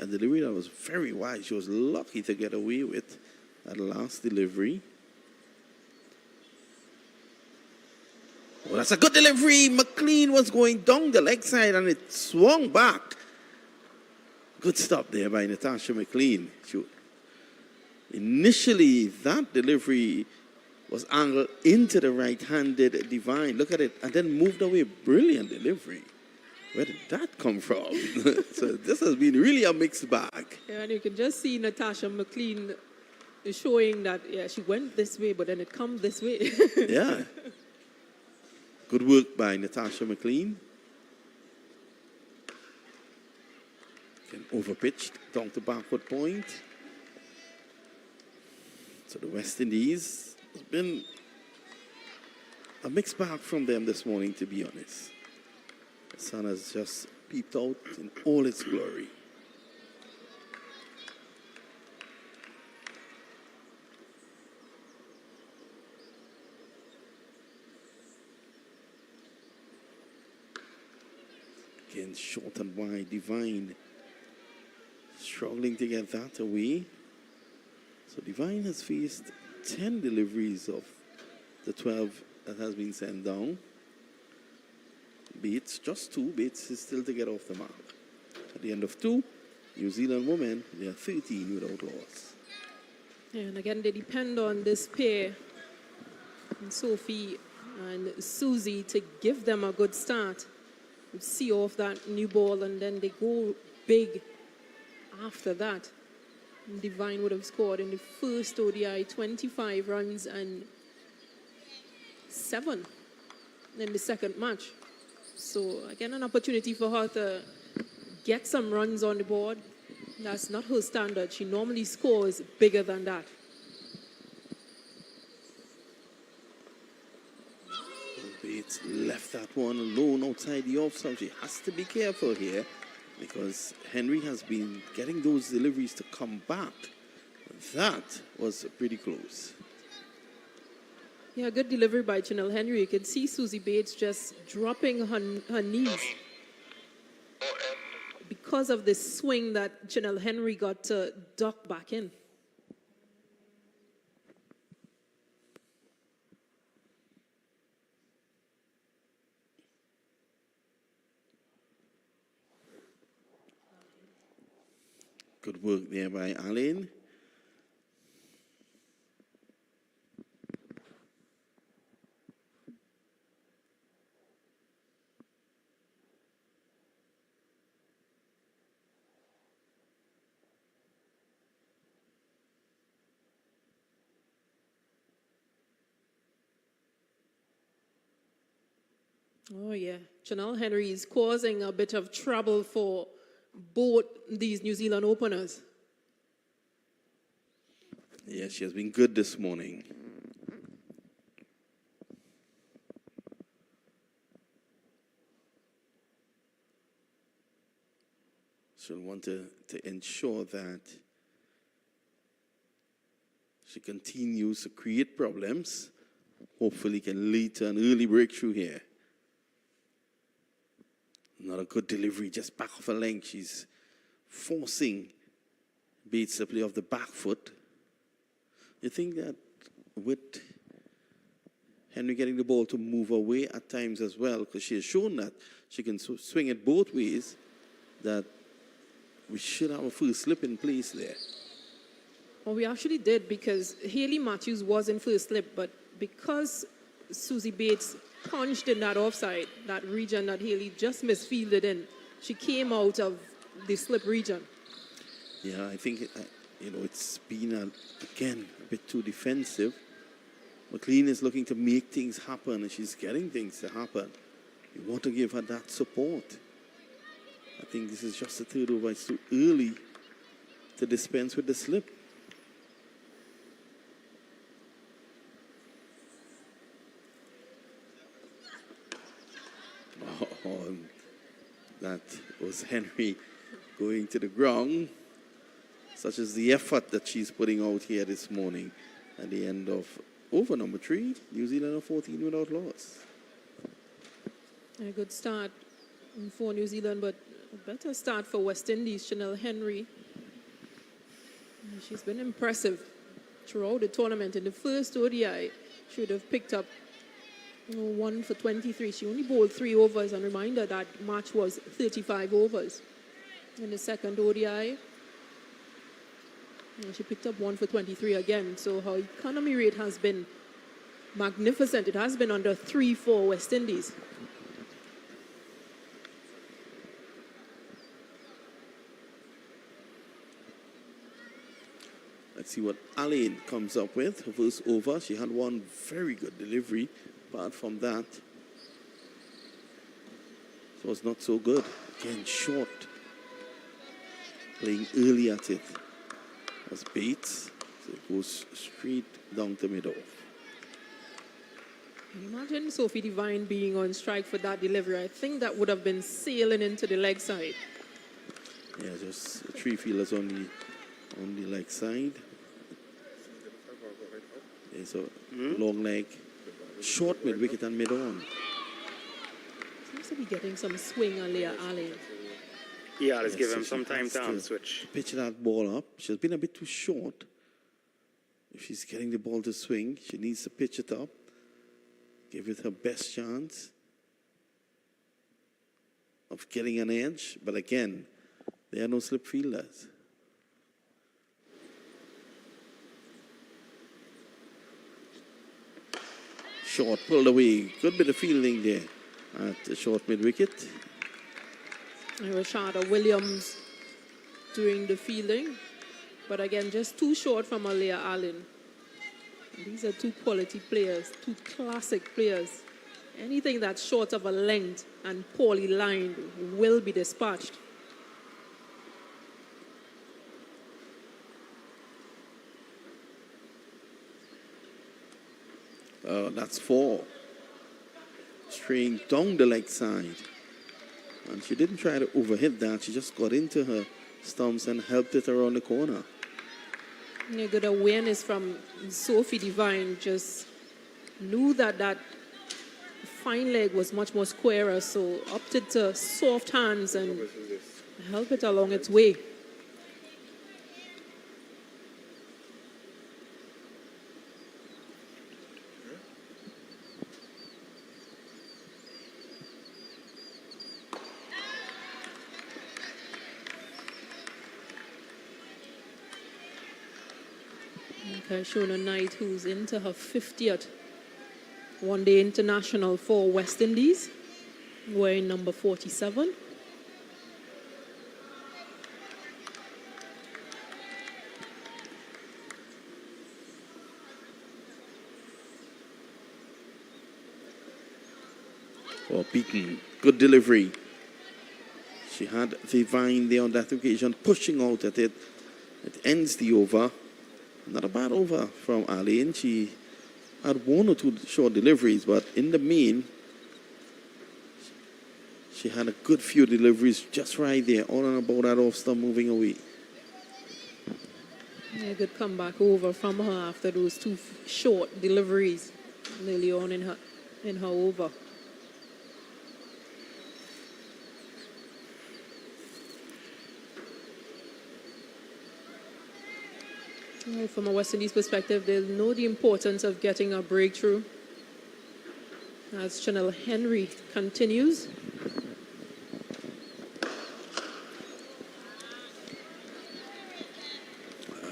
a delivery that was very wide. She was lucky to get away with that last delivery. Well, that's a good delivery. McLean was going down the leg side and it swung back. Good stop there by Natasha McLean. Initially, that delivery was angled into the right-handed Divine. Look at it. And then moved away. Brilliant delivery. Where did that come from? So this has been really a mixed bag. Yeah, and you can just see Natasha McLean showing that, yeah, she went this way, but then it comes this way. Yeah. Good work by Natasha McLean. Again, overpitched down to backward point. So the West Indies has been a mixed bag from them this morning, to be honest. The sun has just peeped out in all its glory. Again, short and wide, Divine struggling to get that away. So Divine has faced 10 deliveries of the 12 that has been sent down. Bates, just 2. Bates is still to get off the mark. At the end of 2, New Zealand women, they are 13 without loss. Yeah, and again, they depend on this pair, Sophie and Susie, to give them a good start. See off that new ball, and then they go big after that. Divine would have scored in the first ODI 25 runs and 7 in the second match. So again, an opportunity for her to get some runs on the board. That's not her standard. She normally scores bigger than that. Bates left that one alone outside the off stump. She has to be careful here because Henry has been getting those deliveries to come back. That was pretty close. Yeah, good delivery by Janelle Henry. You can see Susie Bates just dropping her knees because of the swing that Janelle Henry got to duck back in. Good work there by Alain. Oh, yeah. Janelle Henry is causing a bit of trouble for both these New Zealand openers. Yeah, she has been good this morning. She'll want to ensure that she continues to create problems. Hopefully can lead to an early breakthrough here. Not a good delivery, just back off her length. She's forcing Bates to play off the back foot. You think that with Henry getting the ball to move away at times as well, because she has shown that she can swing it both ways, that we should have a first slip in place there. Well, we actually did, because Hayley Matthews was in first slip, but because Susie Bates punched in that offside, that region that Hayley just misfielded in, she came out of the slip region. Yeah, I think, it's been, again, a bit too defensive. McLean is looking to make things happen, and she's getting things to happen. You want to give her that support. I think this is just the third over. It's too early to dispense with the slip. Oh, that was Henry going to the ground. Such as the effort that she's putting out here this morning at the end of over number 3. New Zealand are 14 without loss. A good start for New Zealand, but A better start for West Indies, Chanel Henry. She's been impressive throughout the tournament. In the first ODI, she would have picked up 1 for 23. She only bowled 3 overs, and reminder that match was 35 overs. In the second ODI, she picked up 1 for 23 again. So her economy rate has been magnificent. It has been under 3 for West Indies. Let's see what Alain comes up with. Her first over, she had one very good delivery. Apart from that, it was not so good. Again, short. Playing early at it. That's Bates. So it goes straight down the middle. Imagine Sophie Devine being on strike for that delivery. I think that would have been sailing into the leg side. Yeah, just 3 fielders on the leg side. There's a long leg. Short mid wicket and mid on. Seems to be getting some swing on Leah Allen. Yeah, let's give him some time to switch. Pitch that ball up. She's been a bit too short. If she's getting the ball to swing, she needs to pitch it up. Give it her best chance of getting an edge. But again, there are no slip fielders. Short, pulled away. Good bit of fielding there at the short mid-wicket. Rashada Williams doing the fielding. But again, just too short from Alea Allen. These are 2 quality players, 2 classic players. Anything that's short of a length and poorly lined will be dispatched. That's 4. Straying down the leg side. And she didn't try to overhit that. She just got into her stumps and helped it around the corner. A good awareness from Sophie Devine. Just knew that that fine leg was much more squarer, so opted to soft hands and help it along its way. Shona Knight, who's into her 50th one-day international for West Indies, wearing number 47. For Beaton, good delivery. She had Devine there on that occasion, pushing out at it. It ends the over. Not a bad over from Alain. She had 1 or 2 short deliveries, but in the main, she had a good few deliveries just right there, all and about that off stump moving away. A good comeback over from her after those 2 short deliveries early on in her over. Well, from a West Indies perspective, they'll know the importance of getting a breakthrough as Chanel Henry continues.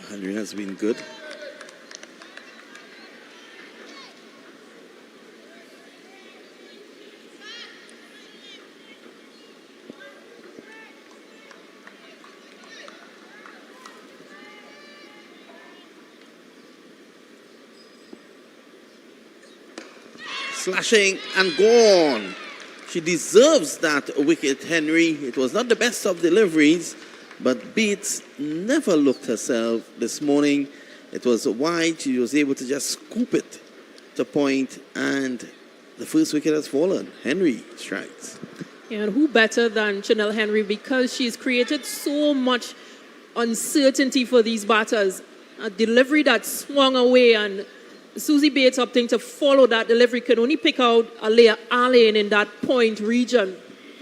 Henry has been good. Slashing and gone. She deserves that wicket, Henry. It was not the best of deliveries, but Bates never looked herself this morning. It was wide. She was able to just scoop it to point, and the first wicket has fallen. Henry strikes. Yeah, and who better than Chanel Henry, because she's created so much uncertainty for these batters. A delivery that swung away, and Susie Bates opting to follow that delivery can only pick out Alea Allen in that point region.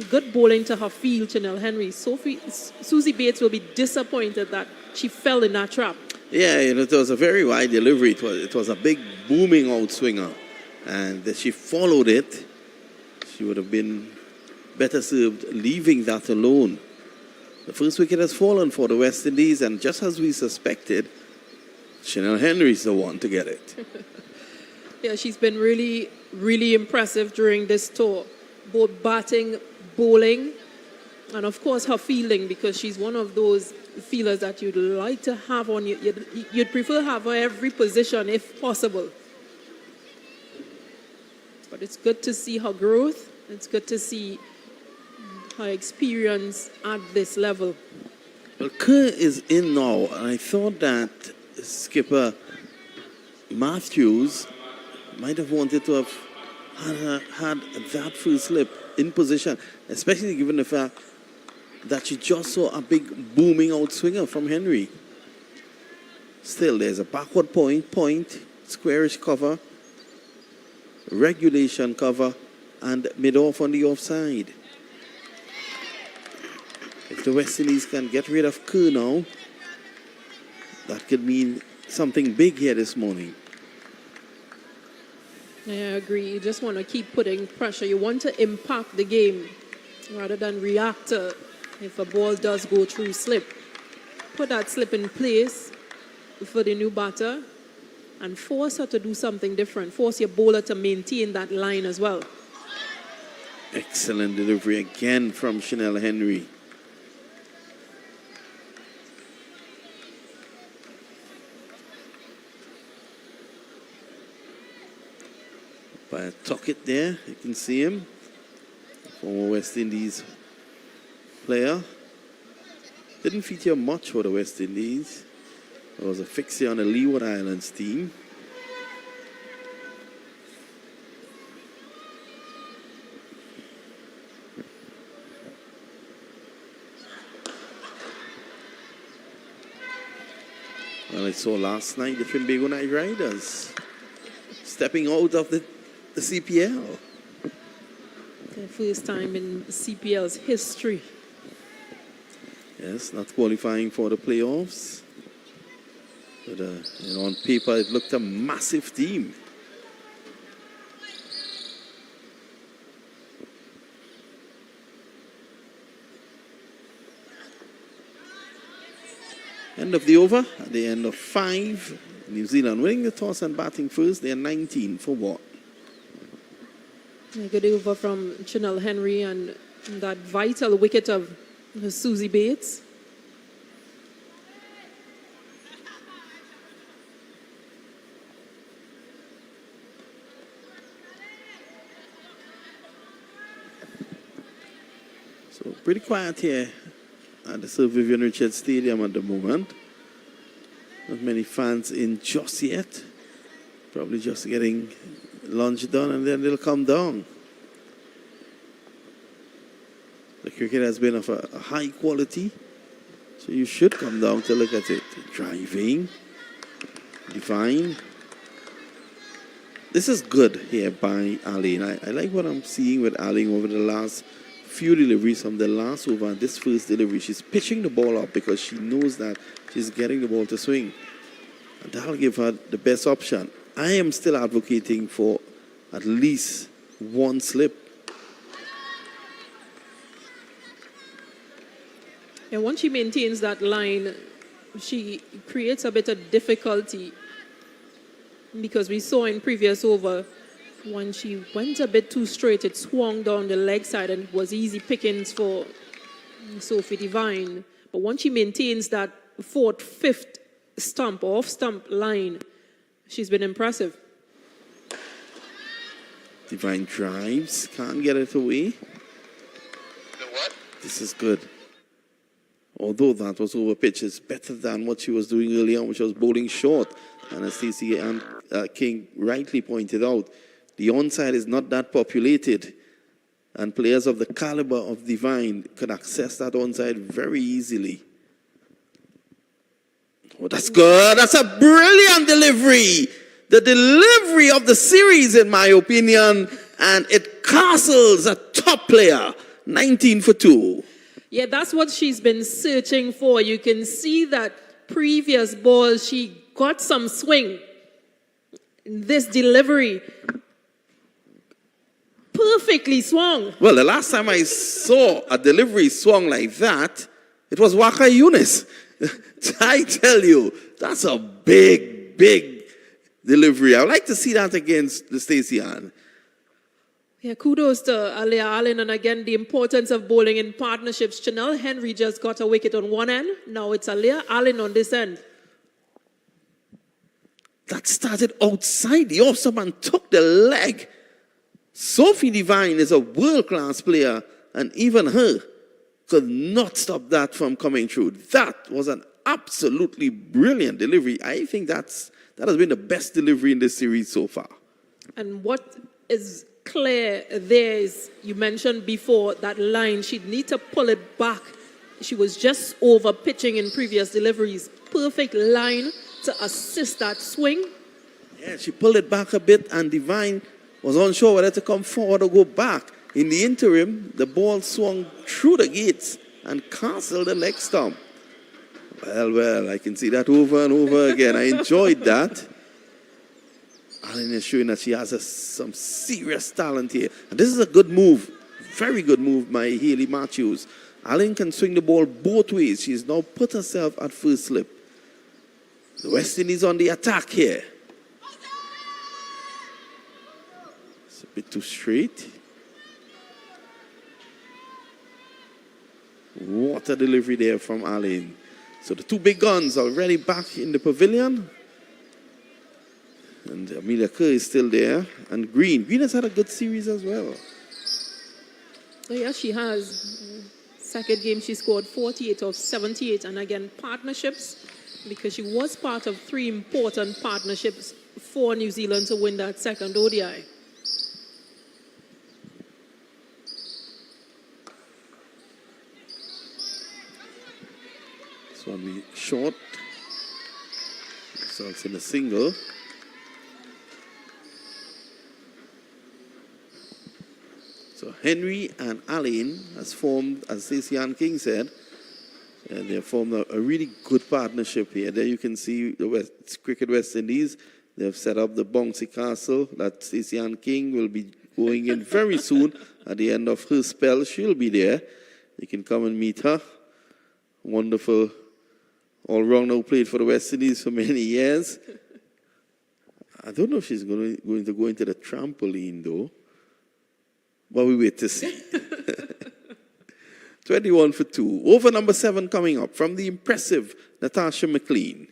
good bowling to her field, Chanel Henry. Susie Bates will be disappointed that she fell in that trap. Yeah, it was a very wide delivery. It was a big booming outswinger. And she followed it. She would have been better served leaving that alone. The first wicket has fallen for the West Indies, and just as we suspected, Chanel Henry's the one to get it. Yeah, she's been really, really impressive during this tour. Both batting, bowling, and of course her fielding, because she's one of those fielders that you'd like to have on you. You'd prefer have her every position if possible. But it's good to see her growth. It's good to see her experience at this level. Well, Kerr is in now, and I thought that skipper Matthews might have wanted to have had that first slip in position, especially given the fact that she just saw a big booming outswinger from Henry. Still, there's a backward point, squarish cover, regulation cover, and mid-off on the offside. If the West Indies can get rid of Kerr now, that could mean something big here this morning. Yeah, I agree. You just want to keep putting pressure. You want to impact the game rather than react to if a ball does go through slip. Put that slip in place for the new batter and force her to do something different. Force your bowler to maintain that line as well. Excellent delivery again from Chanel Henry. By a Tuckett there, you can see him. Former West Indies player. Didn't feature much for the West Indies. There was a fixture on the Leeward Islands team. Well, I saw last night the Trinbago Knight Riders stepping out of the CPL. The first time in CPL's history. Yes, not qualifying for the playoffs. But on paper, it looked a massive team. End of the over, at the end of 5. New Zealand winning the toss and batting first. They are 19 for what? A good over from Chanel Henry and that vital wicket of Susie Bates. So pretty quiet here at the Sir Vivian Richards Stadium at the moment. Not many fans in just yet. Probably just getting lunch done and then they'll come down. The cricket has been of a high quality, so you should come down to look at it. Driving, divine. This is good here by Ali. I like what I'm seeing with Ali over the last few deliveries from the last over and this first delivery. She's pitching the ball up because she knows that she's getting the ball to swing. And that'll give her the best option. I am still advocating for at least one slip. And once she maintains that line, she creates a bit of difficulty because we saw in previous over when she went a bit too straight, it swung down the leg side and it was easy pickings for Sophie Devine. But once she maintains that fourth, fifth stump or off-stump line, she's been impressive. Divine drives, can't get it away. This is good. Although that was over pitch, it's better than what she was doing earlier on, which was bowling short. And as Stacey and King rightly pointed out, the onside is not that populated. And players of the caliber of Divine could access that onside very easily. Oh, that's good. That's a brilliant delivery. The delivery of the series, in my opinion. And it castles a top player. 19 for 2. Yeah, that's what she's been searching for. You can see that previous ball, she got some swing. This delivery, perfectly swung. Well, the last time I saw a delivery swung like that, it was Waka Yunus. I tell you, that's a big, big delivery. I would like to see that against the Stacey Ann. Yeah, kudos to Aliyah Allen, and again, the importance of bowling in partnerships. Chanel Henry just got a wicket on one end. Now it's Aliyah Allen on this end. That started outside the off and took the leg. Sophie Devine is a world-class player, and even her could not stop that from coming through. That was an absolutely brilliant delivery. I think that has been the best delivery in this series so far. And what is clear there is, you mentioned before, that line, she'd need to pull it back. She was just over pitching in previous deliveries. Perfect line to assist that swing. Yeah, she pulled it back a bit, and Devine was unsure whether to come forward or go back. In the interim, the ball swung through the gates and castled the leg stump. Well, I can see that over and over again. I enjoyed that. Allen is showing that she has some serious talent here. And this is a good move, very good move by Hayley Matthews. Allen can swing the ball both ways. She's now put herself at first slip. The West Indies on the attack here. It's a bit too straight. What a delivery there from Allen. So the two big guns already back in the pavilion. And Amelia Kerr is still there. And Green has had a good series as well. Oh, yeah, she has. Second game, she scored 48 of 78. And again, partnerships, because she was part of 3 important partnerships for New Zealand to win that second ODI. This one be short. Results in a single. So Henry and Allen has formed, as Stacey Ann King said, and they have formed a really good partnership here. There you can see the Cricket West Indies. They have set up the bouncy castle that Stacey Ann King will be going in very soon. At the end of her spell, she'll be there. You can come and meet her. Wonderful all-rounder who played for the West Indies for many years. I don't know if she's going to go into the trampoline, though. But we wait to see. 21 for 2. Over number 7 coming up from the impressive Natasha McLean.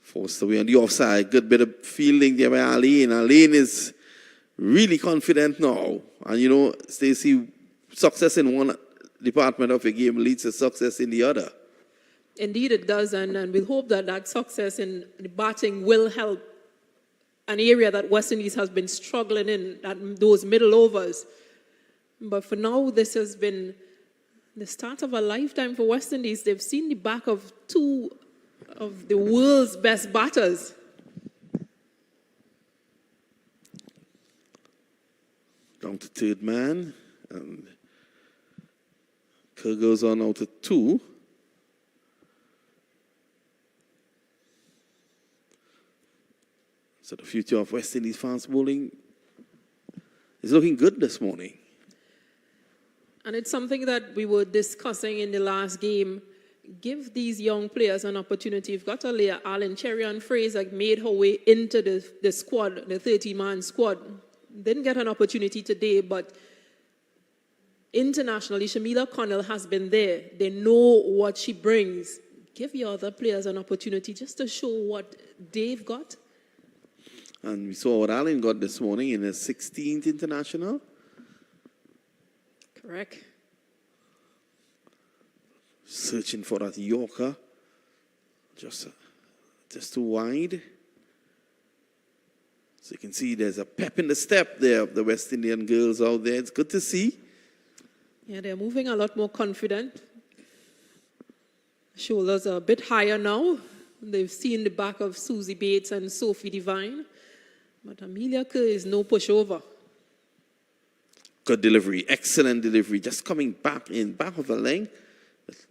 Forced away on the offside. Good bit of fielding there by Arlene. Arlene is really confident now. And you know, Stacey, success in one department of a game leads to success in the other. Indeed it does, and we hope that that success in the batting will help an area that West Indies has been struggling in, those middle overs. But for now, this has been the start of a lifetime for West Indies. They've seen the back of 2 of the world's best batters. Down to third man, and Kerr goes on out to 2. So the future of West Indies fast bowling is looking good this morning. And it's something that we were discussing in the last game. Give these young players an opportunity. You've got Aliyah Allen, Cherry-Ann Fraser made her way into the squad, the 30-man squad. Didn't get an opportunity today, but internationally, Shamila Connell has been there. They know what she brings. Give your other players an opportunity just to show what they've got. And we saw what Allen got this morning in his 16th international. Correct. Searching for that Yorker. Just too wide. So you can see there's a pep in the step there of the West Indian girls out there. It's good to see. Yeah, they're moving a lot more confident. Shoulders are a bit higher now. They've seen the back of Susie Bates and Sophie Devine. But Amelia Kerr is no pushover. Good delivery, excellent delivery. Just coming back in, back of the length.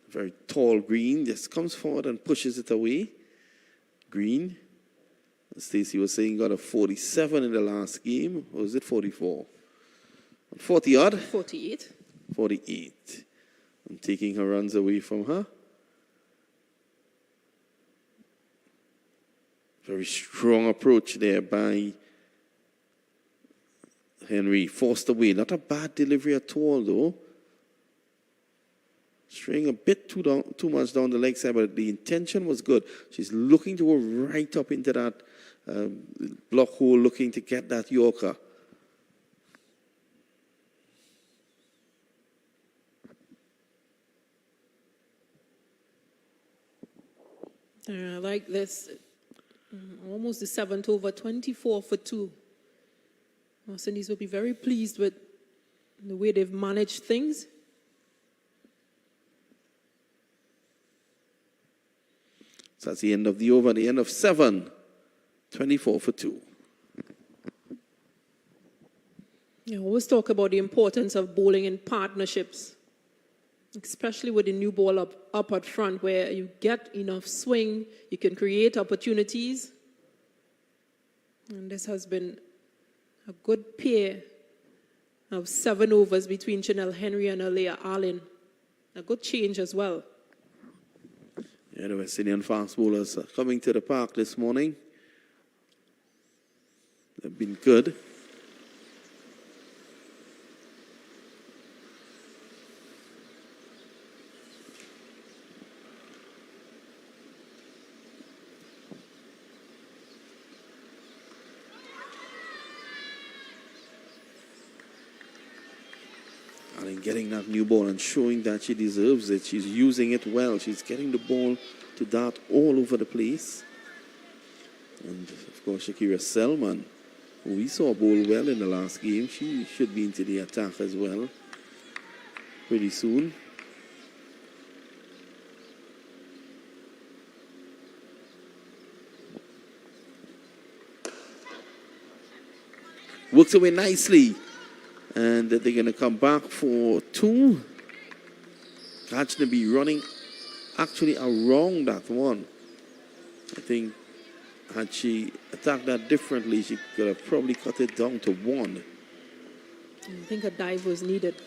Very tall Green just comes forward and pushes it away. Green, as Stacey was saying, got a 47 in the last game. Or was it 44? 40 odd? 48. 48. I'm taking her runs away from her. Very strong approach there by Henry. Forced away. Not a bad delivery at all, though. Straying a bit too much down the leg side, but the intention was good. She's looking to go right up into that block hole, looking to get that Yorker. I like this. Almost the 7th over, 24 for 2. West Indies will be very pleased with the way they've managed things. So that's the end of the over, the end of 7. 24 for 2. You always talk about the importance of bowling in partnerships, especially with the new ball up at front, where you get enough swing, you can create opportunities. And this has been a good pair of 7 overs between Chanel Henry and Alea Allen. A good change as well. Yeah, the West Indian fast bowlers are coming to the park this morning. They've been good. And getting that new ball and showing that she deserves it. She's using it well. She's getting the ball to dart all over the place. And of course, Shakira Selman, who we saw bowl well in the last game, she should be into the attack as well pretty soon. Works away nicely. And they're going to come back for 2. Kajnabi running actually around that one. I think had she attacked that differently, she could have probably cut it down to 1. I think a dive was needed.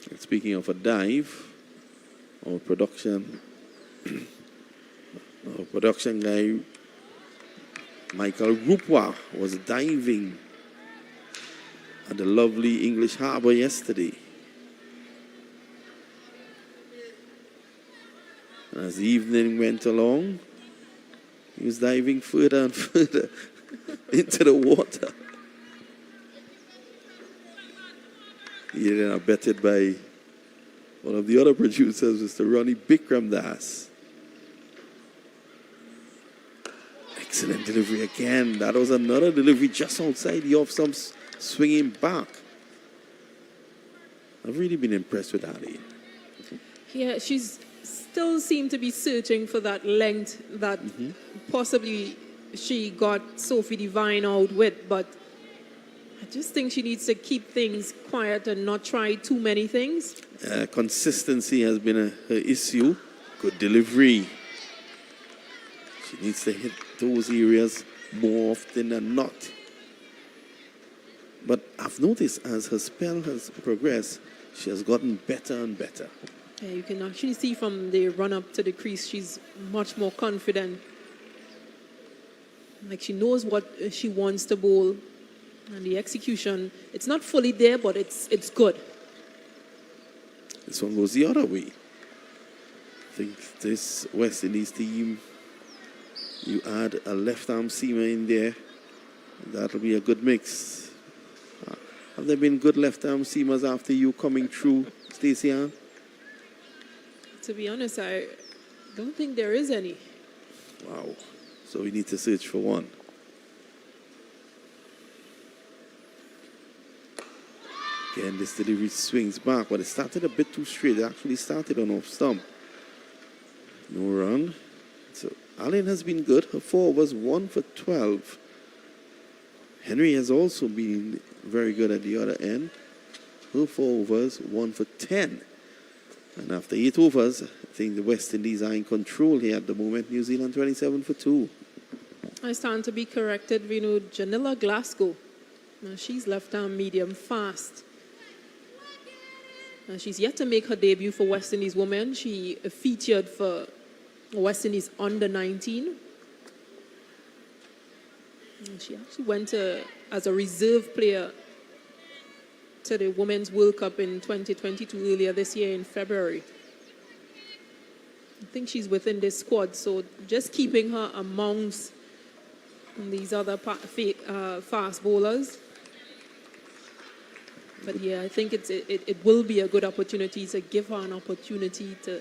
And speaking of a dive, our production guy Michael Rupwa was diving at the lovely English Harbour yesterday. As the evening went along, he was diving further and further into the water. He then abetted by one of the other producers, Mr. Ronnie Bikram Das. Excellent delivery again. That was another delivery just outside the off stump, swinging back. I've really been impressed with Ali. Yeah, she's still seemed to be searching for that length that possibly she got Sophie Devine out with, but I just think she needs to keep things quiet and not try too many things. Consistency has been her issue. Good delivery. She needs to hit those areas more often than not. But I've noticed as her spell has progressed, she has gotten better and better. Yeah, you can actually see from the run up to the crease, she's much more confident. Like she knows what she wants to bowl. And the execution, it's not fully there, but it's good. This one goes the other way. I think this West Indies team, you add a left-arm seamer in there, that'll be a good mix. Have there been good left-arm seamers after you coming through, Stacey Ann? To be honest, I don't think there is any. Wow. So we need to search for one. Again, this delivery swings back, but it started a bit too straight. It actually started on off stump. No run. So Allen has been good. Her 4 was 1 for 12. Henry has also been very good at the other end. Her 4 overs, 1 for 10. And after 8 overs, I think the West Indies are in control here at the moment. New Zealand 27 for 2. I stand to be corrected. We know Janilla Glasgow. Now she's left-arm medium fast. And she's yet to make her debut for West Indies women. She featured for West Indies under 19. And she actually went as a reserve player to the Women's World Cup in 2022 earlier this year in February. I think she's within this squad, so just keeping her amongst these other fast bowlers. But yeah, I think it will be a good opportunity to give her an opportunity to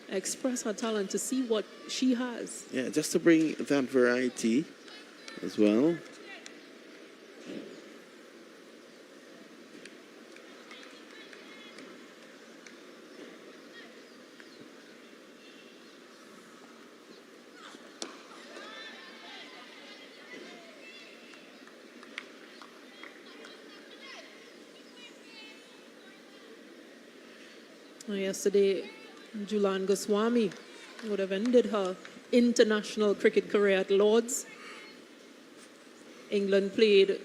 express her talent, to see what she has. Yeah, just to bring that variety as well. Yesterday, Julan Goswami would have ended her international cricket career at Lord's. England played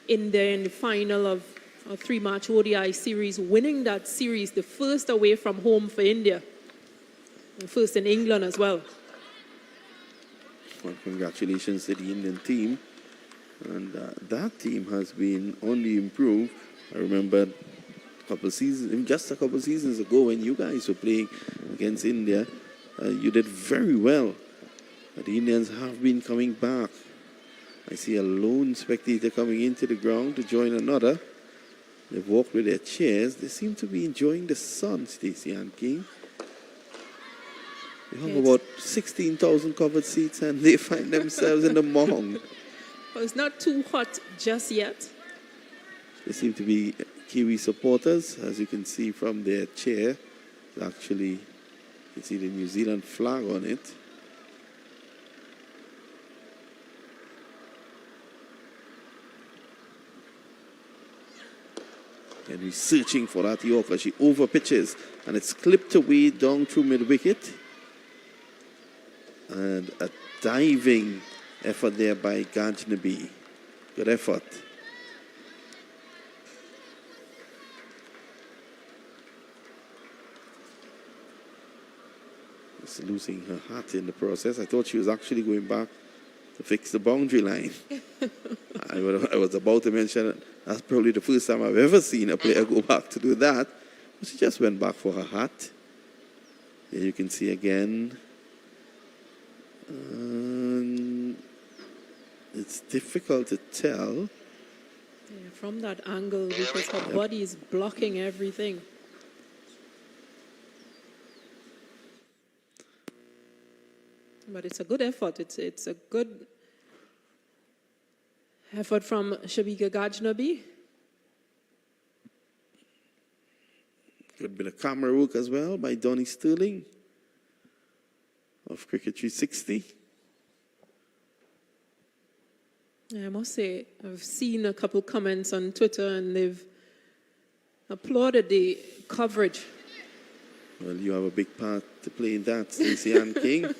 India in the final of a 3-match ODI series, winning that series, the first away from home for India, and first in England as well. Well, congratulations to the Indian team. And that team has been on the improve. I remember just a couple seasons ago when you guys were playing against India, you did very well. The Indians have been coming back. I see a lone spectator coming into the ground to join another. They've walked with their chairs. They seem to be enjoying the sun, Stacey and King. They have about 16,000 covered seats and they find themselves in the mong. Well, it's not too hot just yet. They seem to be Kiwi supporters, as you can see from their chair. Actually, you can see the New Zealand flag on it. And he's searching for that Yorker. She over pitches and it's clipped away down through mid-wicket. And a diving effort there by Gajnabi. Good effort. Just losing her hat in the process. I thought she was actually going back to fix the boundary line. I was about to mention that's probably the first time I've ever seen a player go back to do that. But she just went back for her hat. Here you can see again. It's difficult to tell. Yeah, from that angle, because her body is blocking everything. But it's a good effort. It's a good effort from Shabika Gajnabi. Good bit of camera work as well by Donnie Sterling of Cricket 360. I must say, I've seen a couple comments on Twitter and they've applauded the coverage. Well, you have a big part to play in that, Stacey Ann King.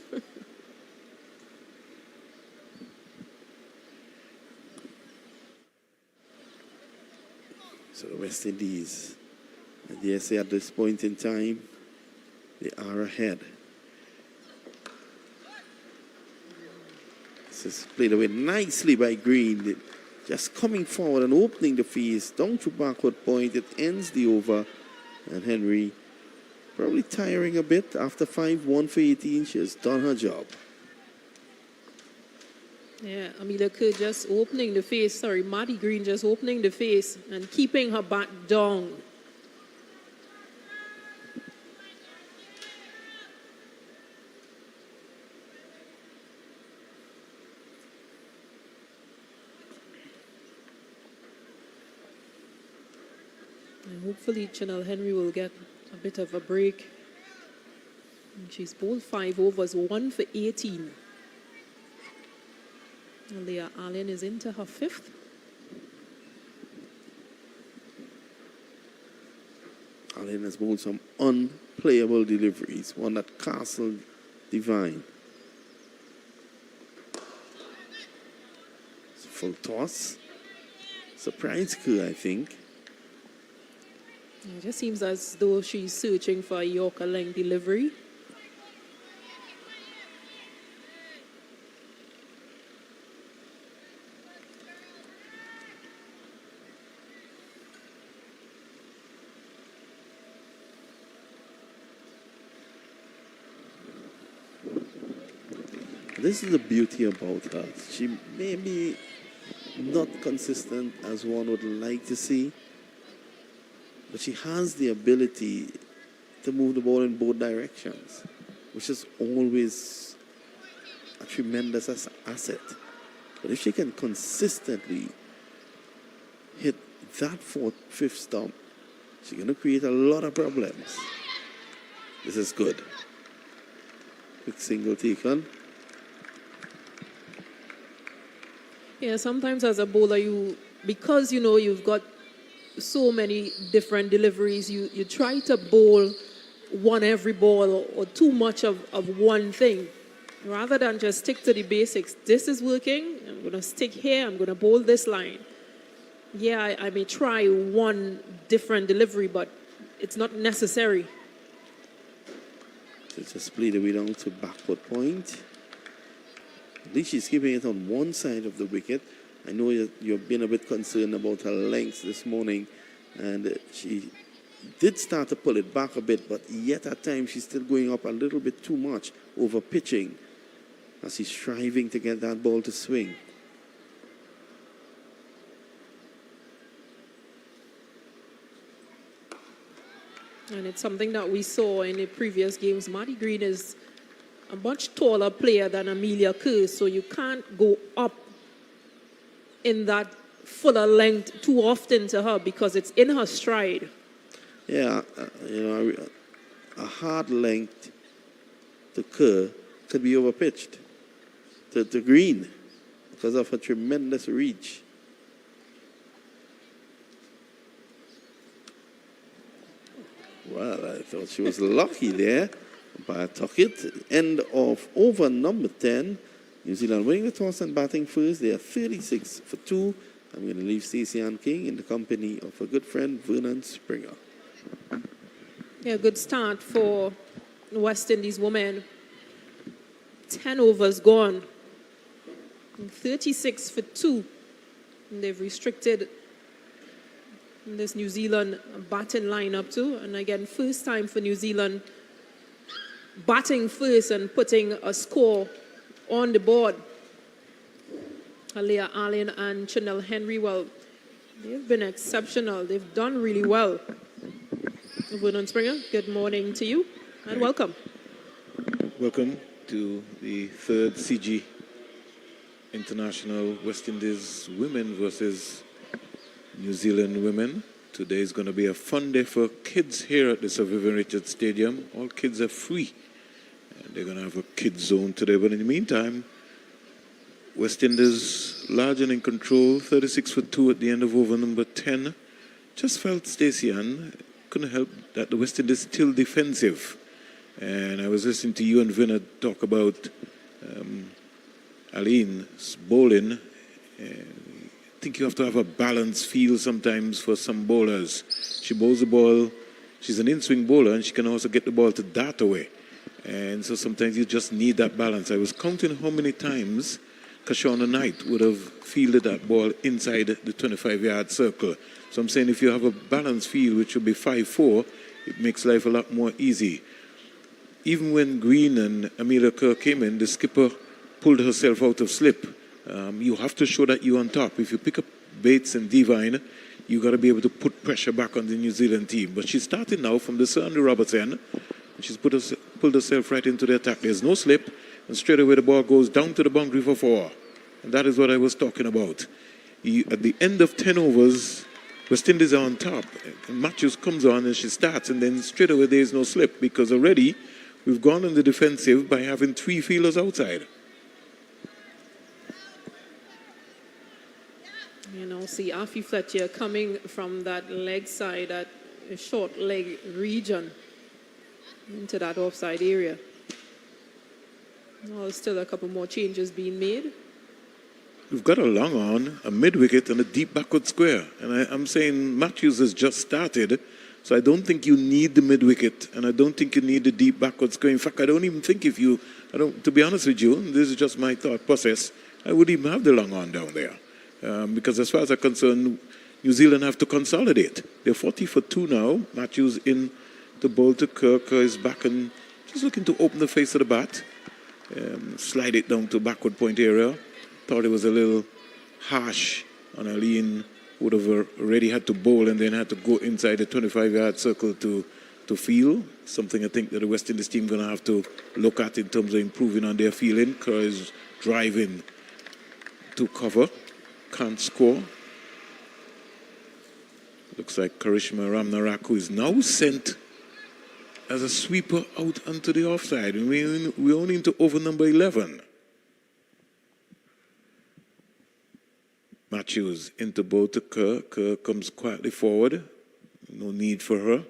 So the West Indies, and yes, at this point in time, they are ahead. This is played away nicely by Green, just coming forward and opening the face down to backward point. It ends the over, and Henry probably tiring a bit after 5-1 for 18. She has done her job. Yeah, Amelia Kerr just opening the face. Sorry, Maddie Green just opening the face and keeping her back down. And hopefully Chanel Henry will get a bit of a break. And she's bowled 5 overs, 1 for 18. Leah Allen is into her 5th. Allen has bowled some unplayable deliveries, one that Castle Divine. It's a full toss. Surprise Kerr, I think. It just seems as though she's searching for a Yorker length delivery. This is the beauty about her. She may be not consistent as one would like to see, but she has the ability to move the ball in both directions, which is always a tremendous asset. But if she can consistently hit that fifth stump, she's going to create a lot of problems. This is good. Quick single taken. Yeah, sometimes as a bowler, because you know you've got so many different deliveries, you try to bowl one every ball or too much of one thing. Rather than just stick to the basics. This is working, I'm going to stick here, I'm going to bowl this line. Yeah, I may try one different delivery, but it's not necessary. So just play the way down to backward point. At least she's keeping it on one side of the wicket. I know you've been a bit concerned about her length this morning, and she did start to pull it back a bit, but yet at times she's still going up a little bit too much, over pitching, as she's striving to get that ball to swing. And it's something that we saw in the previous games. Maddie Green is a much taller player than Amelia Kerr, so you can't go up in that fuller length too often to her because it's in her stride. Yeah, a hard length to Kerr could be overpitched to Green because of her tremendous reach. Well, I thought she was lucky there. Umpire took it. End of over number 10. New Zealand winning the toss and batting first. They are 36 for 2. I'm going to leave Stacey Ann King in the company of a good friend, Vernon Springer. Yeah, good start for West Indies women. 10 overs gone. 36 for 2. And they've restricted this New Zealand batting lineup too. And again, first time for New Zealand batting first and putting a score on the board. Leah Allen and Chanel Henry, well, they've been exceptional. They've done really well. Vernon Springer, good morning to you and welcome. Welcome to the third CG International West Indies Women versus New Zealand Women. Today is going to be a fun day for kids here at the Sir Vivian Richards Stadium. All kids are free. And they're going to have a kids zone today. But in the meantime, West Indies large and in control, 36 for 2 at the end of over number 10. Just felt Stacey Ann couldn't help that the West Indies still defensive. And I was listening to you and Vinna talk about Aline's bowling. I think you have to have a balanced feel sometimes for some bowlers. She bowls the ball, she's an in-swing bowler, and she can also get the ball to dart away. And so sometimes you just need that balance. I was counting how many times Kashona Knight would have fielded that ball inside the 25-yard circle. So I'm saying if you have a balanced field, which would be 5-4, it makes life a lot more easy. Even when Green and Amelia Kerr came in, the skipper pulled herself out of slip. You have to show that you're on top. If you pick up Bates and Divine, you got to be able to put pressure back on the New Zealand team. But she's starting now from the Sir Andrew Roberts end. She's pulled herself right into the attack. There's no slip, and straight away the ball goes down to the boundary for 4. And that is what I was talking about. At the end of 10 overs, West Indies are on top. And Matthews comes on and she starts, and then straight away there is no slip because already we've gone on the defensive by having 3 fielders outside. You know, see Afi Fletcher coming from that leg side, that short leg region into that offside area. Well, still a couple more changes being made. We've got a long on, a mid-wicket, and a deep backward square. And I'm saying Matthews has just started, so I don't think you need the mid-wicket, and I don't think you need the deep backward square. In fact, I don't even think to be honest with you, this is just my thought process, I wouldn't even have the long on down there. Because as far as I'm concerned, New Zealand have to consolidate. They're 40 for 2 now. Matthews in to bowl to Kerr. Kerr is back and just looking to open the face of the bat. Slide it down to backward point area. Thought it was a little harsh on Aline. Would have already had to bowl and then had to go inside the 25-yard circle to field. Something I think that the West Indies team going to have to look at in terms of improving on their fielding. Kerr is driving to cover. Can't score. Looks like Karishma Ramnarak, who is now sent as a sweeper out onto the offside. We're only into over number 11. Matthews into bowl to Kerr. Kerr comes quietly forward. No need for her.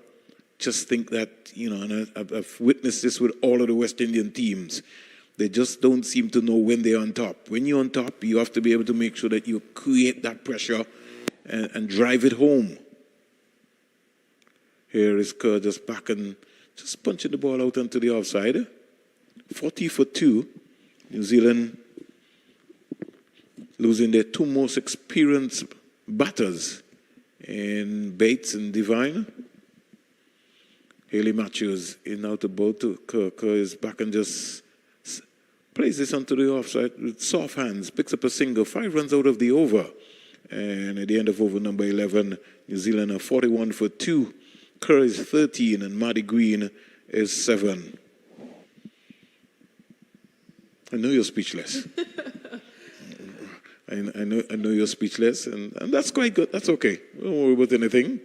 Just think that, and I've witnessed this with all of the West Indian teams. They just don't seem to know when they're on top. When you're on top, you have to be able to make sure that you create that pressure and drive it home. Here is Kerr just back and just punching the ball out onto the offside. 40 for 2. New Zealand losing their 2 most experienced batters in Bates and Devine. Haley Matthews in out the bowl to Kerr. Kerr is back and just plays this onto the offside with soft hands, picks up a single, 5 runs out of the over. And at the end of over number 11, New Zealand are 41 for 2. Kerr is 13 and Maddie Green is 7. I know you're speechless. I know you're speechless, and that's quite good. That's okay. Don't worry about anything.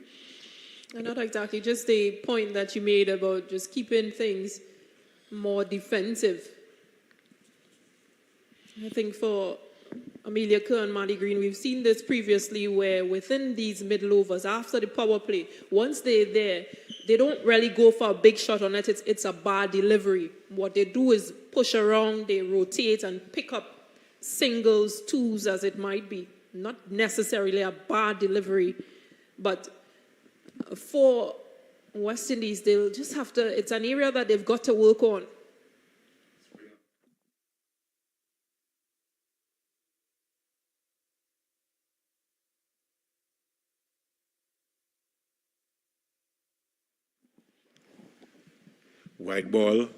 Not exactly. Just the point that you made about just keeping things more defensive. I think for Amelia Kerr and Maddie Green, we've seen this previously where within these middle overs, after the power play, once they're there, they don't really go for a big shot on it. It's a bad delivery. What they do is push around, they rotate and pick up singles, twos as it might be. Not necessarily a bad delivery, but for West Indies, they'll just have to, it's an area that they've got to work on. White ball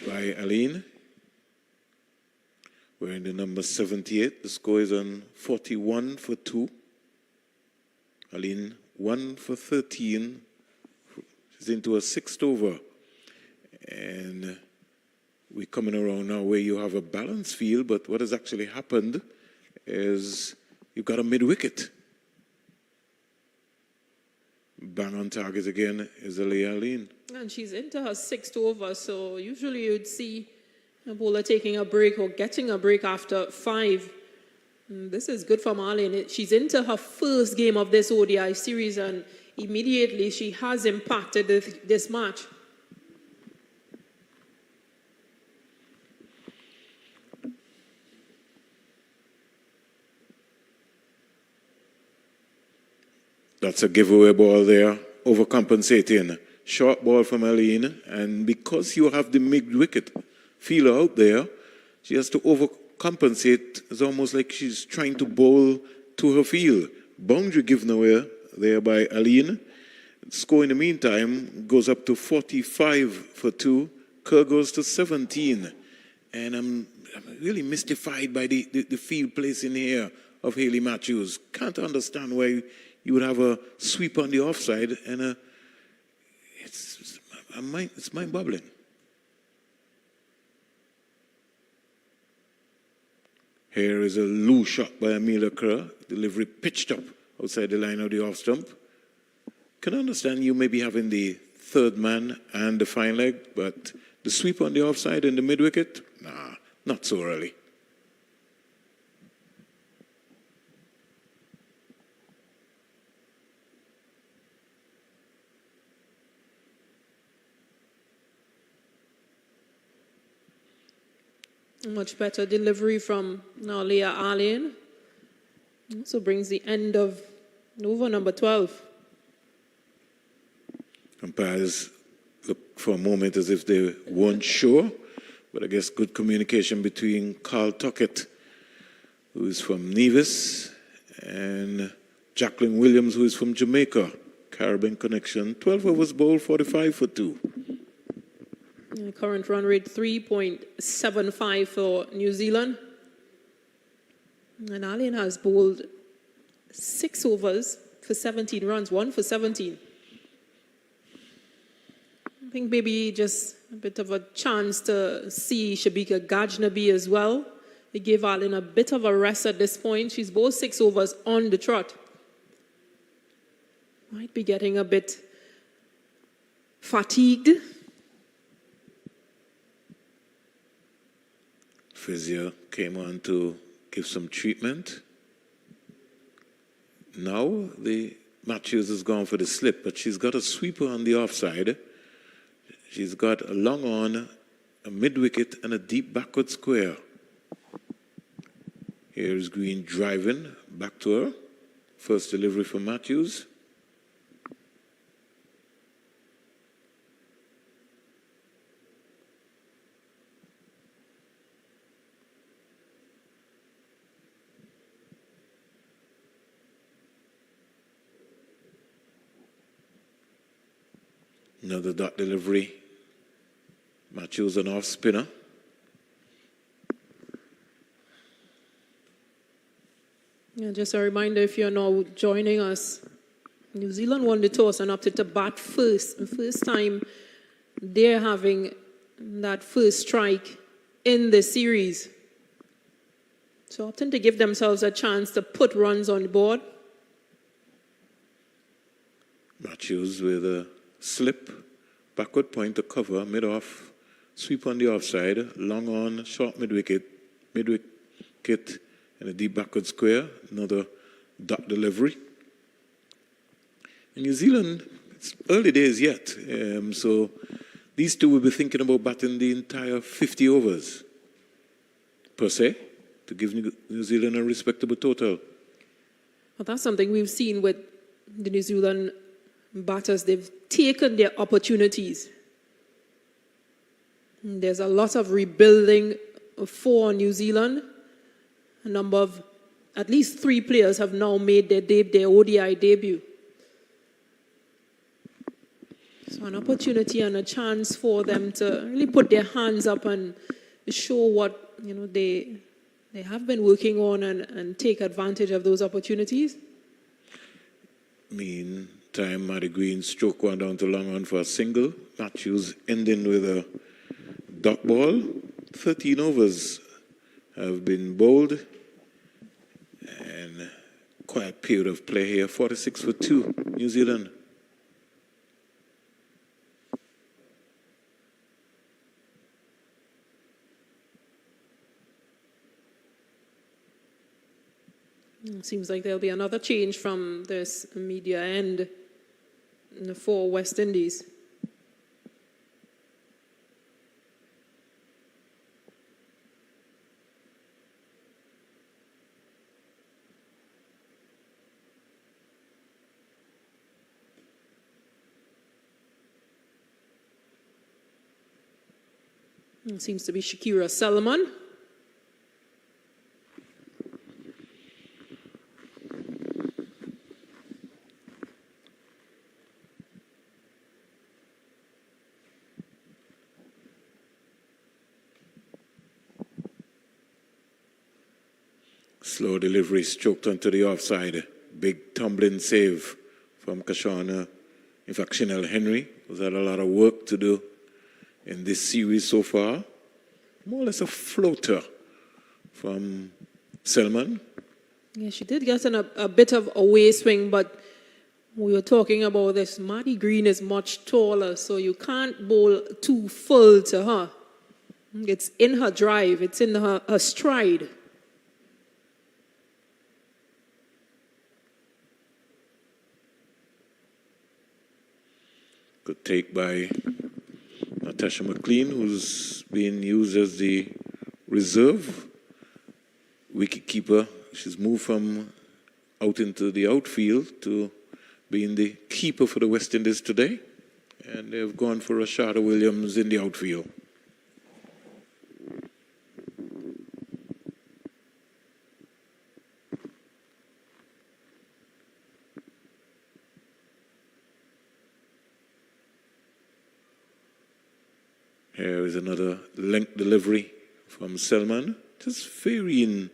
by Aline. We're in the number 78. The score is on 41 for 2. Aline 1 for 13. She's into a 6th over. And we're coming around now where you have a balanced field, but what has actually happened is you've got a mid-wicket. Bang on target again is Aline. And she's into her 6th over, so usually you'd see a bowler taking a break or getting a break after 5. This is good for Marlene. She's into her first game of this ODI series, and immediately she has impacted this match. That's a giveaway ball there, overcompensating. Short ball from Aline, and because you have the mid-wicket fielder out there, she has to overcompensate. It's almost like she's trying to bowl to her field. Boundary given away there by Aline. Score in the meantime goes up to 45 for 2. Kerr goes to 17. And I'm really mystified by the field placing here of Haley Matthews. Can't understand why you would have a sweep on the offside and it's mind-boggling. Here is a loose shot by Amelia Kerr. Delivery pitched up outside the line of the off stump. Can understand you may be having the 3rd man and the fine leg, but the sweep on the offside and the mid-wicket? Nah, not so early. Much better delivery from Nalia Allen. Also brings the end of over number 12. Umpires looked for a moment as if they weren't sure, but I guess good communication between Carl Tuckett, who is from Nevis, and Jacqueline Williams, who is from Jamaica. Caribbean connection. 12 overs bowled, 45 for 2. And the current run rate 3.75 for New Zealand. And Allen has bowled 6 overs for 17 runs, 1 for 17. I think maybe just a bit of a chance to see Shabika Gajnabi as well. They gave Allen a bit of a rest at this point. She's bowled 6 overs on the trot. Might be getting a bit fatigued. Physio came on to give some treatment. Now the Matthews has gone for the slip, but she's got a sweeper on the offside. She's got a long on, a mid-wicket, and a deep backward square. Here's Green driving back to her. First delivery from Matthews. Another dot delivery. Matthews an off spinner. Yeah, just a reminder, if you're now joining us, New Zealand won the toss and opted to bat first. The first time they're having that first strike in the series. So opting to give themselves a chance to put runs on the board. Matthews with a slip, backward point to cover, mid-off, sweep on the offside, long on, short mid-wicket, and a deep backward square, another dot delivery. In New Zealand, it's early days yet, so these two will be thinking about batting the entire 50 overs, per se, to give New Zealand a respectable total. Well, that's something we've seen with the New Zealand batters. They've taken their opportunities. There's a lot of rebuilding for New Zealand. A number of, at least 3 players have now made their ODI debut. So an opportunity and a chance for them to really put their hands up and show what they have been working on and take advantage of those opportunities. Meantime, Matty Green stroke one down to long on for a single. Matthews ending with a dot ball. 13 overs have been bowled. And quiet period of play here. 46 for 2, New Zealand. Seems like there'll be another change from this media end for West Indies. It seems to be Shakira Salomon. Slow delivery stroked onto the offside. Big tumbling save from Kashana. In fact, Chanel Henry has had a lot of work to do in this series so far. More or less a floater from Selman. Yeah, she did get a bit of a way swing, but we were talking about this. Maddie Green is much taller, so you can't bowl too full to her. It's in her drive. It's in her stride. Good take by Natasha McLean, who's being used as the reserve wicketkeeper. She's moved from out into the outfield to being the keeper for the West Indies today. And they've gone for Rashada Williams in the outfield. Here is another length delivery from Selman, just varying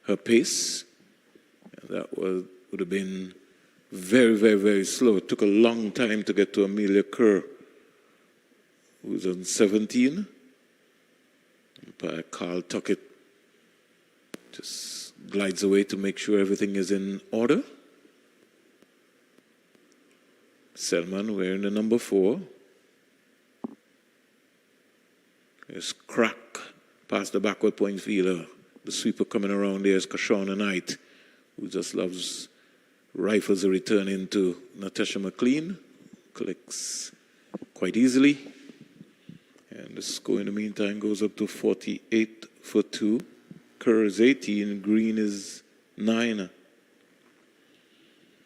her pace. That would have been very, very, very slow. It took a long time to get to Amelia Kerr, who's on 17. Carl Tuckett just glides away to make sure everything is in order. Selman wearing the number 4. There's crack past the backward point fielder. The sweeper coming around there is Kashana Knight, who just loves rifles a return into Natasha McLean. Collects quite easily. And the score in the meantime goes up to 48 for 2. Kerr is 18, Green is 9.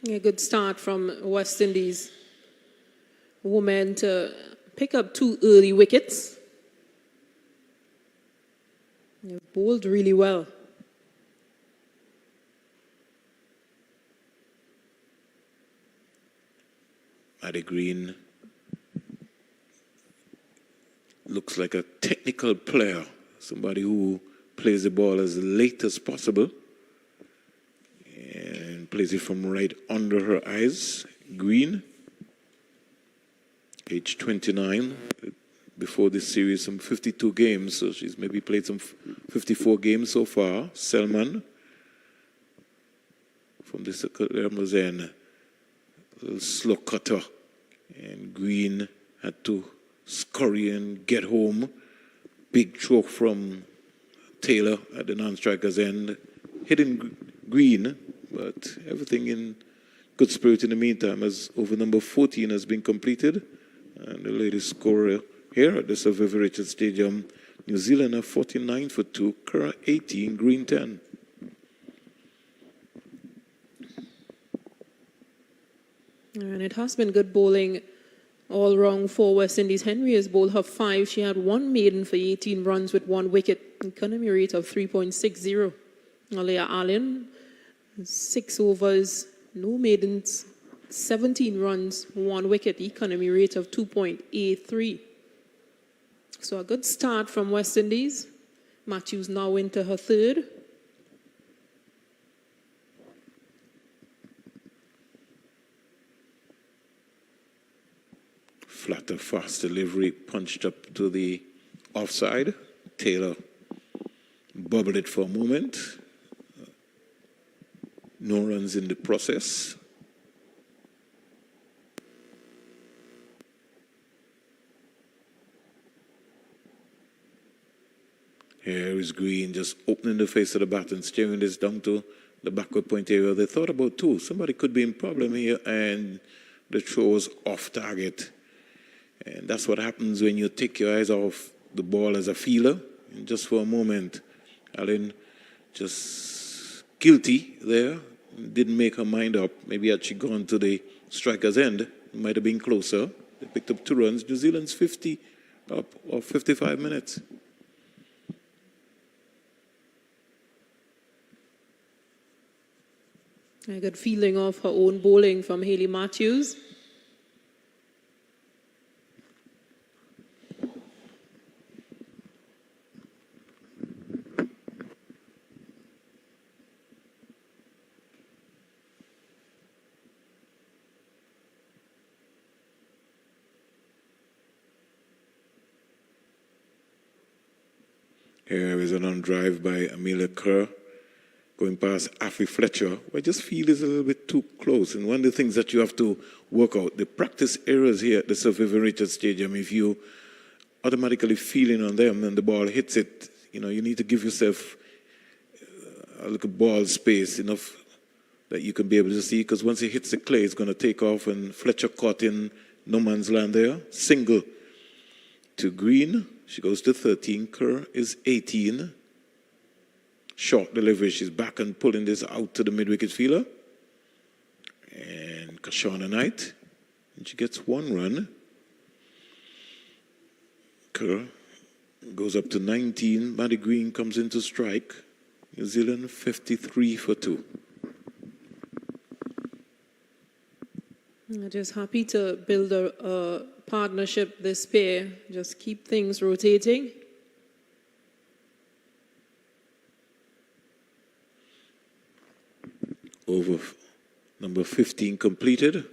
A good start from West Indies. Women to pick up 2 early wickets. They bowled really well. Maddie Green looks like a technical player, somebody who plays the ball as late as possible and plays it from right under her eyes. Green, age 29, before this series, some 52 games, so she's maybe played some 54 games so far. Selman, from the Ramazan, a little slow cutter, and Green had to scurry and get home. Big choke from Taylor at the non-striker's end, hitting Green, but everything in good spirit in the meantime, as over number 14 has been completed, and the latest scorer here at the Sir Vivian Richards Stadium, New Zealand are 49 for 2, Kerr 18, Green 10. And it has been good bowling all round for West Indies. Henry has bowled her 5. She had 1 maiden for 18 runs with 1 wicket. Economy rate of 3.60. Alea Allen, 6 overs, no maidens, 17 runs, 1 wicket. Economy rate of 2.83. So a good start from West Indies. Matthews now into her 3rd. Flatter, fast delivery, punched up to the offside. Taylor bubbled it for a moment. No runs in the process. Here is Green just opening the face of the bat and steering this down to the backward point area. They thought about 2. Somebody could be in problem here, and the throw was off target. And that's what happens when you take your eyes off the ball as a fielder. And just for a moment, Allen just guilty there. Didn't make her mind up. Maybe had she gone to the striker's end, it might have been closer. They picked up 2 runs. New Zealand's 50 up, or 55 minutes. A good feeling of her own bowling from Hayley Matthews. Here is an on-drive by Amelia Kerr, going past Affie Fletcher. I just feel is a little bit too close. And one of the things that you have to work out, the practice errors here at the Sir Vivian Richards Stadium, if you automatically feeling on them and the ball hits it, you need to give yourself a little ball space enough that you can be able to see, because once it hits the clay, it's going to take off, and Fletcher caught in no man's land there. Single to Green. She goes to 13. Kerr is 18. short delivery. She's back and pulling this out to the mid-wicket fielder. And Kashana Knight. And she gets 1 run. Kerr goes up to 19. Maddie Green comes into strike. New Zealand 53 for 2. I'm just happy to build a partnership this pair. Just keep things rotating. Over number 15 completed.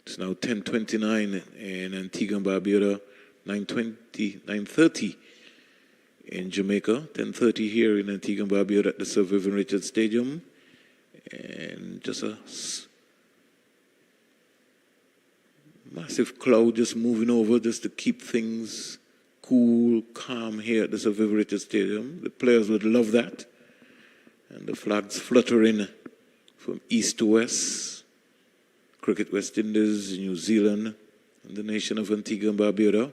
It's now 10:29 in Antigua and Barbuda, 9:30 in Jamaica, 10:30 here in Antigua and Barbuda at the Sir Vivian Richards Stadium. And just a massive cloud just moving over just to keep things cool, calm here at the Sir Vivian Richards Stadium. The players would love that. And the flags fluttering from east to west. Cricket West Indies, New Zealand, and the nation of Antigua and Barbuda.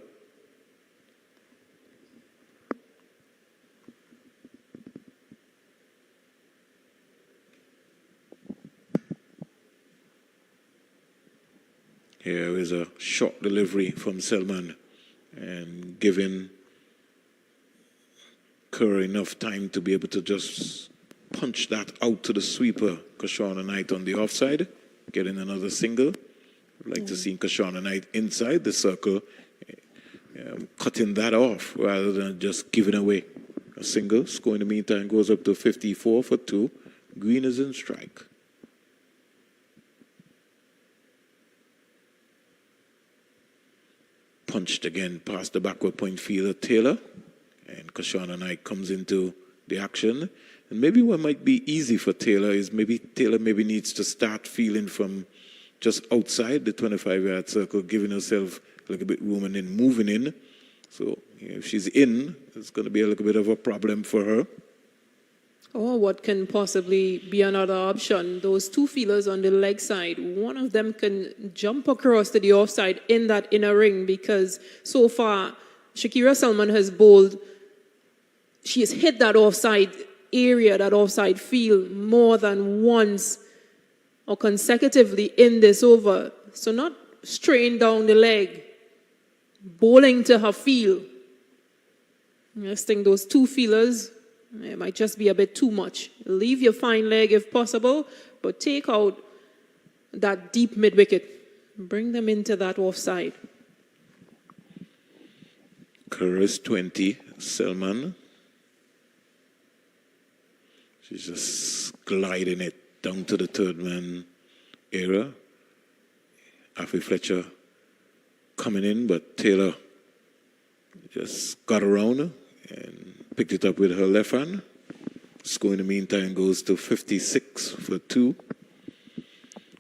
Here is a short delivery from Selman and giving Kerr enough time to be able to just punch that out to the sweeper, Kashana Knight on the offside, getting another single. I'd like to see Kashana Knight inside the circle, cutting that off rather than just giving away a single. Score in the meantime goes up to 54 for 2. Green is in strike. Punched again past the backward point fielder Taylor, and Kashana Knight comes into the action. And maybe what might be easy for Taylor is maybe Taylor needs to start feeling from just outside the 25-yard circle, giving herself a little bit room and then moving in. So if she's in, it's going to be a little bit of a problem for her. Or what can possibly be another option? Those two fielders on the leg side, one of them can jump across to the offside in that inner ring, because so far Shakira Selman has bowled, she has hit that offside area, that offside field more than once or consecutively in this over. So not straying down the leg, bowling to her field. I just think those two fielders, it might just be a bit too much. Leave your fine leg if possible, but take out that deep mid-wicket. Bring them into that offside. Kerr is 20, Selman. She's just gliding it down to the third man area. Afi Fletcher coming in, but Taylor just got around and picked it up with her left hand. Score in the meantime goes to 56 for 2.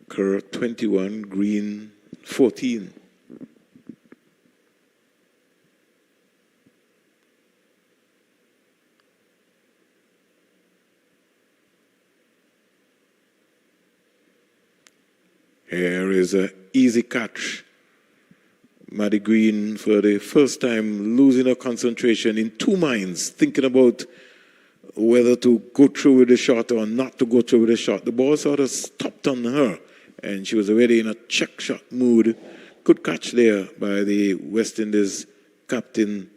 Kerr 21, Green 14. Here is an easy catch. Maddie Green, for the first time, losing her concentration, in two minds, thinking about whether to go through with the shot or not to go through with the shot. The ball sort of stopped on her, and she was already in a check shot mood. Good catch there by the West Indies captain,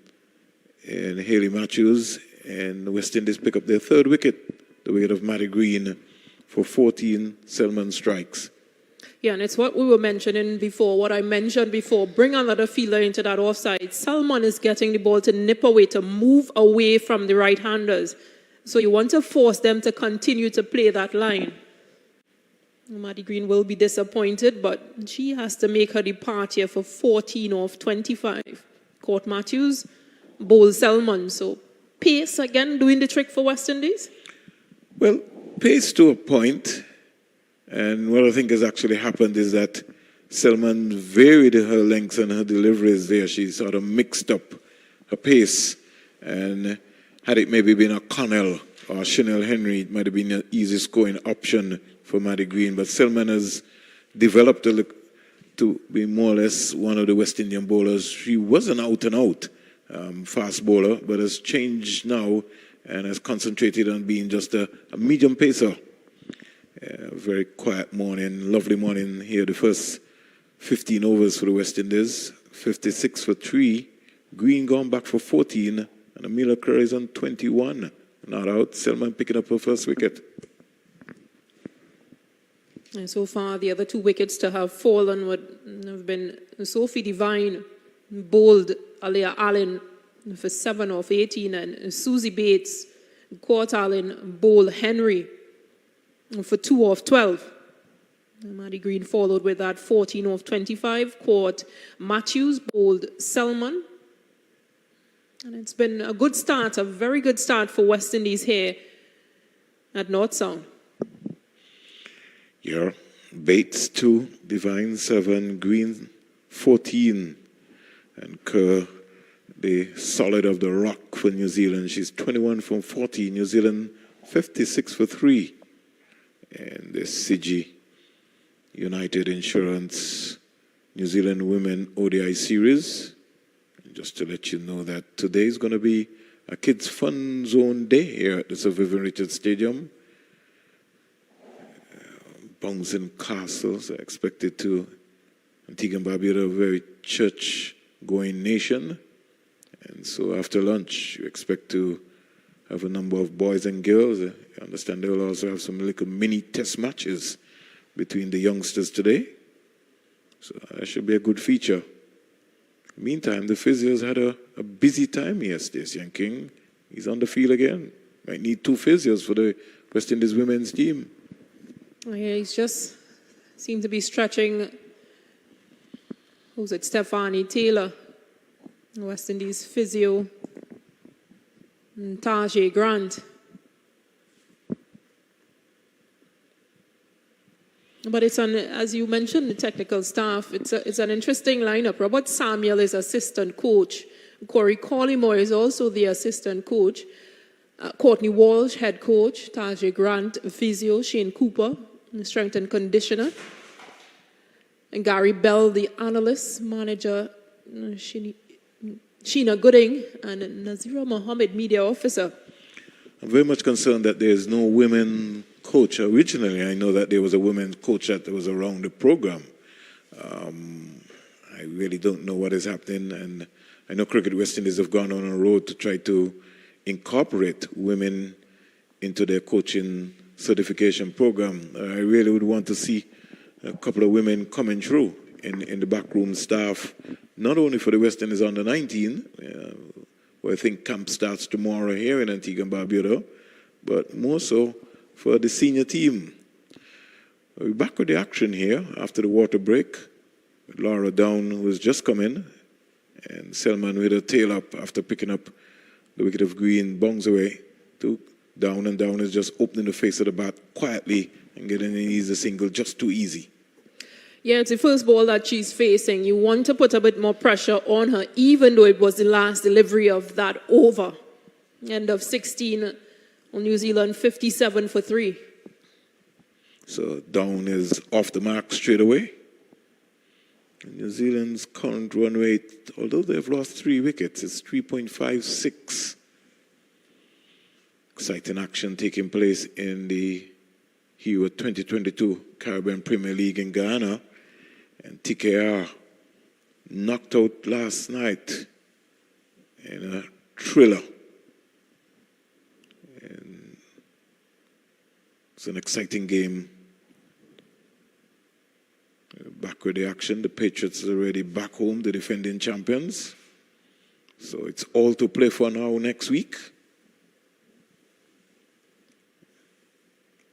and Hayley Matthews, and the West Indies pick up their third wicket, the wicket of Maddie Green, for 14 Selman strikes. Yeah, and it's what we were mentioning before, what I mentioned before. Bring another fielder into that offside. Salman is getting the ball to nip away, to move away from the right-handers. So you want to force them to continue to play that line. Maddie Green will be disappointed, but she has to make her depart here for 14 off 25. Court Matthews, bowl Salman. So pace again doing the trick for West Indies? Well, pace to a point. And what I think has actually happened is that Selman varied her lengths and her deliveries there. She sort of mixed up her pace. And had it maybe been a Connell or Chanel Henry, it might have been an easy scoring option for Maddie Green. But Selman has developed to be more or less one of the West Indian bowlers. She was an out-and-out fast bowler, but has changed now and has concentrated on being just a medium pacer. Very quiet morning, lovely morning here. The first 15 overs for the West Indies, 56 for 3. Green gone back for 14, and Amelia Curry is on 21. Not out. Selman picking up her first wicket. And so far, the other two wickets to have fallen would have been Sophie Devine bowled Aliyah Allen for 7 off 18, and Susie Bates caught Allen bowled Henry for 2 off 12. And Maddie Green followed with that 14 off 25, caught Matthews bowled Selman. And it's been a good start, a very good start for West Indies here at North Sound. Yeah, Bates 2, Devine 7, Green 14, and Kerr, the solid of the rock for New Zealand. She's 21 from 40. New Zealand 56 for 3. And the Sigi United Insurance New Zealand Women ODI Series. And just to let you know that today is going to be a kids' fun zone day here at the Sir Vivian Richards Stadium. Bouncing castles are expected to. Antigua and Barbuda, a very church-going nation. And so after lunch, you expect to have a number of boys and girls. I understand they will also have some little mini test matches between the youngsters today. So that should be a good feature. Meantime, the physios had a busy time yesterday. Sian King, he's on the field again. Might need 2 physios for the West Indies women's team. Oh, yeah, he's just seemed to be stretching. Who's it? Stephanie Taylor, West Indies physio, and Tajay Grant. But it's as you mentioned, the technical staff. It's an interesting lineup. Robert Samuel is assistant coach. Corey Collymore is also the assistant coach. Courtney Walsh, head coach. Tajay Grant, physio. Shane Cooper, strength and conditioner. And Gary Bell, the analyst, manager. Sheena Gooding, and Nazira Mohammed, media officer. I'm very much concerned that there's no women coach. Originally, I know that there was a women coach that was around the program. I really don't know what is happening, and I know Cricket West Indies have gone on a road to try to incorporate women into their coaching certification program. I really would want to see a couple of women coming through in the backroom staff, not only for the West Indies under 19, where I think camp starts tomorrow here in Antigua and Barbuda, but more so for the senior team. We're back with the action here after the water break. Laura Down, who has just come in, and Selman with a tail up after picking up the wicket of Green, bongs away to Down, and Down is just opening the face of the bat quietly and getting an easy single, just too easy. Yeah, it's the first ball that she's facing. You want to put a bit more pressure on her, even though it was the last delivery of that over. End of 16 on New Zealand, 57 for 3. So Down is off the mark straight away. New Zealand's current run rate, although they've lost 3 wickets, is 3.56. Exciting action taking place in the Hero 2022 Caribbean Premier League in Ghana. And TKR knocked out last night in a thriller. And it's an exciting game. Back with the action. The Patriots are already back home, the defending champions. So it's all to play for now next week.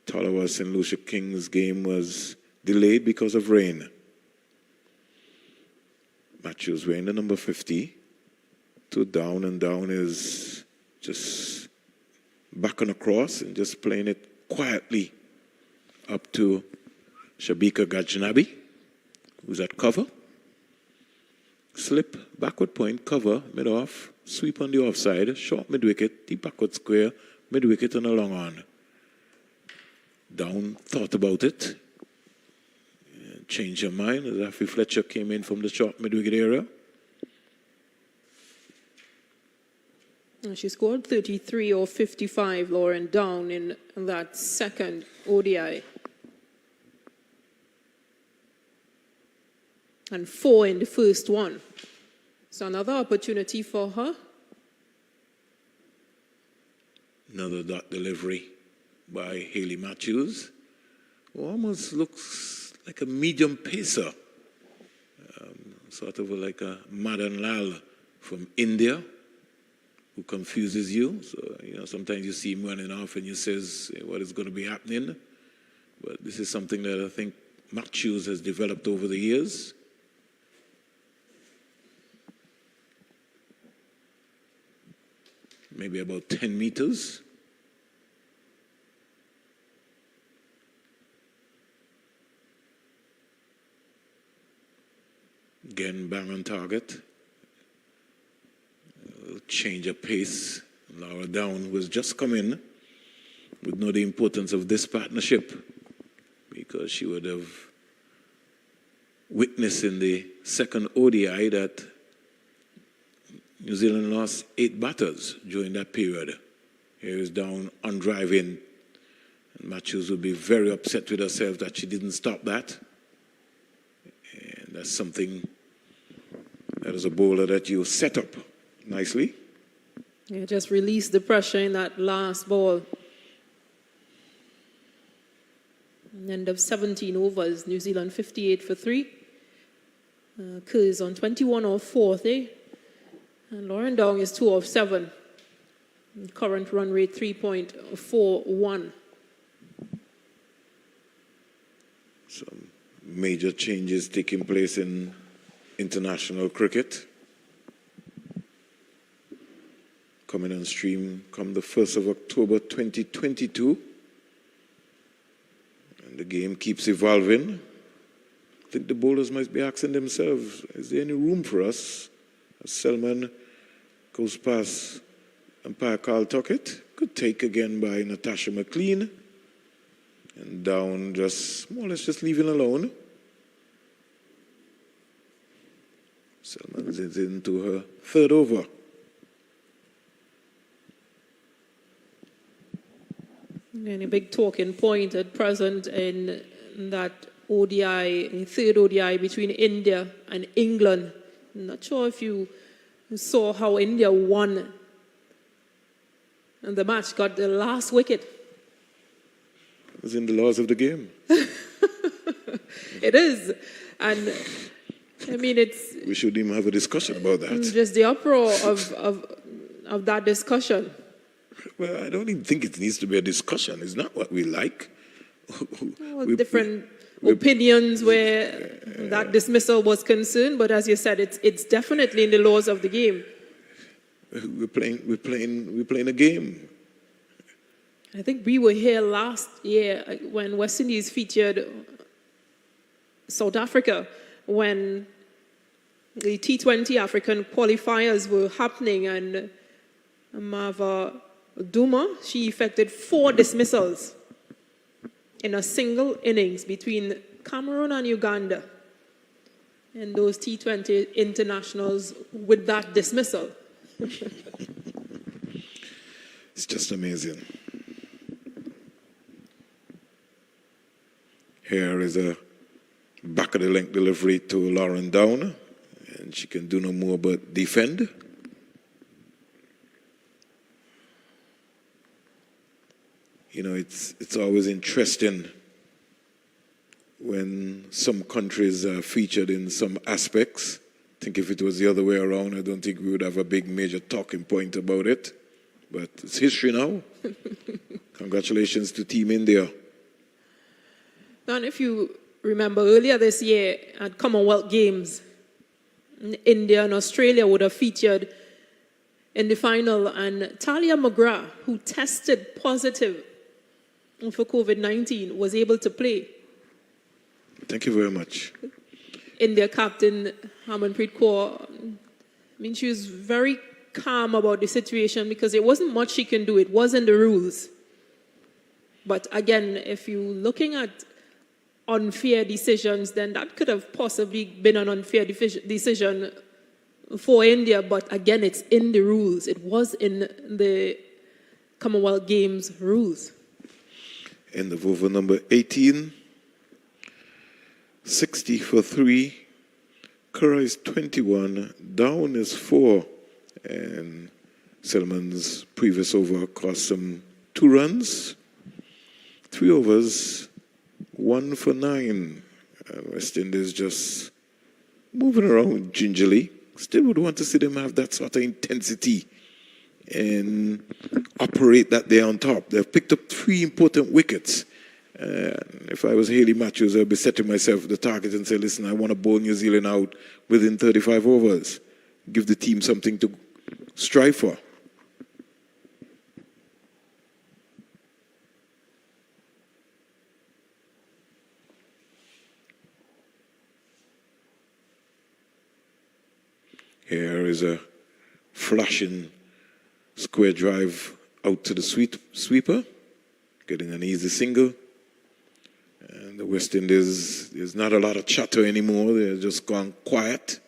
Tarawa St. Lucia Kings game was delayed because of rain. Matthews wearing the number 50 to Down, and Down is just back on a cross and just playing it quietly up to Shabika Gajnabi, who's at cover. Slip, backward point, cover, mid-off, sweep on the offside, short mid-wicket, deep backward square, mid-wicket and a long on. Down thought about it, changed her mind as Rafi Fletcher came in from the short mid-wicket area. And she scored 33 or 55, Lauren, down in that second ODI. And 4 in the first one. So another opportunity for her. Another dot delivery by Haley Matthews, who almost looks like a medium pacer, sort of like a Madan Lal from India, who confuses you. So, sometimes you see him running off and you says what is going to be happening. But this is something that I think Matthews has developed over the years. Maybe about 10 meters. Again, bang on target. Change of pace. Laura Down was just come in, would know the importance of this partnership because she would have witnessed in the second ODI that New Zealand lost 8 batters during that period. Here is Down on drive in. And Matthews would be very upset with herself that she didn't stop that. And that's something that is a bowler that you set up nicely. Yeah, just release the pressure in that last ball. End of 17 overs, New Zealand 58 for 3. Kerr is on 21 or 4th, And Lauren Dong is 2 of 7. Current run rate 3.41. Some major changes taking place in international cricket. Coming on stream come the 1st of October 2022. And the game keeps evolving. I think the bowlers might be asking themselves, is there any room for us? As Selman goes past umpire Carl Tuckett, good take again by Natasha McLean. And Down just more or less just leaving alone. Selman is into her 3rd over. And a big talking point at present in that ODI, 3rd ODI between India and England. I'm not sure if you saw how India won. And the match got the last wicket. It was in the laws of the game. It is. And I mean, it's... We shouldn't even have a discussion about that. Just the uproar of that discussion. Well, I don't even think it needs to be a discussion. It's not what we like. Different opinions where that dismissal was concerned, but as you said, it's definitely in the laws of the game. We're playing a game. I think we were here last year when West Indies featured South Africa, when the T20 African qualifiers were happening, and Mava Duma, she effected 4 dismissals in a single innings between Cameroon and Uganda in those T20 internationals with that dismissal. It's just amazing. Here is a back of the length delivery to Lauren Down, and she can do no more but defend. It's always interesting when some countries are featured in some aspects. I think if it was the other way around, I don't think we would have a big major talking point about it. But it's history now. Congratulations to Team India. And if you remember earlier this year at Commonwealth Games, India and Australia would have featured in the final, and Talia McGrath, who tested positive for COVID-19, was able to play. Thank you very much. India captain Harmanpreet Kaur, I mean, she was very calm about the situation because there wasn't much she can do. It wasn't the rules. But again, if you're looking at unfair decisions, then that could have possibly been an unfair decision for India, but again, it's in the rules. It was in the Commonwealth Games rules. End of over number 18. 60 for 3. Curra is 21. Down is 4. And Selman's previous over cost him 2 runs. 3 overs. 1 for 9. West Indies just moving around gingerly. Still would want to see them have that sort of intensity and operate that day on top. They've picked up 3 important wickets. If I was Haley Matthews, I'd be setting myself the target and say, listen, I want to bowl New Zealand out within 35 overs. Give the team something to strive for. Here is a flashing square drive out to the sweeper, getting an easy single. And the West Indies, there's not a lot of chatter anymore. They're just gone quiet.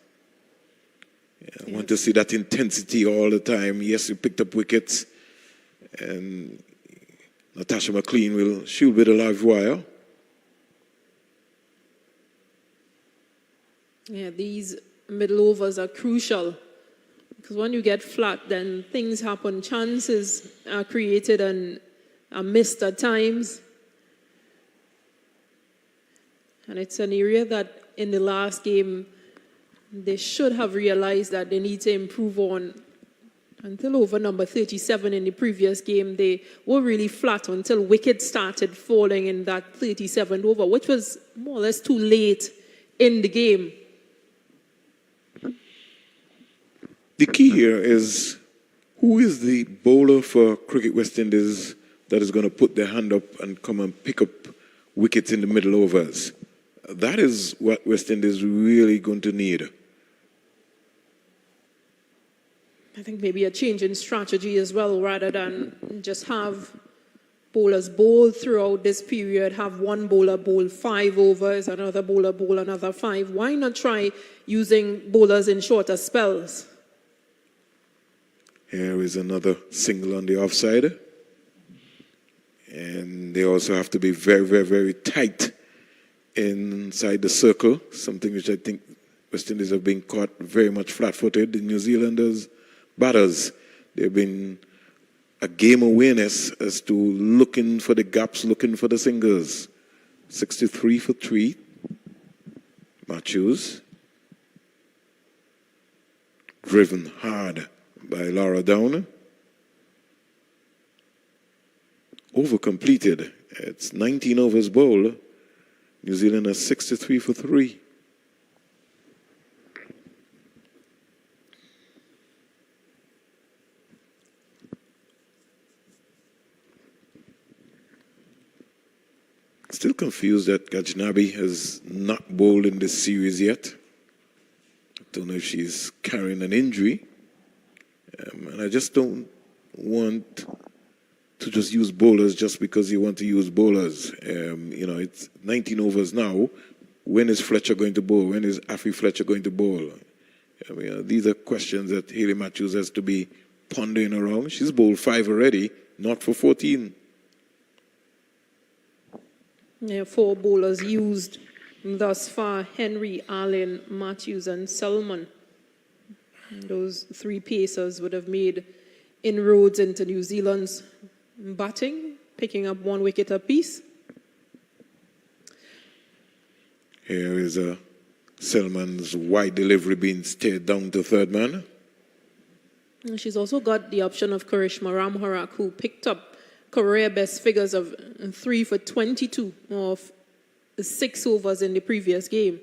I want to see that intensity all the time. Yes, we picked up wickets. And Natasha McLean she'll be the live wire. Yeah, these middle overs are crucial because when you get flat, then things happen. Chances are created and are missed at times. And it's an area that in the last game, they should have realized that they need to improve on. Until over number 37 in the previous game, they were really flat until wickets started falling in that 37th over, which was more or less too late in the game. The key here is who is the bowler for Cricket West Indies that is going to put their hand up and come and pick up wickets in the middle overs. That is what West Indies is really going to need. I think maybe a change in strategy as well, rather than just have bowlers bowl throughout this period, have one bowler bowl 5 overs, another bowler bowl another 5. Why not try using bowlers in shorter spells? Here is another single on the offside. And they also have to be very, very, very tight inside the circle, something which I think West Indies have been caught very much flat-footed. The New Zealanders batters, they've been a game awareness as to looking for the gaps, looking for the singles. 63 for 3. Matthews. Driven hard by Laura Downer. Over completed. It's 19 overs bowled. New Zealand has 63 for 3. Still confused that Gajnabi has not bowled in this series yet. I don't know if she's carrying an injury. And I just don't want to just use bowlers just because you want to use bowlers. It's 19 overs now. When is Fletcher going to bowl? When is Afi Fletcher going to bowl? These are questions that Haley Matthews has to be pondering around. She's bowled 5 already, not for 14. Yeah, 4 bowlers used thus far: Henry, Allen, Matthews, and Selman. Those 3 pacers would have made inroads into New Zealand's batting, picking up 1 wicket apiece. Here is Selman's wide delivery being stared down to third man. And she's also got the option of Karishma Ramharak, who picked up career best figures of 3 for 22 of 6 overs in the previous game.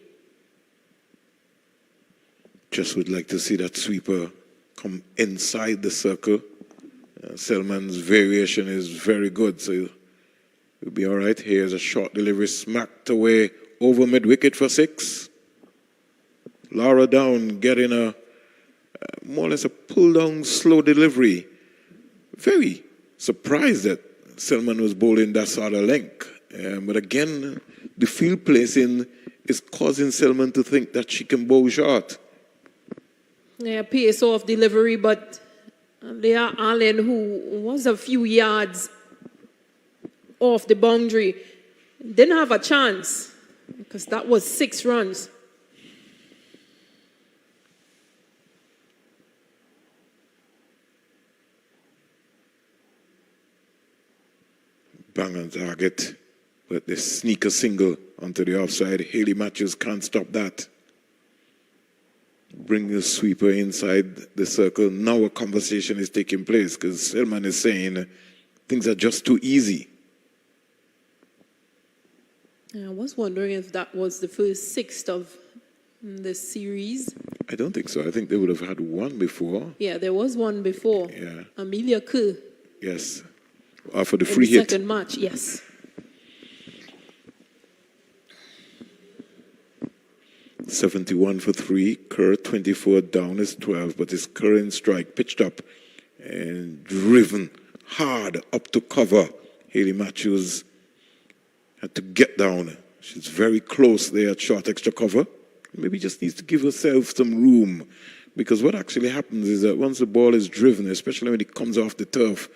Just would like to see that sweeper come inside the circle. Selman's variation is very good, so it'll be all right. Here's a short delivery smacked away over mid-wicket for 6. Laura Down getting a more or less a pull-down slow delivery. Very surprised that Selman was bowling that sort of length. But again, the field placing is causing Selman to think that she can bowl short. Yeah, pace off delivery, but Leah Allen, who was a few yards off the boundary, didn't have a chance because that was 6 runs. Bang on target, but they sneak a single onto the offside. Haley Matthews can't stop that. Bring the sweeper inside the circle. Now a conversation is taking place because Selman is saying things are just too easy. I was wondering if that was the first 6th of this series. I don't think so. I think they would have had one before. Yeah, there was one before. Yeah. Amelia Kerr. Yes. For the In free the hit. second match, yes. 71 for 3. Kerr 24 down is 12, but his current strike pitched up and driven hard up to cover. Haley Matthews had to get down. She's very close there at short extra cover. Maybe just needs to give herself some room, because what actually happens is that once the ball is driven, especially when it comes off the turf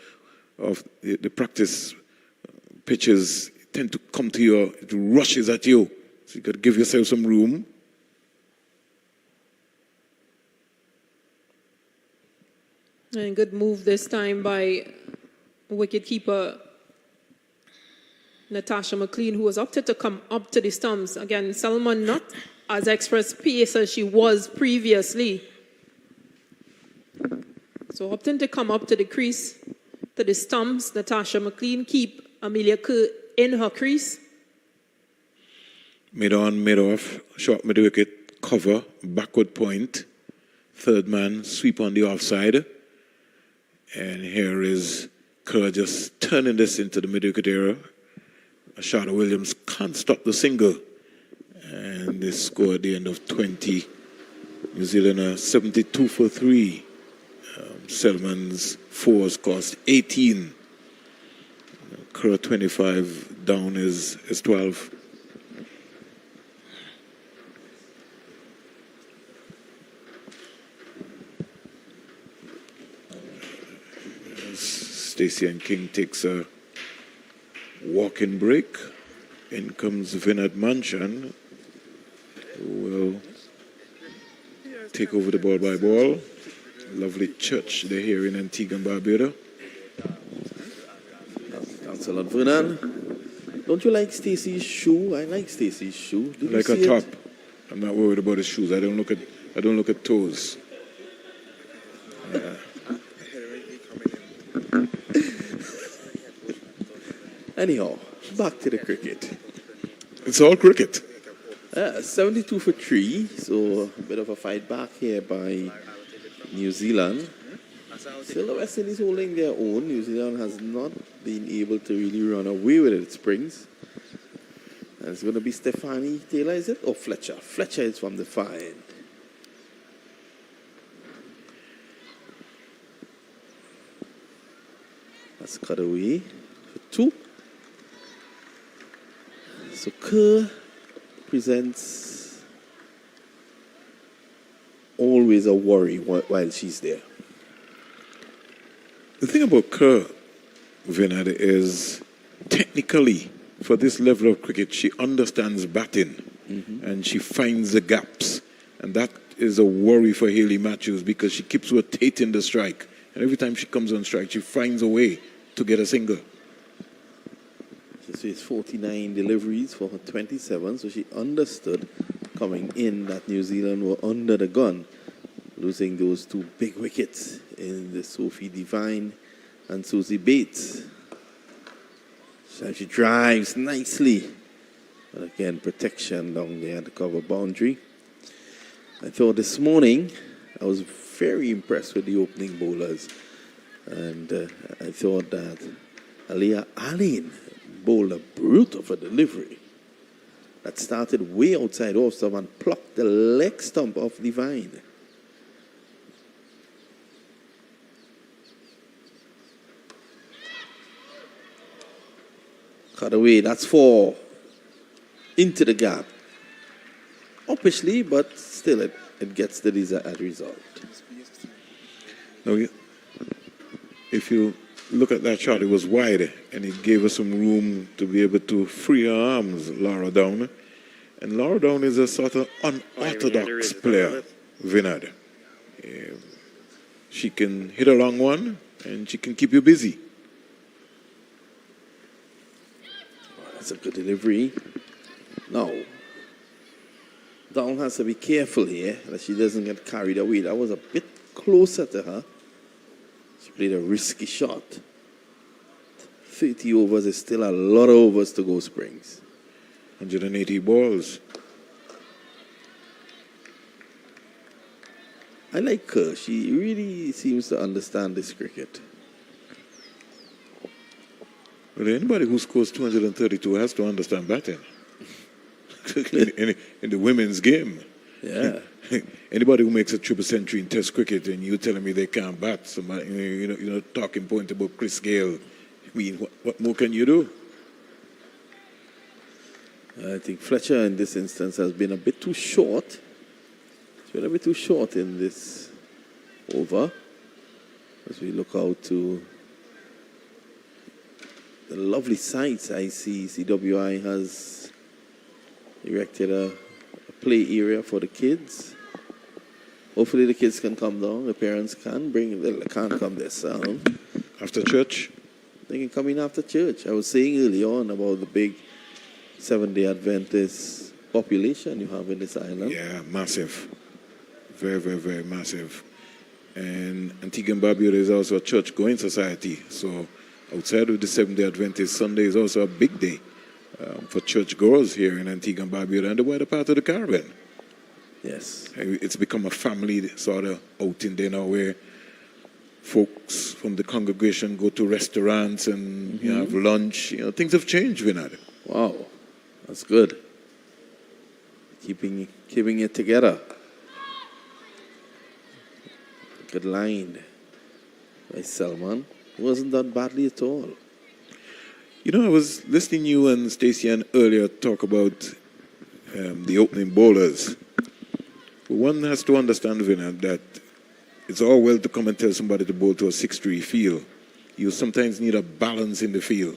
of the practice pitches, tend to come to you, it rushes at you. So you got to give yourself some room. And good move this time by wicketkeeper Natasha McLean, who was opted to come up to the stumps. Again, Salman not as express pace as she was previously. So opting to come up to the crease, to the stumps. Natasha McLean keep Amelia Kerr in her crease. Mid on, mid off, short mid wicket, cover, backward point. Third man, sweep on the offside. And here is Kerr just turning this into the mid wicket area. Ashada Williams can't stop the single. And they score at the end of 20. New Zealand are 72 for 3. Selman's 4s cost 18. Kerr 25 down is 12. Stacey and King takes a walking break. In comes Vinod Manchan, who will take over the ball by ball. Lovely church they're here in Antigua and Barbuda. Thanks a lot, Vernon. Don't you like Stacey's shoe? I like Stacey's shoe. Did you Like see a top. it? I'm not worried about his shoes. I don't look at toes. Yeah. Anyhow, back to the cricket. It's all cricket. 72 for 3, so a bit of a fight back here by New Zealand. Still the West Indies holding their own. New Zealand has not been able to really run away with it, Springs. And it's going to be Stephanie Taylor, is it? Or Fletcher? Fletcher is from the far end. That's cut away for 2. So Kerr presents always a worry while she's there. The thing about Kerr, Vinod, is technically, for this level of cricket, she understands batting and she finds the gaps. And that is a worry for Haley Matthews because she keeps rotating the strike. And every time she comes on strike, she finds a way to get a single. She has 49 deliveries for her 27, so she understood coming in that New Zealand were under the gun, losing those 2 big wickets in the Sophie Devine and Susie Bates. So she drives nicely, but again, protection down there at the cover boundary. I thought this morning I was very impressed with the opening bowlers, and I thought that Leah Allen bowled a brute of a delivery that started way outside off stump and plucked the leg stump off Devine. Cut away, that's 4. Into the gap. Uppishly, but still it it gets the desired result. Now, if you look at that shot, it was wide, and it gave us some room to be able to free our arms, Laura Down. And Laura Down is a sort of unorthodox player, Vinod. She can hit a long one, and she can keep you busy. That's a good delivery. Now, Down has to be careful here that she doesn't get carried away. That was a bit closer to her. She played a risky shot. 30 overs is still a lot of overs to go, Springs. 180 balls. I like her. She really seems to understand this cricket. Well, anybody who scores 232 has to understand batting. in the women's game. Yeah. Anybody who makes a triple century in Test cricket and you telling me they can't bat, somebody, you know, talking point about Chris Gale. I mean, what more can you do? I think Fletcher in this instance has been a bit too short. He's been a bit too short in this over. As we look out to the lovely sights I see, CWI has erected a play area for the kids. Hopefully the kids can come down. The parents can bring. They can't come this sound. After church? They can come in after church. I was saying early on about the big Seventh-day Adventist population you have in this island. Yeah, massive. Very, very, very massive. And Antigua and Barbuda is also a church-going society. So outside of the Seventh-day Adventist, Sunday is also a big day for church-goers here in Antigua and Barbuda and the wider part of the Caribbean. Yes. It's become a family sort of outing there now where folks from the congregation go to restaurants and you know, have lunch. You know, things have changed, Vinod. Wow. That's good. Keeping it together. Good line by Selman. It wasn't done badly at all. You know, I was listening to you and Stacey Ann earlier talk about the opening bowlers. But one has to understand, Vinod, that it's all well to come and tell somebody to bowl to a 6-3 field. You sometimes need a balance in the field,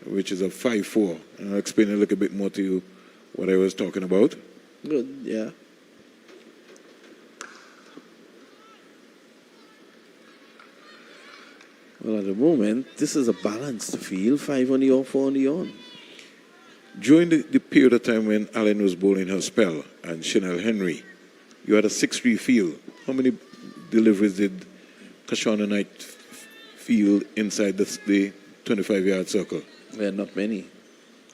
which is a 5-4. And I'll explain a little bit more to you what I was talking about. Good, yeah. Well, at the moment, this is a balanced field. 5 on the off, 4 on the on. During the period of time when Allen was bowling her spell and Chanel Henry, you had a 6-3 field. How many deliveries did Kashana Knight field inside the 25-yard circle? Yeah, not many.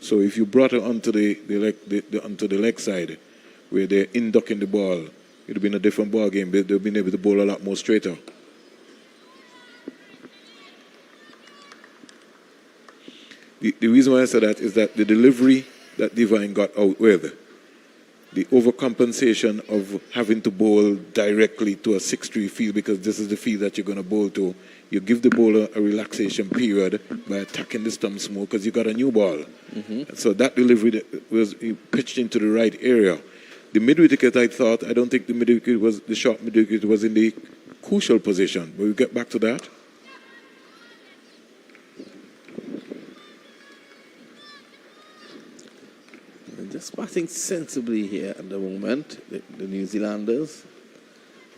So if you brought her onto onto the leg side, where they're inducting the ball, it would have been a different ball game. They'd have been able to bowl a lot more straighter. The reason why I said that is that the delivery that Divine got out with, the overcompensation of having to bowl directly to a 6-3 field because this is the field that you're going to bowl to, you give the bowler a relaxation period by attacking the stumps more because you got a new ball. So that delivery was pitched into the right area. The mid-wicket, I don't think the mid-wicket was, the short mid-wicket was in the crucial position. But we'll get back to that. Just batting sensibly here at the moment, the New Zealanders.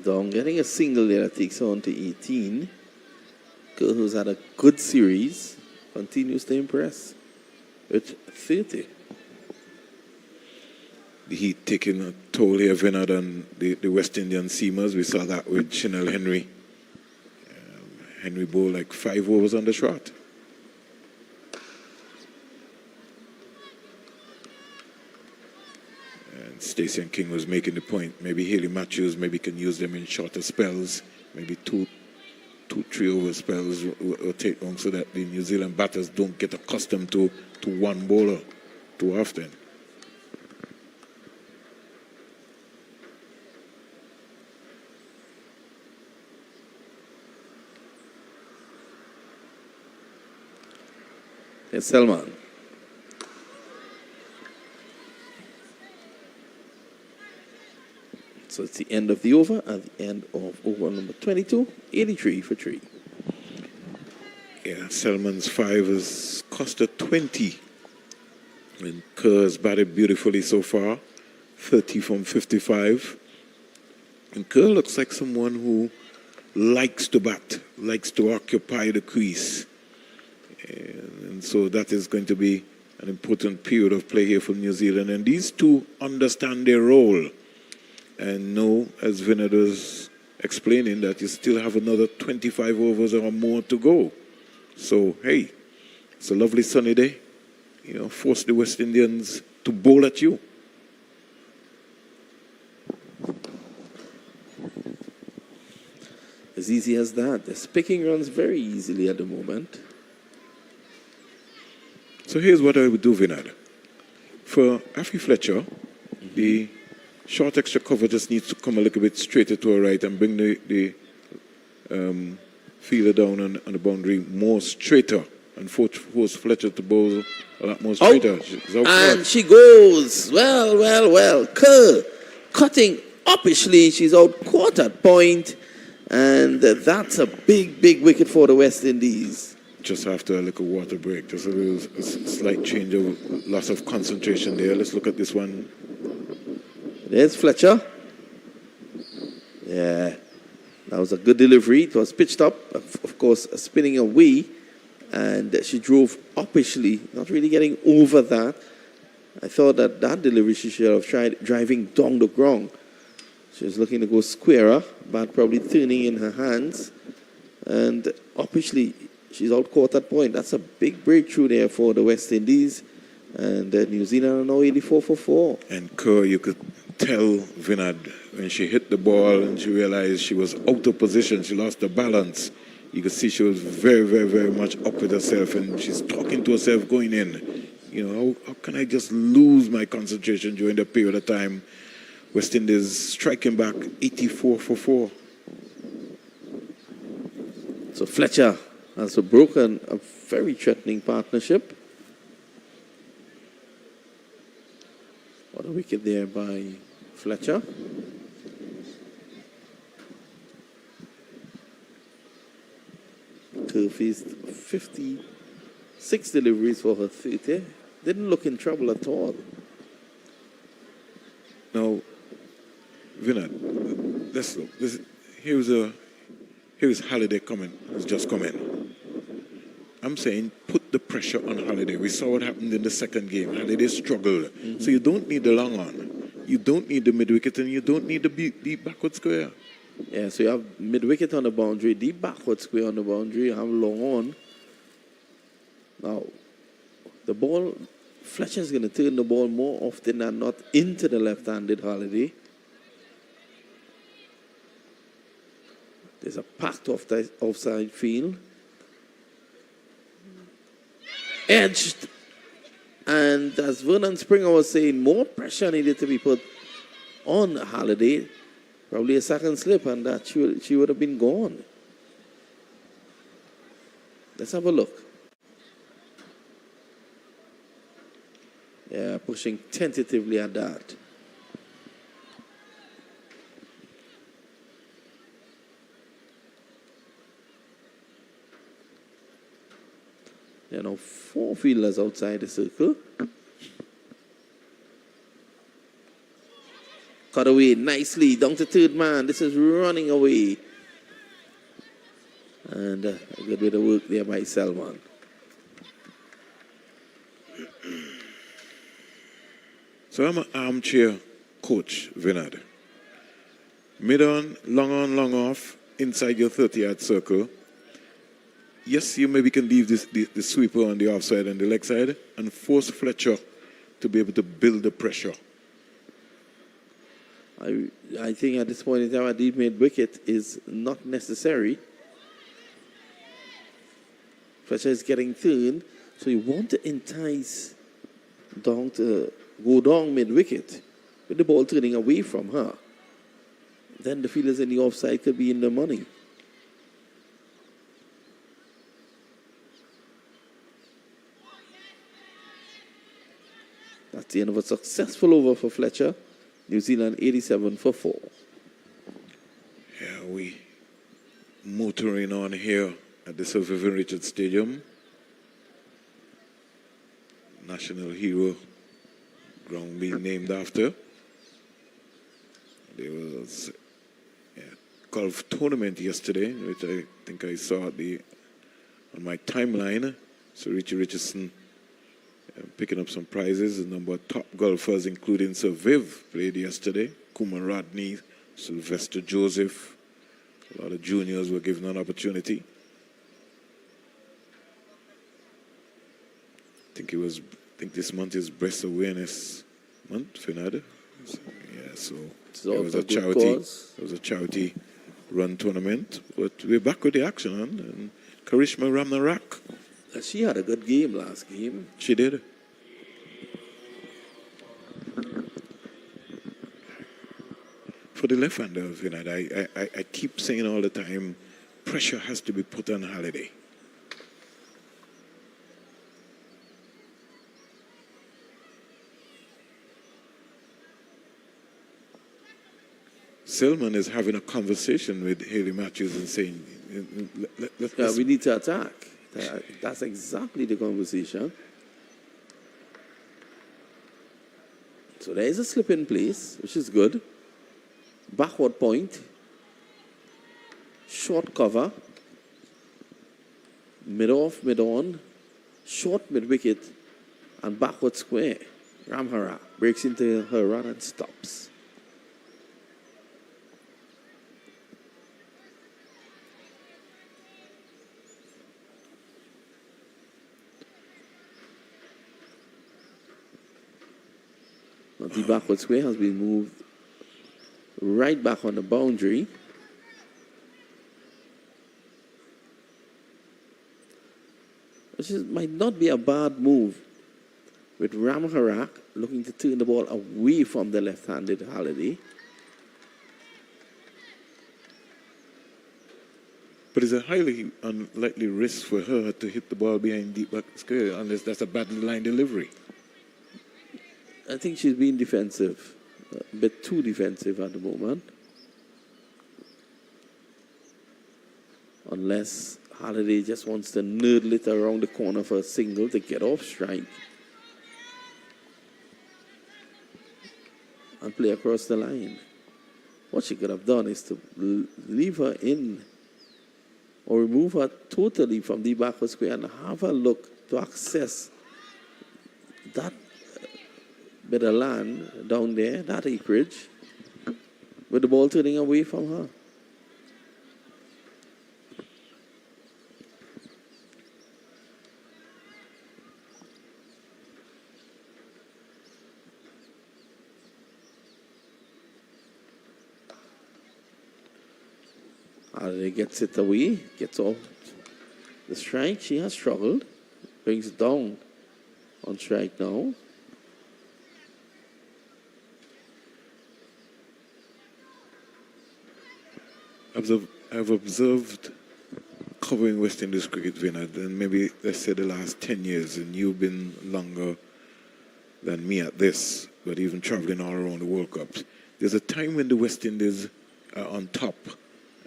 Dong getting a single there that takes on to 18. Girl who's had a good series continues to impress with 30. The Heat taking a toll here, Vinod, on the West Indian seamers. We saw that with Chanel Henry. Henry bowled like 5 overs on the trot. Stacey and King was making the point. Maybe Haley Matthews maybe can use them in shorter spells. Maybe 2-3 over spells will take long so that the New Zealand batters don't get accustomed to one bowler too often. Yes, Selman. So it's the end of the over, at the end of over number 22, 83 for 3. Yeah, Selman's 5 has cost her 20. And Kerr's batted beautifully so far, 30 from 55. And Kerr looks like someone who likes to bat, likes to occupy the crease. And so that is going to be an important period of play here for New Zealand. And these two understand their role and know, as Vinod was explaining, that you still have another 25 overs or more to go. So, hey, it's a lovely sunny day. You know, force the West Indians to bowl at you. As easy as that. They're picking runs very easily at the moment. So here's what I would do, Vinod. For Afi Fletcher, the short extra cover just needs to come a little bit straighter to her right and bring the fielder down on the boundary more straighter and force Fletcher to bowl a lot more straighter. And she goes. Well. Kerr cutting uppishly. She's out caught at point. And that's a big wicket for the West Indies. Just after a little water break, just a slight change of loss of concentration there. Let's look at this one. There's Fletcher. Yeah, that was a good delivery. It was pitched up, of course, spinning away, and she drove uppishly, not really getting over that. I thought that delivery she should have tried driving down the ground. She was looking to go squarer, but probably turning in her hands, and uppishly, she's out caught at point. That's a big breakthrough there for the West Indies. And New Zealand are now 84 for 4. And Kerr, you could tell Vinod when she hit the ball and she realized she was out of position, she lost her balance. You could see she was very much up with herself, and she's talking to herself going in. You know, how can I just lose my concentration during the period of time? West Indies striking back 84 for 4. So Fletcher has broken a very threatening partnership. What a wicket there by Fletcher. Kerr faced 56 deliveries for her 30. Didn't look in trouble at all. Now, Vinod, let's look. Here's Halliday coming. Has just come in. I'm saying put the pressure on Halliday. We saw what happened in the second game. Halliday struggled. So you don't need the long on. You don't need the mid-wicket, and you don't need the deep backward square. Yeah, so you have mid-wicket on the boundary, deep backward square on the boundary, you have long on. Now, the ball, Fletcher's going to turn the ball more often than not into the left-handed Halliday. There's a packed offside field. Edged. And as Vernon Springer was saying, more pressure needed to be put on Halliday. Probably a second slip, and that she would have been gone. Let's have a look. Yeah, pushing tentatively at that. There are now 4 fielders outside the circle. Cut away nicely down to third man. This is running away. And a good bit of work there by Selman. So I'm an armchair coach, Vinod. Mid on, long off, inside your 30-yard circle. Yes, you maybe can leave the sweeper on the offside and the leg side and force Fletcher to be able to build the pressure. I think at this point in time, a deep mid-wicket is not necessary. Fletcher is getting thin, so you want to entice down to go down mid-wicket with the ball turning away from her. Then the fielders in the offside could be in the money. That's the end of a successful over for Fletcher. New Zealand 87 for 4. We motoring on here at the Sir Vivian Richards Stadium. National hero ground being named after. There was a golf tournament yesterday, which I think I saw on my timeline. So Richie Richardson picking up some prizes. A number of top golfers, including Sir Viv, played yesterday. Kumar Rodney, Sylvester Joseph. A lot of juniors were given an opportunity. I think this month is Breast Awareness Month, Fernando. Yeah, so it was a charity. It was a charity run tournament. But we're back with the action, huh? And Karishma Ramnarak. She had a good game last game. She did. For the left-hander, I keep saying all the time, pressure has to be put on Holiday. Selman is having a conversation with Haley Matthews and saying, we need to attack. That's exactly the conversation. So there is a slip in place, which is good. Backward point. Short cover. Mid off, mid on. Short mid wicket. And backward square. Ramhara breaks into her run and stops. The backward square has been moved right back on the boundary. Which might not be a bad move with Ramharak looking to turn the ball away from the left-handed Holiday. But it's a highly unlikely risk for her to hit the ball behind deep back square unless that's a bad line delivery. I think she's being defensive, a bit too defensive at the moment. Unless Holiday just wants to nurdle it around the corner for a single to get off strike. And play across the line. What she could have done is to leave her in or remove her totally from the backward square and have her look to access that bit of land down there, that acreage, with the ball turning away from her. Holiday gets it away, gets off the strike. She has struggled, brings it down on strike now. I've observed covering West Indies cricket, Vinod, and maybe let's say the last 10 years, and you've been longer than me at this, but even traveling all around the World Cups. There's a time when the West Indies are on top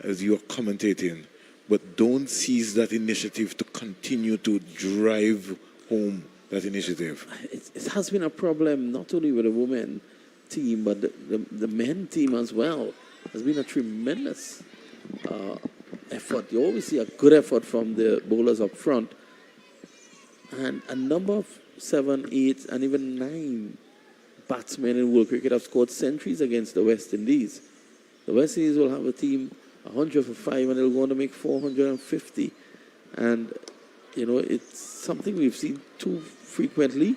as you're commentating, but don't seize that initiative to continue to drive home that initiative. It has been a problem not only with the women team, but the men team as well. Has been a tremendous effort. You always see a good effort from the bowlers up front. And a number of 7, 8, and even 9 batsmen in world cricket have scored centuries against the West Indies. The West Indies will have a team 100 for 5, and they'll go on to make 450. And, you know, it's something we've seen too frequently.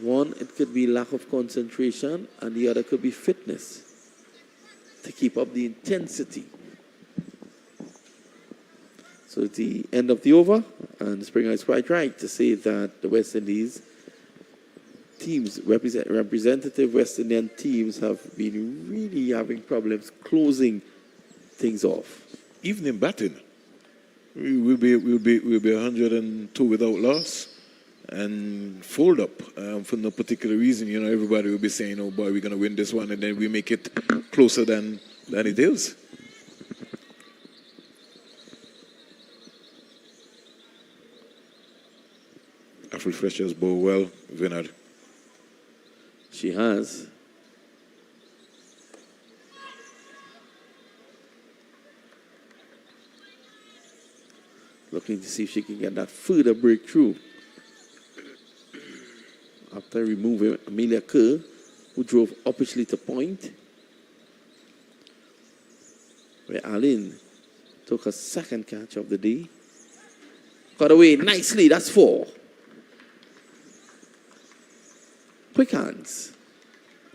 One, it could be lack of concentration, and the other could be fitness to keep up the intensity. So it's the end of the over, and Springer is quite right to say that the West Indies teams, representative West Indian teams, have been really having problems closing things off. Even in batting, we'll be 102 without loss and fold up for no particular reason. You know, everybody will be saying, "Oh boy, we're going to win this one," and then we make it closer than it is. Careful, Fletcher's bowled well, Vinod. She has. Looking to see if she can get that further breakthrough. After removing Amelia Kerr, who drove oppositely to point. Where Alin took her second catch of the day. Got away nicely, that's 4. Quick hands.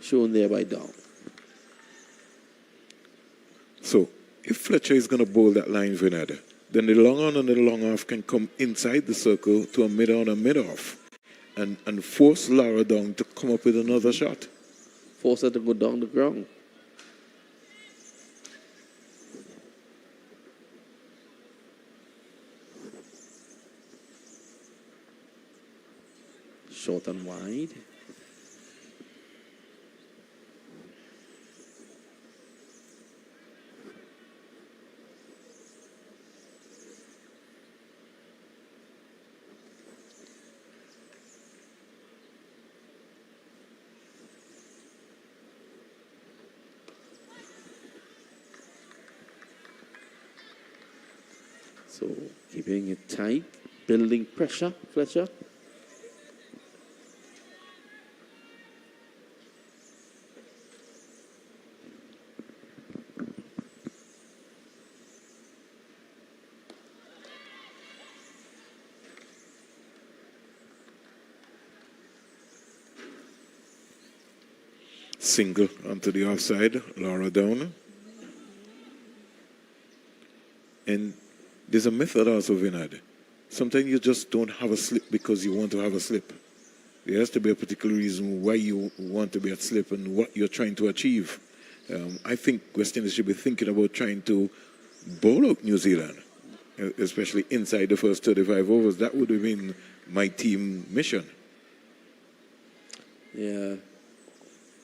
Shown there by Down. So, if Fletcher is going to bowl that line, Vinod, then the long on and the long off can come inside the circle to a mid on and mid off and force Lara down to come up with another shot. Force her to go down the ground. Short and wide. So keeping it tight, building pressure, Fletcher. Single onto the offside, Lara down. And there's a method also, Vinod. Sometimes you just don't have a slip because you want to have a slip. There has to be a particular reason why you want to be at slip and what you're trying to achieve. I think West Indies should be thinking about trying to bowl out New Zealand, especially inside the first 35 overs. That would have been my team mission. Yeah.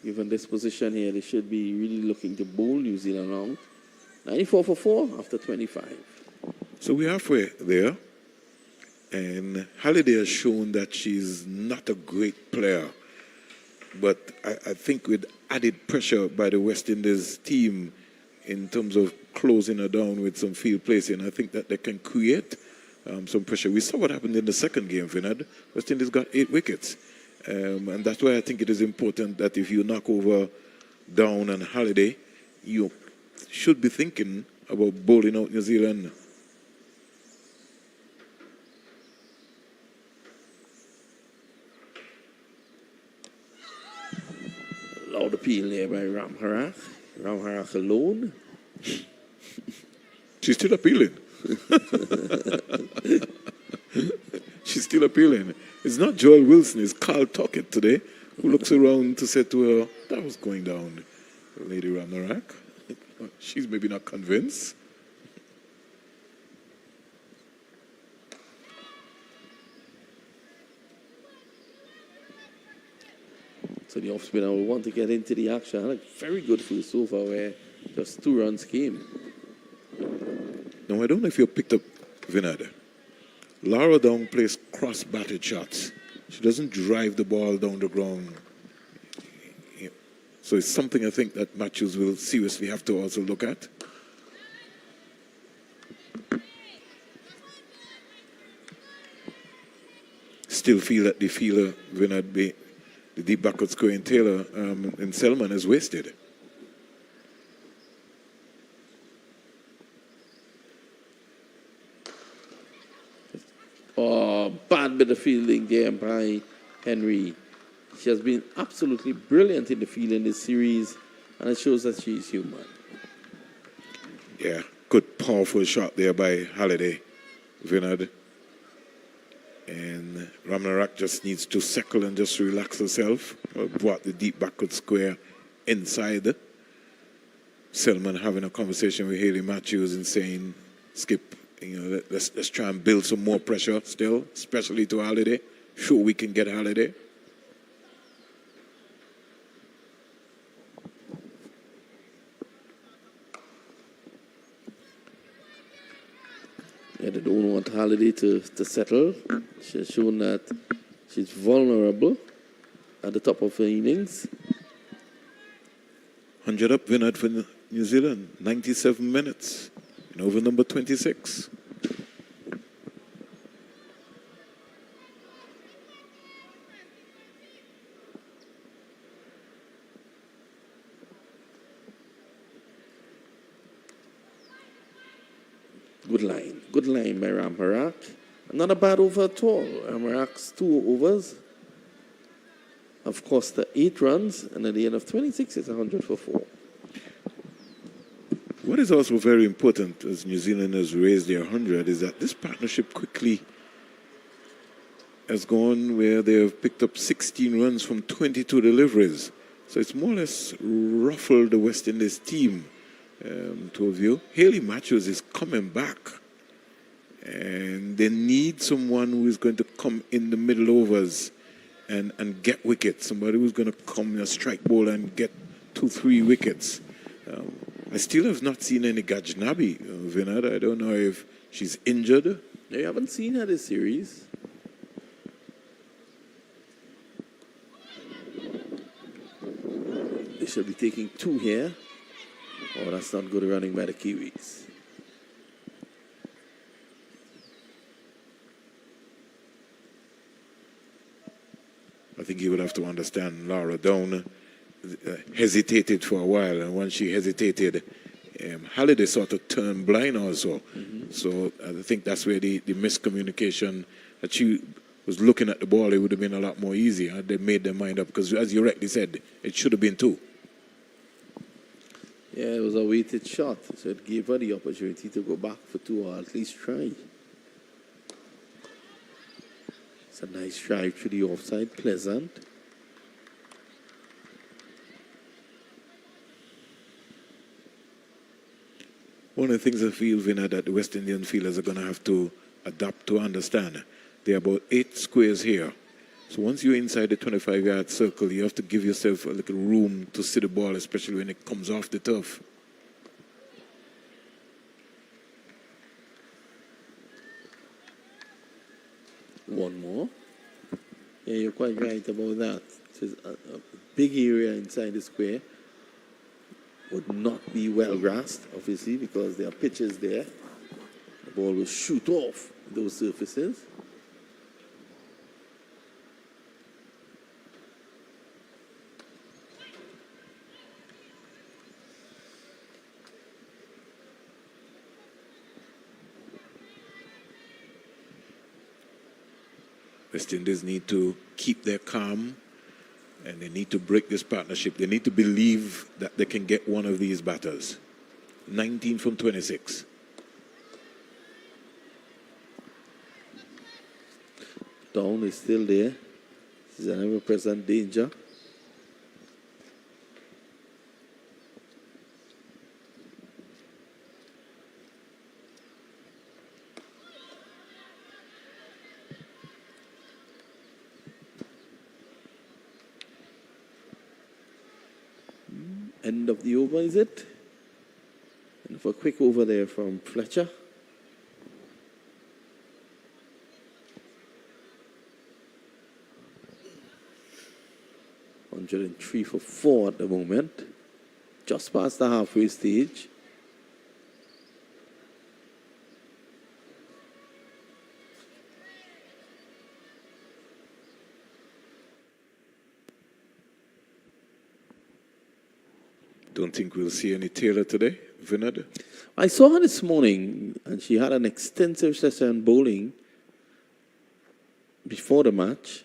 Given this position here, they should be really looking to bowl New Zealand out. 94 for 4 after 25. So we're halfway there. And Halliday has shown that she's not a great player. But I think with added pressure by the West Indies team in terms of closing her down with some field placing, I think that they can create some pressure. We saw what happened in the second game, Vinod. West Indies got 8 wickets. And that's why I think it is important that if you knock over Down and Halliday, you should be thinking about bowling out New Zealand. Loud appeal there by Ramharak. Ramharak alone. She's still appealing. She's still appealing. It's not Joel Wilson, it's Carl Tuckett today, who looks around to say to her, that was going down, Lady Ramharak. She's maybe not convinced. So the off spinner will want to get into the action. Like very good first over where just 2 runs came. Now, I don't know if you picked up Vinod. Lara Down plays cross-batted shots. She doesn't drive the ball down the ground. So it's something I think that Matthews will seriously have to also look at. Still feel that the fielder, Vinod, the deep backward square in Taylor and Selman is wasted. Oh, bad bit of fielding there by Henry. She has been absolutely brilliant in the field in this series, and it shows that she is human. Yeah, good powerful shot there by Halliday, Vinod. And Ramharak just needs to settle and just relax herself. Brought the deep backward square inside. Selman having a conversation with Haley Matthews and saying, Skip, let's try and build some more pressure still, especially to Halliday. Sure we can get Halliday. Yeah, they don't want Halliday to settle. She has shown that She's vulnerable at the top of her innings. 100 up, Vinod for New Zealand, 97 minutes, in over number 26. Good line by Ramharak. Not a bad over at all. Ramharak's 2 overs. Of course, the 8 runs, and at the end of 26, it's 100 for 4. What is also very important as New Zealand has raised their 100 is that this partnership quickly has gone where they have picked up 16 runs from 22 deliveries. So it's more or less ruffled the West Indies team to a view. Haley Matthews is coming back. And they need someone who is going to come in the middle overs and get wickets. Somebody who's going to come in a strike ball and get 2-3 wickets. I still have not seen any Gajnabi, Vinod. I don't know if she's injured. You haven't seen her this series. They should be taking 2 here. Oh, that's not good running by the Kiwis. I think you would have to understand Laura Down hesitated for a while, and when she hesitated, Halliday sort of turned blind also. So I think that's where the miscommunication, that she was looking at the ball, it would have been a lot more easier. They made their mind up, because as you rightly said, it should have been 2. Yeah, it was a weighted shot, so it gave her the opportunity to go back for 2 or at least try. It's a nice drive to the offside, pleasant. One of the things I feel, Vinod, that the West Indian fielders are going to have to adapt to understand. There are about 8 squares here. So once you're inside the 25-yard circle, you have to give yourself a little room to see the ball, especially when it comes off the turf. One more. Yeah, you're quite right about that. It's a big area inside the square. Would not be well grasped, obviously, because there are pitches there. The ball will shoot off those surfaces. West Indies need to keep their calm, and they need to break this partnership. They need to believe that they can get one of these batters. 19 from 26. Down is still there. This is an ever-present danger. End of the over, is it? And for a quick over there from Fletcher. $103 for 4 at the moment. Just past the halfway stage. Don't think we'll see any Taylor today, Vinod? I saw her this morning, and she had an extensive session bowling before the match.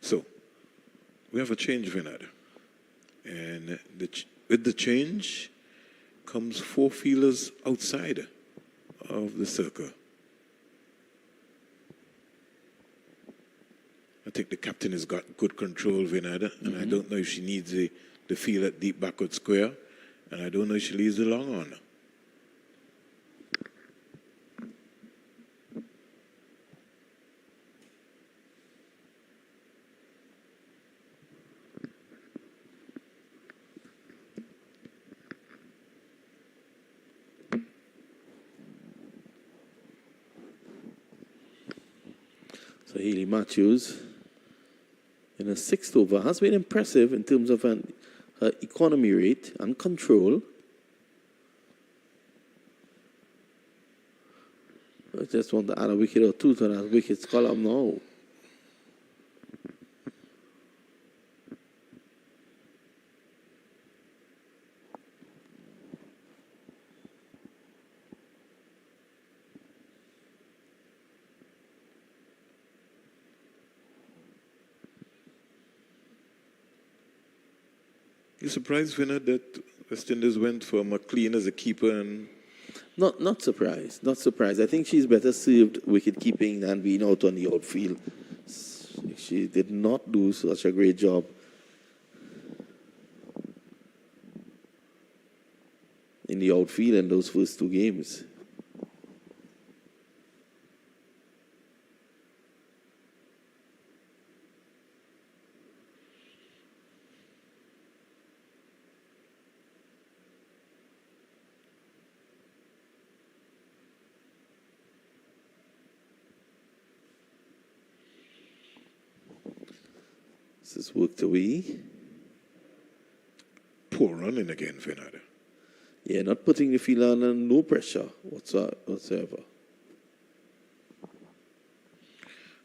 So, we have a change, Vinod. And with the change comes 4 fielders outside of the circle. I think the captain has got good control, Vinod, and I don't know if she needs the field at deep backward square, and I don't know if she leaves the long on. So Haley Matthews in a sixth over has been impressive in terms of her economy rate and control. I just want to add a wicket or two to that wickets column now. You surprised, Vinod, that West Indies went for McLean as a keeper and Not surprised. Not surprised. I think she's better served wicket keeping than being out on the outfield. She did not do such a great job. In the outfield in those first two games. This is worked away. poor running again, Vinod. Yeah, not putting the field under no pressure whatsoever.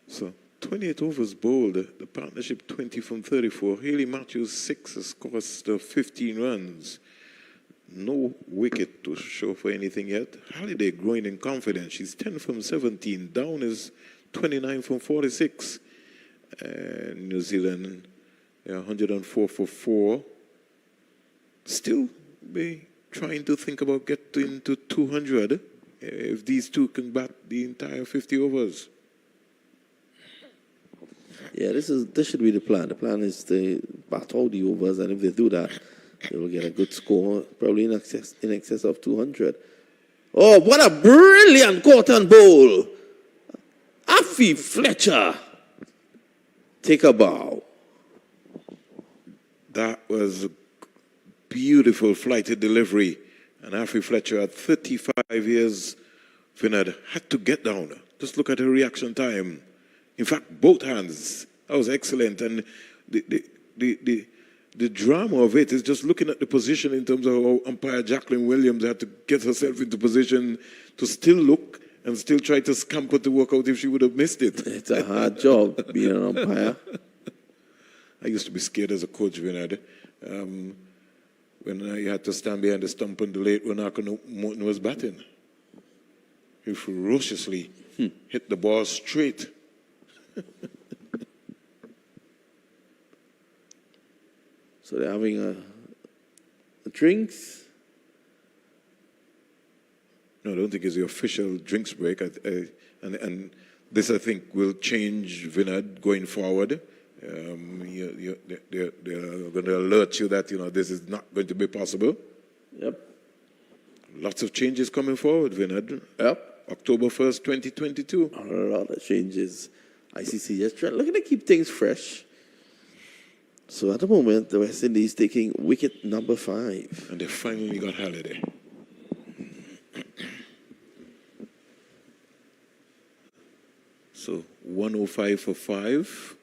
So 28 overs bowled, the partnership 20 from 34. Haley Matthews 6 has cost 15 runs. No wicket to show for anything yet. Halliday growing in confidence. She's 10 from 17. Down is 29 from 46. And New Zealand, 104 for 4. Still be trying to think about getting to 200 if these two can bat the entire 50 overs. Yeah, this should be the plan. The plan is to bat all the overs, and if they do that, they will get a good score, probably in excess of 200. Oh, what a brilliant cotton bowl! Affy Fletcher, take a bow. That was a beautiful flighted delivery. And Affy Fletcher at 35 years, Vinod, had to get down. Just look at her reaction time. In fact, both hands. That was excellent. And the drama of it is just looking at the position in terms of how umpire Jacqueline Williams had to get herself into position to still look and still try to scamper to work out if she would have missed it. It's a hard job being an umpire. I used to be scared as a coach, Vinod. When I had to stand behind the stump and the late Runaka Morton was batting. He ferociously hit the ball straight. So they're having a drinks. No, I don't think it's the official drinks break. And this, I think, will change, Vinod, going forward. They're going to alert you that, this is not going to be possible. Yep. Lots of changes coming forward, Vinod. Yep. October 1st, 2022. A lot of changes. ICC just looking to keep things fresh. So at the moment, the West Indies taking wicket number 5. And they finally got Halliday. So 105 for 5.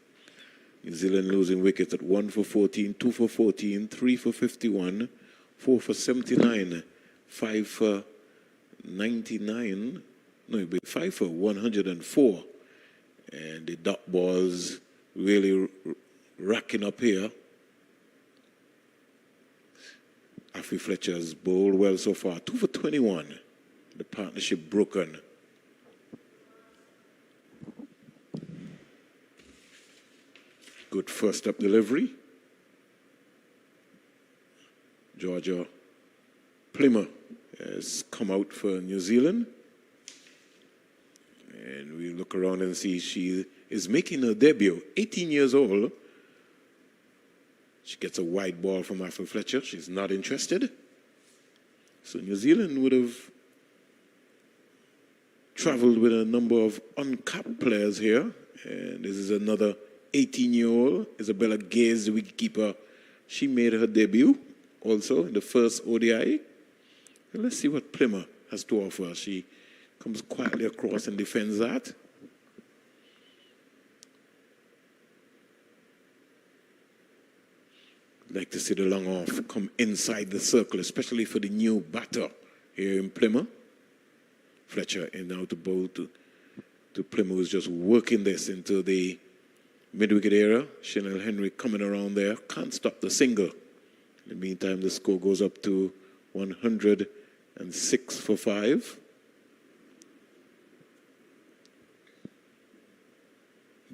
New Zealand losing wickets at 1 for 14, 2 for 14, 3 for 51, 4 for 79, 5 for 99. No, it'd be 5 for 104. And the dot balls really racking up here. Affy Fletcher's bowled well so far. 2 for 21. The partnership broken. Good first up delivery. Georgia Plymouth has come out for New Zealand. And we look around and see she is making her debut. 18 years old. She gets a wide ball from Affy Fletcher. She's not interested. So New Zealand would have traveled with a number of uncapped players here. And this is another 18-year-old, Isabella Gaze, the wicketkeeper. She made her debut also in the first ODI. And let's see what Plymouth has to offer. She comes quietly across and defends that. Like to see the long off come inside the circle, especially for the new batter here in Plymouth. Fletcher in now to bowl to Plymouth, who's just working this into the mid-wicket area. Chanel Henry coming around there, can't stop the single. In the meantime, the score goes up to 106 for 5.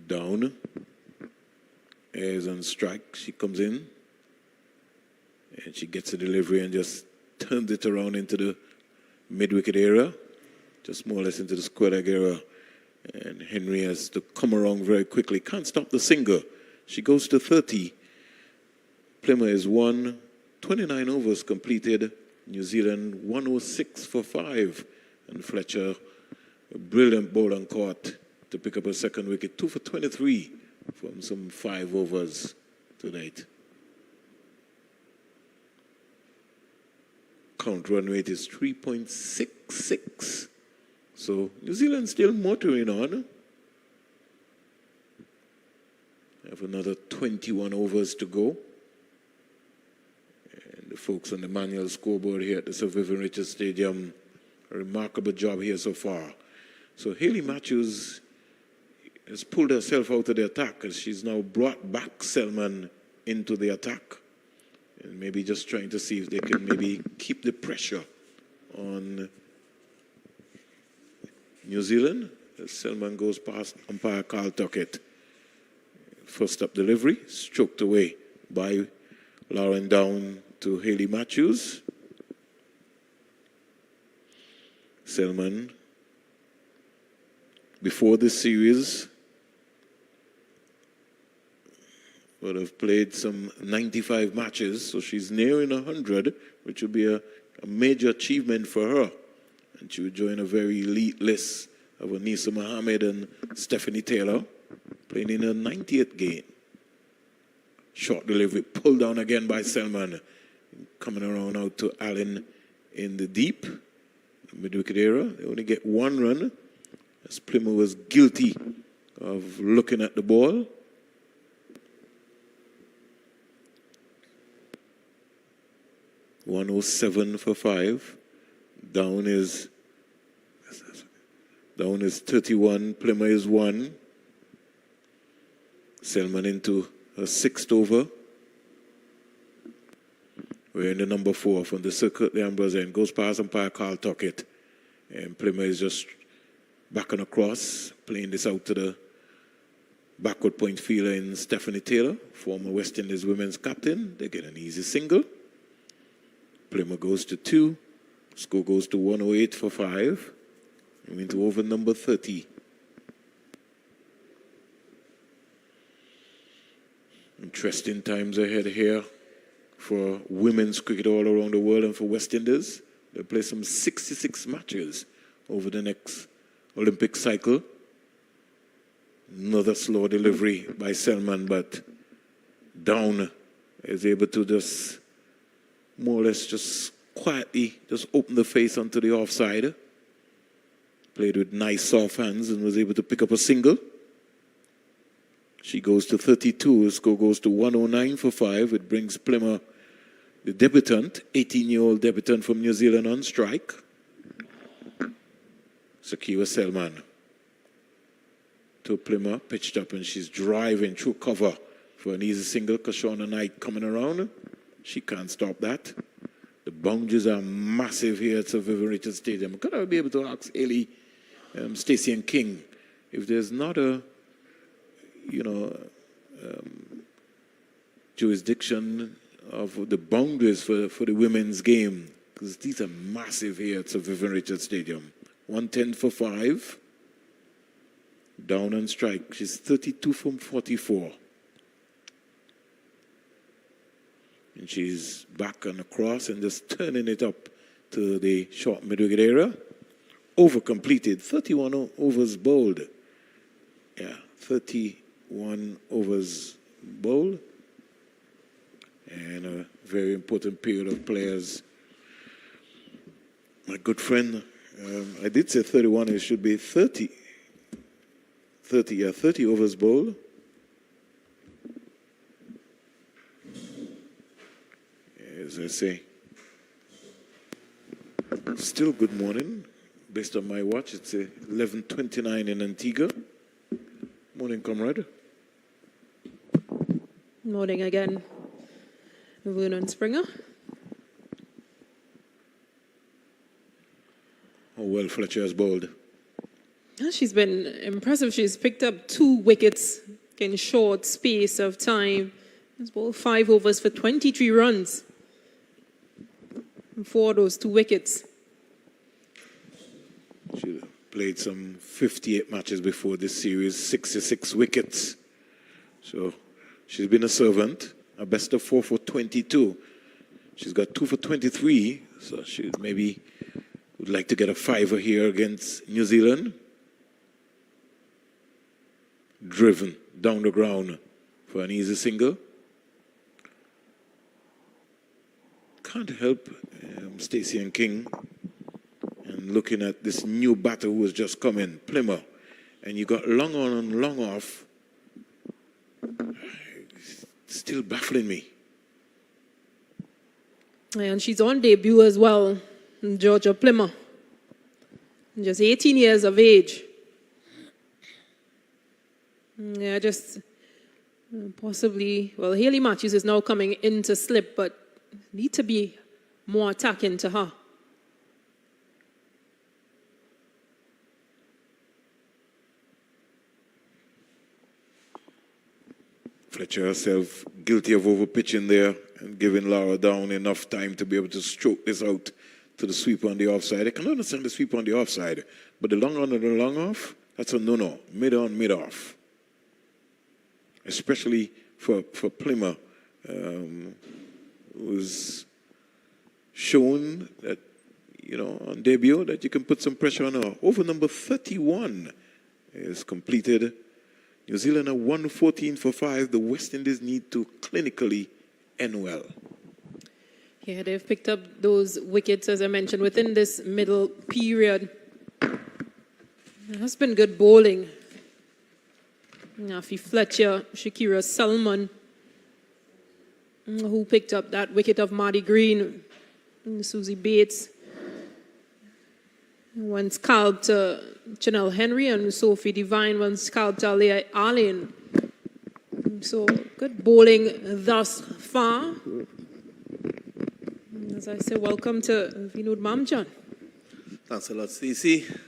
Down. Airs on strike. She comes in. And she gets a delivery and just turns it around into the mid-wicket area. Just more or less into the square leg area. And Henry has to come around very quickly. Can't stop the single. She goes to 30. Plymouth is 29 overs completed. New Zealand 106 for 5. And Fletcher, a brilliant ball on court to pick up a second wicket. 2 for 23 from some 5 overs tonight. Count run rate is 3.66. So New Zealand still motoring on. Have another 21 overs to go. And the folks on the manual scoreboard here at the Sir Vivian Richards Stadium, a remarkable job here so far. So Hayley Matthews has pulled herself out of the attack as she's now brought back Selman into the attack. And maybe just trying to see if they can maybe keep the pressure on New Zealand. As Selman goes past umpire Carl Tuckett. First up delivery, stroked away by Lauren Down to Hayley Matthews. Selman, before this series, would have played some 95 matches, so she's nearing 100, which would be a major achievement for her. And she would join a very elite list of Anisa Mohammed and Stephanie Taylor, playing in her 90th game. Short delivery, pulled down again by Selman. Coming around out to Allen in the deep, mid-wicket area. They only get 1 run, as Plymouth was guilty of looking at the ball. $107 for 5. Down is 31. Plymouth is 1. Selman into her 6th over. We're in the number 4 from the circuit, the Ambrose end. Goes past umpire Carl Tuckett. And Plymouth is just backing across, playing this out to the backward point fielder in Stephanie Taylor, former West Indies women's captain. They get an easy single. Plymouth goes to 2. Score goes to 108 for 5. We're into over number 30. Interesting times ahead here for women's cricket all around the world and for West Indies. They'll play some 66 matches over the next Olympic cycle. Another slow delivery by Selman, but Down is able to just more or less just quietly just open the face onto the offside. Played with nice soft hands and was able to pick up a single. She goes to 32. Score goes to 109 for 5. It brings Plymouth, the debutant, 18-year-old debutant from New Zealand, on strike. Sakiwa Selman to Plymouth, pitched up, and she's driving through cover for an easy single. Kashona Knight coming around. She can't stop that. The boundaries are massive here at Sir Vivian Richards Stadium. Could I be able to ask Ellie, Stacey and King, if there's not a, jurisdiction of the boundaries for the women's game? Because these are massive here at Sir Vivian Richards Stadium. 110 for 5. Down on strike. She's 32 from 44. And she's back on the cross and just turning it up to the short mid-wicket area. Over completed. 31 overs bowled. Yeah, 31 overs bowled. And a very important period of players. My good friend, I did say 31, it should be 30. 30 overs bowled. I say. Still good morning. Based on my watch, it's 11:29 in Antigua. Morning, comrade. Morning again, Vernon Springer. How well Fletcher has bowled. She's been impressive. She's picked up 2 wickets in short space of time. She's bowled 5 overs for 23 runs. And 4 of those 2 wickets. She played some 58 matches before this series, 66 wickets. So she's been a servant. A best of 4 for 22. She's got 2 for 23, so she maybe would like to get a 5er here against New Zealand. Driven down the ground for an easy single. Can't help Stacey and King and looking at this new batter who has just come in, Plymouth, and you got long on and long off. Still baffling me. And she's on debut as well, Georgia Plymouth. Just 18 years of age. Yeah, just possibly, well, Hayley Matthews is now coming into slip, but need to be more attacking to her. Fletcher herself guilty of overpitching there and giving Laura Down enough time to be able to stroke this out to the sweeper on the offside. I can understand the sweeper on the offside, but the long on and the long off, that's a no-no. Mid on, mid off. Especially for Plymouth, who's shown that, you know, on debut that you can put some pressure on her. Over number 31 is completed. New Zealand are 114 for 5. The West Indies need to clinically end well. Yeah, they've picked up those wickets, as I mentioned, within this middle period. It has been good bowling. Nafi Fletcher, Shakira Salmon, who picked up that wicket of Marty Green, and Susie Bates. One scalped Chanel Henry, and Sophie Devine one scalped Alia Arlene. So good bowling thus far. As I say, welcome to Vinod Mamjan. Thanks a lot, Stacey. I'm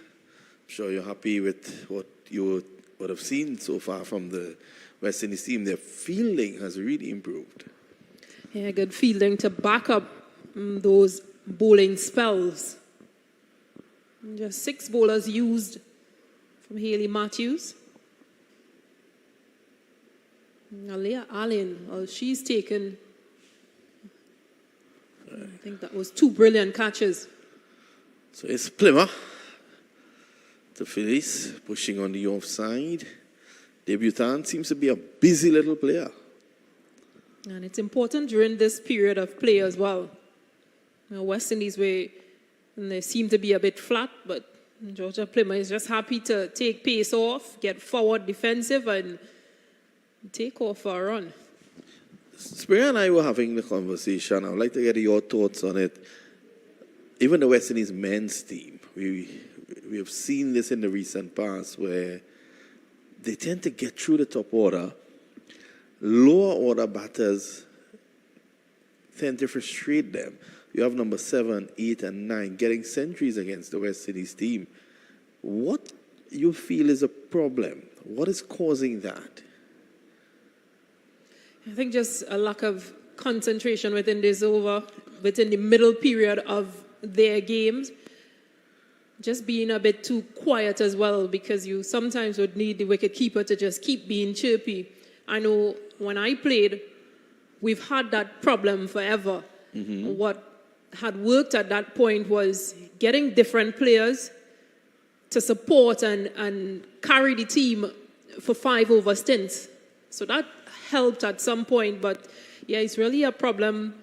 sure you're happy with what you would have seen so far from the West Indies team. Their fielding has really improved. Yeah, good fielding to back up those bowling spells. Just 6 bowlers used from Hayley Matthews. Alia Allen, well, she's taken, I think that was 2 brilliant catches. So it's Plymouth. The Phillies pushing on the offside. Debutant seems to be a busy little player. And it's important during this period of play as well. West Indies, they seem to be a bit flat, but Georgia Plymouth is just happy to take pace off, get forward defensive, and take off for a run. Springer and I were having the conversation. I would like to get your thoughts on it. Even the West Indies men's team, we have seen this in the recent past where they tend to get through the top order. Lower order batters tend to frustrate them. You have number 7, 8, and 9 getting centuries against the West Indies team. What you feel is a problem? What is causing that? I think just a lack of concentration within the middle period of their games. Just being a bit too quiet as well, because you sometimes would need the wicket keeper to just keep being chirpy. I know when I played, we've had that problem forever. Mm-hmm. What had worked at that point was getting different players to support and carry the team for 5 over stints. So that helped at some point, but yeah, it's really a problem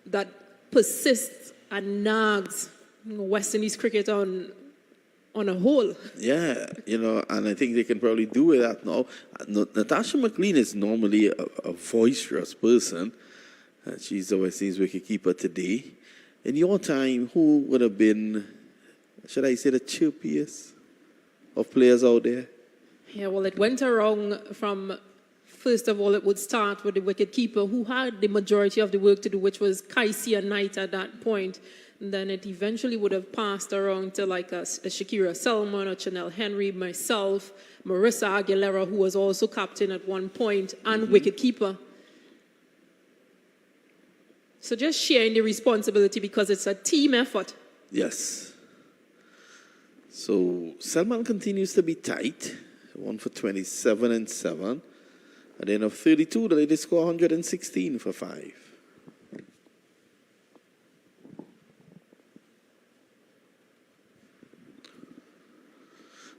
that persists and nags West Indies cricket on a whole. Yeah, and I think they can probably do with that now. Natasha McLean is normally a boisterous person, She's the West Indies wicketkeeper today. In your time, who would have been, should I say, the chirpiest of players out there? Yeah, well, it went around from, first of all, it would start with the wicketkeeper who had the majority of the work to do, which was Kaisia Knight at that point. And then it eventually would have passed around to like a Shakira Selman or Chanel Henry, myself, Marissa Aguilera, who was also captain at one point, and wicketkeeper. So just sharing the responsibility because it's a team effort. Yes. So Selman continues to be tight. 1 for 27 and 7. At the end of 32, the ladies score 116 for 5.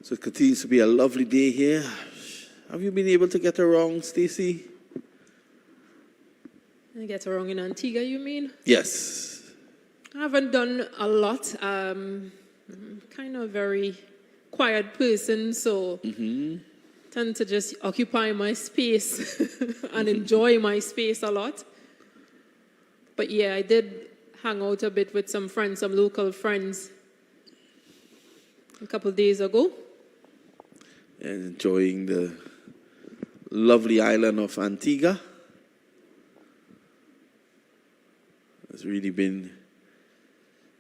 So it continues to be a lovely day here. Have you been able to get her wrong, Stacey? I get around in Antigua, you mean? Yes. I haven't done a lot. I'm kind of a very quiet person, so tend to just occupy my space and enjoy my space a lot. But yeah, I did hang out a bit with some friends, some local friends, a couple of days ago. And enjoying the lovely island of Antigua.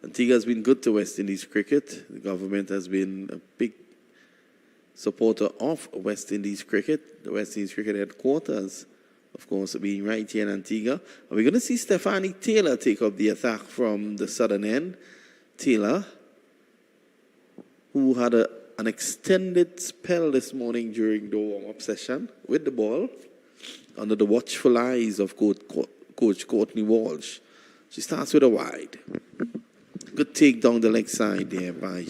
Antigua has been good to West Indies cricket. The government has been a big supporter of West Indies cricket. The West Indies cricket headquarters, of course, being right here in Antigua. And we're going to see Stephanie Taylor take up the attack from the southern end. Taylor, who had an extended spell this morning during the warm-up session with the ball under the watchful eyes of Coach Courtney Walsh. She starts with a wide. Good take down the leg side there by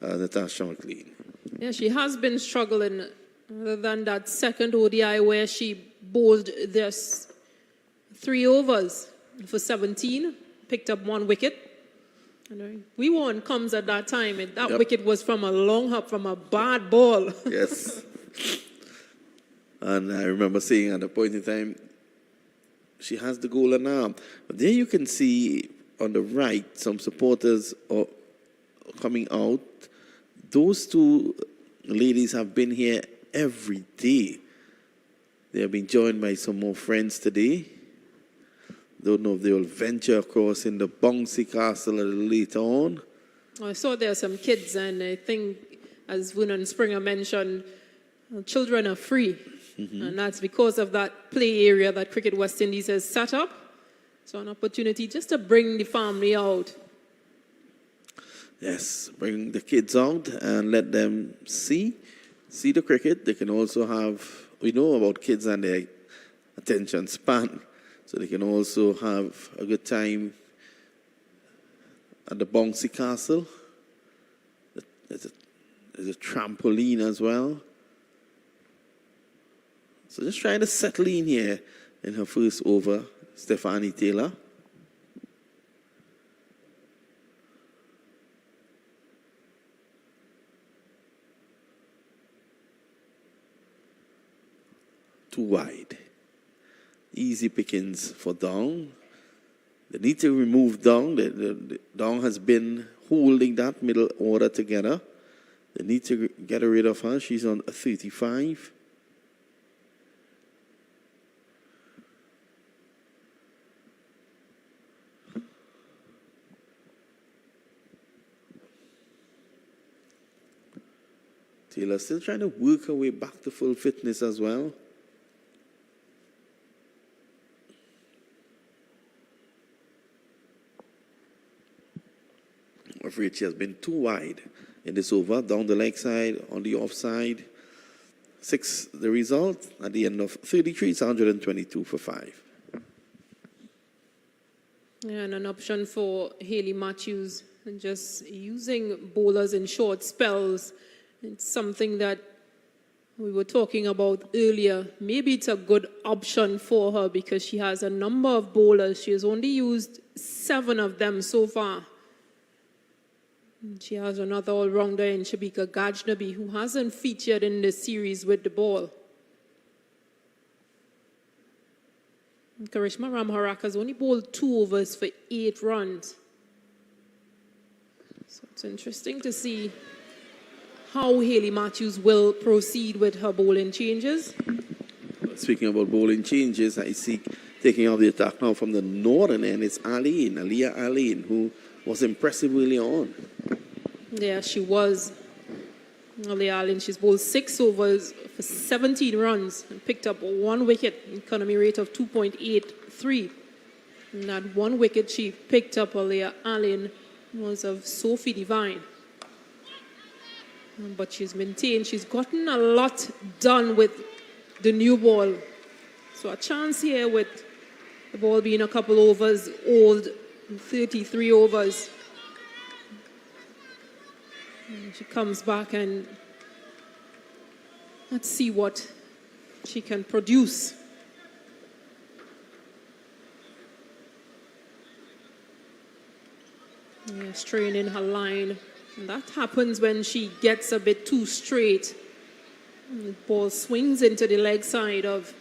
Natasha McLean. Yeah, she has been struggling other than that second ODI where she bowled this 3 overs for 17, picked up 1 wicket. And we won comes at that time, and that wicket was from a long hop, from a bad ball. Yes. And I remember saying at a point in time, she has the golden arm. But there you can see on the right, some supporters are coming out. Those 2 ladies have been here every day. They have been joined by some more friends today. Don't know if they will venture across in the bouncy castle a little later on. I saw there are some kids, and I think, as Vernon Springer mentioned, children are free. And that's because of that play area that Cricket West Indies has set up. So an opportunity just to bring the family out. Yes, bring the kids out and let them see the cricket. They can also have, we know about kids and their attention span. So they can also have a good time at the bouncy castle. There's a trampoline as well. So just trying to settle in here in her first over, Stephanie Taylor. Too wide. Easy pickings for Dong. They need to remove Dong. Dong has been holding that middle order together. They need to get rid of her. She's on a 35. Taylor still trying to work her way back to full fitness as well. I'm afraid she has been too wide in this over, down the leg side, on the offside. 6, the result at the end of 33, it's 122 for 5. Yeah, and an option for Hayley Matthews, and just using bowlers in short spells. It's something that we were talking about earlier. Maybe it's a good option for her because she has a number of bowlers. She has only used 7 of them so far. She has another all-rounder in Shabika Gajnabi, who hasn't featured in this series with the ball. Karishma Ramharak has only bowled 2 overs for 8 runs. So it's interesting to see how Hayley Matthews will proceed with her bowling changes. Speaking about bowling changes, I see taking out the attack now from the northern end. It's Aliyah Aline, who was impressive early on. Yeah, she was. Aliyah Aline, she's bowled 6 overs for 17 runs and picked up 1 wicket, economy rate of 2.83. And that 1 wicket she picked up, Aliyah Aline, was of Sophie Devine. But she's maintained, she's gotten a lot done with the new ball. So a chance here with the ball being a couple overs old, 33 overs. And she comes back and let's see what she can produce. Yeah, straining her line. And that happens when she gets a bit too straight. And the ball swings into the leg side of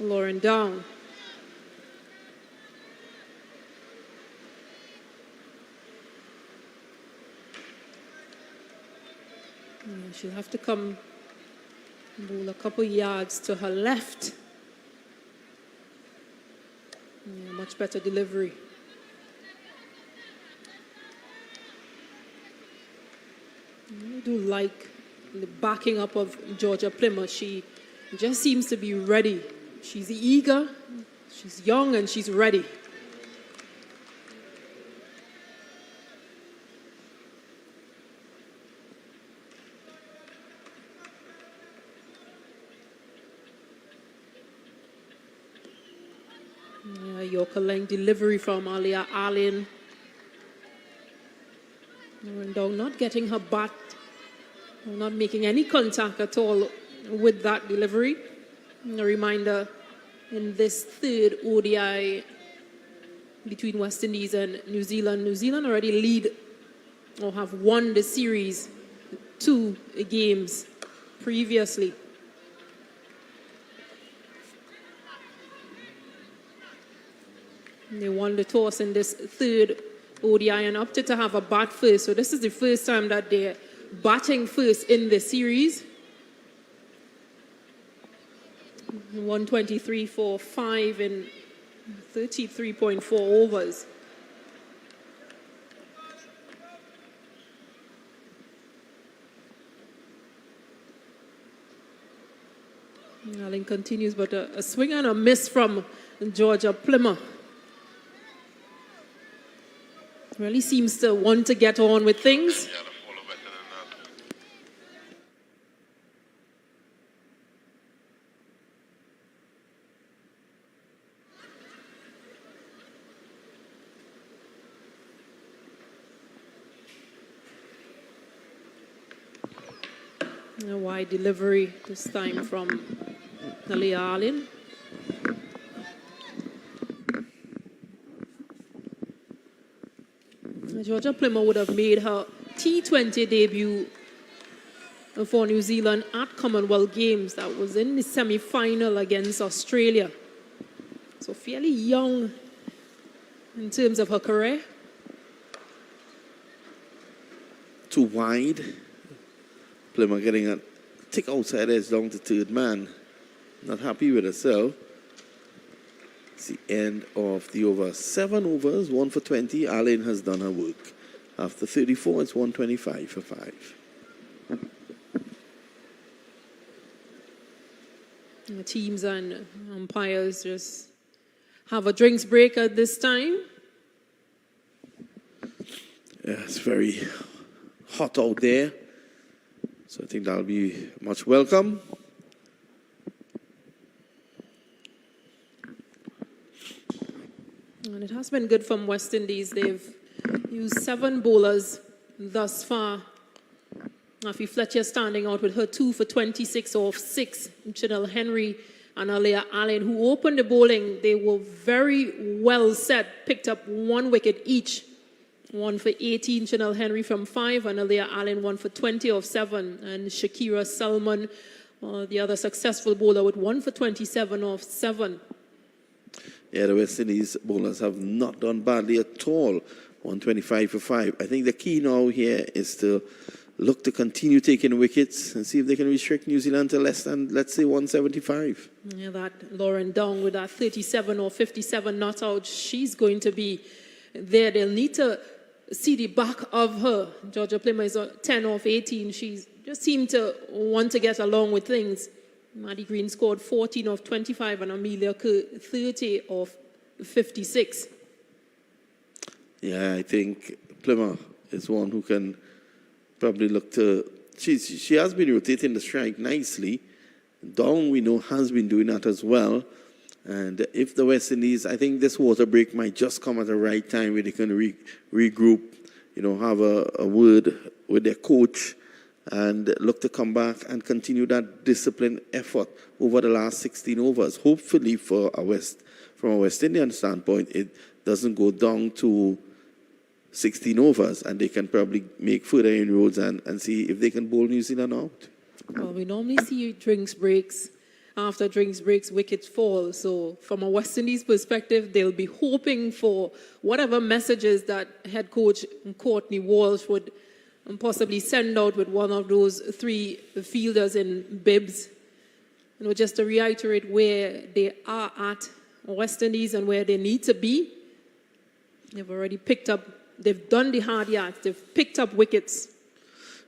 Lauren Down. Yeah, she'll have to come bowl a couple yards to her left. Yeah, much better delivery. I do like the backing up of Georgia Plymouth. She just seems to be ready. She's eager, she's young, and she's ready. Yeah, Yorker length delivery from Aliyah Aline. Down not getting her bat, not making any contact at all with that delivery. A reminder, in this third ODI between West Indies and New Zealand already lead or have won the series 2 games previously. They won the toss in this third ODI and opted to have a bat first. So this is the first time that they're batting first in the series. 123 for 5 in 33.4 overs. Allen continues, but a swing and a miss from Georgia Plymouth. Really seems to want to get on with things. A wide delivery this time from Aliyah Aline. Georgia Plymouth would have made her T20 debut for New Zealand at Commonwealth Games. That was in the semi-final against Australia. So fairly young in terms of her career. Too wide. Plymouth getting a tick outside edge down to third man. Not happy with herself. It's the end of the over. 7 overs, 1 for 20. Aline has done her work. After 34, it's 125 for 5. The teams and umpires just have a drinks break at this time. Yeah, it's very hot out there. So I think that'll be much welcome. And it has been good from West Indies. They've used 7 bowlers thus far. Afi Fletcher standing out with her 2 for 26 off 6. Chanel Henry and Aliyah Aline, who opened the bowling, they were very well set, picked up 1 wicket each. 1 for 18, Chanel Henry from 5, and Aliyah Aline 1 for 20 off 7. And Shakira Salman, the other successful bowler, with 1 for 27 off 7. Yeah, the West Indies bowlers have not done badly at all. 125 for 5. I think the key now here is to look to continue taking wickets and see if they can restrict New Zealand to less than, let's say, 175. Yeah, that Lauren Dong with that 37 or 57 not out, she's going to be there. They'll need to see the back of her. Georgia Plymouth is 10 off 18. She just seemed to want to get along with things. Maddie Green scored 14 off 25 and Amelia Kerr 30 off 56. Yeah, I think Plymouth is one who can probably look to... She has been rotating the strike nicely. Dong, we know, has been doing that as well. And if the West Indies, I think this water break might just come at the right time where they can regroup, have a word with their coach and look to come back and continue that disciplined effort over the last 16 overs. Hopefully from a West Indian standpoint, it doesn't go down to 16 overs and they can probably make further inroads and see if they can bowl New Zealand out. Well, we normally see drinks breaks. After drinks breaks, wickets fall. So from a West Indies perspective, they'll be hoping for whatever messages that head coach Courtney Walsh would possibly send out with one of those 3 fielders in bibs. Just to reiterate where they are at, West Indies, and where they need to be. They've already they've done the hard yards, they've picked up wickets.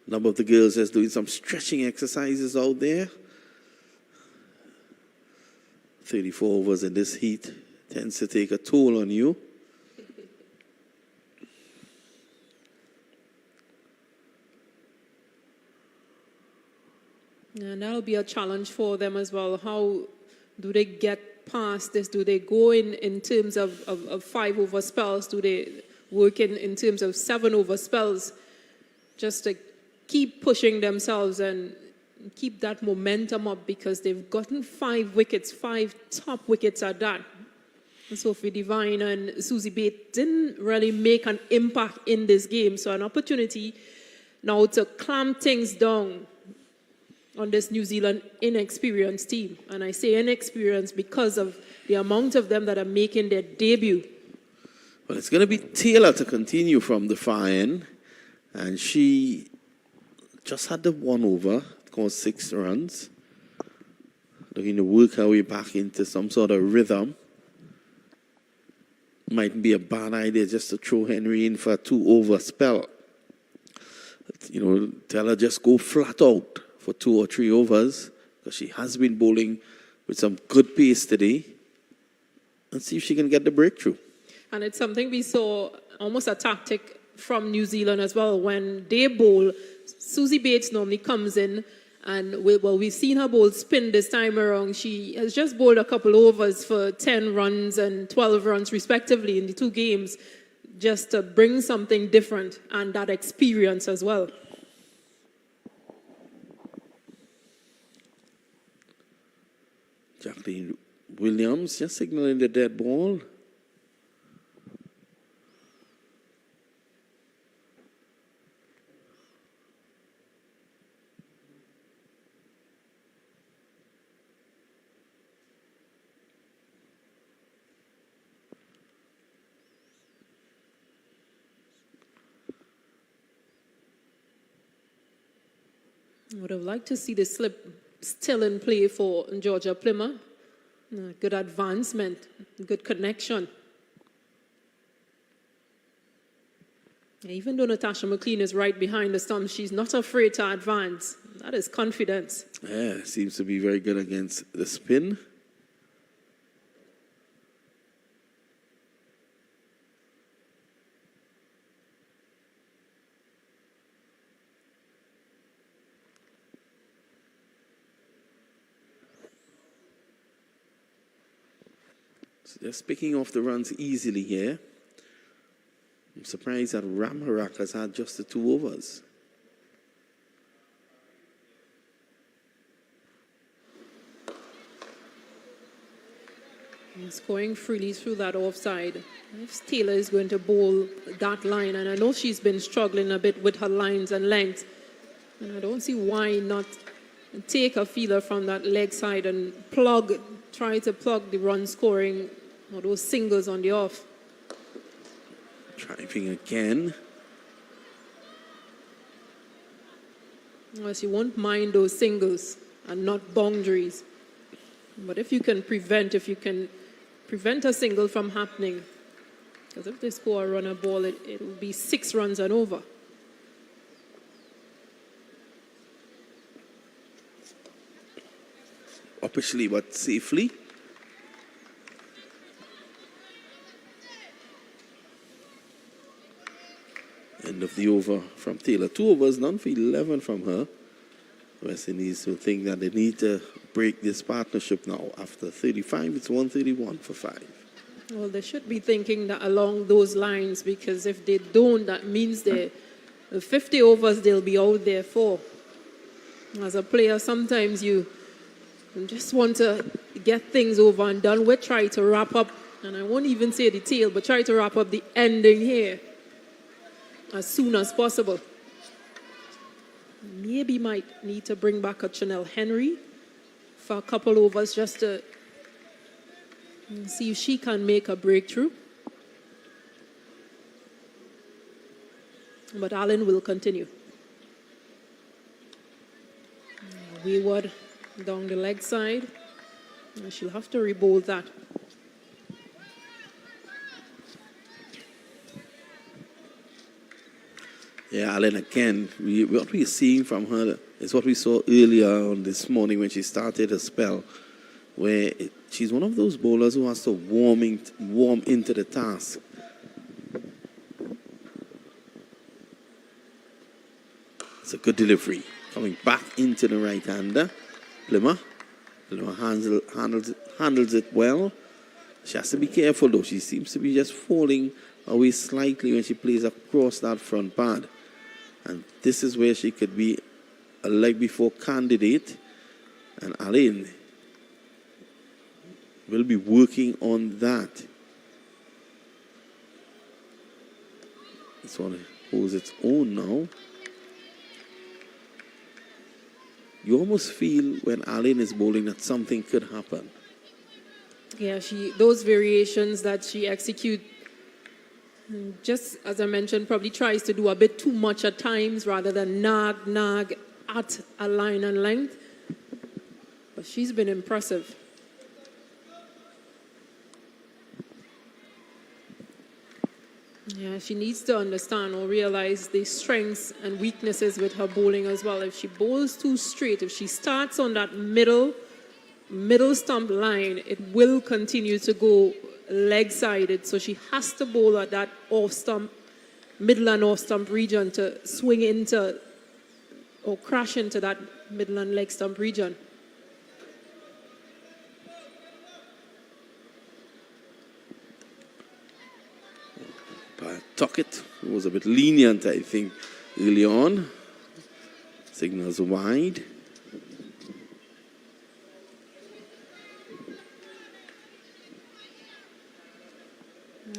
A number of the girls is doing some stretching exercises out there. 34 overs in this heat tends to take a toll on you. And that'll be a challenge for them as well. How do they get past this? Do they go in terms of 5 over spells? Do they work in terms of 7 over spells? Just to keep pushing themselves and keep that momentum up, because they've gotten 5 wickets, 5 top wickets at that. And Sophie Devine and Susie Bates didn't really make an impact in this game. So an opportunity now to clamp things down on this New Zealand inexperienced team. And I say inexperienced because of the amount of them that are making their debut. Well, it's going to be Taylor to continue from the far end. And she just had the 1 over, caused 6 runs. Looking to work her way back into some sort of rhythm. Mightn't be a bad idea just to throw Henry in for a 2 over spell. Tell her just go flat out for 2 or 3 overs, because she has been bowling with some good pace today, and see if she can get the breakthrough. And it's something we saw, almost a tactic from New Zealand as well. When they bowl, Susie Bates normally comes in, and we've seen her bowl spin this time around. She has just bowled a couple overs for 10 runs and 12 runs respectively in the 2 games, just to bring something different and that experience as well. Jacqueline Williams just signaling the dead ball. I would have liked to see the slip still in play for Georgia Plymouth. Good advancement, good connection. Even though Natasha McLean is right behind the stumps, she's not afraid to advance. That is confidence. Yeah, seems to be very good against the spin. Just picking off the runs easily here. I'm surprised that Ramarak has had just the 2 overs. He's going freely through that offside. If Taylor is going to bowl that line, and I know she's been struggling a bit with her lines and length, and I don't see why not take a feeler from that leg side and try to plug the run scoring or those singles on the off. Driving again. Well, she won't mind those singles and not boundaries. But if you can prevent a single from happening, because if they score a runner ball, it will be 6 runs and over. Officially, but safely. End of the over from Taylor. 2 overs, none for 11 from her. West Indies will think that they need to break this partnership now. After 35, it's 131 for 5. Well, they should be thinking that along those lines, because if they don't, that means the 50 overs they'll be out there for. As a player, sometimes you just want to get things over and done with, try to wrap up, and I won't even say the tail, but try to wrap up the ending here as soon as possible. Maybe might need to bring back a Chanel Henry for a couple overs just to see if she can make a breakthrough. But Allen will continue. Wayward down the leg side. And she'll have to re-bowl that. Yeah, Allen again. What we're seeing from her is what we saw earlier on this morning when she started a spell, where she's one of those bowlers who has to warm into the task. It's a good delivery. Coming back into the right-hander. Plymouth handles it well. She has to be careful though. She seems to be just falling away slightly when she plays across that front pad. And this is where she could be a leg before candidate. And Allen will be working on that. This one holds its own now. You almost feel when Allen is bowling that something could happen. Yeah, those variations that she executes, just as I mentioned, probably tries to do a bit too much at times rather than nag at a line and length. But she's been impressive. Yeah, she needs to understand or realize the strengths and weaknesses with her bowling as well. If she bowls too straight, if she starts on that middle stump line, it will continue to go leg-sided. So she has to bowl at that off-stump, middle and off-stump region to swing into or crash into that middle and leg stump region. Tuckett was a bit lenient, I think, early on. Signals wide.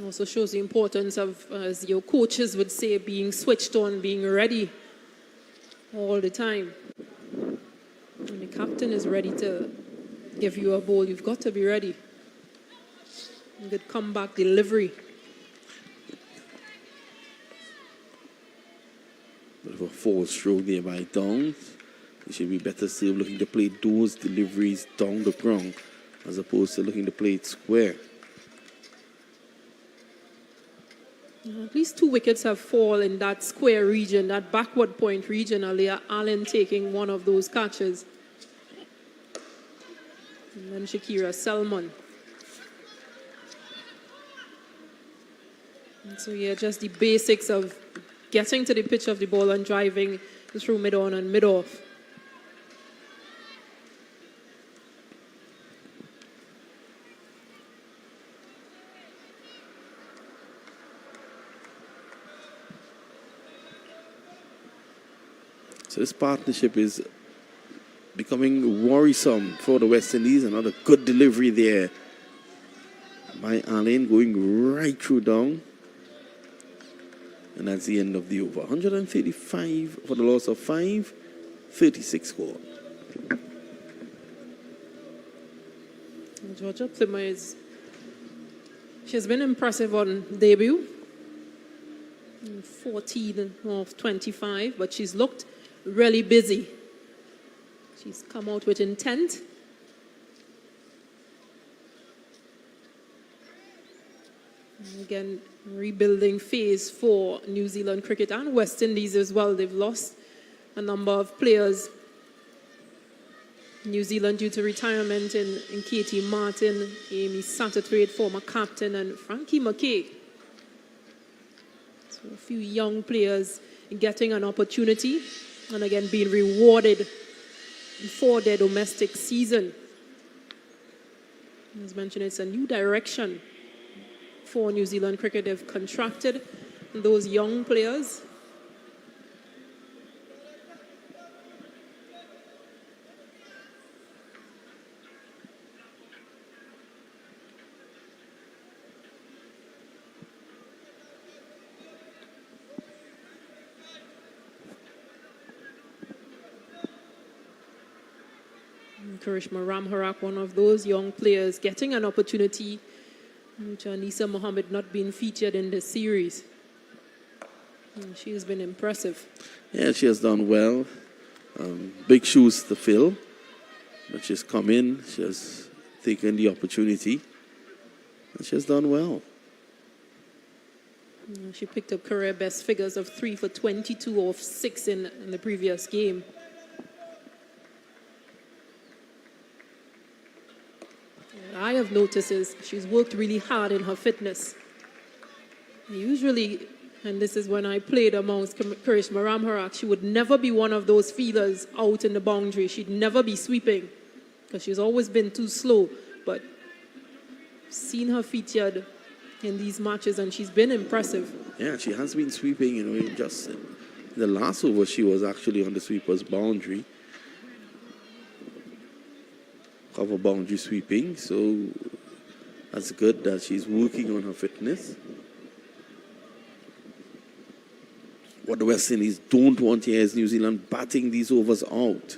Also shows the importance of, as your coaches would say, being switched on, being ready all the time. When the captain is ready to give you a ball, you've got to be ready. Good comeback delivery. Bit of a forward stroke there by Dong. It should be better still looking to play those deliveries down the ground as opposed to looking to play it square. At least 2 wickets have fallen in that square region, that backward point region earlier. Allen taking one of those catches. And then Shakira Selman. And so yeah, just the basics of getting to the pitch of the ball and driving through mid-on and mid-off. So this partnership is becoming worrisome for the West Indies. Another good delivery there by Allen, going right through down. And that's the end of the over. 135 for the loss of 5, 36 score. Georgia Plymouth is She's been impressive on debut. 14 of 25, but she's looked really busy. She's come out with intent. And again, rebuilding phase for New Zealand cricket and West Indies as well. They've lost a number of players. New Zealand due to retirement in Katie Martin, Amy Satterthwaite, former captain, and Frankie McKay. So a few young players getting an opportunity and again being rewarded for their domestic season. As mentioned, it's a new direction for New Zealand cricket. They've contracted those young players. Karishma Ramharak, one of those young players, getting an opportunity, which Anisa Mohammed not being featured in this series. And she has been impressive. Yeah, she has done well. Big shoes to fill. But she's come in, she has taken the opportunity, and she has done well. She picked up career best figures of 3 for 22 off 6 in the previous game. What I have noticed is she's worked really hard in her fitness. Usually, and this is when I played amongst Karishma Ramharak, she would never be one of those fielders out in the boundary. She'd never be sweeping because she's always been too slow. But seen her featured in these matches and she's been impressive. Yeah, she has been sweeping, just in the last over she was actually on the sweeper's boundary. Cover boundary sweeping, so that's good that she's working on her fitness. What the West Indies don't want here is New Zealand batting these overs out.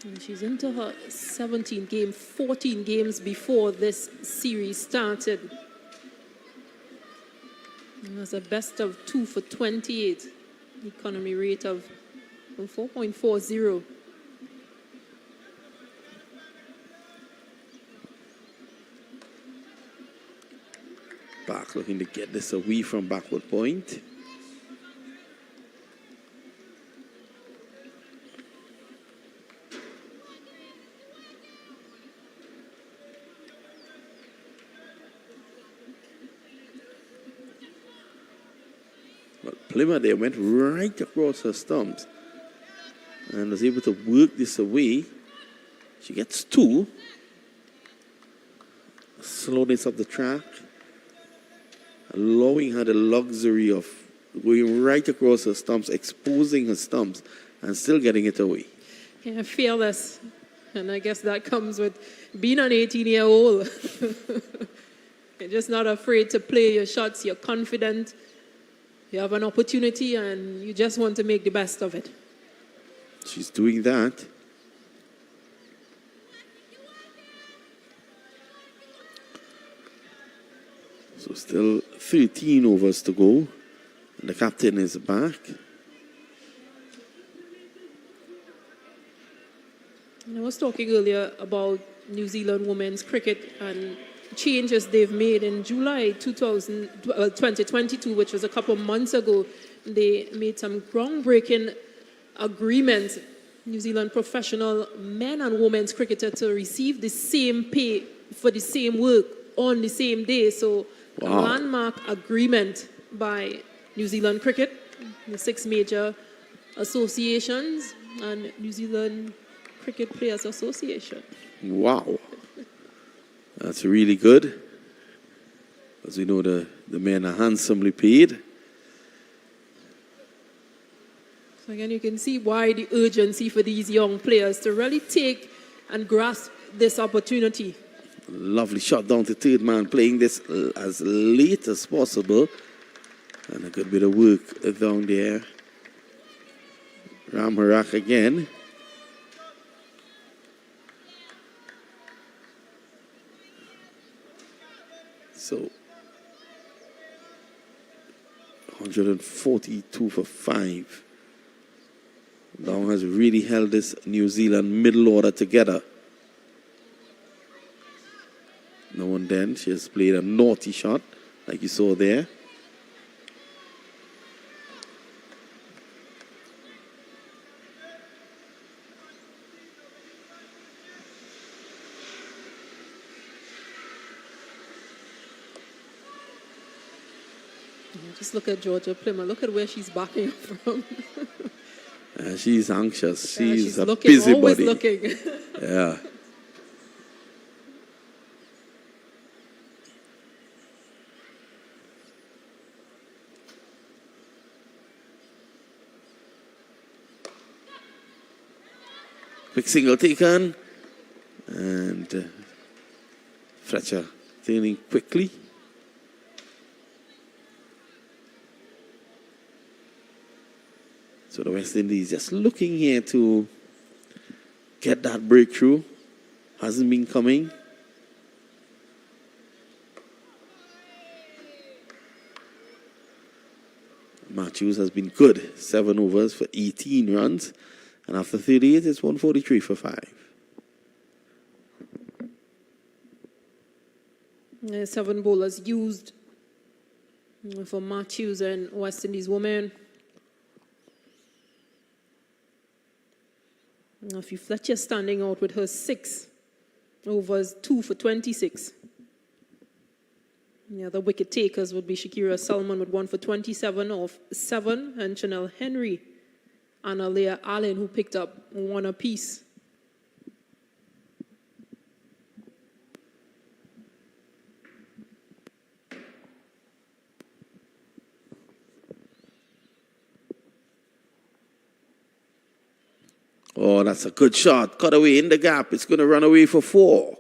And she's into her 17th game, 14 games before this series started. And that's a best of 2 for 28, economy rate of 4.40. Back looking to get this away from backward point. But Plymouth there went right across her stumps and was able to work this away. She gets 2. Slowness of the track, allowing her the luxury of going right across her stumps, exposing her stumps, and still getting it away. Yeah, fearless. And I guess that comes with being an 18-year-old. You're just not afraid to play your shots. You're confident. You have an opportunity, and you just want to make the best of it. She's doing that. So still 13 overs to go. And the captain is back. And I was talking earlier about New Zealand women's cricket and changes they've made. In July 2022, which was a couple of months ago, they made some groundbreaking agreements. New Zealand professional men and women's cricketer to receive the same pay for the same work on the same day. So a landmark agreement by New Zealand Cricket, the 6 major associations, and New Zealand Cricket Players Association. Wow. That's really good. As we know, the men are handsomely paid. So again, you can see why the urgency for these young players to really take and grasp this opportunity. Lovely shot down to third man, playing this as late as possible. And a good bit of work down there. Ramharak again. 142 for 5. Long has really held this New Zealand middle order together. Now and then she has played a naughty shot, like you saw there. Just look at Georgia Plymouth. Look at where she's backing from. She's anxious. She's a looking, busybody. always looking. Yeah. Quick single taken. And Fletcher turning quickly. So the West Indies just looking here to get that breakthrough. Hasn't been coming. Matthews has been good. 7 overs for 18 runs. And after 38, it's 143 for 5. 7 bowlers used for Matthews and West Indies women. Now, if you Fletcher standing out with her 6 overs, 2 for 26. The other wicket takers would be Shakira Salman with 1 for 27 off 7, and Chanel Henry and Alea Allen, who picked up 1 apiece. Oh, that's a good shot. Cut away in the gap. It's going to run away for 4.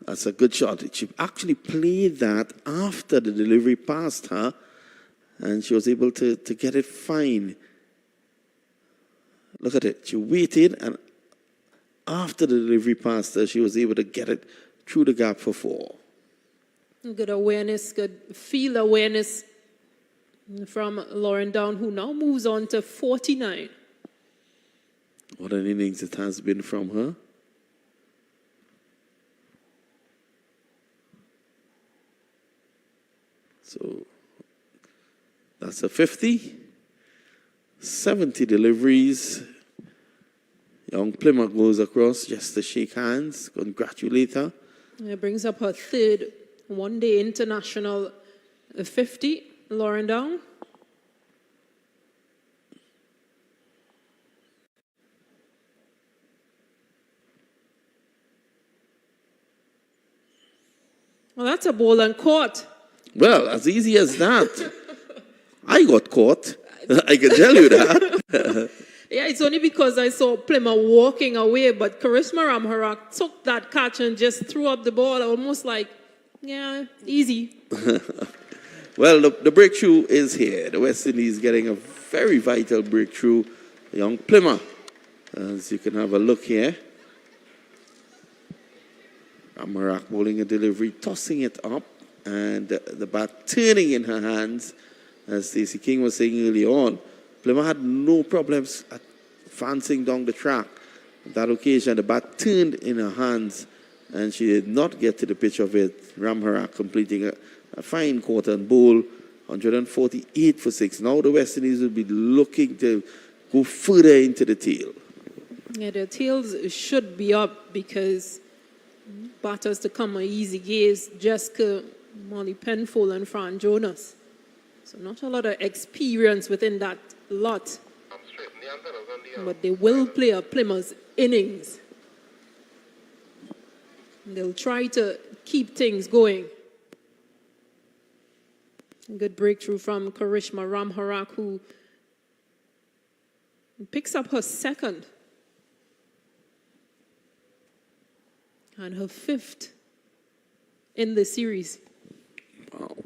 That's a good shot. She actually played that after the delivery passed her, and she was able to get it fine. Look at it. She waited, and after the delivery passed her, she was able to get it through the gap for 4. Good awareness, good field awareness from Lauren Down, who now moves on to 49. What an innings it has been from her. So that's a 50. 70 deliveries. Young Plymouth goes across just to shake hands, congratulate her. It brings up her 3rd one-day international 50, Lauren Down. Well, that's a ball and caught. Well, as easy as that. I got caught. I can tell you that. Yeah, it's only because I saw Plymouth walking away, but Karishma Ramharak took that catch and just threw up the ball, almost like, yeah, easy. Well, the breakthrough is here. The West Indies getting a very vital breakthrough. Young Plymouth, as you can have a look here. Ramharak bowling a delivery, tossing it up, and the bat turning in her hands. As Stacey King was saying early on, Plymouth had no problems advancing down the track. On that occasion, the bat turned in her hands, and she did not get to the pitch of it. Ramharak completing a fine quarter and bowl, 148 for 6. Now the West Indies will be looking to go further into the tail. Yeah, their tails should be up because batters to come are easy gaze, Jessica, Molly Penfold, and Fran Jonas. So not a lot of experience within that lot. But they will play a Plymouth innings. They'll try to keep things going. Good breakthrough from Karishma Ramharak, who picks up her 2nd and her 5th in the series. Wow.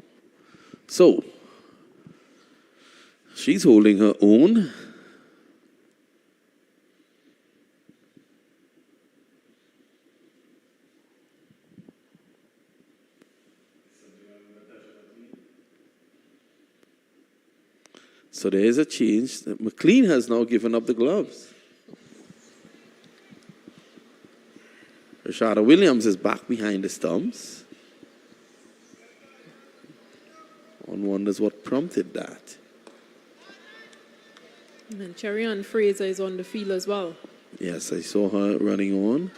So, she's holding her own. So there is a change. McLean has now given up the gloves. Rashada Williams is back behind the stumps. One wonders what prompted that. And Cherry-Ann Fraser is on the field as well. Yes, I saw her running on.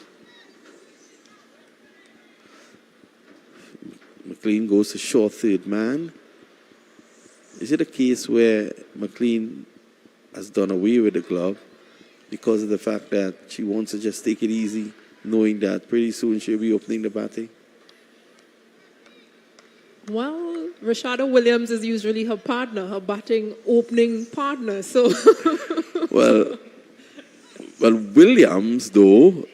McLean goes to short third man. Is it a case where McLean has done away with the glove because of the fact that she wants to just take it easy, knowing that pretty soon she'll be opening the batting? Well, Rashada Williams is usually her partner, her batting opening partner. So, Well, Williams, though,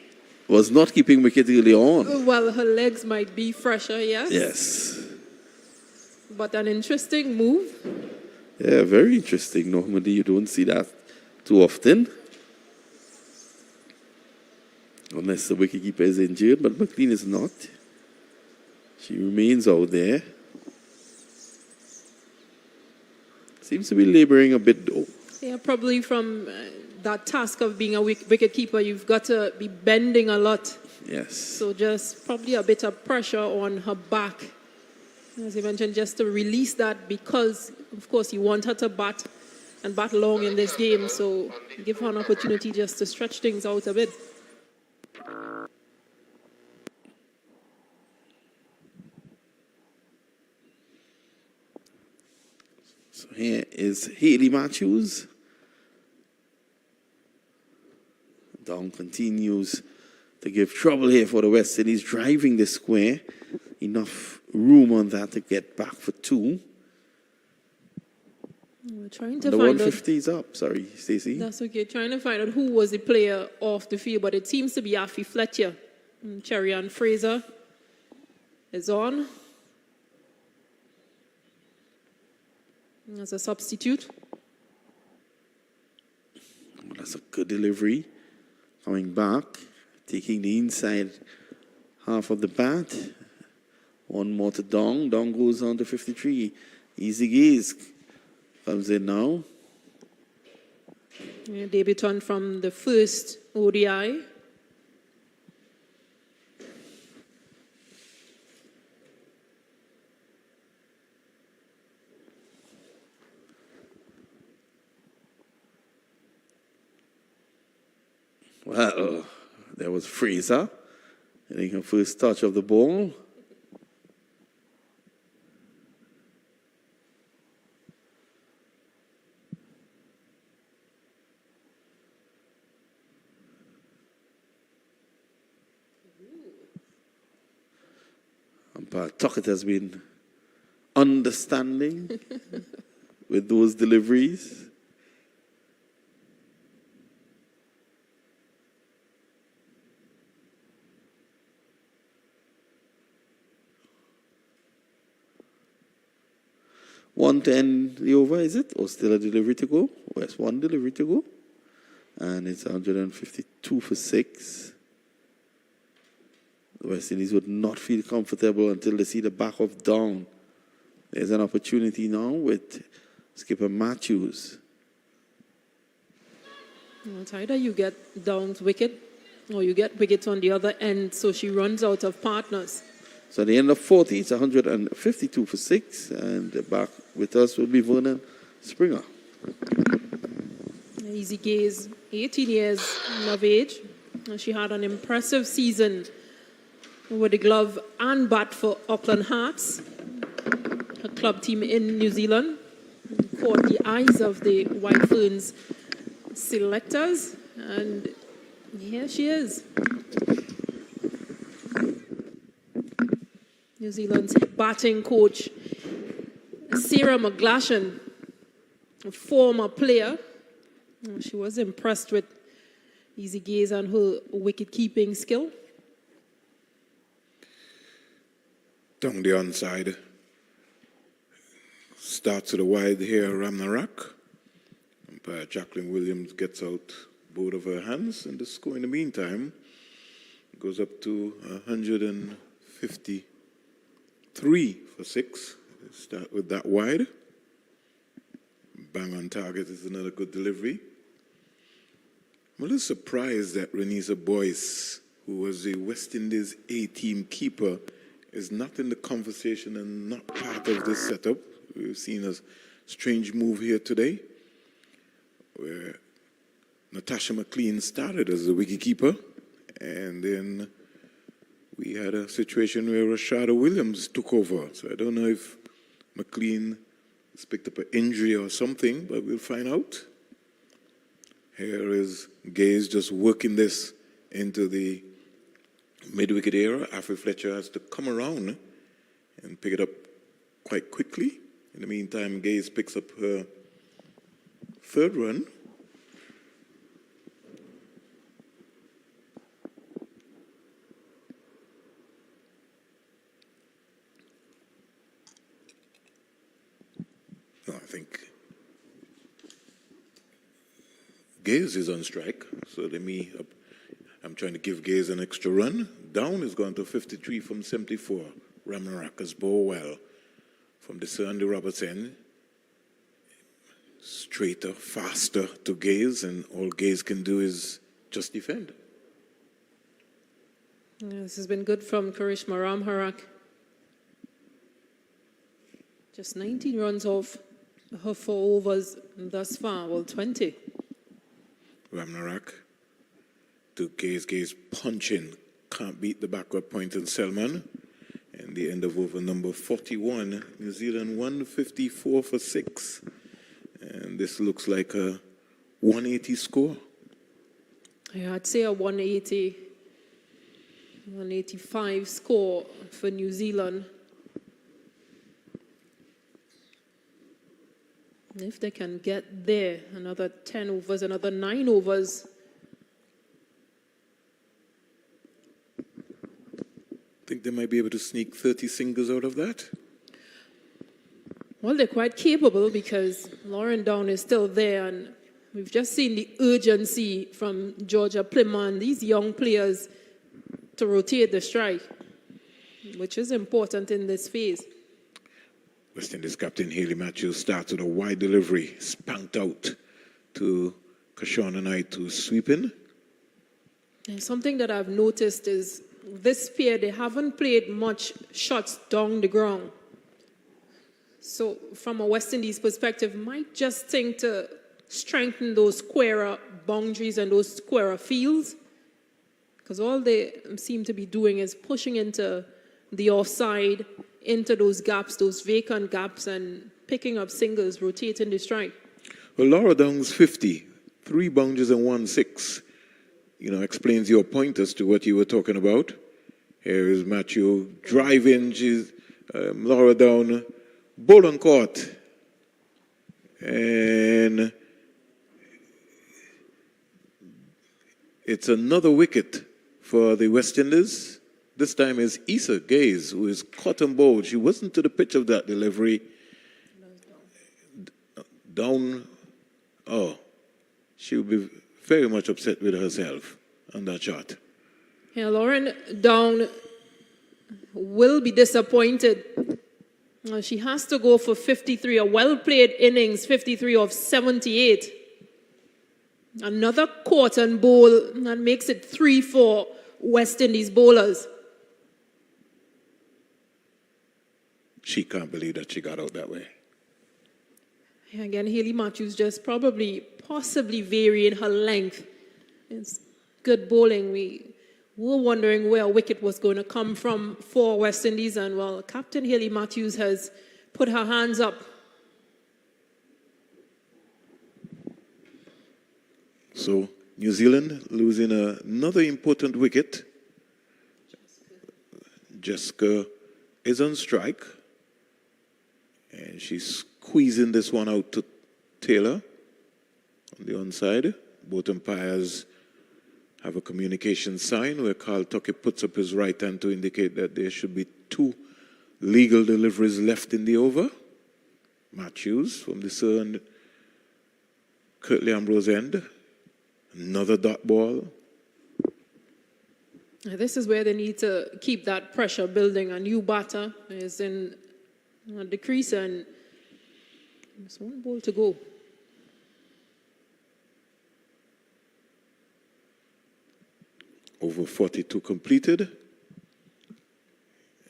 was not keeping wicket early on. well, her legs might be fresher, yes. Yes. But an interesting move. Yeah, very interesting. Normally, you don't see that too often. Unless the wicketkeeper is injured, but McLean is not. She remains out there. Seems to be laboring a bit, though. Yeah, probably from that task of being a wicketkeeper, you've got to be bending a lot. Yes. So just probably a bit of pressure on her back. As you mentioned, just to release that because, of course, you want her to bat and bat long in this game. So give her an opportunity just to stretch things out a bit. So here is Hayley Matthews. Down continues to give trouble here for the West Indies, driving the square. Enough room on that to get back for two. We're trying to The find out. 150 is up. Sorry, Stacey. That's okay. Trying to find out who was the player off the field, but it seems to be Afi Fletcher. Cherry-Ann Fraser is on as a substitute. Well, that's a good delivery. Coming back, taking the inside half of the bat. One more to Dong. Dong goes on to 53. Easy Gaze comes in now. Debutant from the first ODI. Well, there was Fraser getting her first touch of the ball. Umpire Tuckett has been understanding with those deliveries. One to end the over, is it? Or still a delivery to go? Oh, yes, one delivery to go. And it's 152 for 6. The West Indies would not feel comfortable until they see the back of Down. There's an opportunity now with skipper Matthews. Well, it's either you get Down's wicket or you get wickets on the other end, so she runs out of partners. So at the end of 40, it's 152 for 6. And back with us will be Vernon Springer. Easy Gaze, 18 years of age. She had an impressive season with the glove and bat for Auckland Hearts, her club team in New Zealand. Caught the eyes of the White Ferns selectors, and here she is. New Zealand's batting coach, Sarah McGlashan, a former player. She was impressed with Easy Gaze and her wicket-keeping skill. Down the onside. Starts to the wide here, Ramnarak. Umpire Jacqueline Williams gets out both of her hands, and the score in the meantime goes up to 153 for 6. Start with that wide. bang on target is another good delivery. I'm a little surprised that Renisa Boyce, who was the West Indies A-team keeper, is not in the conversation and not part of this setup. We've seen a strange move here today, where Natasha McLean started as the wicketkeeper, and then we had a situation where Rashada Williams took over. So I don't know if McLean has picked up an injury or something, but we'll find out. Here is Gaze just working this into the mid-wicket area. Afri Fletcher has to come around and pick it up quite quickly. In the meantime, Gaze picks up her third run. No, I think Gaze is on strike, so I'm trying to give Gaze an extra run. Down is gone to 53 from 74. Ramnarak has bowled well from the Sir Andy Roberts end. Straighter, faster to Gaze, and all Gaze can do is just defend. Yeah, this has been good from Karishma Ramharak. Just 19 runs off her 4 overs thus far, well, 20. Ramnarak to Gaze. Gaze punching. Can't beat the backward point in Selman. And the end of over number 41. New Zealand 154 for 6. And this looks like a 180 score. Yeah, I'd say a 180, 185 score for New Zealand. If they can get there, another 10 overs, another 9 overs. Think they might be able to sneak 30 singles out of that? Well, they're quite capable because Lauren Down is still there, and we've just seen the urgency from Georgia Plymouth and these young players to rotate the strike, which is important in this phase. West Indies captain Haley Matthews started a wide delivery, spanked out to Kashawn and Knight to sweep in. And something that I've noticed is this pair, they haven't played much shots down the ground. So from a West Indies perspective, might just think to strengthen those squarer boundaries and those squarer fields, because all they seem to be doing is pushing into the offside, into those gaps, those vacant gaps, and picking up singles, rotating the strike. Well, Laura Down's 50, 3 boundaries and 1 6. Explains your point as to what you were talking about. Here is Matthew driving. She's Laura Down, ball on court, and it's another wicket for the West Indies. This time is Issa Gaze, who is caught and bowled. She wasn't to the pitch of that delivery. Down. Oh, she would be very much upset with herself on that shot. Yeah, Lauren Down will be disappointed. She has to go for 53, a well-played innings, 53 of 78. Another caught and bowl, that makes it 3 for West Indies bowlers. She can't believe that she got out that way. Again, Haley Matthews just possibly varying her length. It's good bowling. We were wondering where a wicket was going to come from for West Indies, and well, Captain Haley Matthews has put her hands up. So New Zealand losing another important wicket. Jessica is on strike. And she's squeezing this one out to Taylor on the onside. Both umpires have a communication sign where Carl Tuckey puts up his right hand to indicate that there should be 2 legal deliveries left in the over. Matthews from the Sir and Curtly Ambrose end. Another dot ball. This is where they need to keep that pressure building. A new batter is in the crease, and there's 1 ball to go. over 42 completed.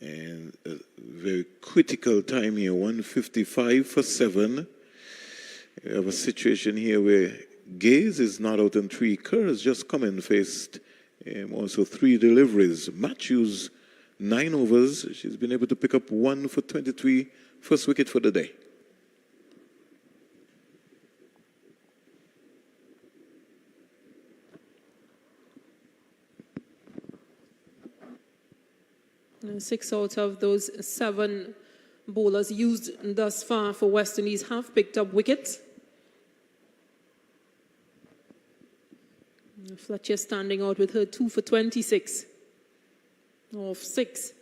And a very critical time here, 155 for 7. We have a situation here where Gaze is not out on 3. Kerr has just come and faced also 3 deliveries. Matthews, 9 overs. She's been able to pick up 1 for 23, first wicket for the day. And 6 out of those 7 bowlers used thus far for West Indies have picked up wickets. Fletcher standing out with her 2 for 26 off 6.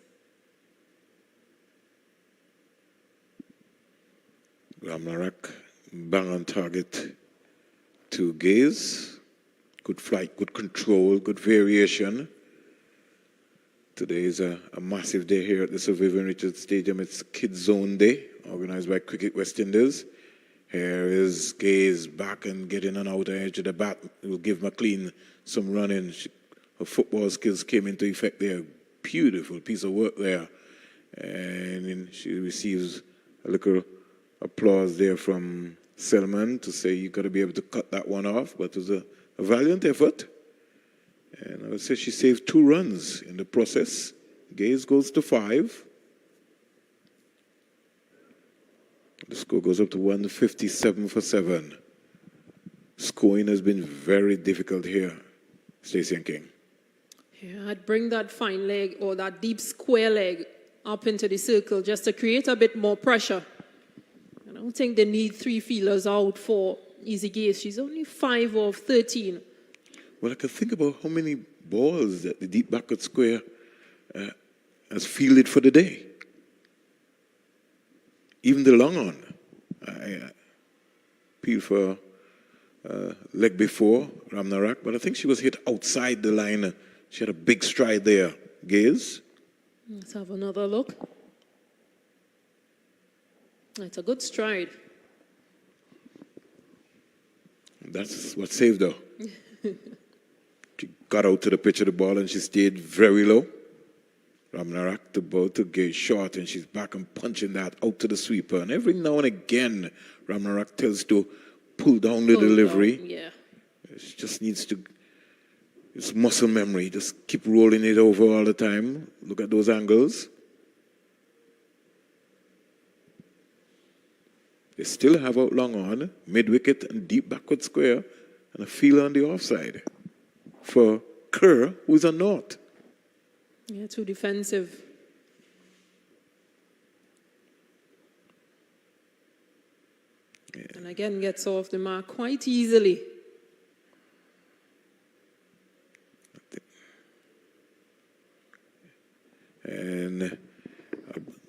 Ramnarak, bang on target to Gaze. Good flight, good control, good variation. Today is a massive day here at the Sir Vivian Richards Stadium. It's Kids Zone Day, organized by Cricket West Indies. Here is Gaze back and getting on out the edge of the bat. It will give McLean some running. Her football skills came into effect there. Beautiful piece of work there. And she receives a little applause there from Selman to say you got to be able to cut that one off. But it was a valiant effort. And I would say she saved 2 runs in the process. Gaze goes to 5. The score goes up to 157 for 7. Scoring has been very difficult here, Stacey and King. Yeah, I'd bring that fine leg or that deep square leg up into the circle just to create a bit more pressure. I don't think they need 3 fielders out for Easy Gaze. She's only 5 of 13. Well, I can think about how many balls that the deep backward square has fielded for the day. Even the long on. I appealed for leg before Ramnarak, but I think she was hit outside the line. She had a big stride there. Gaze. Let's have another look. It's a good stride. That's what saved her. She got out to the pitch of the ball and she stayed very low. Ramnarak, the ball to Gaze short, and she's back and punching that out to the sweeper. And every now and again, Ramnarak tells to pull down the delivery. Down, yeah. It just needs to, it's muscle memory. Just keep rolling it over all the time. Look at those angles. They still have out long on, mid-wicket and deep backward square, and a fielder on the offside for Kerr, who's a naught. Yeah, too defensive. Yeah. And again gets off the mark quite easily. And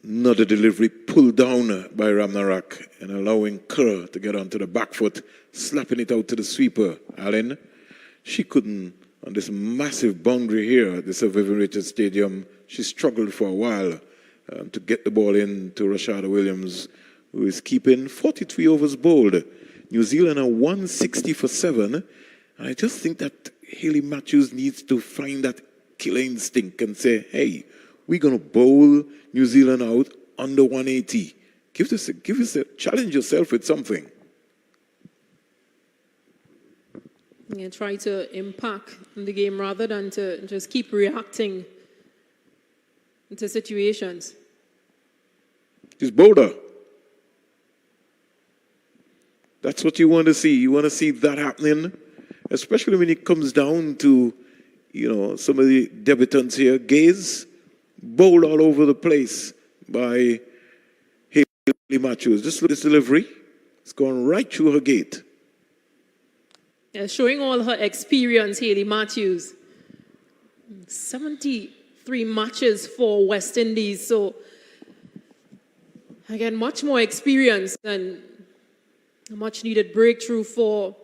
another delivery pulled down by Ramnarak and allowing Kerr to get onto the back foot, slapping it out to the sweeper. Allen, she couldn't, on this massive boundary here at the Sir Vivian Richards Stadium, she struggled for a while to get the ball in to Rashada Williams, who is keeping 43 overs bowled. New Zealand are 160 for 7. And I just think that Hayley Matthews needs to find that killer instinct and say, hey, we're going to bowl New Zealand out under 180. Give us a challenge yourself with something. Yeah, try to impact the game rather than to just keep reacting to situations. He's bolder. That's what you want to see. You want to see that happening, especially when it comes down to, some of the debutants here. Gaze, bowled all over the place by Hayley Matthews. Just look at this delivery. It's gone right through her gate. Yeah, showing all her experience, Hayley Matthews. 73 matches for West Indies. So, again, much more experience and a much needed breakthrough for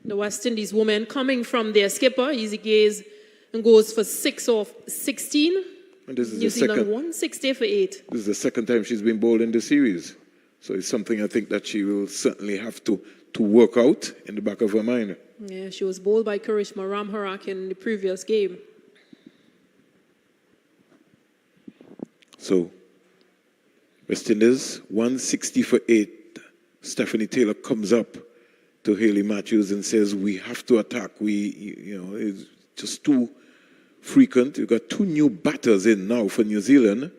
the West Indies women coming from their skipper, Easy Gaze, and goes for 6 of 16. And this is New Zealand 160 for 8. This is the second time she's been bowled in the series. So it's something I think that she will certainly have to work out in the back of her mind. Yeah, she was bowled by Karishma Ramharak in the previous game. So, West Indies, 160 for 8. Stephanie Taylor comes up to Hayley Matthews and says, we have to attack. It's just too frequent. We've got 2 new batters in now for New Zealand.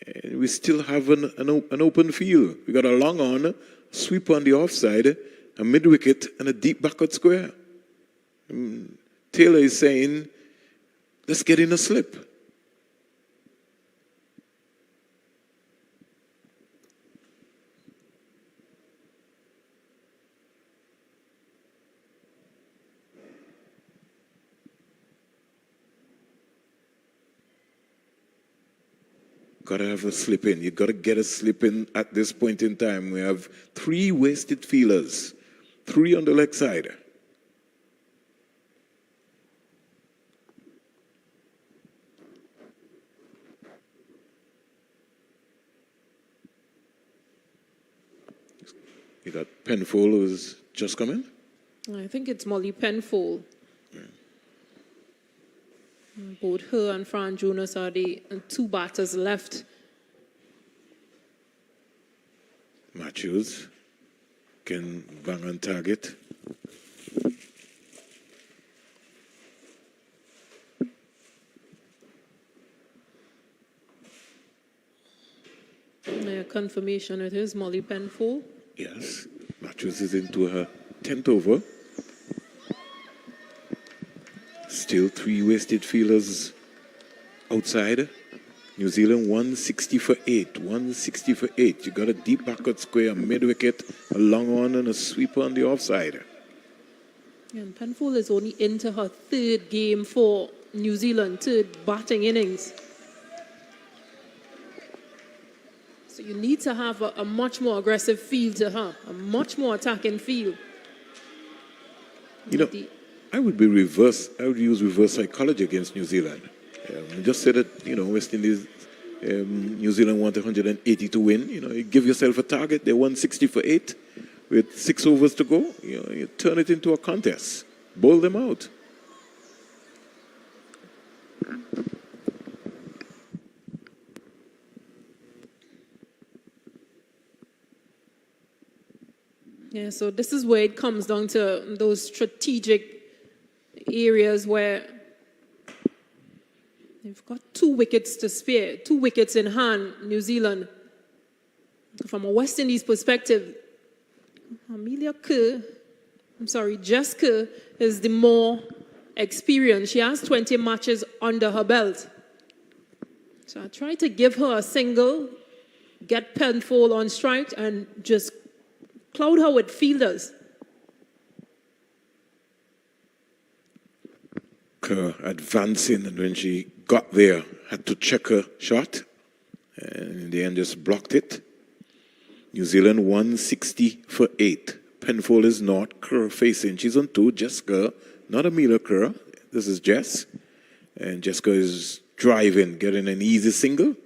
And we still have an open field. We got a long on, a sweep on the offside, a mid-wicket, and a deep backward square. Taylor is saying, let's get in a slip. Got to have a slip in. You got to get a slip in at this point in time. We have 3 wasted fielders, 3 on the leg side. You got Penfold who's just coming. I think it's Molly Penfold. Both her and Fran Jonas are the 2 batters left. Matthews can bang on target. Confirmation, it is Molly Penfold. Yes, Matthews is into her 10th over. Still 3 wasted fielders outside. New Zealand 160 for 8. 160 for 8. You got a deep backward square, a mid-wicket, a long on, and a sweeper on the offside. And Penfold is only into her 3rd game for New Zealand, 3rd batting innings. So you need to have a much more aggressive field to her, a much more attacking field. You know, I would use reverse psychology against New Zealand. Just say that, West Indies, New Zealand want 180 to win. You give yourself a target, they're 160 for 8 with 6 overs to go. You turn it into a contest, bowl them out. Yeah, so this is where it comes down to those strategic areas where they've got 2 wickets to spare, 2 wickets in hand, New Zealand. From a West Indies perspective, Jess Kerr is the more experienced. She has 20 matches under her belt. So I try to give her a single, get Penfold on strike, and just cloud her with fielders. Kerr advancing, and when she got there, had to check her shot, and in the end just blocked it. New Zealand 160 for 8. Penfold is not. Kerr facing. She's on 2. Jess Kerr, not Amelia Kerr. This is Jess. And Jessica is driving, getting an easy single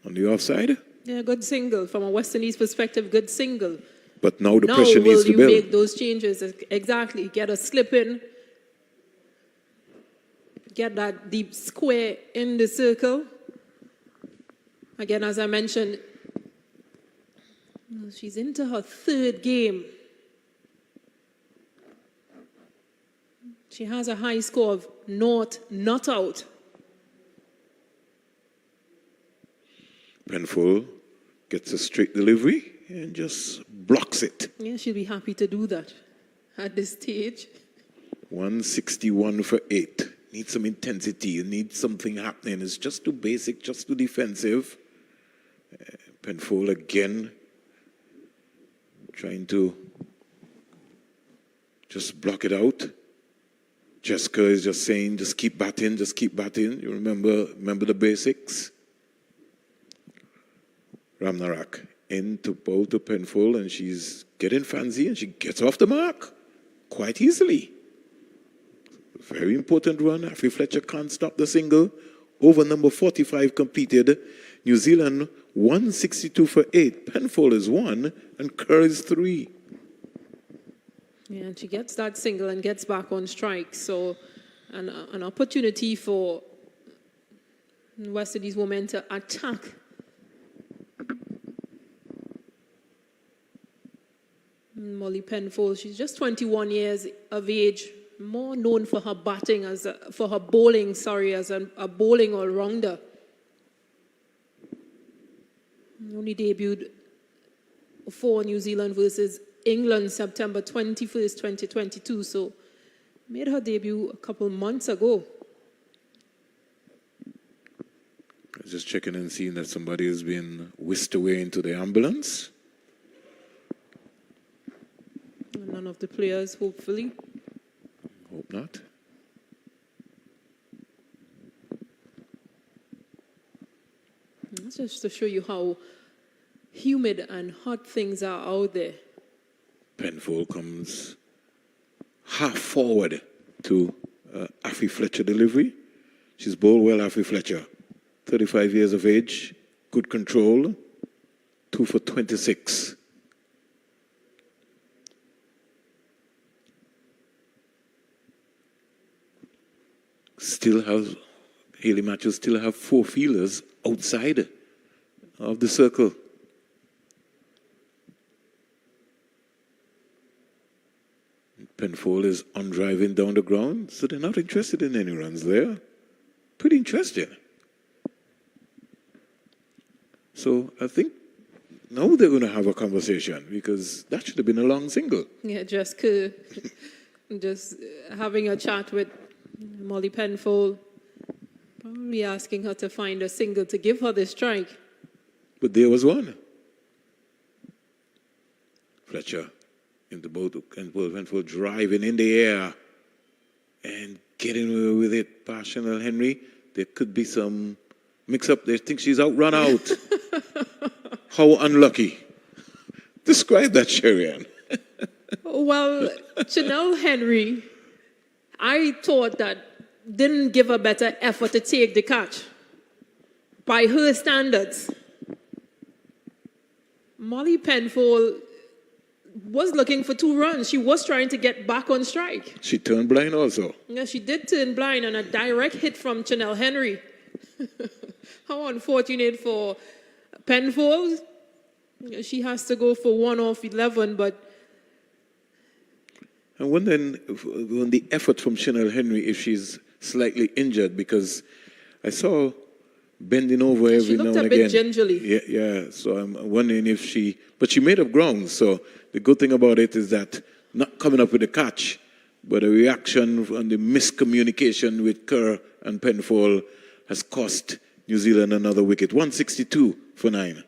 on the offside. Yeah, good single. From a West Indies perspective, good single. But now the pressure needs to build. Now will you make those changes? Exactly. Get a slip in. Get that deep square in the circle. Again, as I mentioned, she's into her 3rd game. She has a high score of not out. Penfold gets a straight delivery and just blocks it. Yeah, she'll be happy to do that at this stage. 161 for 8. Need some intensity. You need something happening. It's just too basic, just too defensive. Penfold again trying to just block it out. Jessica is just saying, just keep batting, just keep batting. You remember the basics? Ramnarak into bowl to Penfold, and she's getting fancy, and she gets off the mark quite easily. Very important run. Afi Fletcher can't stop the single. Over number 45 completed. New Zealand 162 for 8. Penfold is 1, and Kerr is 3. Yeah, and she gets that single and gets back on strike. So an opportunity for West Indies women to attack. Molly Penfold, she's just 21 years of age, more known for her batting for her bowling, as a bowling all-rounder. Only debuted for New Zealand versus England September 21st, 2022, so made her debut a couple months ago. Just checking and seeing that somebody has been whisked away into the ambulance. None of the players, hopefully. Hope not. That's just to show you how humid and hot things are out there. Penfold comes half forward to Affy Fletcher delivery. She's bowled well, Affy Fletcher. 35 years of age, good control, 2 for 26. Haley Matthews still have 4 fielders outside of the circle. Penfold is on driving down the ground, so they're not interested in any runs there. Pretty interesting. So I think now they're going to have a conversation because that should have been a long single. Yeah, just having a chat with Molly Penfold, probably asking her to find a single to give her the strike. But there was one. Fletcher into both, and Penfold driving in the air and getting away with it. Chanel Henry, there could be some mix-up. They think she's run out. How unlucky. Describe that, Sherian. Well, Chanel Henry, I thought that didn't give a better effort to take the catch. By her standards. Molly Penfold was looking for 2 runs. She was trying to get back on strike. She turned blind also. Yeah, she did turn blind, and a direct hit from Chanel Henry. How unfortunate for Penfold. She has to go for 1 off 11, but... And when the effort from Chanel Henry, if she's slightly injured, because I saw bending over every now and again. She looked a bit gingerly. Yeah, so I'm wondering if but she made up ground, so the good thing about it is that not coming up with a catch, but a reaction and the miscommunication with Kerr and Penfold has cost New Zealand another wicket. 162 for 9.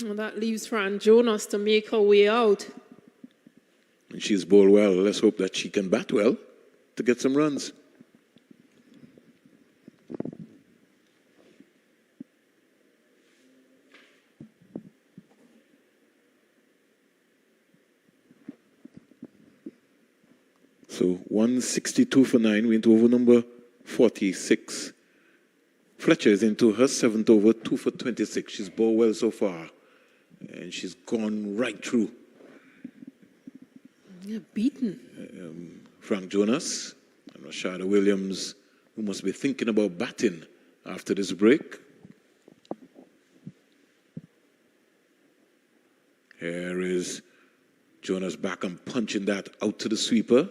Well, that leaves Fran Jonas to make her way out. And she's bowled well. Let's hope that she can bat well to get some runs. So 162 for 9, went over number 46. Fletcher is into her 7th over, 2 for 26. She's bowled well so far. And she's gone right through. Yeah, beaten. Frank Jonas and Rashada Williams, who must be thinking about batting after this break. Here is Jonas back and punching that out to the sweeper.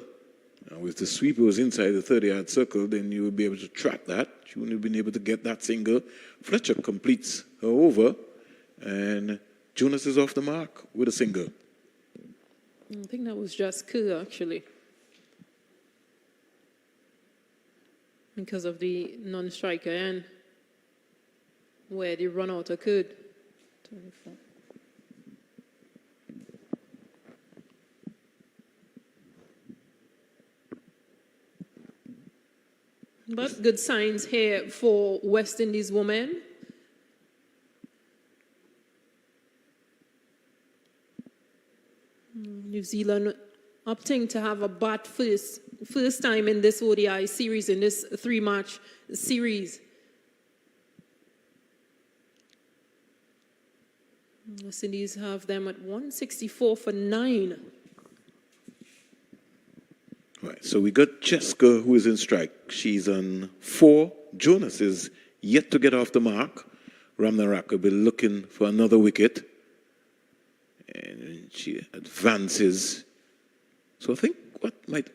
Now, if the sweeper was inside the 30-yard circle, then you would be able to track that. She wouldn't have been able to get that single. Fletcher completes her over, and Jonas is off the mark with a single. I think that was just Kerr, actually. Because of the non-striker end, where the run-out occurred. 24. But good signs here for West Indies women. New Zealand opting to have a bat first time in this ODI series, in this 3-match series. West Indies have them at 164 for 9. Right, So we got Jessica, who is in strike. She's on 4. Jonas is yet to get off the mark. Ramnarak will be looking for another wicket. And she advances. So I think what might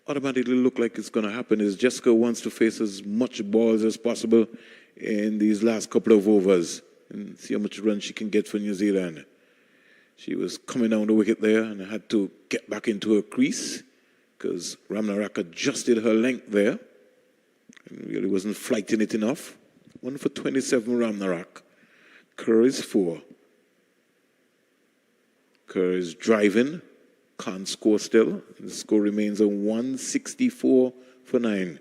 automatically look like it's going to happen is Jessica wants to face as much balls as possible in these last couple of overs and see how much run she can get for New Zealand. She was coming down the wicket there and had to get back into her crease because Ramnarak adjusted her length there and really wasn't flighting it enough. 1 for 27 Ramnarak. Kerr is 4. Kerr is driving, can't score still. The score remains a 164 for 9.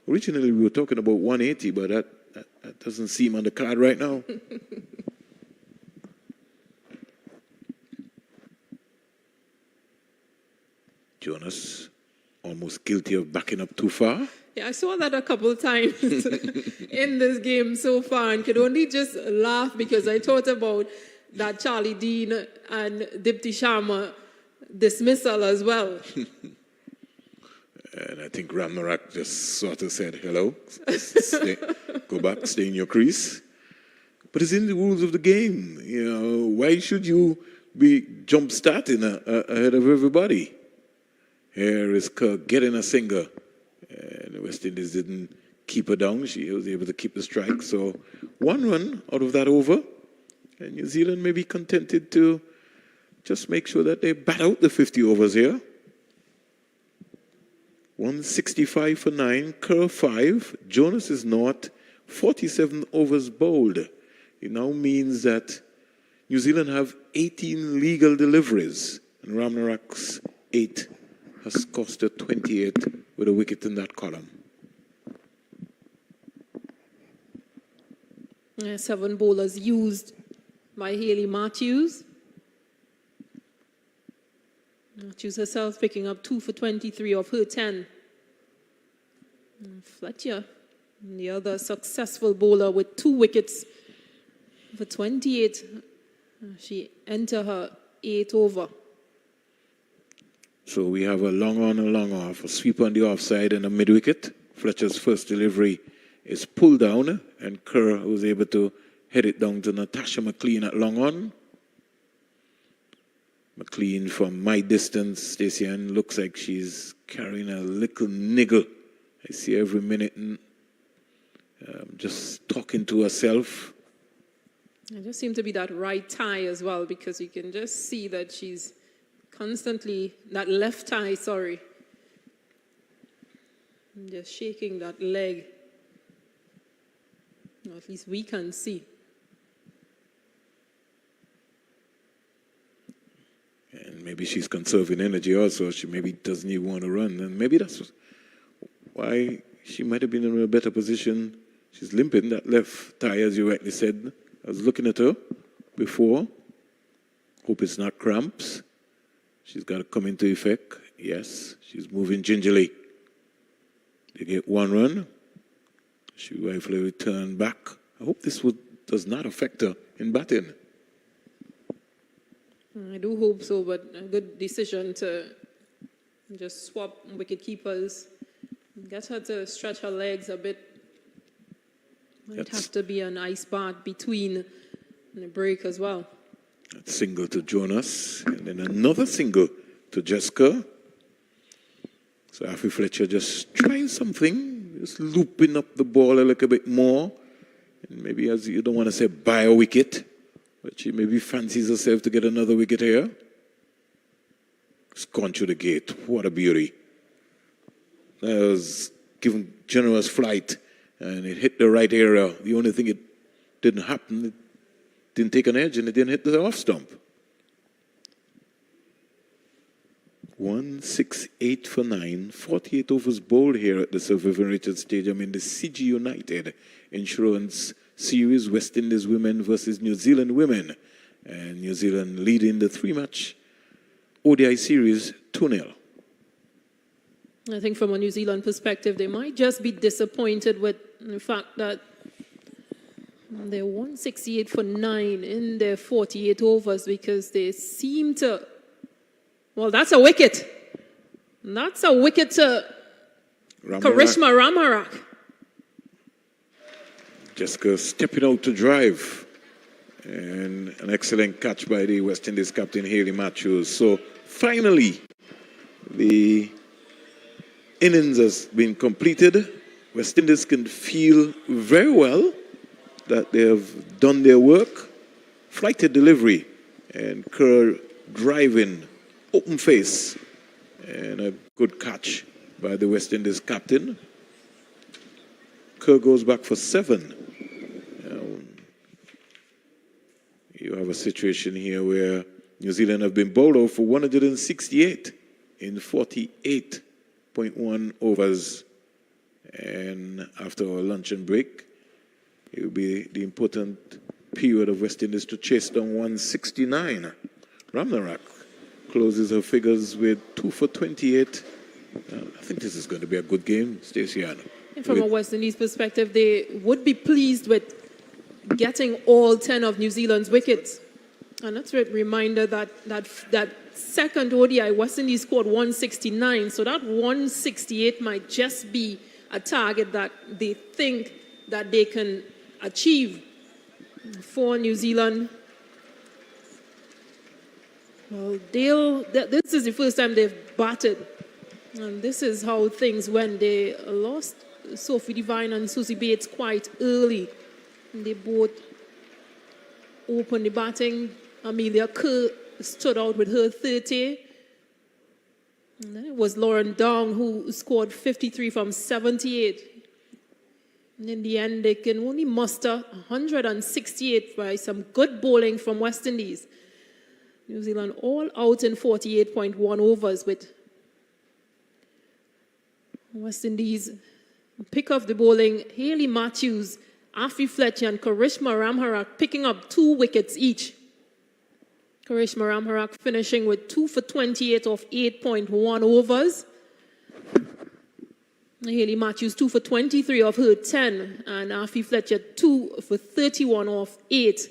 Originally we were talking about 180, but that doesn't seem on the card right now. Jonas, almost guilty of backing up too far. Yeah, I saw that a couple of times in this game so far and could only just laugh because I thought about that Charlie Dean and Dipti Sharma dismissal as well. And I think Ramnarak just sort of said, hello, go back, stay in your crease. But it's in the rules of the game. You know, why should you be jump-starting ahead of everybody? Here is Kirk getting a single. And the West Indies didn't keep her down. She was able to keep the strike. So 1 run out of that over. And New Zealand may be contented to just make sure that they bat out the 50 overs here. 165 for 9, Kerr 5, Jonas is not, 47 overs bowled. It now means that New Zealand have 18 legal deliveries, and Ramnarak's 8 has cost her 28 with a wicket in that column. 7 bowlers used by Hayley Matthews. Matthews herself picking up 2 for 23 of her 10. And Fletcher, the other successful bowler with 2 wickets for 28. She entered her 8th over. So we have a long on, a long off, a sweep on the offside and a mid-wicket. Fletcher's first delivery is pulled down, and Kerr was able to head it down to Natasha McLean at long on. McLean from my distance, Stacey Ann, looks like she's carrying a little niggle. I see her every minute and just talking to herself. It just seemed to be that right thigh as well, because you can just see that she's constantly, that left thigh, sorry, just shaking that leg. Or at least we can see. And maybe she's conserving energy also. She maybe doesn't even want to run. And maybe that's why she might have been in a better position. She's limping, that left thigh, as you rightly said. I was looking at her before. Hope it's not cramps. She's got to come into effect. Yes, she's moving gingerly. They get 1 run. She rightfully return back. I hope this does not affect her in batting. I do hope so, but a good decision to just swap wicket keepers. Get her to stretch her legs a bit. Might have to be an ice bath between the break as well. That single to Jonas, and then another single to Jessica. So Afi Fletcher just trying something, just looping up the ball a little bit more. And maybe, as you don't want to say buy a wicket, but she maybe fancies herself to get another wicket here. It's gone through the gate. What a beauty. That was given generous flight, and it hit the right area. The only thing it didn't happen, it didn't take an edge, and it didn't hit the off stump. 168 for 9, 48 overs bowled here at the Sir Vivian Richards Stadium in the CG United Insurance Series, West Indies women versus New Zealand women. And New Zealand leading the 3-match ODI series 2-0. I think from a New Zealand perspective, they might just be disappointed with the fact that they're 168 for 9 in their 48 overs, because they seem to, well, that's a wicket. And that's a wicket to Ramarak. Karishma Ramarak. Jessica stepping out to drive. And an excellent catch by the West Indies captain, Haley Matthews. So finally, the innings has been completed. West Indies can feel very well that they have done their work. Flighted delivery and Kerr driving, open face, and a good catch by the West Indies captain. Kerr goes back for 7. You have a situation here where New Zealand have been bowled out for 168 in 48.1 overs. And after our luncheon break, it will be the important period of West Indies to chase down 169. Ramarak closes her figures with 2 for 28. I think this is going to be a good game, Stacey Ann. From a West Indies perspective, they would be pleased with getting all 10 of New Zealand's wickets. And that's a reminder that second ODI, West Indies scored 169. So that 168 might just be a target that they think that they can achieve for New Zealand. Well, this is the first time they've batted. And this is how things went. They lost Sophie Devine and Susie Bates quite early. They both opened the batting. Amelia Kerr stood out with her 30. And then it was Lauren Dong who scored 53 from 78. And in the end, they can only muster 168 by some good bowling from West Indies. New Zealand all out in 48.1 overs with West Indies pick up the bowling. Haley Matthews, Afi Fletcher and Karishma Ramharak picking up 2 wickets each. Karishma Ramharak finishing with 2 for 28 off 8.1 overs. Haley Matthews 2 for 23 off her 10. And Afi Fletcher 2 for 31 off 8.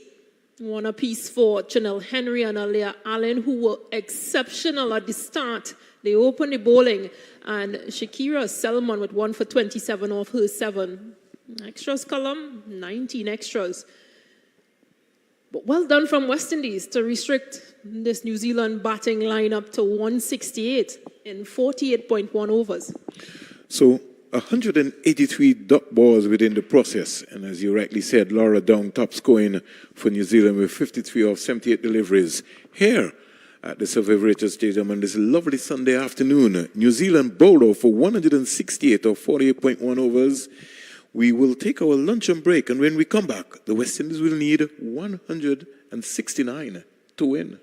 1 apiece for Chanel Henry and Alea Allen, who were exceptional at the start. They opened the bowling. And Shakira Selman with 1 for 27 off her 7. Extras column, 19 extras. But well done from West Indies to restrict this New Zealand batting lineup to 168 in 48.1 overs. So 183 dot balls within the process. And as you rightly said, Laura Dong top scoring for New Zealand with 53 of 78 deliveries. Here at the Survivor Stadium on this lovely Sunday afternoon, New Zealand bowled out for 168 of 48.1 overs. We will take our luncheon break, and when we come back, the West Indies will need 169 to win.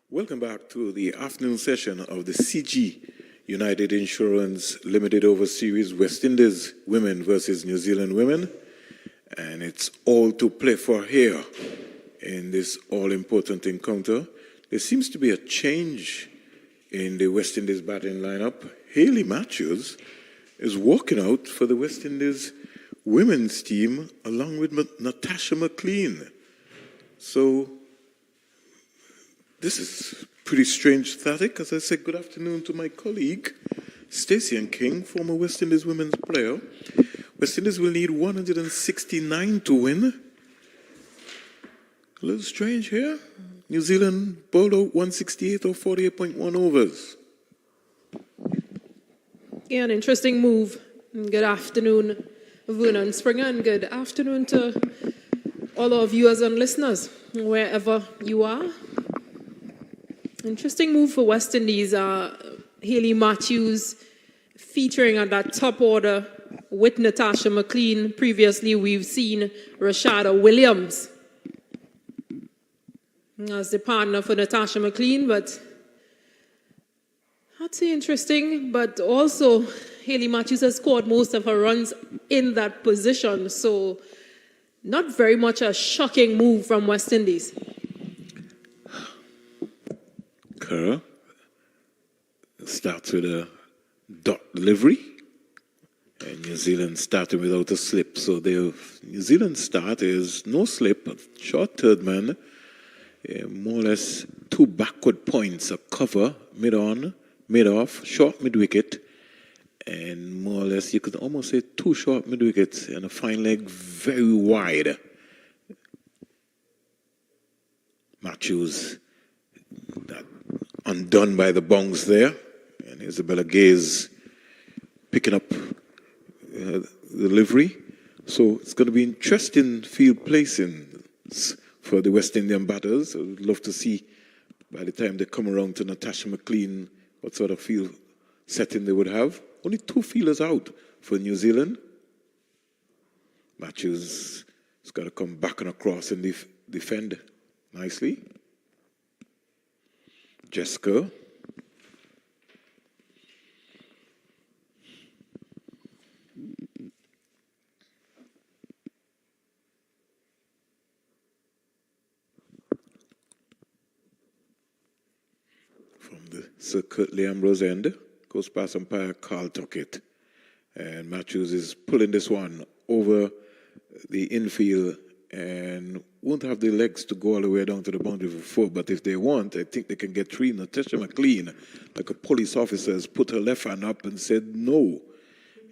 Welcome back to the afternoon session of the CG United Insurance Limited Over Series, West Indies women versus New Zealand women. And it's all to play for here in this all-important encounter. There seems to be a change in the West Indies batting lineup. Hayley Matthews is walking out for the West Indies women's team along with Natasha McLean. So this is pretty strange static. As I said, good afternoon to my colleague, Stacey and King, former West Indies women's player. West Indies will need 169 to win. A little strange here. New Zealand bowled out 168 or 48.1 overs. Yeah, an interesting move. Good afternoon, Vernon Springer, and good afternoon to all our viewers and listeners, wherever you are. Interesting move for West Indies. Hayley Matthews featuring at that top order with Natasha McLean. Previously, we've seen Rashada Williams as the partner for Natasha McLean, but I'd say interesting, but also Hayley Matthews has scored most of her runs in that position, so not very much a shocking move from West Indies. Kerr starts with a dot delivery, and New Zealand started without a slip. So the New Zealand start is no slip, short third man, more or less two backward points, a cover, mid-on, mid-off, short mid-wicket, and more or less you could almost say two short mid-wickets and a fine leg very wide. Matthews that undone by the bongs there, and Isabella Gaze picking up the delivery. So it's going to be interesting field placings for the West Indian batters. I would love to see by the time they come around to Natasha McLean what sort of field setting they would have. Only two fielders out for New Zealand. Matthews has got to come back and across and defend nicely. Jessica. From the Sir Curtly Ambrose end, goes past umpire Carl Tuckett. And Matthews is pulling this one over the infield and won't have the legs to go all the way down to the boundary for four, but if they want, I think they can get three. Natasha McLean, like a police officer, has put her left hand up and said no.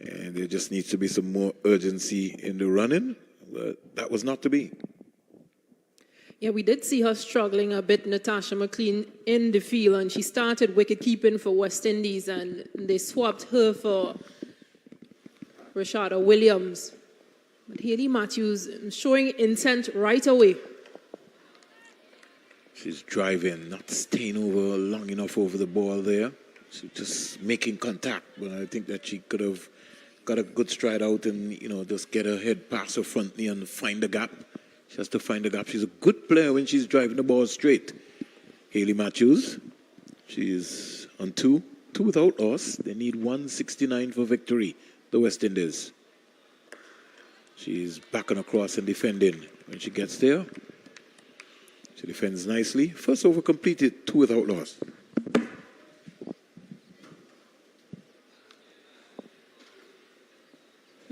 And there just needs to be some more urgency in the running, but that was not to be. Yeah, we did see her struggling a bit, Natasha McLean, in the field, and she started wicket keeping for West Indies, and they swapped her for Rashada Williams. But Hayley Matthews showing intent right away. She's driving, not staying over long enough over the ball there. She's just making contact, but I think that she could have got a good stride out and, just get her head past her front knee and find the gap. She has to find the gap. She's a good player when she's driving the ball straight. Hayley Matthews, she's on two without loss. They need 169 for victory, the West Indies. She's backing across and defending. When she gets there, she defends nicely. First over completed, two without loss.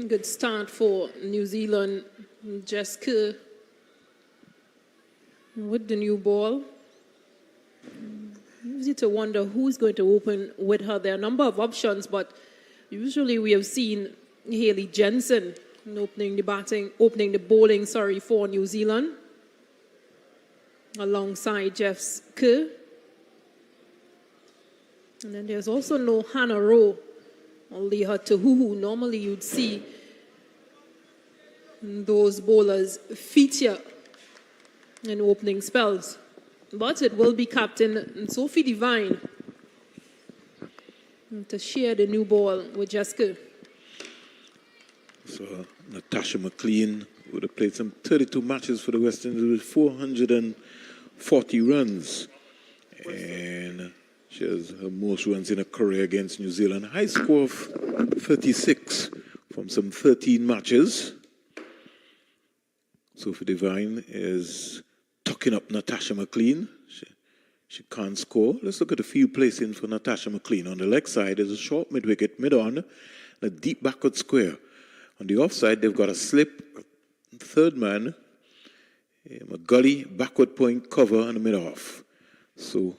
Good start for New Zealand. Jessica with the new ball. Easy to wonder who's going to open with her. There are a number of options, but usually we have seen Hayley Jensen opening the bowling, for New Zealand, alongside Jeff Kerr. And then there's also no Hannah Rowe or Leah Tahuhu. Normally you'd see those bowlers feature in opening spells. But it will be Captain Sophie Devine to share the new ball with Jessica. So Natasha McLean would have played some 32 matches for the West Indies with 440 runs. And she has her most runs in a career against New Zealand. High score of 36 from some 13 matches. Sophie Devine is tucking up Natasha McLean. She can't score. Let's look at the field placing for Natasha McLean. On the leg side is a short mid-wicket, mid-on, and a deep backward square. On the offside, they've got a slip, third man, a gully, backward point, cover, and a mid-off. So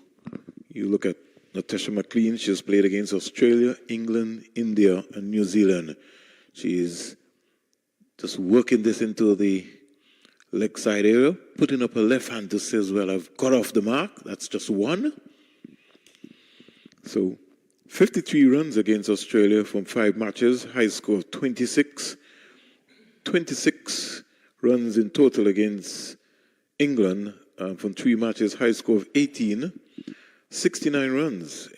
you look at Natasha McLean. She's played against Australia, England, India, and New Zealand. She's just working this into the leg side area, putting up her left hand to say as well, I've got off the mark. That's just one. So 53 runs against Australia from 5 matches, high score of 26. 26 runs in total against England from 3 matches, high score of 18. 69 runs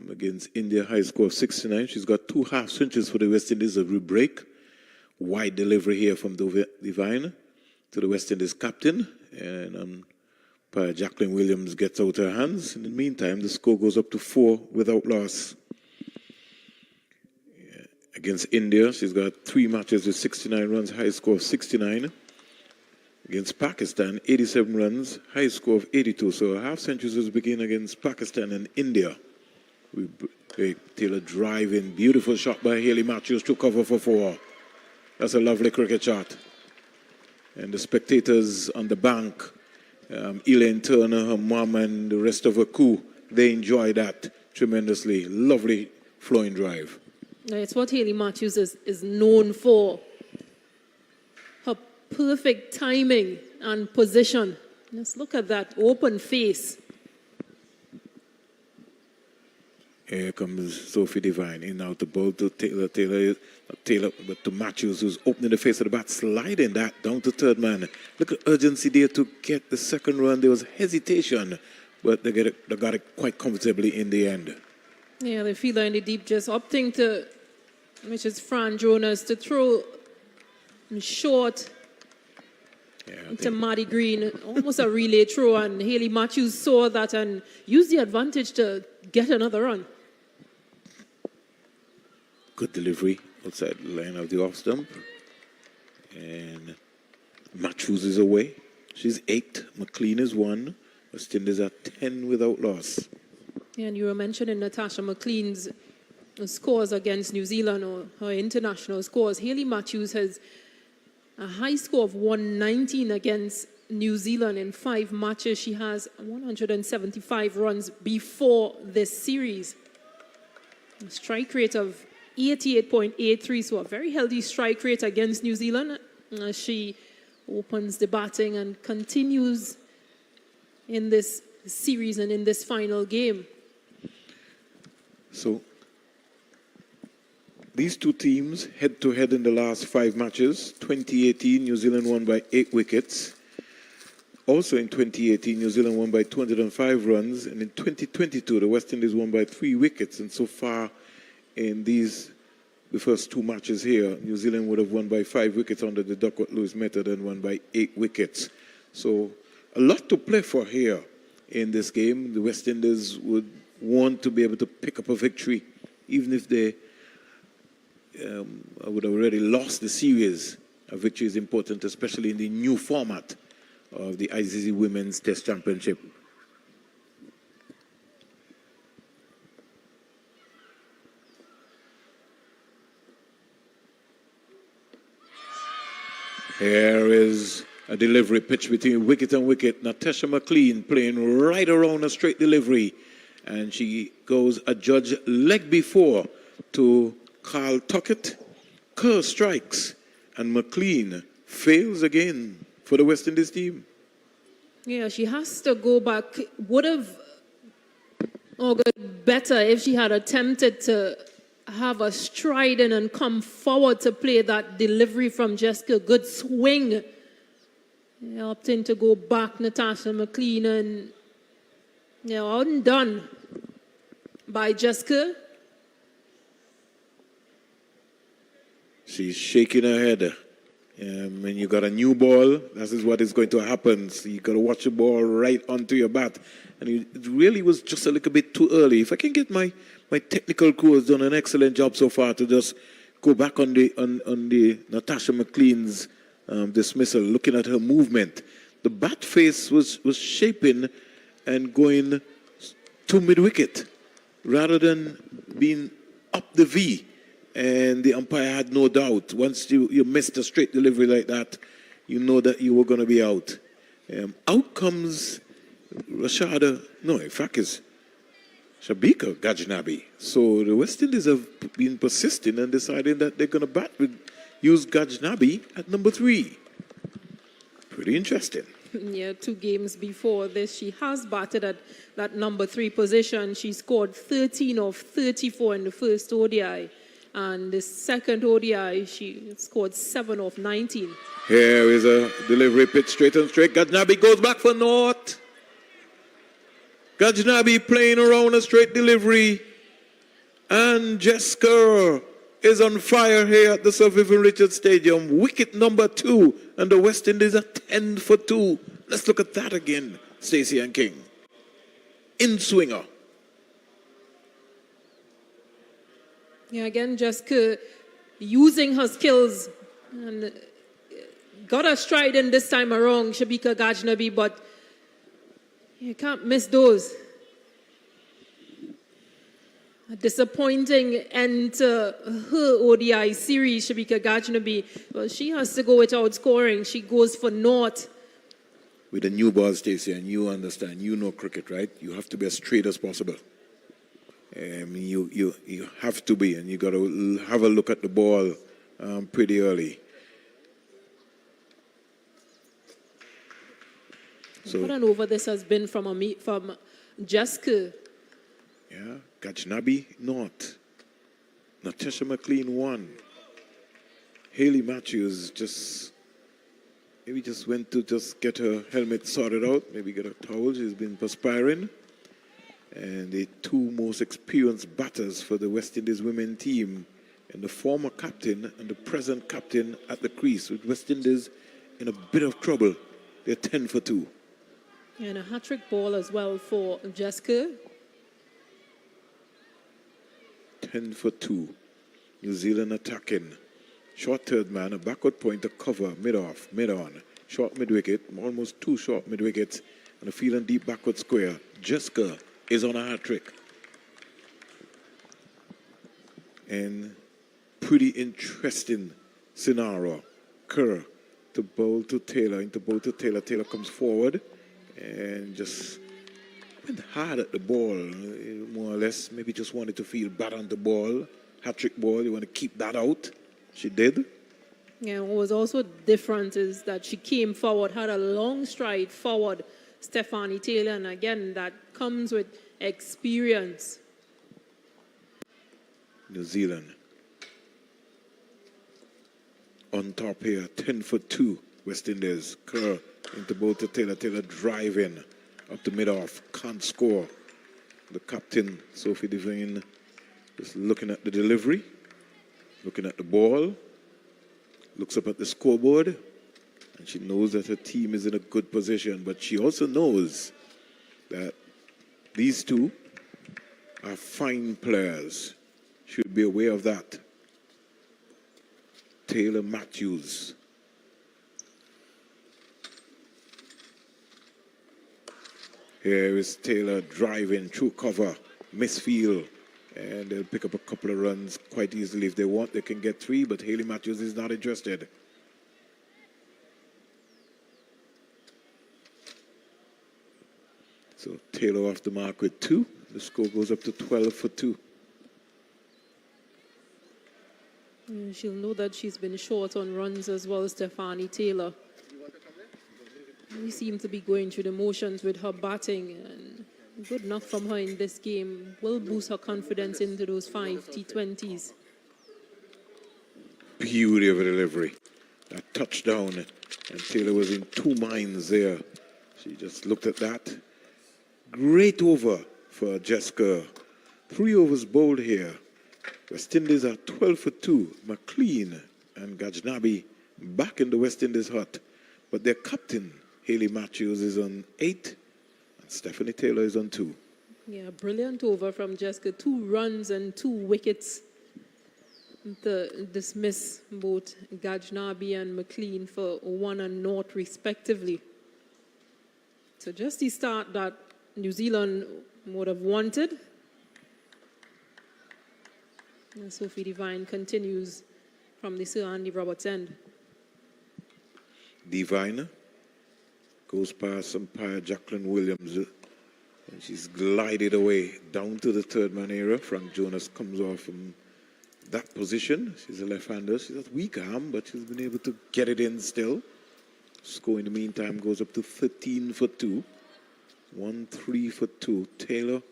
against India, high score of 69. She's got 2 half centuries for the West Indies every break. Wide delivery here from Devine to the West Indies captain, and Jacqueline Williams gets out her hands. In the meantime, the score goes up to 4 without loss. Against India, she's got 3 matches with 69 runs, high score of 69. Against Pakistan, 87 runs, high score of 82. So half centuries was begin against Pakistan and India. Taylor driving, beautiful shot by Hayley Matthews to cover for 4. That's a lovely cricket shot. And the spectators on the bank, Elaine Turner, her mom, and the rest of her crew, they enjoy that tremendously. Lovely flowing drive. It's what Hayley Matthews is known for. Her perfect timing and position. Just look at that open face. Here comes Sophie Devine in out the ball to Taylor, but to Matthews, who's opening the face of the bat, sliding that down to third man. Look at urgency there to get the second run. There was hesitation, but they got it quite comfortably in the end. Yeah, the fielder in the deep just opting to, which is Fran Jonas, to throw short to Maddie Green, almost a relay throw, and Hayley Matthews saw that and used the advantage to get another run. Good delivery outside the line of the off stump. And Matthews is away. She's 8. McLean is 1. West Indies are 10 without loss. Yeah, and you were mentioning Natasha McLean's scores against New Zealand, or her international scores. Hayley Matthews has a high score of 119 against New Zealand in 5 matches. She has 175 runs before this series. A strike rate of 88.83, so a very healthy strike rate against New Zealand as she opens the batting and continues in this series and in this final game. So these two teams head-to-head in the last 5 matches. 2018, New Zealand won by 8 wickets. Also in 2018, New Zealand won by 205 runs. And in 2022, the West Indies won by 3 wickets. And so far in the first 2 matches here, New Zealand would have won by 5 wickets under the Duckworth-Lewis method and won by 8 wickets. So a lot to play for here in this game. The West Indies would want to be able to pick up a victory, even if they would have already lost the series. A victory is important, especially in the new format of the ICC Women's Test Championship. Here is a delivery pitch between wicket and wicket. Natasha McLean playing right around a straight delivery. And she goes a judge leg before to Carl Tuckett. Kerr strikes. And McLean fails again for the West Indies team. Yeah, she has to go back. Would have got better if she had attempted to have a stride in and come forward to play that delivery from Jessica. Good swing. Opting to go back, Natasha McLean, and undone by Jessica. She's shaking her head When you got a new ball, that is what is going to happen. So you got to watch the ball right onto your bat. And it really was just a little bit too early. If I can get my technical crew has done an excellent job so far to just go back on the Natasha McLean's dismissal, looking at her movement. The bat face was shaping and going to mid-wicket rather than being up the V. And the umpire had no doubt. Once you missed a straight delivery like that, you know that you were going to be out. Out comes Rashada, no, in fact, it's Shabika Gajnabi. So the West Indies have been persistent and deciding that they're going to use Gajnabi at number 3. Pretty interesting. Yeah, 2 games before this, she has batted at that number 3 position. She scored 13 of 34 in the first ODI. And the second ODI, she scored 7 of 19. Here is a delivery pitch straight and straight. Gajnabi goes back for naught. Gajnabi playing around a straight delivery. And Jessica is on fire here at the Sir Vivian Richards Stadium. Wicket number 2. And the West Indies are 10 for 2. Let's look at that again, Stacey and King. In swinger. Yeah, again, Jessica using her skills and got a stride in this time around, Shabika Gajnabi, but you can't miss those. A disappointing end to her ODI series, Shabika Gajnabi. Well, she has to go without scoring. She goes for naught. With a new ball, Stacey, and you understand, you know cricket, right? You have to be as straight as possible. You have to be, and you got to have a look at the ball pretty early. So, What an over this has been from Jessica. Yeah, Gajnabi not. Natasha McLean 1. Hayley Matthews maybe just went to just get her helmet sorted out, maybe get a towel. She's been perspiring. And the 2 most experienced batters for the West Indies women team, and the former captain and the present captain at the crease, with West Indies in a bit of trouble. They're 10 for 2. And a hat-trick ball as well for Jessica. 10 for 2. New Zealand attacking. Short third man, a backward pointer, cover, mid-off, mid-on. Short mid-wicket, almost 2 short mid-wickets, and a field and deep backward square. Jessica is on a hat-trick. And pretty interesting scenario. Kerr to bowl to Taylor, into bowl to Taylor. Taylor comes forward and just went hard at the ball, more or less. Maybe just wanted to feel bad on the ball. Hat-trick ball, you want to keep that out. She did. Yeah, what was also different is that she came forward, had a long stride forward, Stephanie Taylor, and again, that comes with experience. New Zealand on top here, 10 for 2. West Indies. Kerr into bowl to Taylor. Taylor driving up the mid-off. Can't score. The captain, Sophie Devine, just looking at the delivery, looking at the ball, looks up at the scoreboard, and she knows that her team is in a good position, but she also knows that these 2 are fine players. Should be aware of that. Taylor Matthews. Here is Taylor driving through cover, misfield, and they'll pick up a couple of runs quite easily. If they want, they can get 3, but Hayley Matthews is not interested. So Taylor off the mark with 2. The score goes up to 12 for 2. She'll know that she's been short on runs as well as Stephanie Taylor. We seem to be going through the motions with her batting, and good enough from her in this game will boost her confidence into those 5 T20s. Beauty of a delivery. A touchdown, and Taylor was in 2 minds there. She just looked at that. Great over for Jessica. 3 overs bowled here. West Indies are 12 for 2. McLean and Gajnabi back in the West Indies hut. But their captain, Haley Matthews, is on 8, and Stephanie Taylor is on 2. Yeah, brilliant over from Jessica. 2 runs and 2 wickets to dismiss both Gajnabi and McLean for 1 and 0 respectively. So just the start that New Zealand would have wanted. And Sophie Devine continues from the Sir Andy Roberts end. Devine goes past umpire Jacqueline Williams, and she's glided away down to the third man area. Frank Jonas comes off from that position. She's a left-hander. She's got weak arm, but she's been able to get it in still. Score in the meantime goes up to 13 for 2. 1-3 for 2. Taylor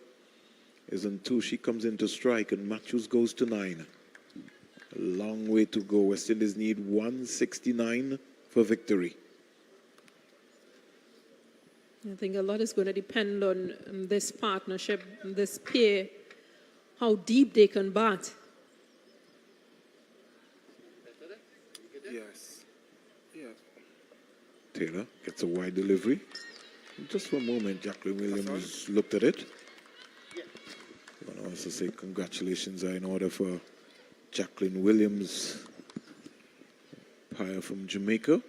is on 2. She comes into strike, and Matthews goes to 9. A long way to go. West Indies need 169 for victory. I think a lot is going to depend on this partnership, this pair, how deep they can bat. Yes. Yeah. Taylor gets a wide delivery. Just for a moment, Jacqueline Williams looked at it. I want to also say congratulations are in order for Jacqueline Williams, umpire from Jamaica.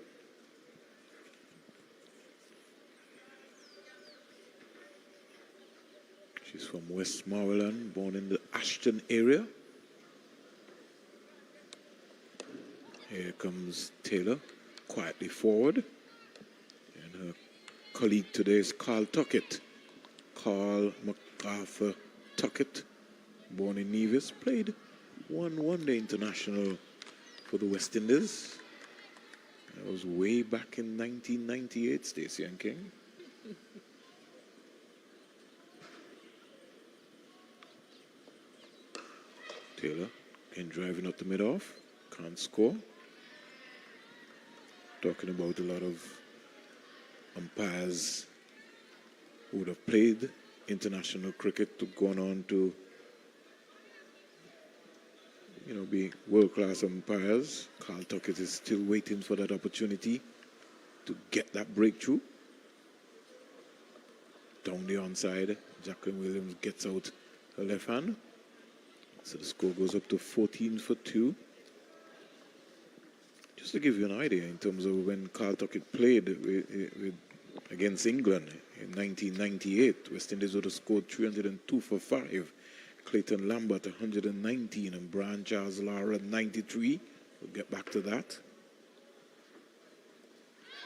She's from Westmoreland, born in the Ashton area. Here comes Taylor, quietly forward. And her colleague today is Carl Tuckett. Carl MacArthur Tuckett, born in Nevis, played one day international for the West Indies. That was way back in 1998, Stacey and King. Taylor again driving up the mid-off, can't score. Talking about a lot of umpires who would have played international cricket to go on to, be world-class umpires. Carl Tuckett is still waiting for that opportunity to get that breakthrough. Down the onside, Jacqueline Williams gets out her left hand. So the score goes up to 14 for 2. Just to give you an idea in terms of when Carl Tuckett played against England in 1998, West Indies would have scored 302 for 5. Clayton Lambert 119 and Brian Charles Lara 93. We'll get back to that.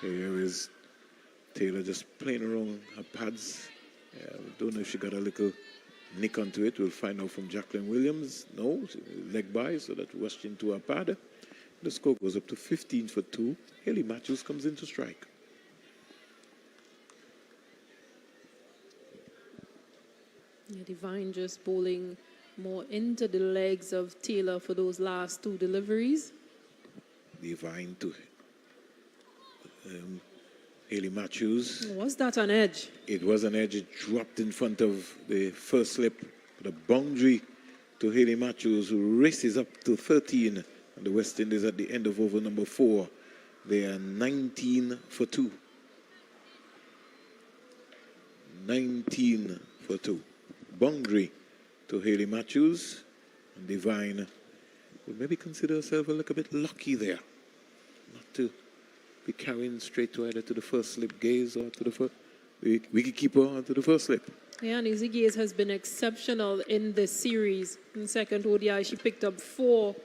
Here is Taylor just playing around her pads. We don't know if she got a little nick onto it. We'll find out from Jacqueline Williams. No, leg by, so that rushed into her pad. The score goes up to 15 for 2. Haley Matthews comes in to strike. Yeah, Devine just bowling more into the legs of Taylor for those last 2 deliveries. Devine to Haley Matthews. Was that an edge? It was an edge. It dropped in front of the first slip. The boundary to Haley Matthews, who races up to 13. And the West Indies at the end of over number 4. They are 19 for 2. 19 for 2. Boundary to Haley Matthews. And Devine will maybe consider herself a little bit lucky there. Not to be carrying straight to either to the first slip gaze or to the first wicketkeeper or to the first slip. Yeah, and Izzy Gaze has been exceptional in this series. In second ODI, she picked up 4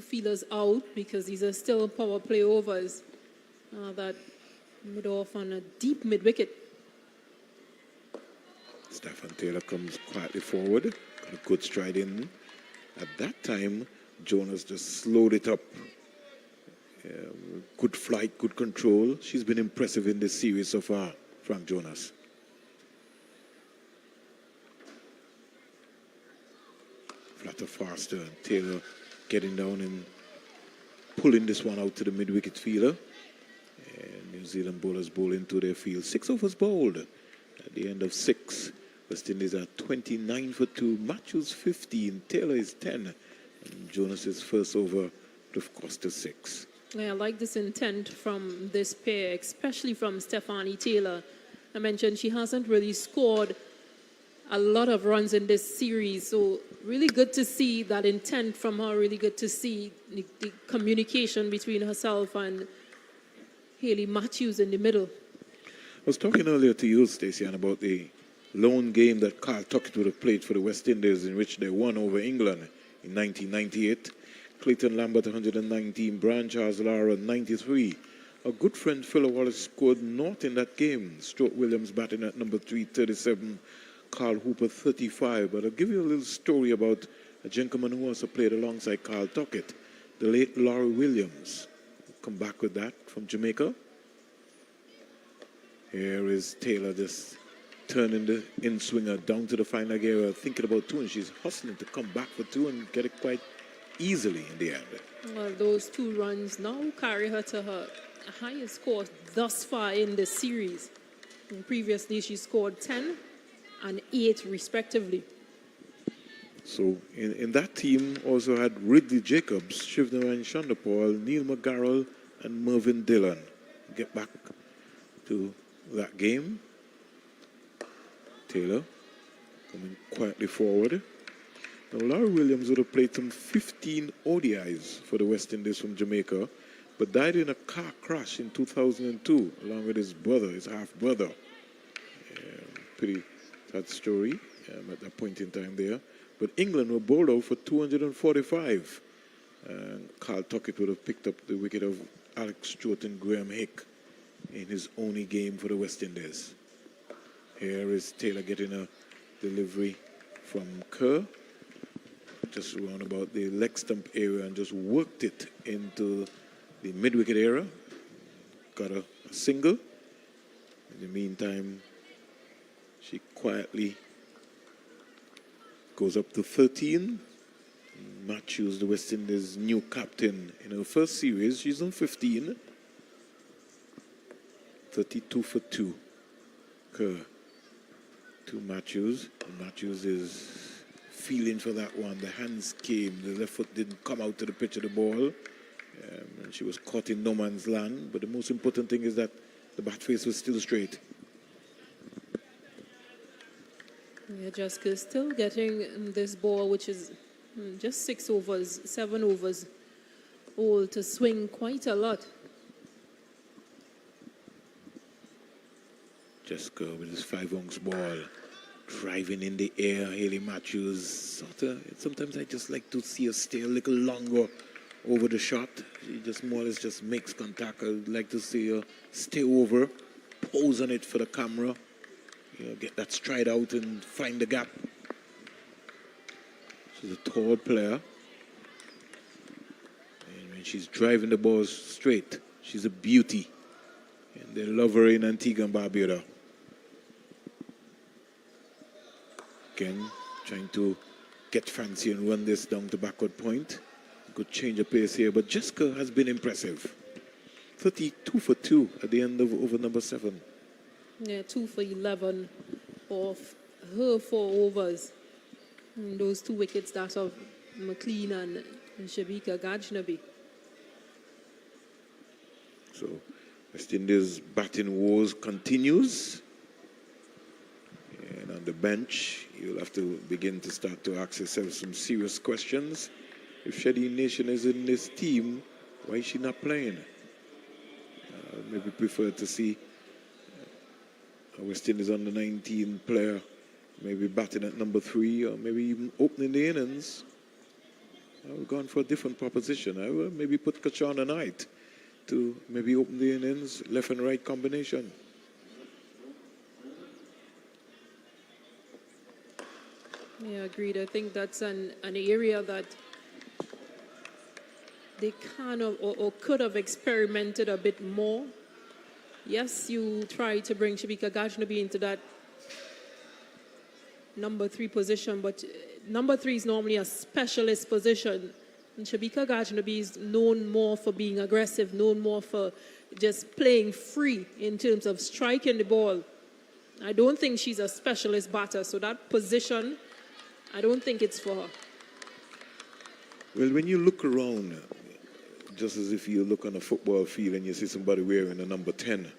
feelers out because these are still power play overs that mid off on a deep mid wicket. Stephen Taylor comes quietly forward, got a good stride in. At that time, Jonas just slowed it up. Good flight, good control. She's been impressive in this series so far, Frank Jonas. Flatter faster, and Taylor getting down and pulling this one out to the mid-wicket fielder. And New Zealand bowlers bowl into their field. 6 overs bowled. At the end of 6, West Indies are 29 for 2. Matthews 15, Taylor is 10. And Jonas's first over would have cost us 6. Yeah, I like this intent from this pair, especially from Stephanie Taylor. I mentioned she hasn't really scored a lot of runs in this series, so really good to see that intent from her, really good to see the communication between herself and Hayley Matthews in the middle. I was talking earlier to you, Stacey, about the lone game that Carl Tuckett would have played for the West Indies, in which they won over England in 1998. Clayton Lambert 119, Brian Charles Lara 93. Our good friend Phil Wallace scored naught in that game. Stuart Williams batting at number 337, Carl Hooper 35. But I'll give you a little story about a gentleman who also played alongside Carl Tuckett, the late Laurie Williams. I'll come back with that from Jamaica. Here is Taylor just turning the in-swinger down to the final gear, thinking about 2, and she's hustling to come back for 2 and get it quite easily in the end. Well, those 2 runs now carry her to her highest score thus far in the series. And previously, she scored 10 and 8 respectively. So in that team also had Ridley Jacobs, Shivnarine Chanderpaul, Neil McGarrell, and Mervyn Dillon. Get back to that game. Taylor coming quietly forward. Now, Laurie Williams would have played some 15 ODIs for the West Indies from Jamaica, but died in a car crash in 2002, along with his brother, his half-brother. Pretty sad story at that point in time there. But England were bowled out for 245. And Carl Tuckett would have picked up the wicket of Alex Stewart and Graham Hick in his only game for the West Indies. Here is Taylor getting a delivery from Kerr, just around about the leg stump area, and just worked it into the mid-wicket area. Got a single. In the meantime, she quietly goes up to 13. Matthews, the West Indies' new captain in her first series. She's on 15. 32 for 2. Kerr to Matthews. And Matthews is feeling for that one. The hands came. The left foot didn't come out to the pitch of the ball. And she was caught in no man's land. But the most important thing is that the bat face was still straight. Yeah, Jessica still getting this ball, which is just 6 overs, 7 overs old, to swing quite a lot. Jessica with his 5-ounce ball, driving in the air. Hayley Matthews, sometimes I just like to see her stay a little longer over the shot. She just more or less just makes contact. I'd like to see her stay over, pose on it for the camera, get that stride out and find the gap. She's a tall player. And when she's driving the ball straight, she's a beauty. And they love her in Antigua and Barbuda. Again, trying to get fancy and run this down to backward point. Good change of pace here, but Jessica has been impressive. 32 for 2 at the end of over number 7. Yeah, 2 for 11 off her 4 overs. And those 2 wickets, that of McLean and Shabika Gajnabi. So West Indies batting woes continues. And on the bench, you'll have to begin to start to ask yourself some serious questions. If Shadi Nation is in this team, why is she not playing? Maybe prefer to see a West Indies under 19 player maybe batting at number 3, or maybe even opening the innings. I would have gone for a different proposition. I would maybe put Kachana Knight to maybe open the innings, left and right combination. Yeah, agreed. I think that's an area that they kind of or could have experimented a bit more. Yes, you try to bring Shabika Gajnabi into that number 3 position, but number 3 is normally a specialist position. And Shabika Gajnabi is known more for being aggressive, known more for just playing free in terms of striking the ball. I don't think she's a specialist batter, so that position, I don't think it's for her. Well, when you look around, just as if you look on a football field and you see somebody wearing a number 10,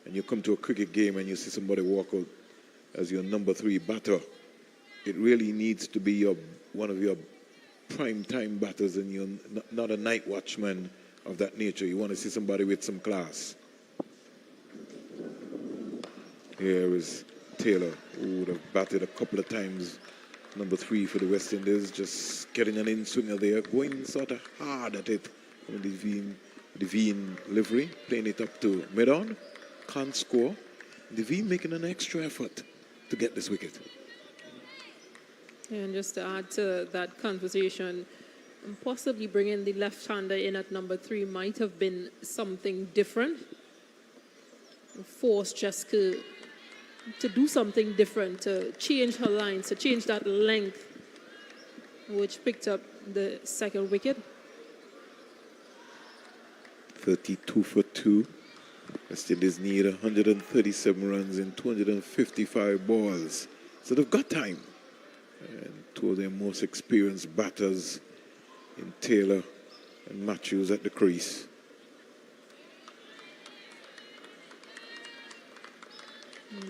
and you come to a cricket game and you see somebody walk out as your number 3 batter, it really needs to be one of your prime time batters, and you're not a night watchman of that nature. You want to see somebody with some class. Here is Taylor, who would have batted a couple of times, number 3 for the West Indies, just getting an in-swinger there, going sort of hard at it. Devine livery, playing it up to mid-on, can't score. Devine making an extra effort to get this wicket. And just to add to that conversation, possibly bringing the left-hander in at number 3 might have been something different. Force Jessica to do something different, to change her lines, to change that length, which picked up the second wicket. 32 for 2. West Indies need 137 runs in 255 balls. So they've got time. And 2 of their most experienced batters in Taylor and Matthews at the crease.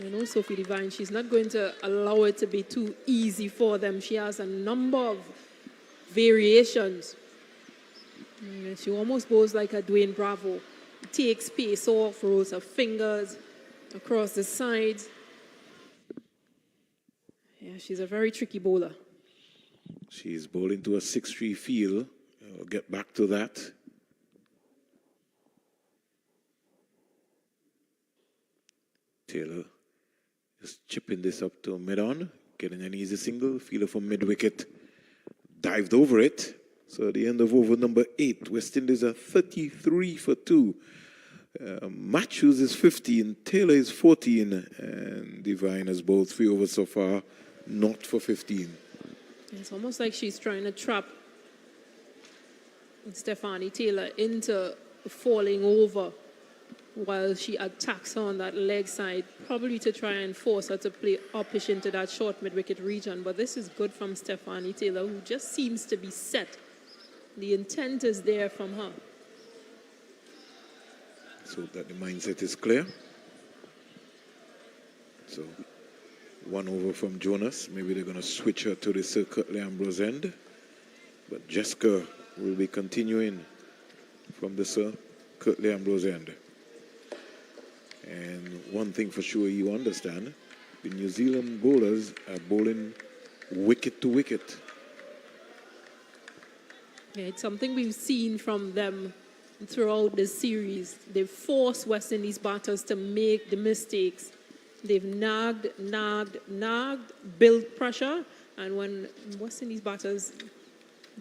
You know, Sophie Devine, she's not going to allow it to be too easy for them. She has a number of variations. She almost goes like a Dwayne Bravo. Takes pace off, rolls her fingers across the sides. Yeah, she's a very tricky bowler. She's bowling to a 6-3 field. We'll get back to that. Taylor just chipping this up to mid-on, getting an easy single, fielder from mid-wicket, dived over it. So at the end of over number 8, West Indies are 33 for 2. Matthews is 15, Taylor is 14, and Devine has bowled 3 overs so far, not for 15. It's almost like she's trying to trap Stephanie Taylor into falling over while she attacks her on that leg side, probably to try and force her to play uppish into that short mid-wicket region. But this is good from Stephanie Taylor, who just seems to be set. The intent is there from her. So that the mindset is clear. So 1 over from Jonas. Maybe they're going to switch her to the Sir Curtly Ambrose end. But Jessica will be continuing from the Sir Curtly Ambrose end. And one thing for sure you understand, the New Zealand bowlers are bowling wicket to wicket. Yeah, it's something we've seen from them throughout this series. They've forced West Indies batters to make the mistakes. They've nagged, built pressure, and when West Indies batters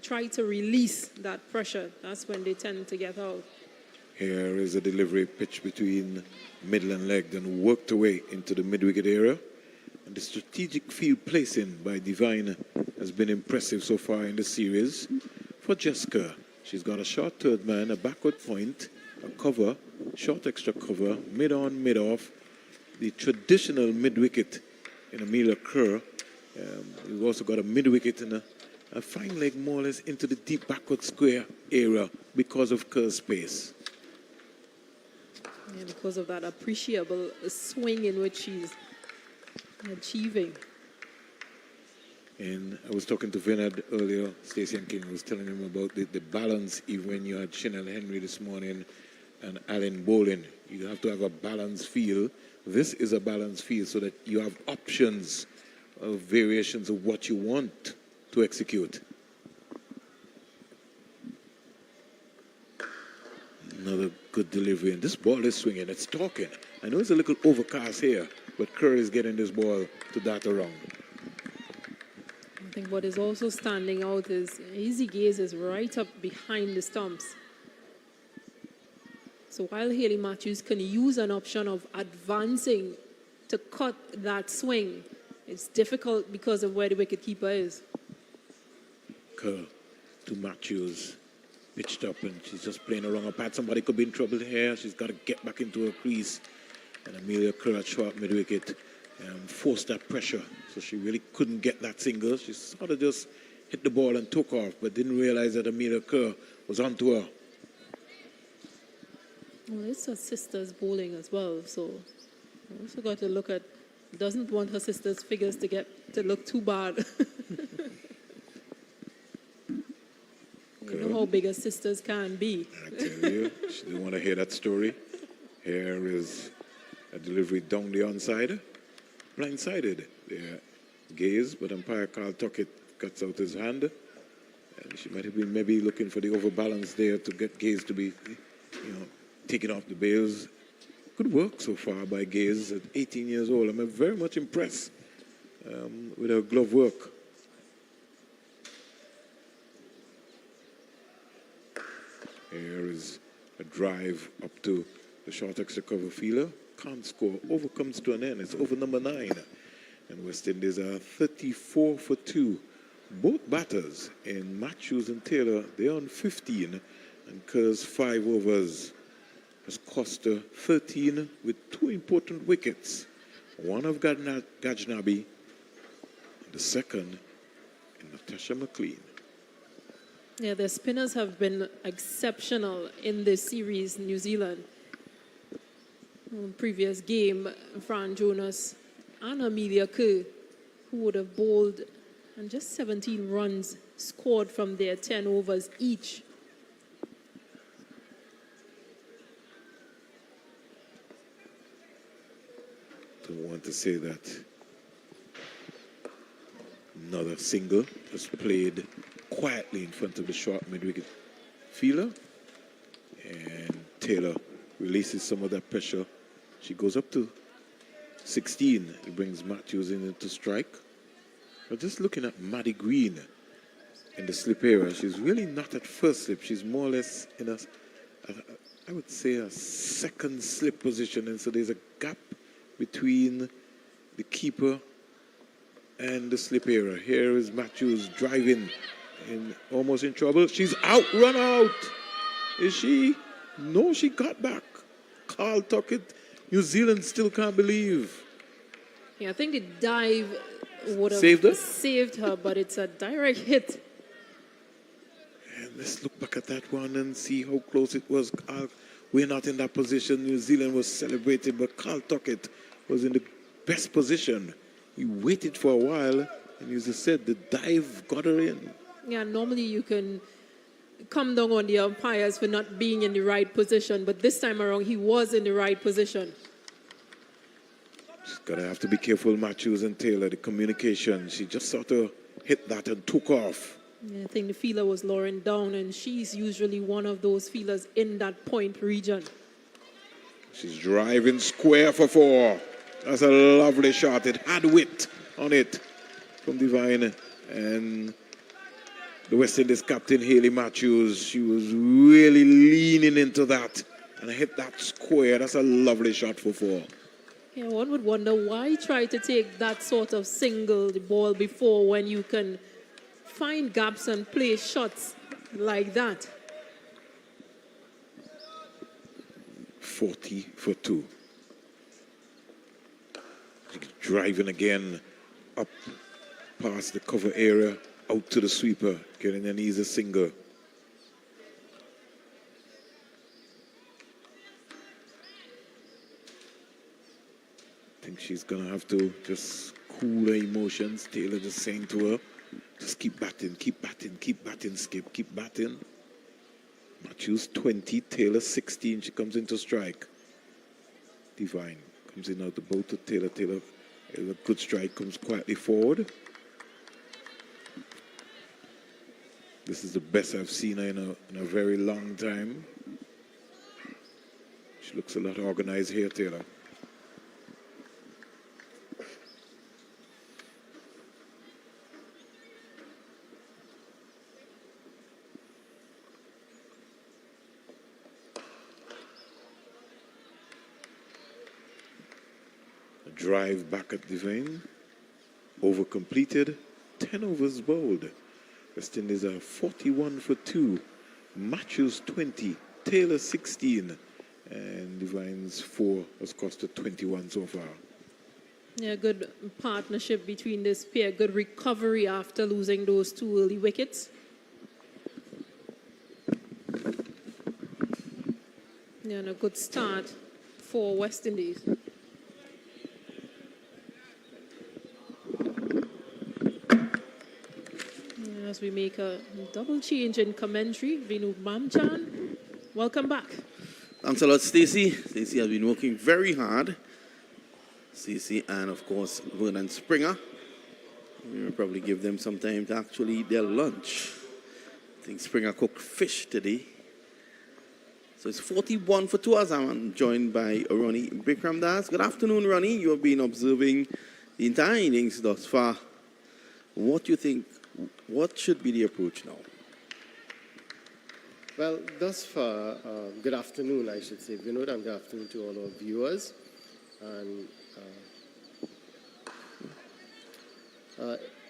try to release that pressure, that's when they tend to get out. Here is a delivery pitch between middle and leg, then worked away into the mid-wicket area. And the strategic field placing by Devine has been impressive so far in the series. For Jessica, she's got a short third man, a backward point, a cover, short extra cover, mid-on, mid-off. The traditional mid-wicket in Amelia Kerr. We've also got a mid-wicket and a fine leg more or less into the deep backward square area because of Kerr's pace. Yeah, because of that appreciable swing in which she's achieving. And I was talking to Vinod earlier, Stacey and King was telling him about the balance, even when you had Chanel Henry this morning and Alan Bolin. You have to have a balanced field. This is a balanced field so that you have options of variations of what you want to execute. Good delivery. And this ball is swinging. It's talking. I know it's a little overcast here, but Kerr is getting this ball to dart around. I think what is also standing out is Easy Gaze is right up behind the stumps. So while Haley Matthews can use an option of advancing to cut that swing, it's difficult because of where the wicketkeeper is. Kerr to Matthews. Pitched up and she's just playing around her pad. Somebody could be in trouble here. She's got to get back into her crease. And Amelia Kerr at short mid-wicket forced that pressure. So she really couldn't get that single. She sort of just hit the ball and took off, but didn't realize that Amelia Kerr was onto her. Well, it's her sister's bowling as well, so I also got to look at, doesn't want her sister's figures to look too bad. You know how big her sisters can be. I tell you, she didn't want to hear that story. Here is a delivery down the onside. Blindsided there. Gaze, but umpire Carl Tuckett cuts out his hand. And she might have been maybe looking for the overbalance there to get Gaze to be, taken off the bails. Good work so far by Gaze at 18 years old. I'm very much impressed with her glove work. Here is a drive up to the short extra cover fielder. Can't score. Over comes to an end. It's over number 9. And West Indies are 34 for 2. Both batters in Matthews and Taylor, they're on 15. And Kerr's 5 overs has cost her 13 with 2 important wickets. One of Gajnabi, and the second in Natasha McLean. Yeah, the spinners have been exceptional in this series, New Zealand. Previous game, Fran Jonas and Amelia Kerr, who would have bowled, and just 17 runs scored from their 10 overs each. Don't want to say that another single was played quietly in front of the short mid-wicket fielder, and Taylor releases some of that pressure. She goes up to 16. It brings Matthews in into strike. But just looking at Maddie Green in the slip area, she's really not at first slip. She's more or less in I would say a second slip position, and so there's a gap between the keeper and the slip area. Here is Matthews driving almost in trouble. She's out, run out. Is she? No, she got back. Carl Tuckett, New Zealand still can't believe. Yeah, I think the dive would have saved her, but it's a direct hit. And let's look back at that one and see how close it was. We're not in that position. New Zealand was celebrating, but Carl Tuckett was in the best position. He waited for a while, and as I said, the dive got her in. Yeah, normally you can come down on the umpires for not being in the right position, but this time around he was in the right position. She's gonna have to be careful, Matthews and Taylor, the communication. She just sort of hit that and took off. Yeah, I think the fielder was Lauren Down, and she's usually one of those fielders in that point region. She's driving square for 4. That's a lovely shot. It had wit on it from Divine. And the West Indies captain, Haley Matthews, she was really leaning into that and hit that square. That's a lovely shot for 4. Yeah, one would wonder why try to take that sort of single the ball before when you can find gaps and play shots like that. 40 for 2. Driving again up past the cover area, out to the sweeper, getting an easy single. I think she's going to have to just cool her emotions. Taylor just saying to her, just keep batting, keep batting, keep batting, Skip, keep batting. Matthews 20, Taylor 16. She comes into strike. Divine comes in out the boat to Taylor. Taylor is a good strike, comes quietly forward. This is the best I've seen her in a very long time. She looks a lot organized here, Taylor. A drive back at Divine. Over completed. 10 overs bowled. West Indies are 41 for 2. Matthews 20. Taylor 16. And Divine's 4 has costed 21 so far. Yeah, good partnership between this pair. Good recovery after losing those 2 early wickets. Yeah, and a good start for West Indies. As we make a double change in commentary, Vinu Mamchan, welcome back. Thanks a lot, Stacey. Stacey has been working very hard. Stacey and, of course, Vernon Springer. We'll probably give them some time to actually eat their lunch. I think Springer cooked fish today. So it's 41 for 2 as I'm joined by Ronnie Bikramdas. Good afternoon, Ronnie. You have been observing the entire innings thus far. What do you think? What should be the approach now? Well, thus far, good afternoon, I should say, Vinod, and good afternoon to all our viewers. And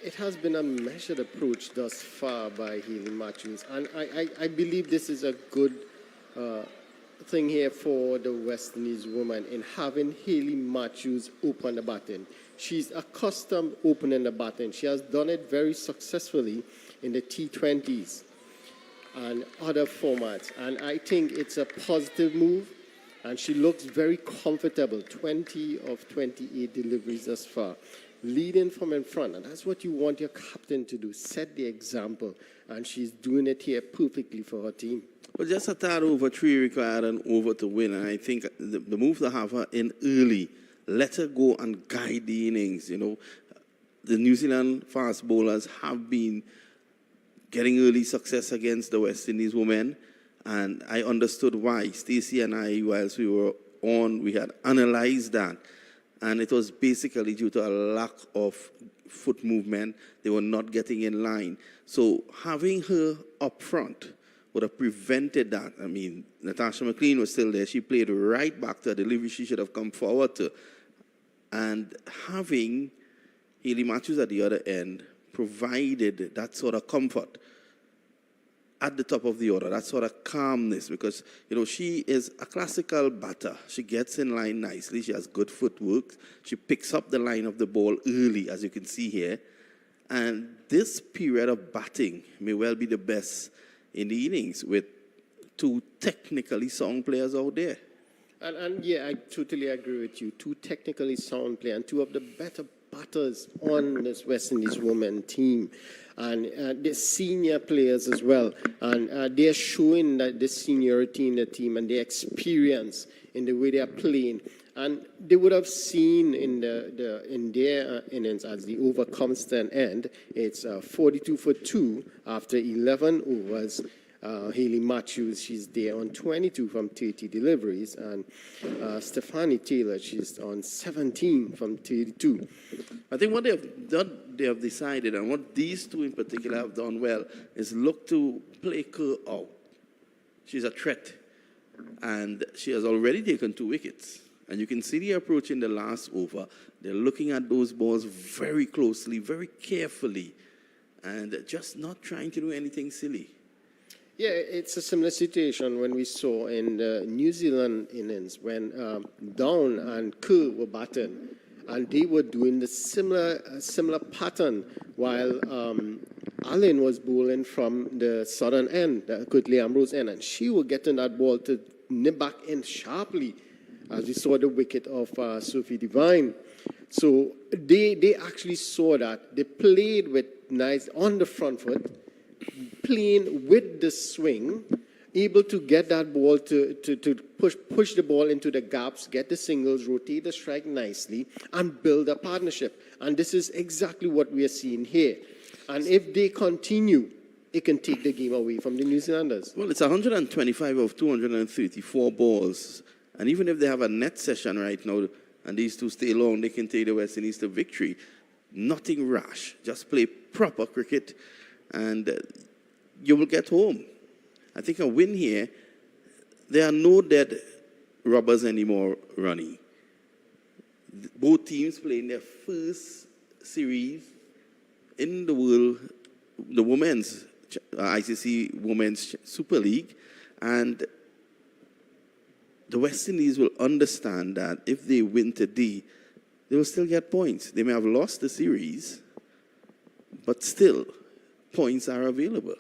it has been a measured approach thus far by Hayley Matthews, and I believe this is a good thing here for the West Indies woman in having Hayley Matthews open the batting. She's accustomed opening the batting. She has done it very successfully in the T20s and other formats. And I think it's a positive move. And she looks very comfortable. 20 of 28 deliveries thus far. Leading from in front. And that's what you want your captain to do. Set the example. And she's doing it here perfectly for her team. Well, just a tad over 3 required and over to win. And I think the move to have her in early, let her go and guide the innings. You know, the New Zealand fast bowlers have been getting early success against the West Indies women. And I understood why. Stacey and I, whilst we were on, we had analyzed that. And it was basically due to a lack of foot movement. They were not getting in line. So having her up front would have prevented that. I mean, Natasha McLean was still there. She played right back to a delivery she should have come forward to. And having Hayley Matthews at the other end provided that sort of comfort at the top of the order, that sort of calmness, because, you know, she is a classical batter. She gets in line nicely. She has good footwork. She picks up the line of the ball early, as you can see here. And this period of batting may well be the best in the innings with 2 technically sound players out there. And yeah, I totally agree with you. 2 technically sound players and 2 of the better batters on this West Indies women team. And the senior players as well. And they're showing that the seniority in the team and the experience in the way they are playing. And they would have seen in their innings as the over comes to an end, it's 42 for 2 after 11 overs. Hayley Matthews, she's there on 22 from 30 deliveries. And Stephanie Taylor, she's on 17 from 32. I think what they have done, they have decided, and what these 2 in particular have done well, is look to play Kerr out. She's a threat. And she has already taken 2 wickets. And you can see the approach in the last over. They're looking at those balls very closely, very carefully, and just not trying to do anything silly. Yeah, it's a similar situation when we saw in the New Zealand innings when Down and Kerr were batting, and they were doing the similar pattern while Allen was bowling from the southern end, the Curtly Ambrose end, and she was getting that ball to nip back in sharply, as we saw the wicket of Sophie Devine. So they actually saw that. They played with nice on the front foot, playing with the swing, able to get that ball to push the ball into the gaps, get the singles, rotate the strike nicely, and build a partnership. And this is exactly what we are seeing here. And if they continue, it can take the game away from the New Zealanders. Well, it's 125 of 234 balls. And even if they have a net session right now, and these two stay long, they can take the West Indies to victory. Nothing rash. Just play proper cricket, and you will get home. I think a win here, there are no dead rubbers anymore running. Both teams playing their first series in the world, the women's ICC Women's Super League, and the West Indies will understand that if they win today, they will still get points. They may have lost the series, but still, points are available.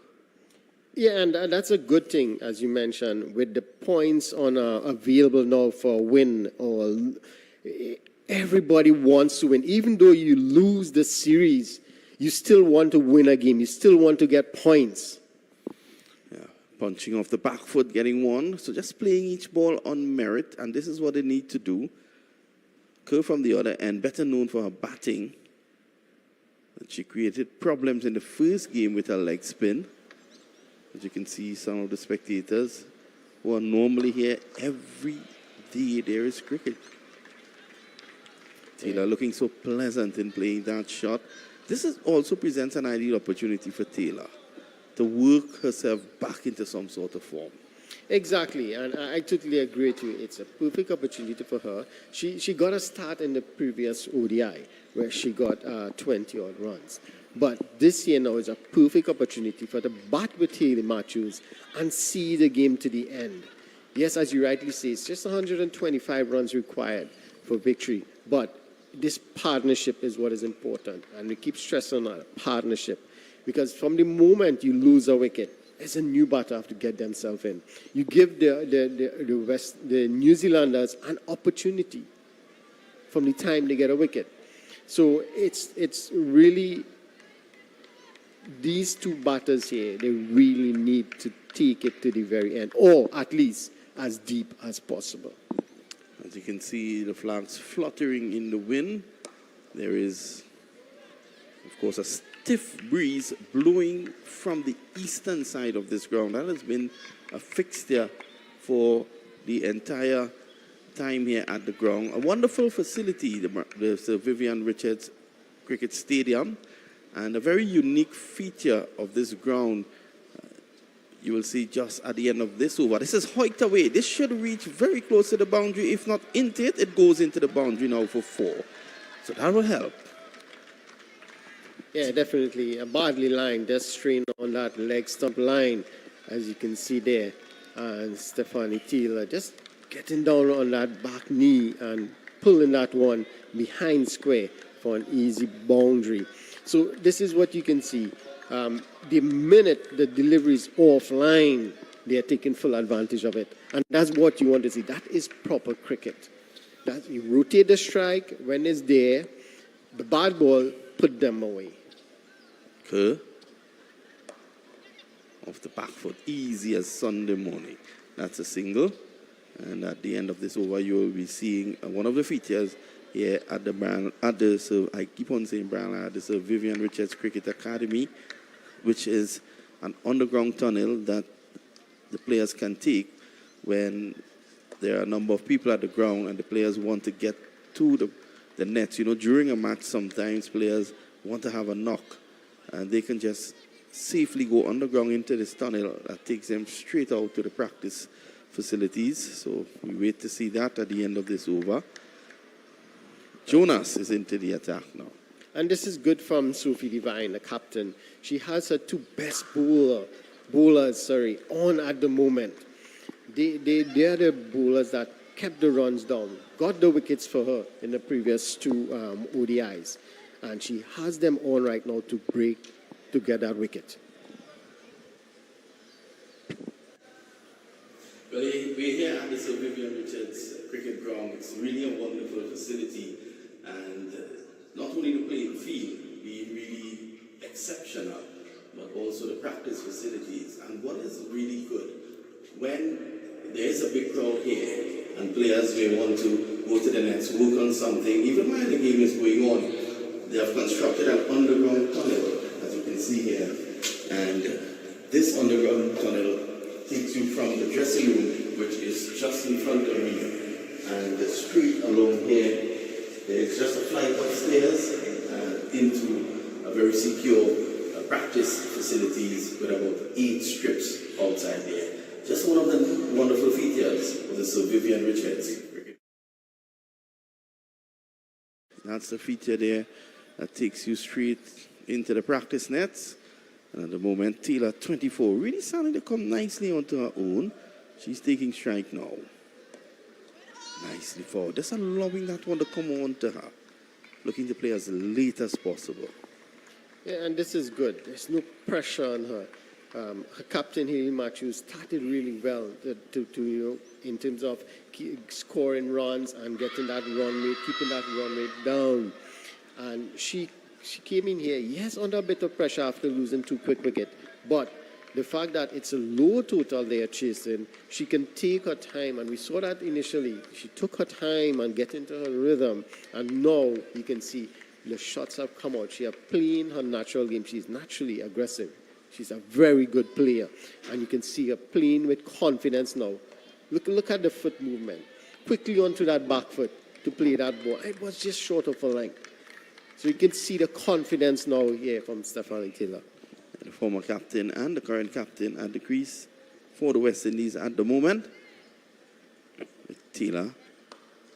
Yeah, and that's a good thing, as you mentioned, with the points on available now for a win. Or everybody wants to win. Even though you lose the series, you still want to win a game. You still want to get points. Yeah, punching off the back foot, getting one. So just playing each ball on merit, and this is what they need to do. Kerr from the other end, better known for her batting. And she created problems in the first game with her leg spin. As you can see, some of the spectators who are normally here every day, there is cricket. Taylor looking so pleasant in playing that shot. This also presents an ideal opportunity for Taylor to work herself back into some sort of form. Exactly, and I totally agree with you. It's a perfect opportunity for her. She got a start in the previous ODI, where she got 20-odd runs. But this year now is a perfect opportunity for the bat with Hayley Matthews and see the game to the end. Yes, as you rightly say, it's just 125 runs required for victory. But this partnership is what is important. And we keep stressing on that partnership. Because from the moment you lose a wicket, there's a new batter have to get themselves in. You give the New Zealanders an opportunity from the time they get a wicket. So it's really, these two batters here, they really need to take it to the very end, or at least as deep as possible. As you can see, the flags fluttering in the wind. There is, of course, a stiff breeze blowing from the eastern side of this ground. That has been a fixture for the entire time here at the ground. A wonderful facility, the Sir Vivian Richards Cricket Stadium, and a very unique feature of this ground you will see just at the end of this over. This is hoiked away. This should reach very close to the boundary. If not into it, it goes into the boundary now for 4. So that will help. Yeah, definitely. A badly line, just strain on that leg stump line, as you can see there. And Stephanie Taylor just getting down on that back knee and pulling that one behind square for an easy boundary. So this is what you can see. The minute the delivery is offline, they are taking full advantage of it. And that's what you want to see. That is proper cricket. That you rotate the strike when it's there, the bad ball, put them away. Kerr off the back foot, easy as Sunday morning. That's a single. And at the end of this over, you will be seeing one of the features here at the I keep on saying Brown, at the Sir Vivian Richards Cricket Academy, which is an underground tunnel that the players can take when there are a number of people at the ground and the players want to get to the nets. You know, during a match, sometimes players want to have a knock, and they can just safely go underground into this tunnel that takes them straight out to the practice facilities. So we wait to see that at the end of this over. Jonas is into the attack now. And this is good from Sophie Devine, the captain. She has her two best bowlers on at the moment. They are the bowlers that kept the runs down, got the wickets for her in the previous two ODIs. And she has them on right now to break to get that wicket. Well, we're here at the Sir Vivian Richards Cricket Ground. It's really a wonderful facility, and not only the playing field being really exceptional, but also the practice facilities. And what is really good, when there is a big crowd here and players may want to go to the nets, work on something, even while the game is going on, they have constructed an underground tunnel, as you can see here. And this underground tunnel takes you from the dressing room, which is just in front of me, and straight along here. There's just a flight of stairs into a very secure practice facilities with about 8 strips outside there. Just one of the wonderful features of the Sir Vivian Richards. That's the feature there that takes you straight into the practice nets. And at the moment, Taylor, 24, really starting to come nicely onto her own. She's taking strike now. Nicely forward. Just allowing that one to come on to her. Looking to play as late as possible. Yeah, and this is good. There's no pressure on her. Her captain, Haley Matthews, started really well in terms of scoring runs and getting that run rate, keeping that run rate down. And she came in here, yes, under a bit of pressure after losing 2 quick wickets, but the fact that it's a low total they are chasing, she can take her time, and we saw that initially. She took her time and get into her rhythm, and now you can see the shots have come out. She is playing her natural game. She's naturally aggressive. She's a very good player, and you can see her playing with confidence now. Look at the foot movement. Quickly onto that back foot to play that ball. It was just short of a length. So you can see the confidence now here from Stephanie Taylor. The former captain and the current captain at the crease for the West Indies at the moment. With Taylor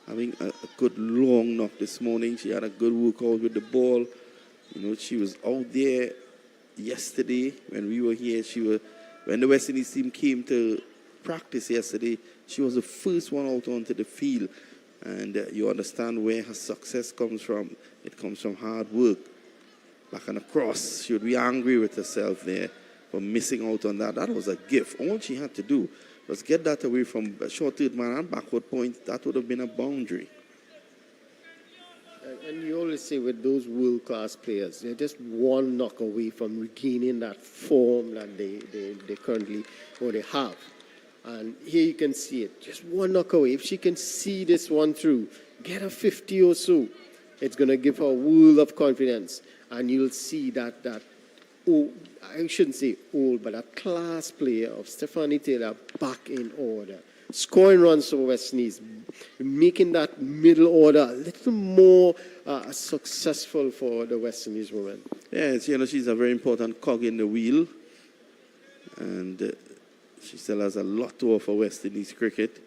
having a good long knock this morning. She had a good workout with the ball. You know, she was out there yesterday when we were here. When the West Indies team came to practice yesterday, she was the first one out onto the field. And you understand where her success comes from. It comes from hard work. Back and across, she would be angry with herself there for missing out on that. That was a gift. All she had to do was get that away from a short third man and backward point. That would have been a boundary. And you always say with those world-class players, they're just one knock away from regaining that form that they currently, or they have. And here you can see it, just one knock away. If she can see this one through, get a 50 or so, it's going to give her a world of confidence. And you'll see that I shouldn't say old, but a class player of Stephanie Taylor back in order. Scoring runs for West Indies, making that middle order a little more successful for the West Indies women. Yes, you know, she's a very important cog in the wheel. And she still has a lot to offer West Indies cricket.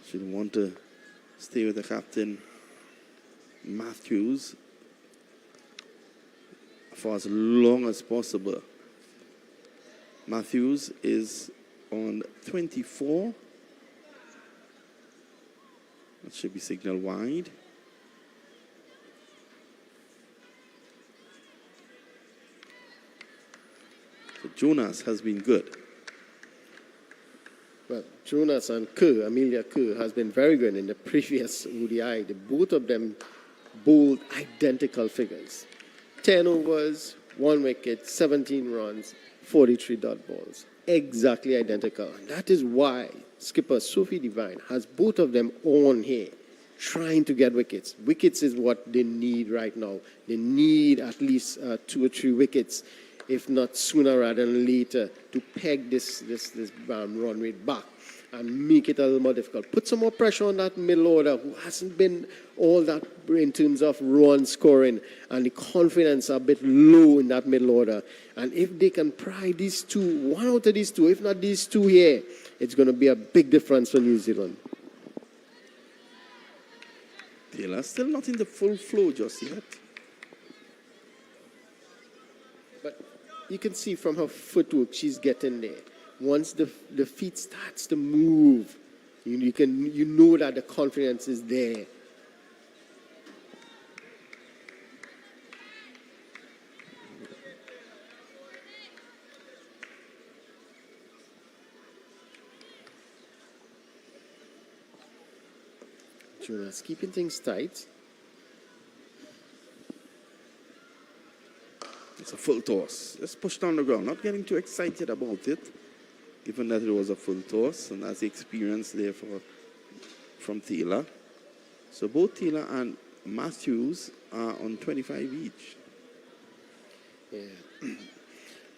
She'll want to stay with the captain, Matthews, for as long as possible. Matthews is on 24. That should be signal wide. So Jonas has been good. Well, Jonas and Kerr, Amelia Kerr, has been very good in the previous ODI. Both of them bowled identical figures. 10 overs, 1 wicket, 17 runs, 43 dot balls. Exactly identical. And that is why skipper Sophie Devine has both of them on here, trying to get wickets. Wickets is what they need right now. They need at least 2 or 3 wickets, if not sooner rather than later, to peg this run rate back and make it a little more difficult. Put some more pressure on that middle order who hasn't been all that in terms of run scoring, and the confidence are a bit low in that middle order. And if they can pry these two, one out of these two, if not these two here, it's going to be a big difference for New Zealand. Taylor still not in the full flow just yet. But you can see from her footwork, she's getting there. Once the feet starts to move, you know that the confidence is there. Jonas keeping things tight. It's a full toss. Just push down the ground, not getting too excited about it, given that it was a full toss, and that's the experience there from Taylor. So both Taylor and Matthews are on 25 each. Yeah.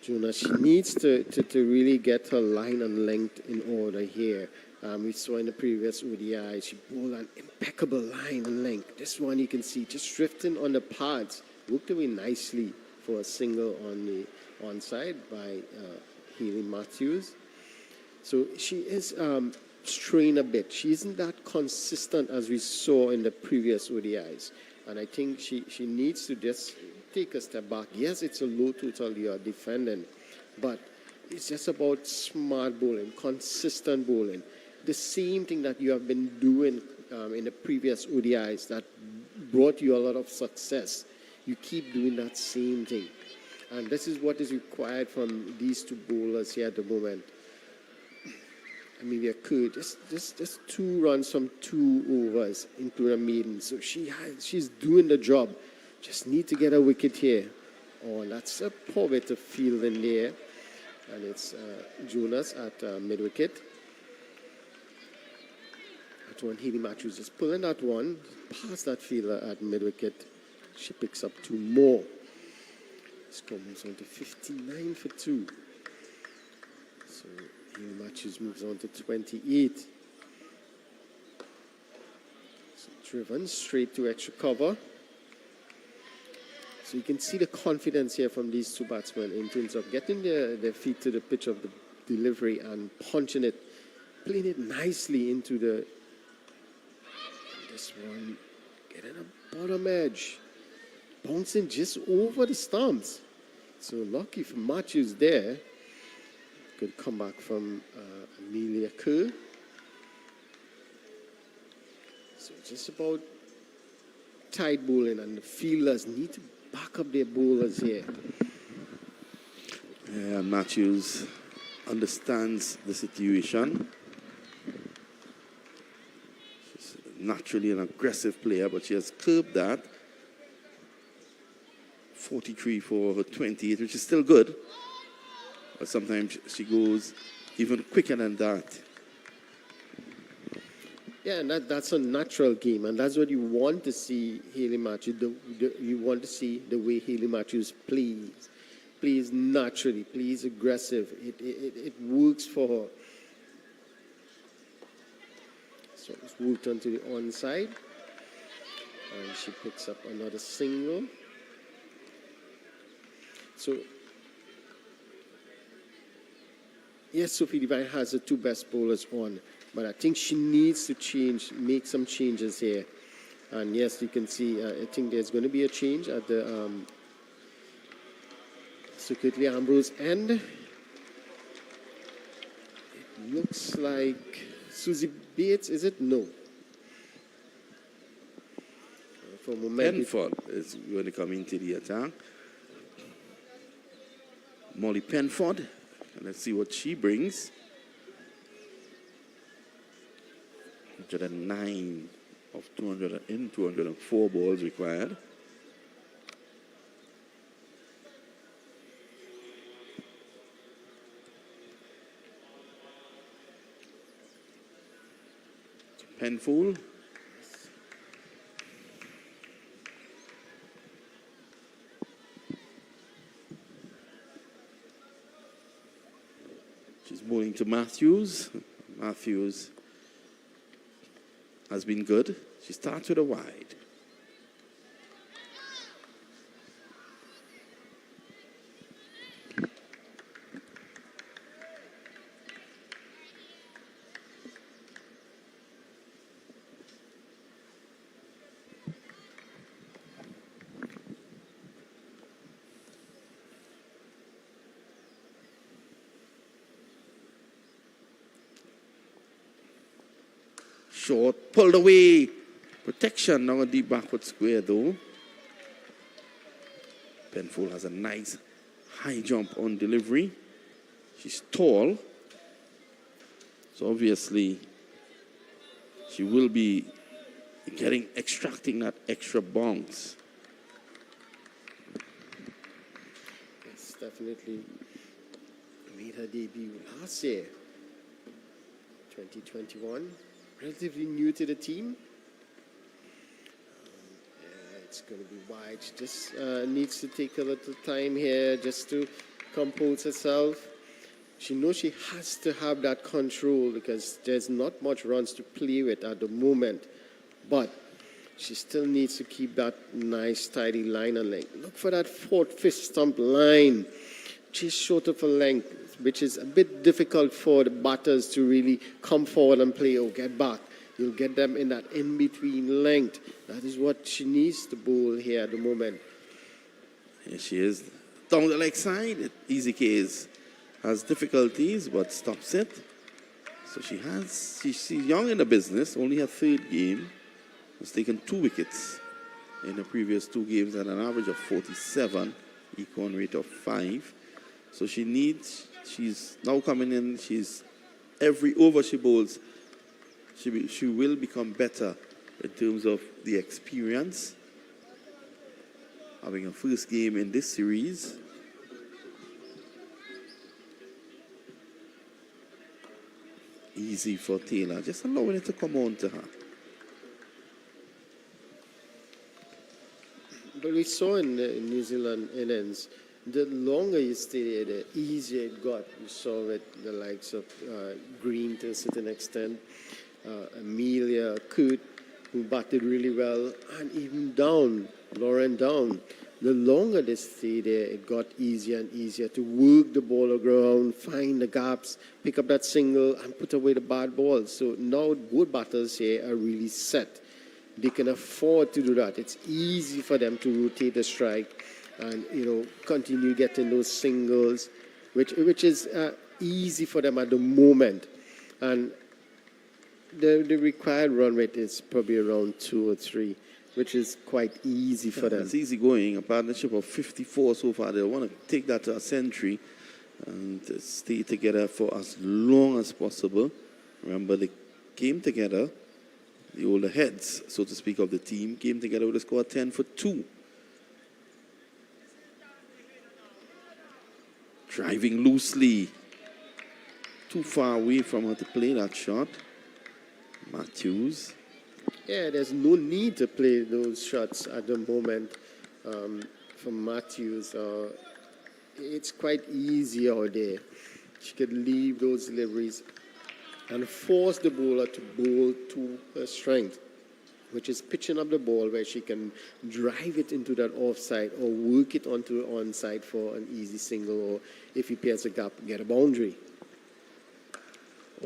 Jonas, she needs to really get her line and length in order here. We saw in the previous ODI, she bowled an impeccable line and length. This one you can see just drifting on the pads, worked away nicely for a single on the onside by Haley Matthews. So she is straying a bit. She isn't that consistent as we saw in the previous ODIs. And I think she needs to just take a step back. Yes, it's a low total you are defending, but it's just about smart bowling, consistent bowling. The same thing that you have been doing in the previous ODIs that brought you a lot of success. You keep doing that same thing. And this is what is required from these two bowlers here at the moment. I mean, we could just 2 runs from 2 overs into a maiden. So she's doing the job. Just need to get a wicket here. Oh, that's a poor bit of fielding there. And it's Jonas at mid-wicket. That one, Haley Matthews just pulling that one past that fielder at mid-wicket. She picks up 2 more. Score moves on to 59 for 2. So Haley Matthews moves on to 28. So driven straight to extra cover. So you can see the confidence here from these two batsmen in terms of getting their feet to the pitch of the delivery and punching it, playing it nicely into the... This one getting a bottom edge, bouncing just over the stumps. So lucky for Matthews there. Good comeback from Amelia Kerr. So just about tight bowling, and the fielders need to back up their bowlers here. Yeah, Matthews understands the situation. She's naturally an aggressive player, but she has curbed that. 43 for her 28, which is still good. But sometimes she goes even quicker than that. Yeah, and that's a natural game, and that's what you want to see Haley Matthews. You want to see the way Haley Matthews plays naturally, plays aggressive. It works for her. So it's moved onto the onside, and she picks up another single. So yes, Sophie Devine has the 2 best bowlers on. But I think she needs to make some changes here. And yes, you can see, I think there's going to be a change at the Secretly Ambrose end. It looks like Susie Bates, is it? No. For a moment, Penford is going to come into the attack. Molly Penford. Let's see what she brings. 109 of 204 balls required. Penfold. She's bowling to Matthews. Matthews has been good. She starts with a wide. Short, pulled away. Protection now a deep backward square though. Penfold has a nice high jump on delivery. She's tall. So obviously she will be extracting that extra bounce. Yes, definitely made her debut last year, 2021. Relatively new to the team. It's going to be wide. She just needs to take a little time here just to compose herself. She knows she has to have that control because there's not much runs to play with at the moment. But she still needs to keep that nice, tidy line and length. Look for that fourth, fifth stump line, just short of a length, which is a bit difficult for the batters to really come forward and play or get back. You'll get them in that in-between length. That is what she needs to bowl here at the moment. Here she is. Down the leg side, Easy Case has difficulties but stops it. So she's young in the business, only her third game. Has taken 2 wickets in the previous 2 games at an average of 47, equal rate of 5. So she's now coming in, every over she bowls, she will become better in terms of the experience. Having a first game in this series. Easy for Taylor, just allowing it to come on to her. But we saw in the New Zealand innings, the longer you stay there, the easier it got. You saw with the likes of Green to a certain extent, Amelia, Kurt, who batted really well, and even Lauren Down. The longer they stay there, it got easier and easier to work the ball around, find the gaps, pick up that single, and put away the bad balls. So now both batters here are really set. They can afford to do that. It's easy for them to rotate the strike and, continue getting those singles, which is easy for them at the moment. And the required run rate is probably around 2 or 3, which is quite easy for them. It's easy going. A partnership of 54 so far. They want to take that to a century and stay together for as long as possible. Remember, they came together. The older heads, so to speak, of the team came together with a score of 10 for 2. Driving loosely. Too far away from her to play that shot. Matthews. Yeah, there's no need to play those shots at the moment from Matthews. It's quite easy out there. She could leave those deliveries and force the bowler to bowl to her strength, which is pitching up the ball where she can drive it into that offside or work it onto onside for an easy single, or if he pairs a gap, get a boundary.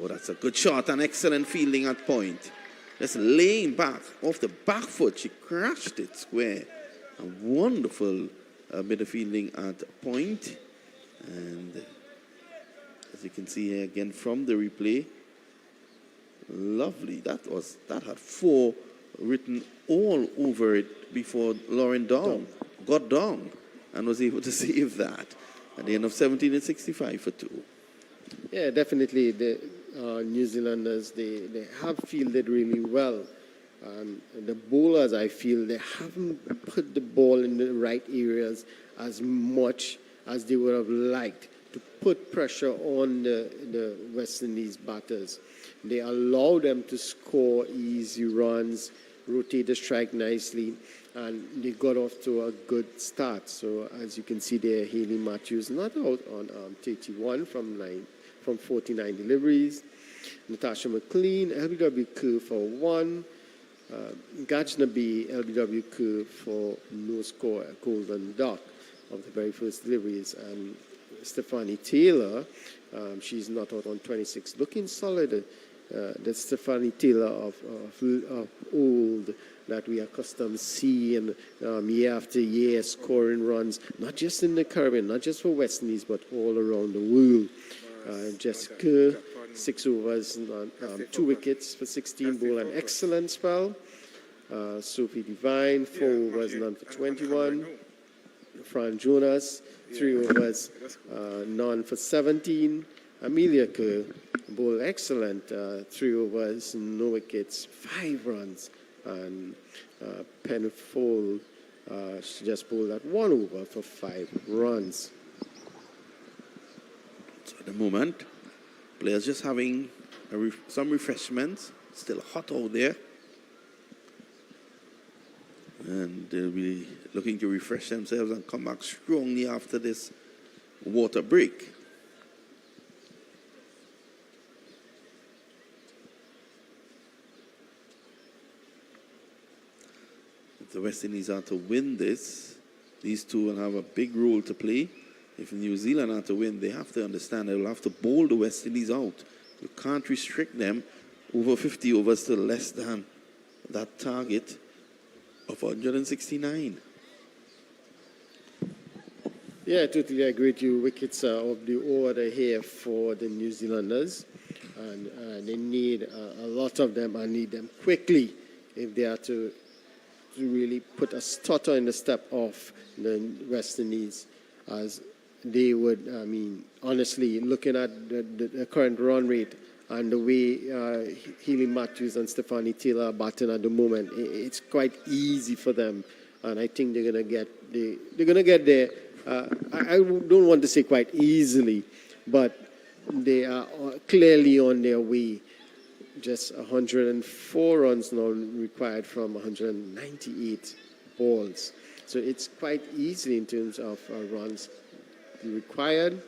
Oh, that's a good shot and excellent fielding at point. Just laying back off the back foot, she crashed it square. A wonderful bit of fielding at point. And as you can see here again from the replay, lovely. That had 4 written all over it before Lauren Down got down and was able to save that at the end of 17 and 65 for 2. Yeah, definitely. The New Zealanders, they have fielded really well. The bowlers, I feel, they haven't put the ball in the right areas as much as they would have liked to put pressure on the West Indies batters. They allow them to score easy runs, rotate the strike nicely, and they got off to a good start. So as you can see there, Hayley Matthews not out on 31 from 49 deliveries. Natasha McLean, LBW Kerr for 1. Gajnabi, LBW Kerr for no score, a golden duck of the very first deliveries. And Stephanie Taylor, she's not out on 26, looking solid. The Stephanie Taylor of old that we are accustomed seeing year after year, scoring runs, not just in the Caribbean, not just for West Indies, but all around the world. Jessica, 6 overs, 2 wickets for 16, bowled an excellent spell. Sophie Devine, 4 overs, none for 21. Fran Jonas, 3 overs, none for 17. Amelia Kerr bowled excellent, 3 overs, no wickets, 5 runs. And Penfold, she just bowled at 1 over for 5 runs. So at the moment, players just having some refreshments. Still hot out there. And they'll be looking to refresh themselves and come back strongly after this water break. the West Indies are to win this, these two will have a big role to play. If New Zealand are to win, they have to understand they will have to bowl the West Indies out. You can't restrict them over 50 overs to less than that target of 169. Yeah, I totally agree with you. Wickets are of the order here for the New Zealanders, and they need a lot of them and need them quickly if they are to really put a stutter in the step of the West Indies, as they would, I mean, honestly, looking at the current run rate and the way Healy Matthews and Stephanie Taylor are batting at the moment, it's quite easy for them, and I think they're gonna get there. I don't want to say quite easily, but they are clearly on their way. Just 104 runs now required from 198 balls. So it's quite easy in terms of runs required.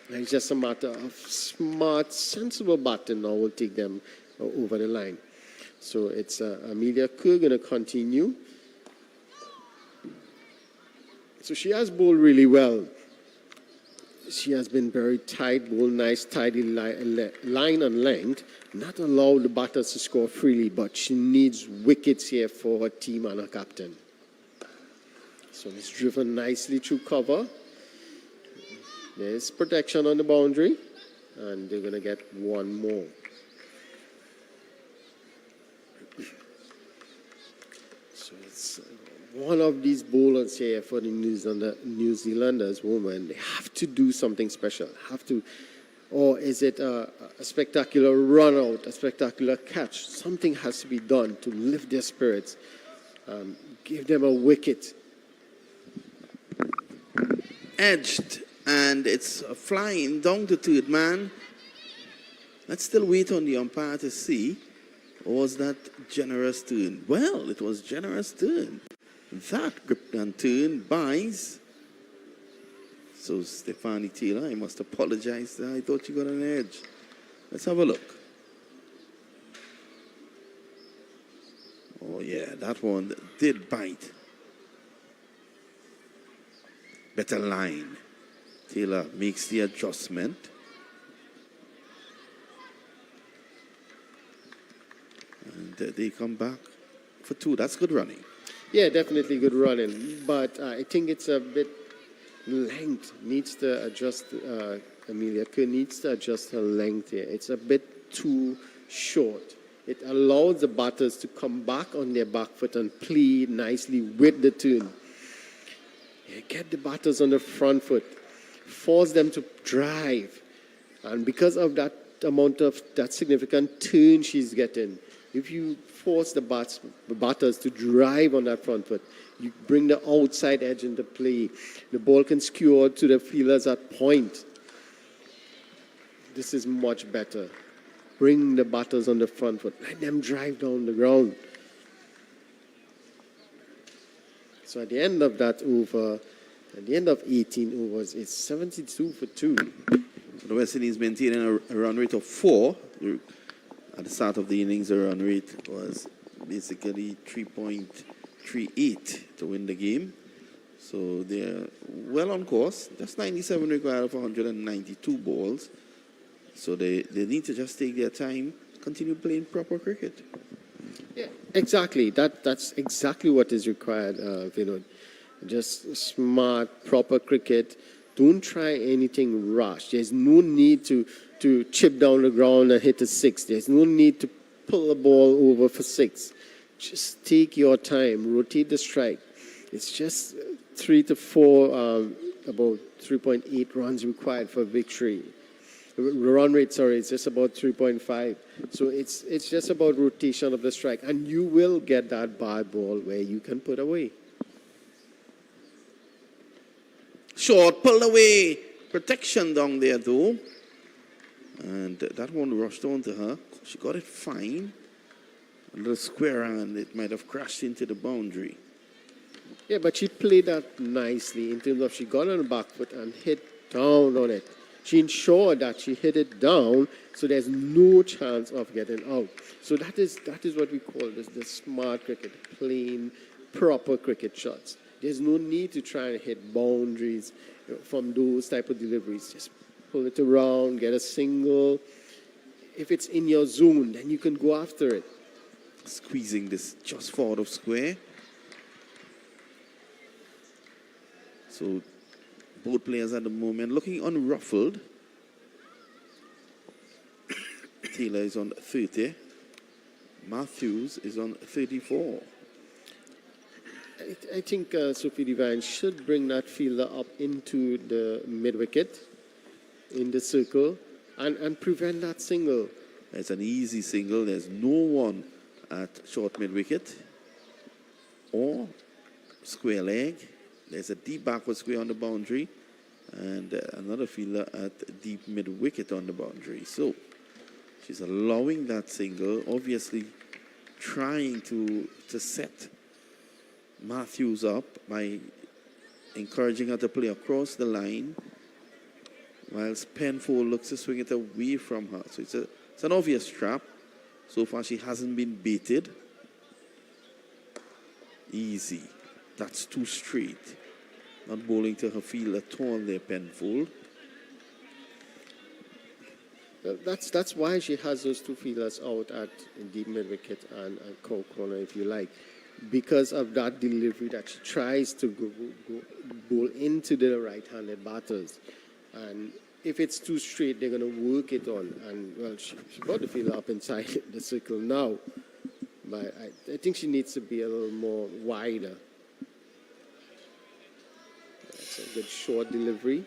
And it's just a matter of smart, sensible batting now will take them over the line. So it's Amelia Kerr going to continue. So she has bowled really well. She has been very tight, bowled nice, tidy line and length, not allow the batters to score freely, but she needs wickets here for her team and her captain. So it's driven nicely through cover. There's protection on the boundary, and they're going to get one more. So it's one of these bowlers here for the New Zealanders women. They have to do something special. Or is it a spectacular run out, a spectacular catch? Something has to be done to lift their spirits. Give them a wicket. Edged, and it's flying down to third man. Let's still wait on the umpire to see. Or was that generous turn? Well, it was generous turn. That grip and turn buys. So Stephanie Taylor, I must apologize. I thought you got an edge. Let's have a look. Oh yeah, that one did bite. Better line. Taylor makes the adjustment. And they come back for two. That's good running. Yeah, definitely good running. But I think it's a bit length. Needs to adjust. Amelia Kerr needs to adjust her length here. It's a bit too short. It allows the batters to come back on their back foot and play nicely with the turn. Yeah, get the batters on the front foot. Force them to drive. And because of that amount of that significant turn she's getting, if you force the batters to drive on that front foot, you bring the outside edge into play. The ball can skew to the fielders at point. This is much better. Bring the batters on the front foot. Let them drive down the ground. So at the end of that over, at the end of 18 overs, it's 72 for 2. So the West Indies maintaining a run rate of 4. At the start of the innings, the run rate was basically 3.38 to win the game. So they're well on course. Just 97 required for 192 balls. So they need to just take their time, continue playing proper cricket. Yeah, exactly. That's exactly what is required, Vinod. Just smart, proper cricket. Don't try anything rash. There's no need to chip down the ground and hit a 6. There's no need to pull the ball over for 6. Just take your time. Rotate the strike. It's just 3 to 4, about 3.8 runs required for victory. The run rate, it's just about 3.5. So it's just about rotation of the strike. And you will get that bad ball where you can put away. Short, pulled away. Protection down there, though. And that one rushed onto her. She got it fine. A little square, and it might have crashed into the boundary. Yeah, but she played that nicely in terms of she got on the back foot and hit down on it. She ensured that she hit it down, so there's no chance of getting out. So that is what we call the smart cricket, playing proper cricket shots. There's no need to try and hit boundaries from those type of deliveries. Just pull it around, get a single. If it's in your zone, then you can go after it. Squeezing this just forward of square. So both players at the moment looking unruffled. Taylor is on 30. Matthews is on 34. I think Sophie Devine should bring that fielder up into the mid-wicket, in the circle, and prevent that single. It's an easy single. There's no one at short mid-wicket or square leg. There's a deep backward square on the boundary and another fielder at deep mid-wicket on the boundary. So she's allowing that single, obviously trying to set Matthews up by encouraging her to play across the line, whilst Penfold looks to swing it away from her. So it's an obvious trap. So far she hasn't been baited. Easy. That's too straight. Not bowling to her field at all there, Penfold. That's why she has those two fielders out at deep mid-wicket and cow corner, if you like. Because of that delivery that she tries to go bowl into the right-handed batters. And if it's too straight, they're going to work it on. And, well, she got the fielder up inside the circle now. But I think she needs to be a little more wider. That's a good short delivery.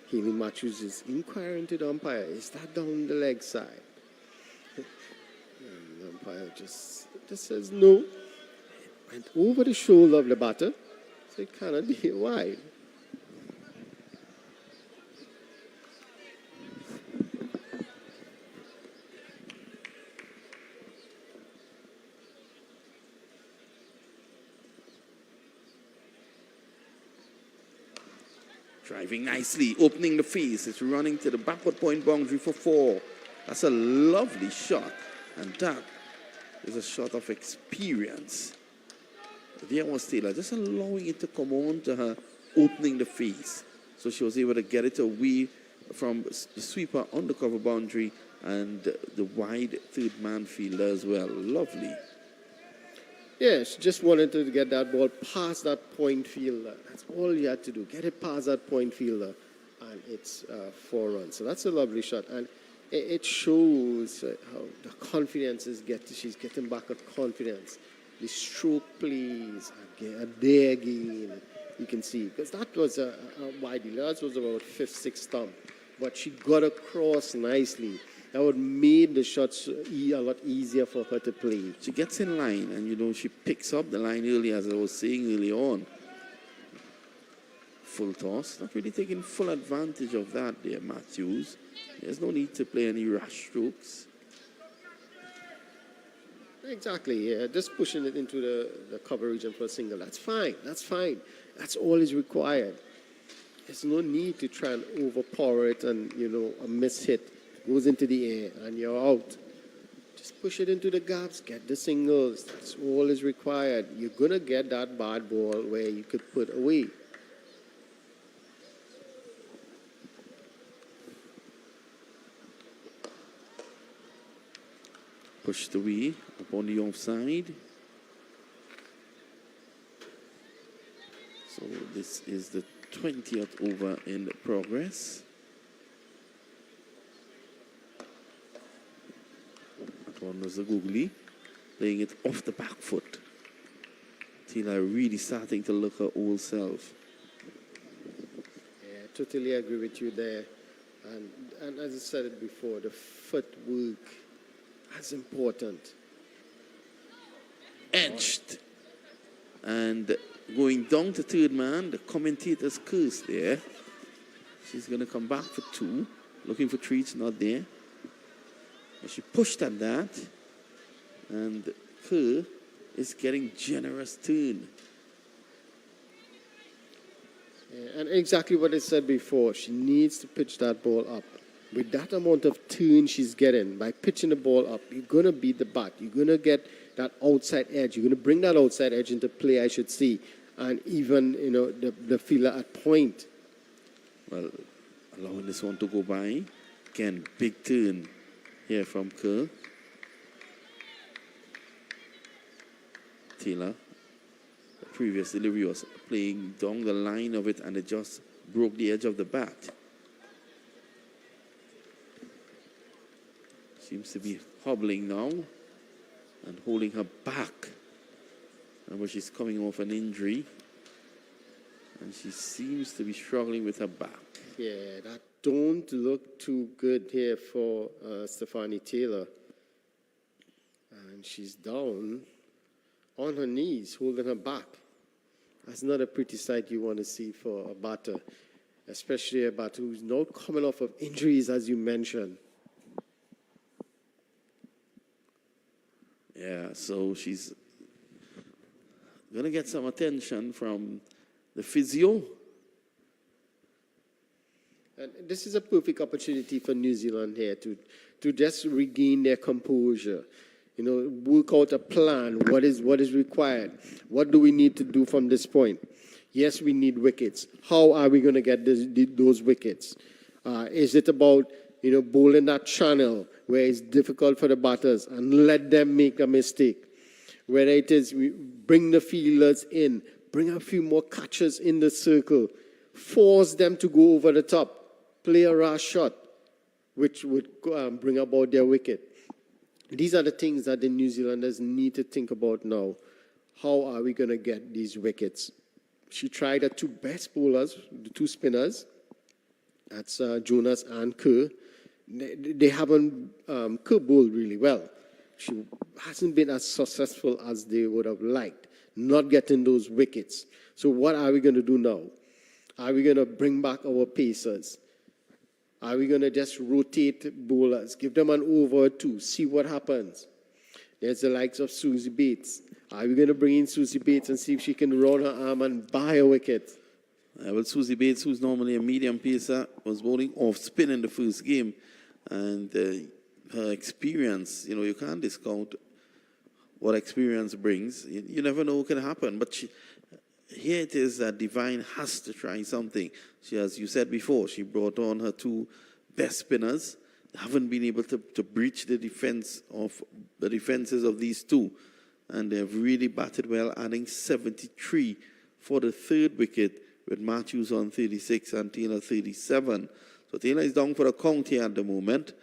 Healy Matthews is inquiring to the umpire. Is that down the leg side? And the umpire just says no. Went over the shoulder of the batter, so it cannot be wide. Driving nicely, opening the face. It's running to the backward point boundary for 4. That's a lovely shot. And that is a shot of experience. There was Taylor just allowing it to come on to her, opening the face. So she was able to get it away from the sweeper on the cover boundary and the wide third man fielder as well. Lovely. Yeah, she just wanted to get that ball past that point fielder. That's all you had to do. Get it past that point fielder, and it's 4 runs. So that's a lovely shot. And it shows how the confidence is getting. She's getting back her confidence. The stroke plays are there again. You can see. Because that was a wide. That was about 5th, 6th stump. But she got across nicely. That would made the shots a lot easier for her to play. She gets in line and, she picks up the line early, as I was saying early on. Full toss. Not really taking full advantage of that there, Matthews. There's no need to play any rush strokes. Exactly, yeah. Just pushing it into the cover region for a single. That's fine. That's fine. That's all is required. There's no need to try and overpower it and, a miss hit goes into the air and you're out. Just push it into the gaps, get the singles. That's all is required. You're going to get that bad ball where you could put away. Pushed away upon the offside. So this is the 20th over in progress. That one was a googly, laying it off the back foot. Taylor really starting to look her old self. Yeah, totally agree with you there. And as I said it before, the footwork is important. Edged. And going down to third man, the commentator's curse there. She's going to come back for 2. Looking for 3, it's not there. And she pushed at that. And Kerr is getting generous turn. Yeah, and exactly what I said before, she needs to pitch that ball up. with that amount of turn she's getting, by pitching the ball up, you're going to beat the bat. You're going to get that outside edge. You're going to bring that outside edge into play, I should see. And even, the fielder at point. Well, allowing this one to go by. Again, big turn here from Kerr. Taylor, the previous delivery was playing down the line of it and it just broke the edge of the bat. Seems to be hobbling now and holding her back. Remember, she's coming off an injury and she seems to be struggling with her back. Yeah, that don't look too good here for Stephanie Taylor. And she's down on her knees, holding her back. That's not a pretty sight you want to see for a batter, especially a batter who's now coming off of injuries, as you mentioned. Yeah, so she's going to get some attention from the physio. And this is a perfect opportunity for New Zealand here to just regain their composure. Work out a plan. What is required? What do we need to do from this point? Yes, we need wickets. How are we going to get those wickets? Is it about bowling that channel where it's difficult for the batters and let them make a mistake? Whether it is we bring the fielders in, bring a few more catchers in the circle, force them to go over the top, play a rash shot, which would bring about their wicket. These are the things that the New Zealanders need to think about now. How are we going to get these wickets? She tried her two best bowlers, the two spinners. That's Jonas and Kerr. They haven't Kerr bowled really well. She hasn't been as successful as they would have liked, not getting those wickets. So what are we going to do now? Are we going to bring back our pacers? Are we going to just rotate bowlers, give them an over or two, see what happens? There's the likes of Susie Bates. Are we going to bring in Susie Bates and see if she can roll her arm and buy a wicket? Well, Susie Bates, who's normally a medium pacer, was bowling off spin in the first game. And her experience, you can't discount what experience brings. You never know what can happen. But here it is that Divine has to try something. She, as you said before, she brought on her two best spinners. They haven't been able to breach the defenses of these two. And they've really batted well, adding 73 for the third wicket with Matthews on 36 and Taylor 37. So Taylor is down for a count here at the moment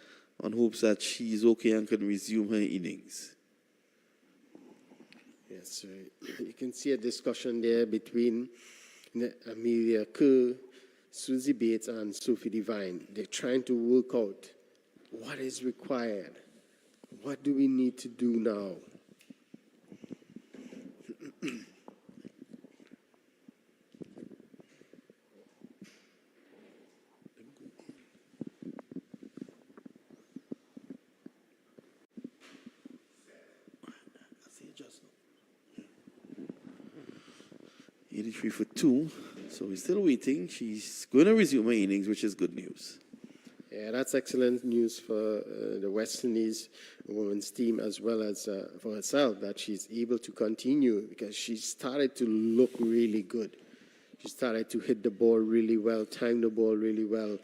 on hopes that she's okay and can resume her innings. Yes, you can see a discussion there between Amelia Kerr, Susie Bates, and Sophie Devine. They're trying to work out what is required. What do we need to do now? For 2, so we're still waiting. She's going to resume her innings, which is good news. Yeah, that's excellent news for the West Indies women's team as well as for herself, that she's able to continue because she started to look really good. She started to hit the ball really well, time the ball really well,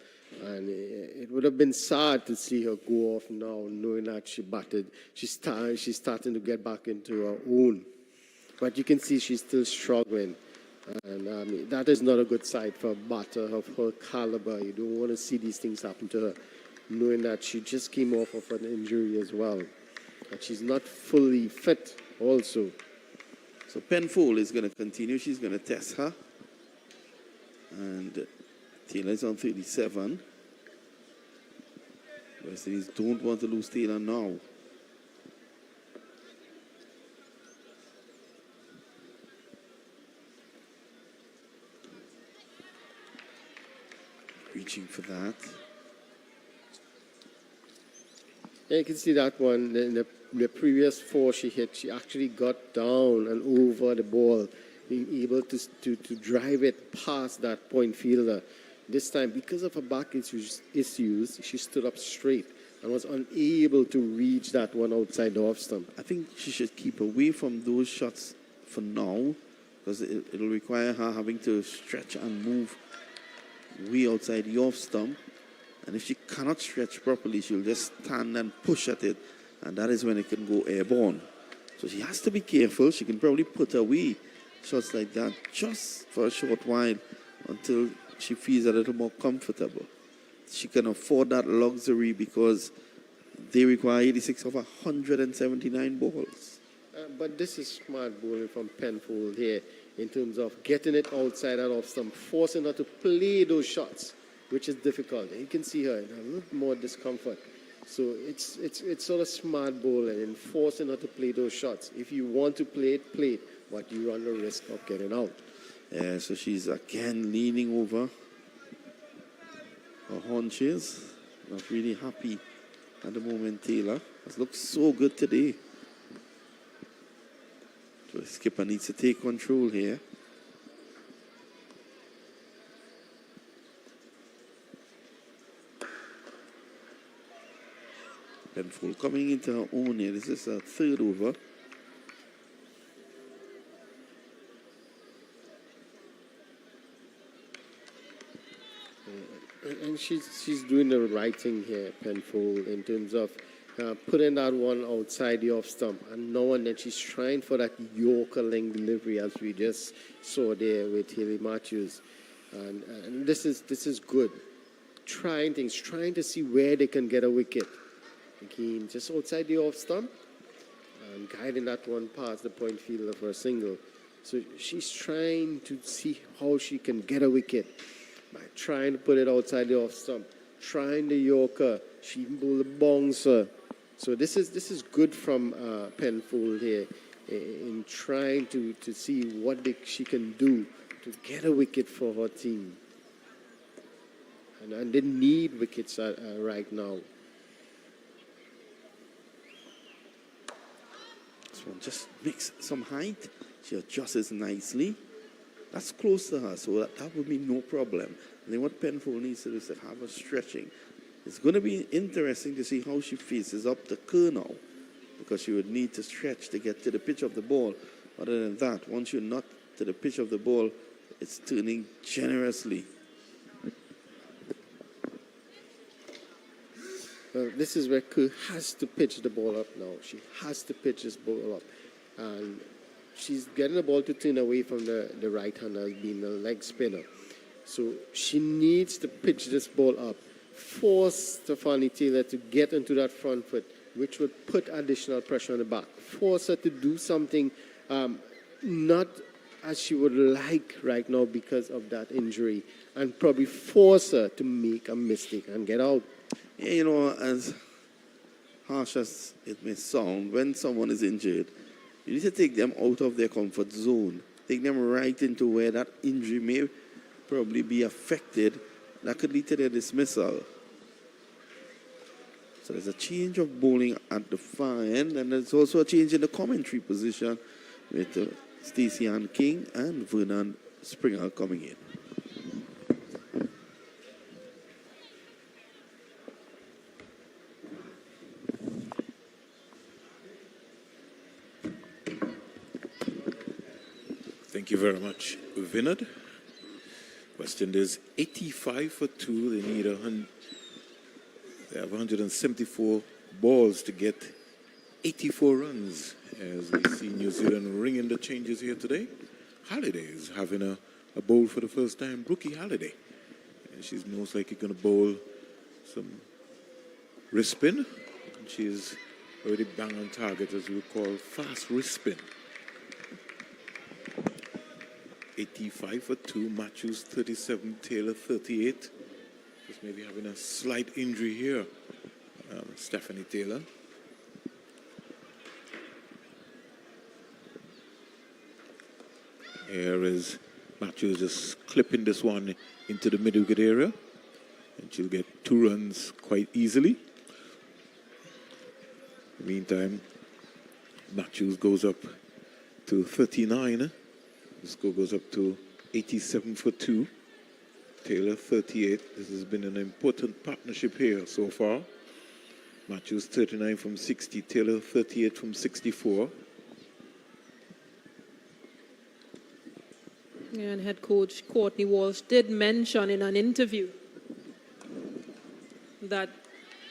and it would have been sad to see her go off now, knowing that she batted. She's starting to get back into her own, but you can see she's still struggling. And that is not a good sight for a batter of her caliber. You don't want to see these things happen to her, knowing that she just came off of an injury as well. And she's not fully fit also. So Penfold is going to continue. She's going to test her. And Taylor is on 37. West Indies don't want to lose Taylor now. Reaching for that. Yeah, you can see that one. In the previous 4 she hit, she actually got down and over the ball, being able to drive it past that point fielder. This time, because of her back issues, she stood up straight and was unable to reach that one outside the off stump. I think she should keep away from those shots for now, because it'll require her having to stretch and move way outside the off stump. And if she cannot stretch properly, she'll just stand and push at it, and that is when it can go airborne. So she has to be careful. She can probably put away shots like that just for a short while until she feels a little more comfortable. She can afford that luxury because they require 86 of 179 balls. But this is smart bowling from Penfold here in terms of getting it outside and off stump, forcing her to play those shots, which is difficult. And you can see her in a little more discomfort. So it's sort of smart bowling and forcing her to play those shots. If you want to play it, but you run the risk of getting out. Yeah, so she's again leaning over her haunches. Not really happy at the moment, Taylor. Has looked so good today. So the skipper needs to take control here. Penfold coming into her own here. This is her third over. And she's doing the right thing here, Penfold, in terms of putting that one outside the off stump. And now and then she's trying for that Yorker length delivery, as we just saw there with Haley Matthews. And this is good. Trying things, trying to see where they can get a wicket. Again, just outside the off stump and guiding that one past the point fielder for a single. So she's trying to see how she can get a wicket by trying to put it outside the off stump, trying the Yorker. She even bowled a bouncer. So this is good from Penfold here in trying to see what she can do to get a wicket for her team. And they need wickets right now. This one just makes some height. She adjusts nicely. That's close to her, so that would be no problem. And then what Penfold needs to do is to have her stretching. It's going to be interesting to see how she faces up the curve now, because she would need to stretch to get to the pitch of the ball. Other than that, once you're not to the pitch of the ball, it's turning generously. Well, this is where Kerr has to pitch the ball up now. She has to pitch this ball up. And she's getting the ball to turn away from the right-hander being the leg spinner. So she needs to pitch this ball up, force Stephanie Taylor to get into that front foot, which would put additional pressure on the back. Force her to do something not as she would like right now because of that injury, and probably force her to make a mistake and get out. Yeah, you know, as harsh as it may sound, when someone is injured, you need to take them out of their comfort zone. Take them right into where that injury may probably be affected. That could lead to their dismissal. So there's a change of bowling at the far end, and there's also a change in the commentary position with Stacey Ann King and Vernon Springer coming in. Thank you very much, Vinod. West Indies 85 for 2. They need they have 174 balls to get 84 runs. As we see New Zealand ringing the changes here today. Halliday is having a bowl for the first time, Brookie Halliday. And she's most likely going to bowl some wrist spin. And she's already bang on target, as we call fast wrist spin. 85 for 2, Matthews 37, Taylor 38. Just maybe having a slight injury here, Stephanie Taylor. Here is Matthews just clipping this one into the mid-wicket area, and she'll get 2 runs quite easily. In the meantime, Matthews goes up to 39. The score goes up to 87 for 2. Taylor 38. This has been an important partnership here so far. Matthews 39 from 60, Taylor 38 from 64. And head coach Courtney Walsh did mention in an interview that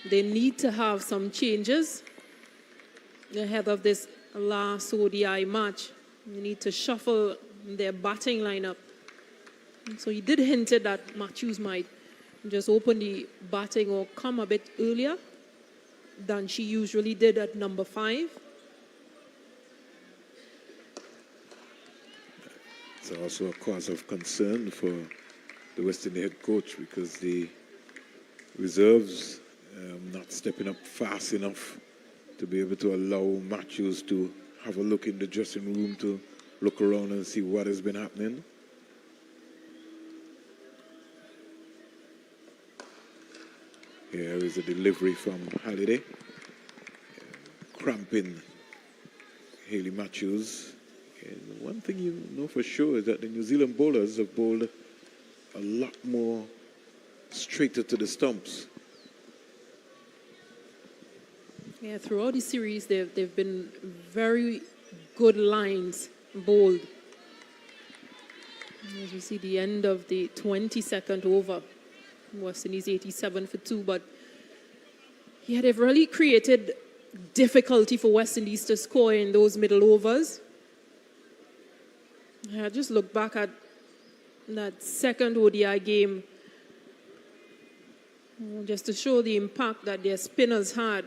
they need to have some changes ahead of this last ODI match. They need to shuffle their batting lineup. So he did hint that Matthews might just open the batting or come a bit earlier than she usually did at number 5. It's also a cause of concern for the West Indies head coach because the reserves not stepping up fast enough to be able to allow Matthews to have a look in the dressing room, to look around and see what has been happening. Here is a delivery from Halliday, cramping Hayley Matthews. And one thing you know for sure is that the New Zealand bowlers have bowled a lot more straighter to the stumps. Yeah, throughout the series, they've been very good lines bowled. As we see the end of the 22nd over, West Indies 87 for 2, but yeah, they've really created difficulty for West Indies to score in those middle overs. I just look back at that second ODI game just to show the impact that their spinners had.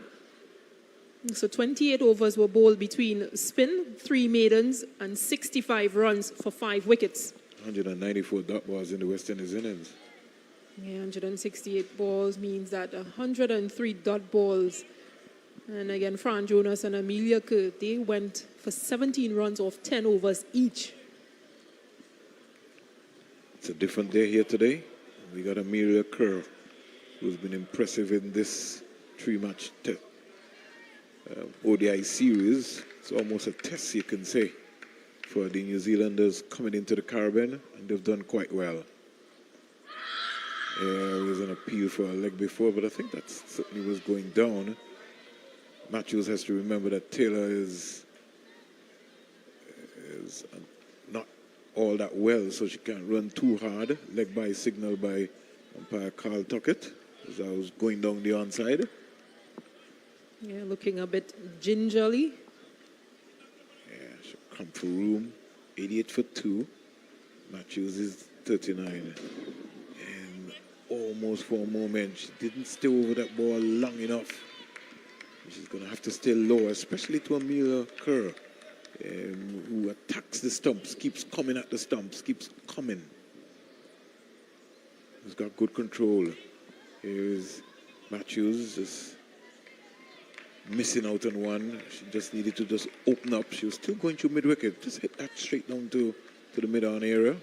So 28 overs were bowled between spin, 3 maidens, and 65 runs for 5 wickets. 194 dot balls in the West Indies innings. Yeah, 168 balls means that 103 dot balls. And again, Fran Jonas and Amelia Kerr, they went for 17 runs off 10 overs each. It's a different day here today. We got Amelia Kerr, who's been impressive in this 3-match ODI series. It's almost a test, you can say, for the New Zealanders coming into the Caribbean, and they've done quite well. There was an appeal for a leg before, but I think that certainly was going down. Matthews has to remember that Taylor is not all that well, so she can't run too hard. Leg by signal by umpire Carl Tuckett as I was going down the onside. Yeah, looking a bit gingerly. Yeah, she'll come for room. 88 for 2. Matthews is 39. And almost for a moment, she didn't stay over that ball long enough. She's going to have to stay low, especially to Amelia Kerr, who attacks the stumps, keeps coming at the stumps, keeps coming. He's got good control. Here is Matthews just missing out on one. She just needed to just open up. She was still going through mid-wicket. Just hit that straight down to the mid-on area.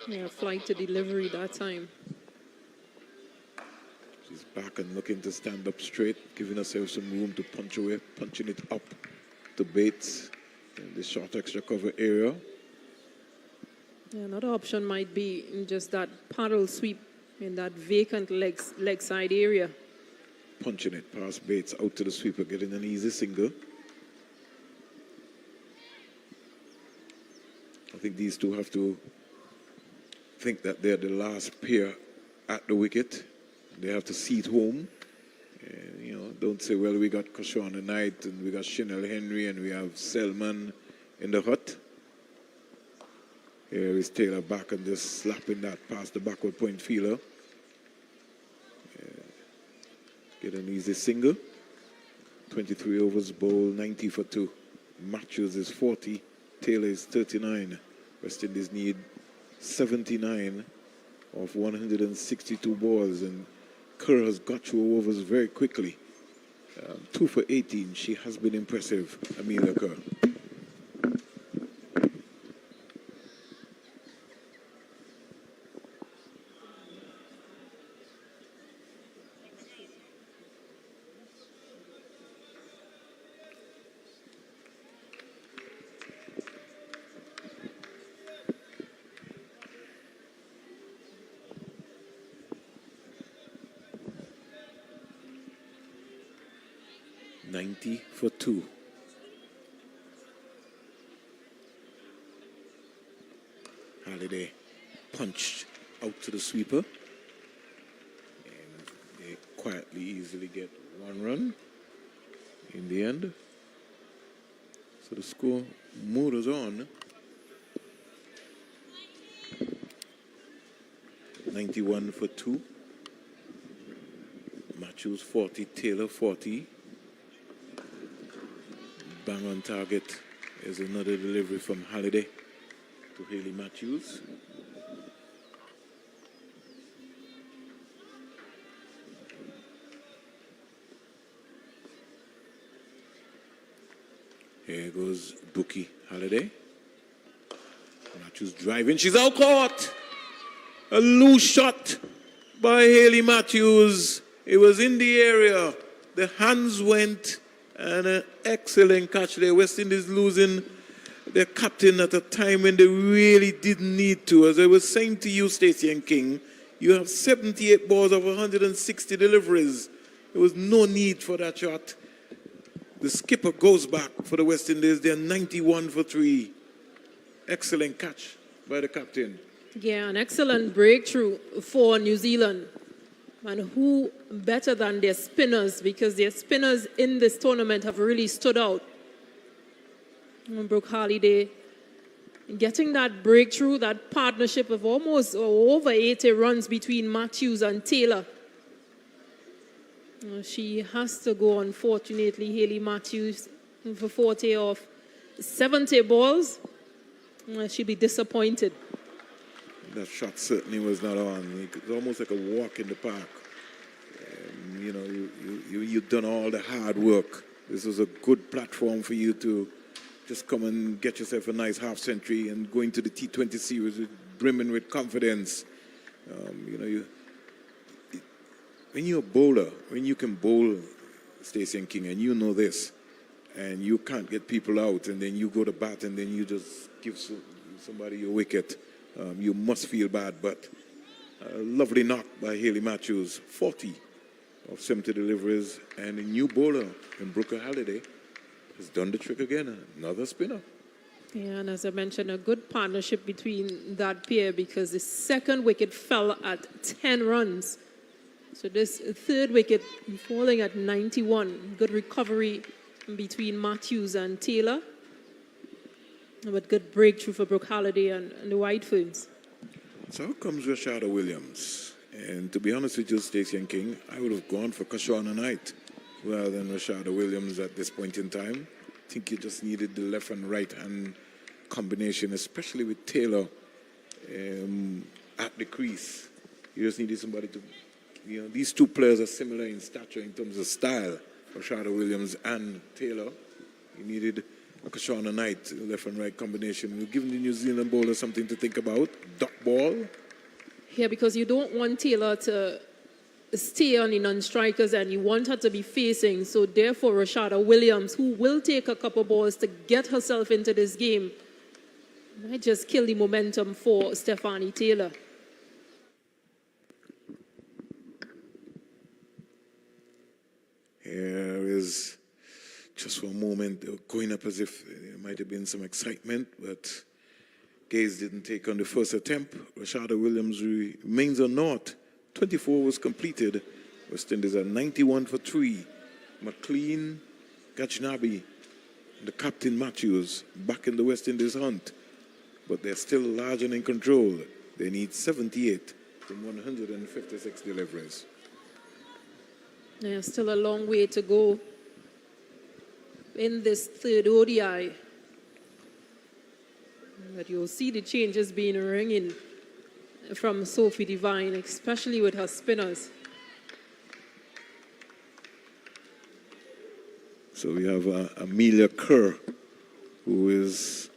Yeah, flight to delivery that time. She's back and looking to stand up straight, giving herself some room to punch away, punching it up to Bates in the short extra cover area. Yeah, another option might be in just that paddle sweep in that vacant leg side area. Punching it past Bates out to the sweeper, getting an easy single. I think these two have to think that they're the last pair at the wicket. They have to see it home. And, don't say, well, we got Kashana Knight and we got Chanel Henry and we have Selman in the hut. Here is Taylor back and just slapping that past the backward point fielder. Get an easy single. 23 overs bowl, 90 for 2. Matthews is 40. Taylor is 39. West Indies need 79 of 162 balls, and Kerr has got through overs very quickly. 2 for 18. She has been impressive, Amelia Kerr. 90 for 2. Halliday punched out to the sweeper. And they quietly, easily get 1 run in the end. So the score motors on. 91 for 2. Matthews 40, Taylor 40. Bang on target is another delivery from Halliday to Haley Matthews. Here goes Bookie Halliday. Matthews driving. She's out caught. A loose shot by Haley Matthews. It was in the area. The hands went, and an excellent catch there. West Indies losing their captain at a time when they really didn't need to. As I was saying to you, Stacey and King, you have 78 balls of 160 deliveries. There was no need for that shot. The skipper goes back for the West Indies. They're 91 for 3. Excellent catch by the captain. Yeah, an excellent breakthrough for New Zealand. And who better than their spinners, because their spinners in this tournament have really stood out. Brooke Halliday getting that breakthrough, that partnership of almost over 80 runs between Matthews and Taylor. She has to go, unfortunately, Haley Matthews, for 40 of 70 balls. She'll be disappointed. That shot certainly was not on. It was almost like a walk in the park. You know, you've done all the hard work. This was a good platform for you to just come and get yourself a nice half century and go into the T20 series brimming with confidence. When you're a bowler, when you can bowl, Stacey and King, and you know this, and you can't get people out, and then you go to bat, and then you just give somebody your wicket, you must feel bad. But a lovely knock by Haley Matthews, 40 of 70 deliveries, and a new bowler in Brooke Halliday has done the trick again, another spinner. Yeah, and as I mentioned, a good partnership between that pair, because the second wicket fell at 10 runs. So this third wicket falling at 91. Good recovery between Matthews and Taylor. But good breakthrough for Brooke Halliday and the White Ferns. So out comes Rashada Williams. And to be honest with you, Stacey and King, I would have gone for Kashana Knight rather than Rashada Williams at this point in time. I think you just needed the left and right hand combination, especially with Taylor at the crease. You just needed somebody to, these two players are similar in stature in terms of style, Rashada Williams and Taylor. You needed a Kashana Knight, left and right combination. We're giving the New Zealand bowler something to think about. Dot ball. Yeah, because you don't want Taylor to stay on the non-strikers, and you want her to be facing. So therefore, Rashada Williams, who will take a couple balls to get herself into this game, might just kill the momentum for Stephanie Taylor. Here is just for a moment going up as if there might have been some excitement, but Gaze didn't take on the first attempt. Rashada Williams remains on naught. 24 was completed. West Indies are 91 for 3. McLean, Gajnabi, and the captain Matthews back in the West Indies hunt. But they're still large and in control. They need 78 from 156 deliveries. Yeah, still a long way to go in this third ODI. But you'll see the changes being ringing from Sophie Devine, especially with her spinners. So we have Amelia Kerr, who is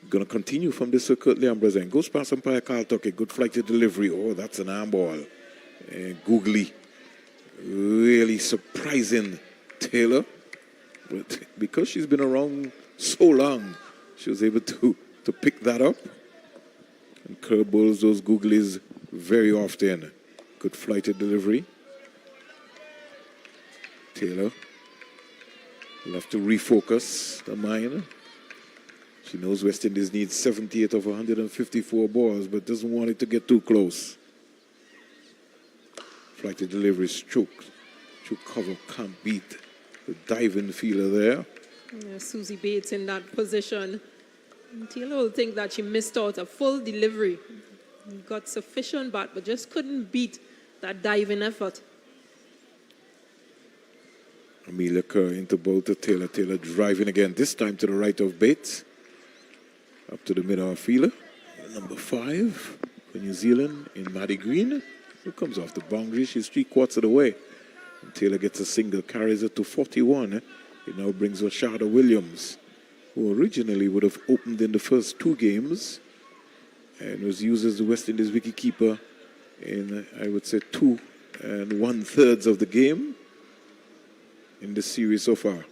going to continue from this circuit. Liam Brazil goes past umpire Carl Tuckett. Good flighted delivery. Oh, that's an arm ball. Googly. Really surprising Taylor. But because she's been around so long, she was able to pick that up. And Kerr bowls those googlies very often. Good flighted delivery. Taylor. We'll have to refocus the mind. She knows West Indies needs 78 of 154 balls, but doesn't want it to get too close. Flighted delivery, stroke cover, can't beat the diving fielder there. Yeah, Susie Bates in that position. And Taylor will think that she missed out a full delivery. Got sufficient bat, but just couldn't beat that diving effort. Amelia Kerr into bowl to Taylor. Taylor driving again, this time to the right of Bates. Up to the middle fielder. Number 5 for New Zealand in Maddie Green, who comes off the boundary. She's 3/4 of the way. And Taylor gets a single, carries it to 41. It now brings Rashada Williams, who originally would have opened in the first 2 games and was used as the West Indies wicketkeeper in, I would say, 2 1/3 of the game in this series so far.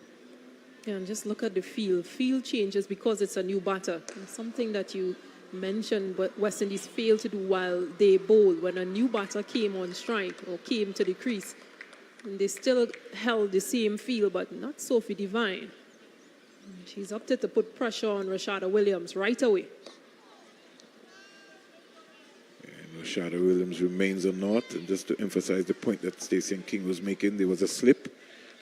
Yeah, and just look at the field. Field changes because it's a new batter. And something that you mentioned, but West Indies failed to do while they bowled. When a new batter came on strike or came to the crease, and they still held the same field, but not Sophie Devine. She's opted to put pressure on Rashada Williams right away. And Rashada Williams remains or not. And just to emphasize the point that Stacey and King was making, there was a slip,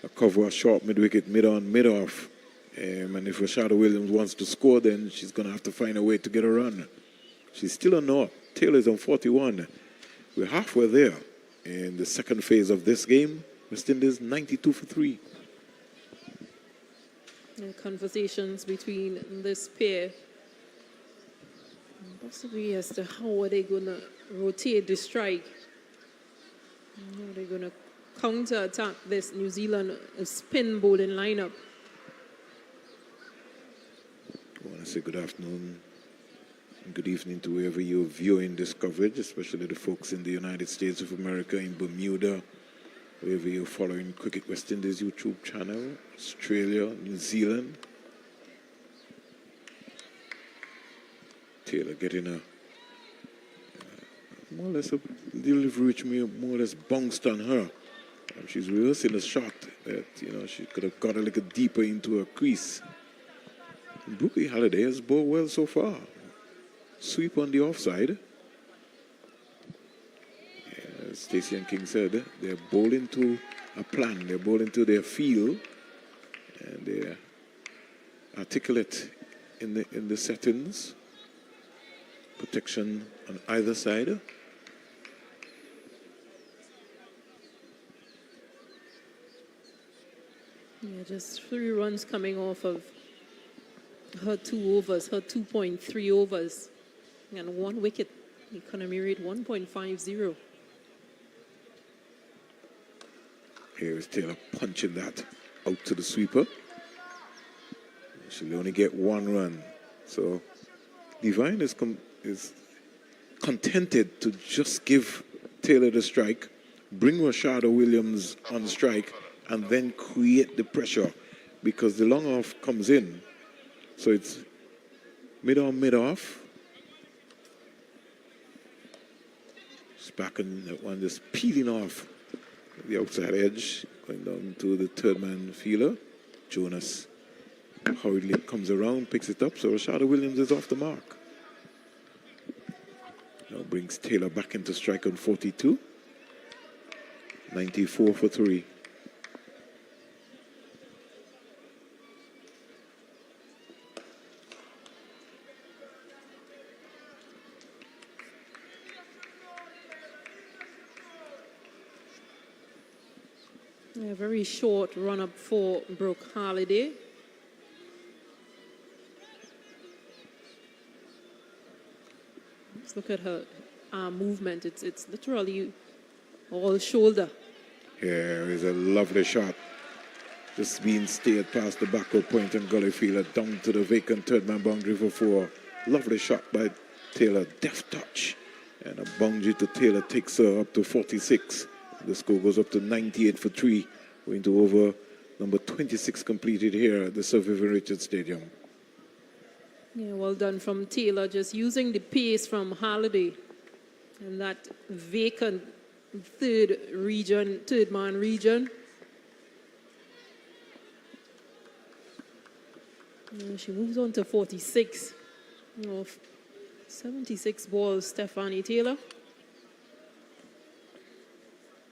a cover, a short mid-wicket, mid-on, mid-off. And if Rashada Williams wants to score, then she's going to have to find a way to get a run. She's still on naught. Taylor's on 41. We're halfway there. In the second phase of this game, West Indies 92 for 3. Conversations between this pair, possibly as to how are they going to rotate the strike. How are they going to counter-attack this New Zealand spin bowling lineup. I want to say good afternoon and good evening to wherever you're viewing this coverage, especially the folks in the United States of America, in Bermuda, wherever you're following Cricket West Indies YouTube channel, Australia, New Zealand. Taylor getting a more or less a delivery which more or less bounced on her. She's reversing a shot that, she could have got a little deeper into her crease. Brookie Halliday has bowled well so far. Sweep on the offside. As Stacey and King said, they're bowling to a plan. They're bowling to their feel. And they're articulate in the settings. Protection on either side. Yeah, just 3 runs coming off of her 2 overs, her 2.3 overs, and 1 wicket. Economy rate 1.50. Here is Taylor punching that out to the sweeper. She'll only get 1 run. So Devine is contented to just give Taylor the strike, bring Rashada Williams on strike, and then create the pressure because the long off comes in. So it's mid-on, mid-off. It's back on that one, just peeling off the outside edge, going down to the third man fielder. Jonas hurriedly comes around, picks it up, so Rashada Williams is off the mark. Now brings Taylor back into strike on 42. 94 for 3. A very short run-up for Brooke Halliday. Let's look at her arm movement. It's literally all shoulder. Here is a lovely shot. Just being steered past the backward point and gully fielder down to the vacant third man boundary for 4. Lovely shot by Taylor. Deft touch. And a boundary to Taylor takes her up to 46. The score goes up to 98 for 3. Going to over number 26 completed here at the Sir Vivian Richards Stadium. Yeah, well done from Taylor, just using the pace from Halliday and that vacant third man region. She moves on to 46. 76 balls, Stephanie Taylor.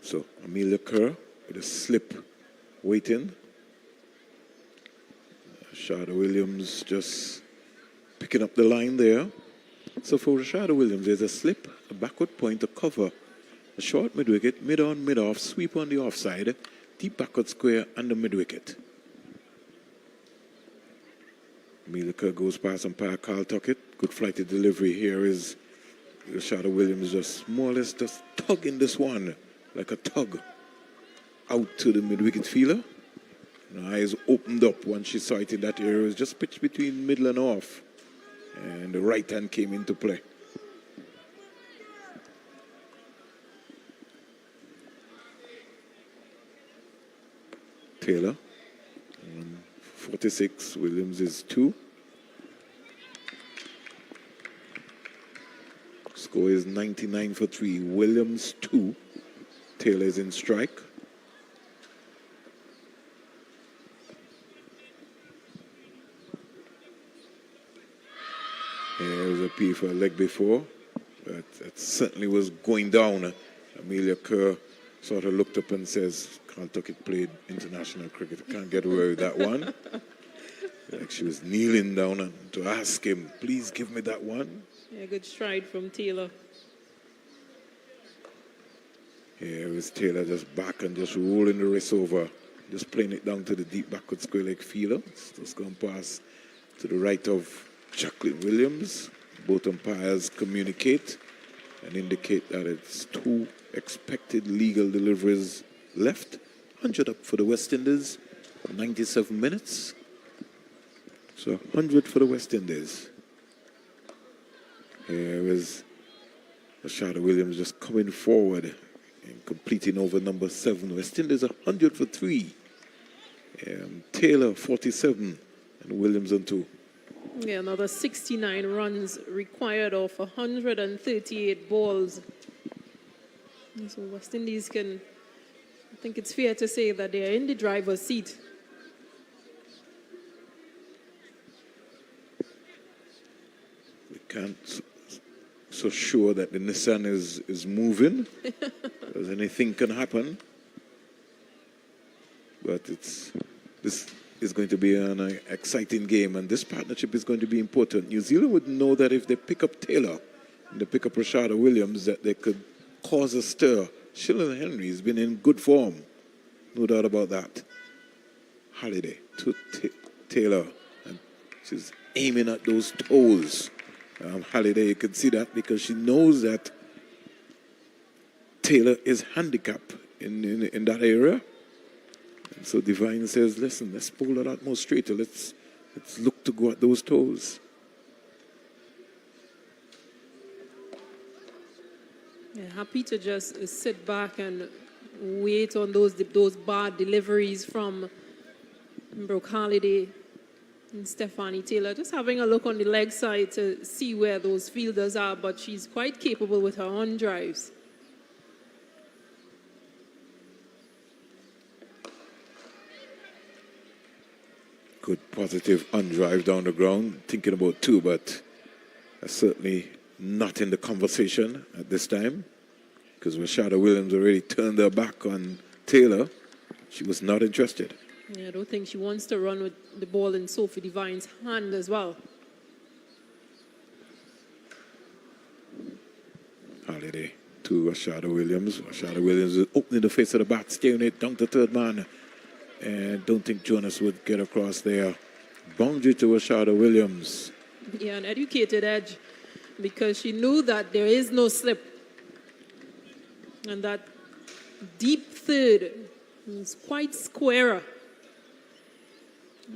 So Amelia Kerr with a slip waiting. Rashada Williams just picking up the line there. So for Rashada Williams, there's a slip, a backward point, a cover, a short mid-wicket, mid-on, mid-off, sweep on the offside, deep backward square, and the mid-wicket. Amelia Kerr goes past umpire Carl Tuckett. Good flighted delivery. Here is Rashada Williams just more or less just tugging this one like a tug out to the mid-wicket fielder. And her eyes opened up once she saw it in that area. It was just pitched between middle and off. And the right hand came into play. Taylor, 46, Williams is 2. Score is 99 for 3. Williams 2. Taylor is in strike. There was a P for a leg before, but it certainly was going down. Amelia Kerr sort of looked up and says, Carl Tuckett played international cricket. I can't get away with that one. Like she was kneeling down and to ask him, please give me that one. Yeah, good stride from Taylor. Here is Taylor just back and just rolling the wrist over, just playing it down to the deep backward square leg fielder. It's just going to pass to the right of Jacqueline Williams. Both umpires communicate and indicate that it's 2 expected legal deliveries left. 100 up for the West Indies, 97 minutes. So 100 for the West Indies. Here is Rashada Williams just coming forward and completing over number 7. West Indies 100 for 3. Taylor 47 and Williams on 2. Yeah, another 69 runs required off 138 balls. And so West Indies can, I think it's fair to say that they are in the driver's seat. We can't so sure that the Nissan is moving, because anything can happen. But this is going to be an exciting game, and this partnership is going to be important. New Zealand would know that if they pick up Taylor and they pick up Rashada Williams, that they could cause a stir. Shillan Henry has been in good form, no doubt about that. Halliday to Taylor, and she's aiming at those toes. Halliday, you can see that because she knows that Taylor is handicapped in that area. And so Divine says, listen, let's pull it out more straighter. Let's look to go at those toes. Yeah, happy to just sit back and wait on those bad deliveries from Brooke Halliday and Stephanie Taylor. Just having a look on the leg side to see where those fielders are, but she's quite capable with her on drives. Good positive undrive down the ground, thinking about 2, but certainly not in the conversation at this time, because Rashada Williams already turned her back on Taylor. She was not interested. Yeah, I don't think she wants to run with the ball in Sophie Devine's hand as well. Halliday to Rashada Williams. Rashada Williams is opening the face of the bat, steering it down to third man. And don't think Jonas would get across there. Boundary to Rashada Williams. Yeah, an educated edge, because she knew that there is no slip. And that deep third is quite squarer.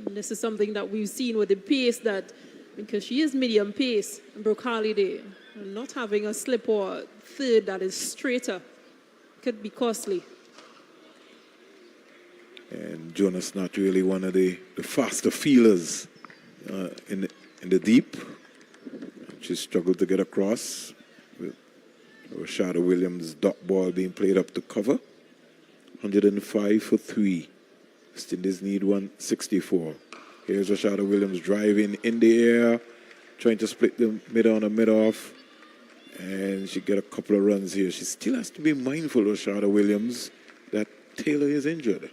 And this is something that we've seen with the pace, that because she is medium pace, Brooke Halliday, and not having a slip or third that is straighter could be costly. And Jonas not really one of the faster fielders in the deep. She struggled to get across with Rashada Williams' dot ball being played up to cover. 105 for 3. West Indies need 164. Here's Rashada Williams driving in the air, trying to split the mid on and mid off. And she got a couple of runs here. She still has to be mindful, Rashada Williams, that Taylor is injured.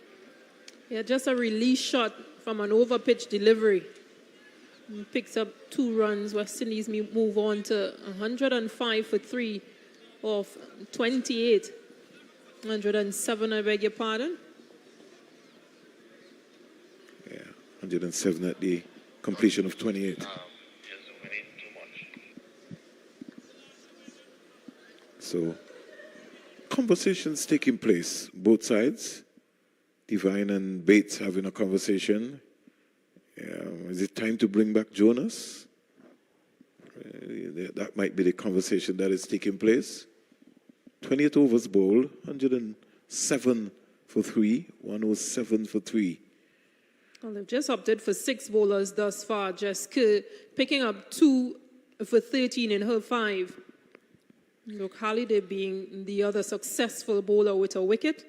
Yeah, just a release shot from an over-pitch delivery. He picks up 2 runs. West Indies move on to 105 for 3 off 28. 107, I beg your pardon. Yeah, 107 at the completion of 28. So, conversations taking place, both sides. Divine and Bates having a conversation. Is it time to bring back Jonas? That might be the conversation that is taking place. 28 overs bowled, 107 for 3, 107 for 3. Well, they've just opted for 6 bowlers thus far. Jessica picking up 2 for 13 in her 5. Look, Halliday being the other successful bowler with a wicket.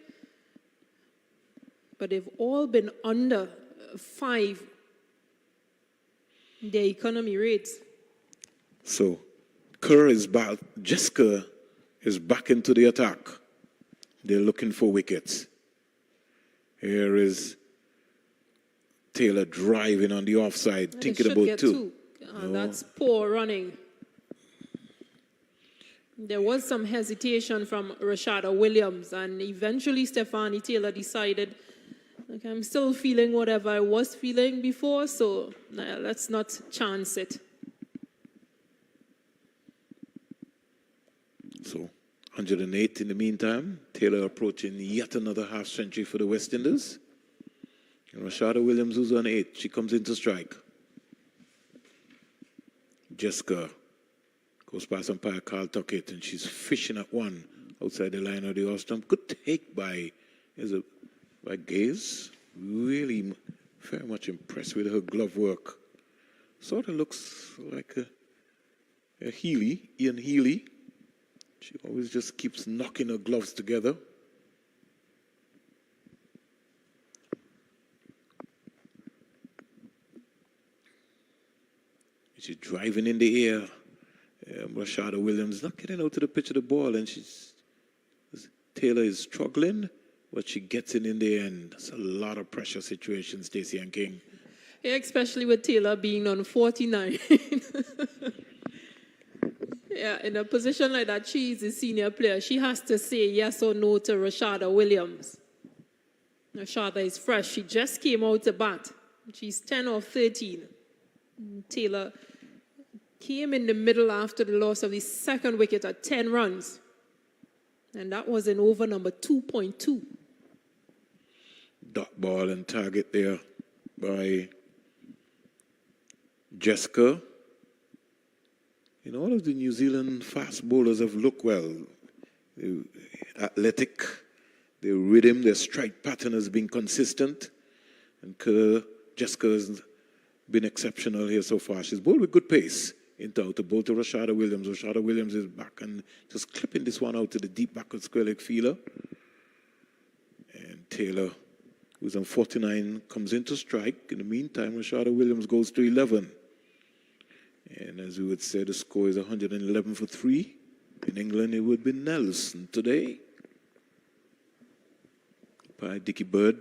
But they've all been under 5, their economy rates. So, Kerr is back. Jessica is back into the attack. They're looking for wickets. Here is Taylor driving on the offside, They thinking should about get 2. No. That's poor running. There was some hesitation from Rashada Williams, and eventually Stephanie Taylor decided, okay, I'm still feeling whatever I was feeling before, so let's not chance it. So, 108 in the meantime. Taylor approaching yet another half century for the West Indies. And Rashada Williams, who's on 8, she comes into strike. Jessica goes past umpire Carl Tuckett, and she's fishing at 1 outside the line of the off stump. Good take by Gaze. Really very much impressed with her glove work. Sort of looks like a Healy, Ian Healy. She always just keeps knocking her gloves together. She's driving in the air. Rashada Williams not getting out to the pitch of the ball, and Taylor is struggling, but she gets in the end. That's a lot of pressure situation, Stacey and King. Yeah, especially with Taylor being on 49. Yeah, in a position like that, she's a senior player. She has to say yes or no to Rashada Williams. Rashada is fresh. She just came out to bat. She's 10 or 13. Taylor came in the middle after the loss of the 2nd wicket at 10 runs. And that was in over number 2.2. Dot ball and target there by Jessica. All of the New Zealand fast bowlers have looked well. They're athletic, their rhythm, their strike pattern has been consistent. And Jessica has been exceptional here so far. She's bowled with good pace into to bowl to Rashada Williams. Rashada Williams is back and just clipping this one out to the deep back of square leg fielder. And Taylor, who's on 49, comes into strike. In the meantime, Rashada Williams goes to 11. And as we would say, the score is 111 for 3. In England, it would be Nelson today. By Dickie Bird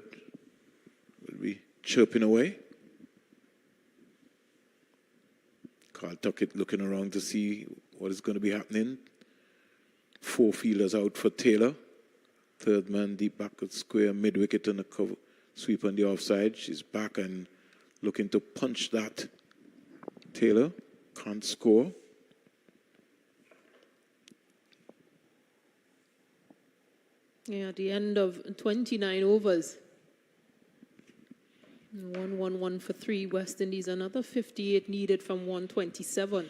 will be chirping away. Carl Tuckett looking around to see what is going to be happening. 4 fielders out for Taylor. 3rd man deep back at square, mid-wicket and a cover sweep on the offside. She's back and looking to punch that. Taylor can't score. Yeah, at the end of 29 overs. 111 for 3. West Indies, another 58 needed from 127.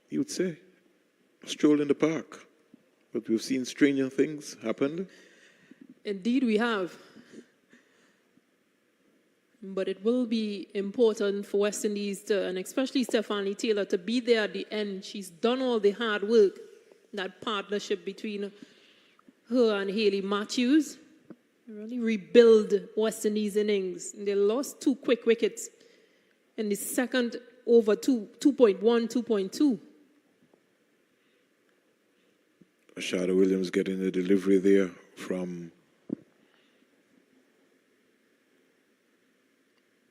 You would say a stroll in the park. But we've seen stranger things happen. Indeed, we have. But it will be important for West Indies to, and especially Stephanie Taylor, to be there at the end. She's done all the hard work. That partnership between her and Hayley Matthews. really rebuild West Indies innings. They lost 2 quick wickets in the second over 2.1, 2.2. Rashada Williams getting the delivery there from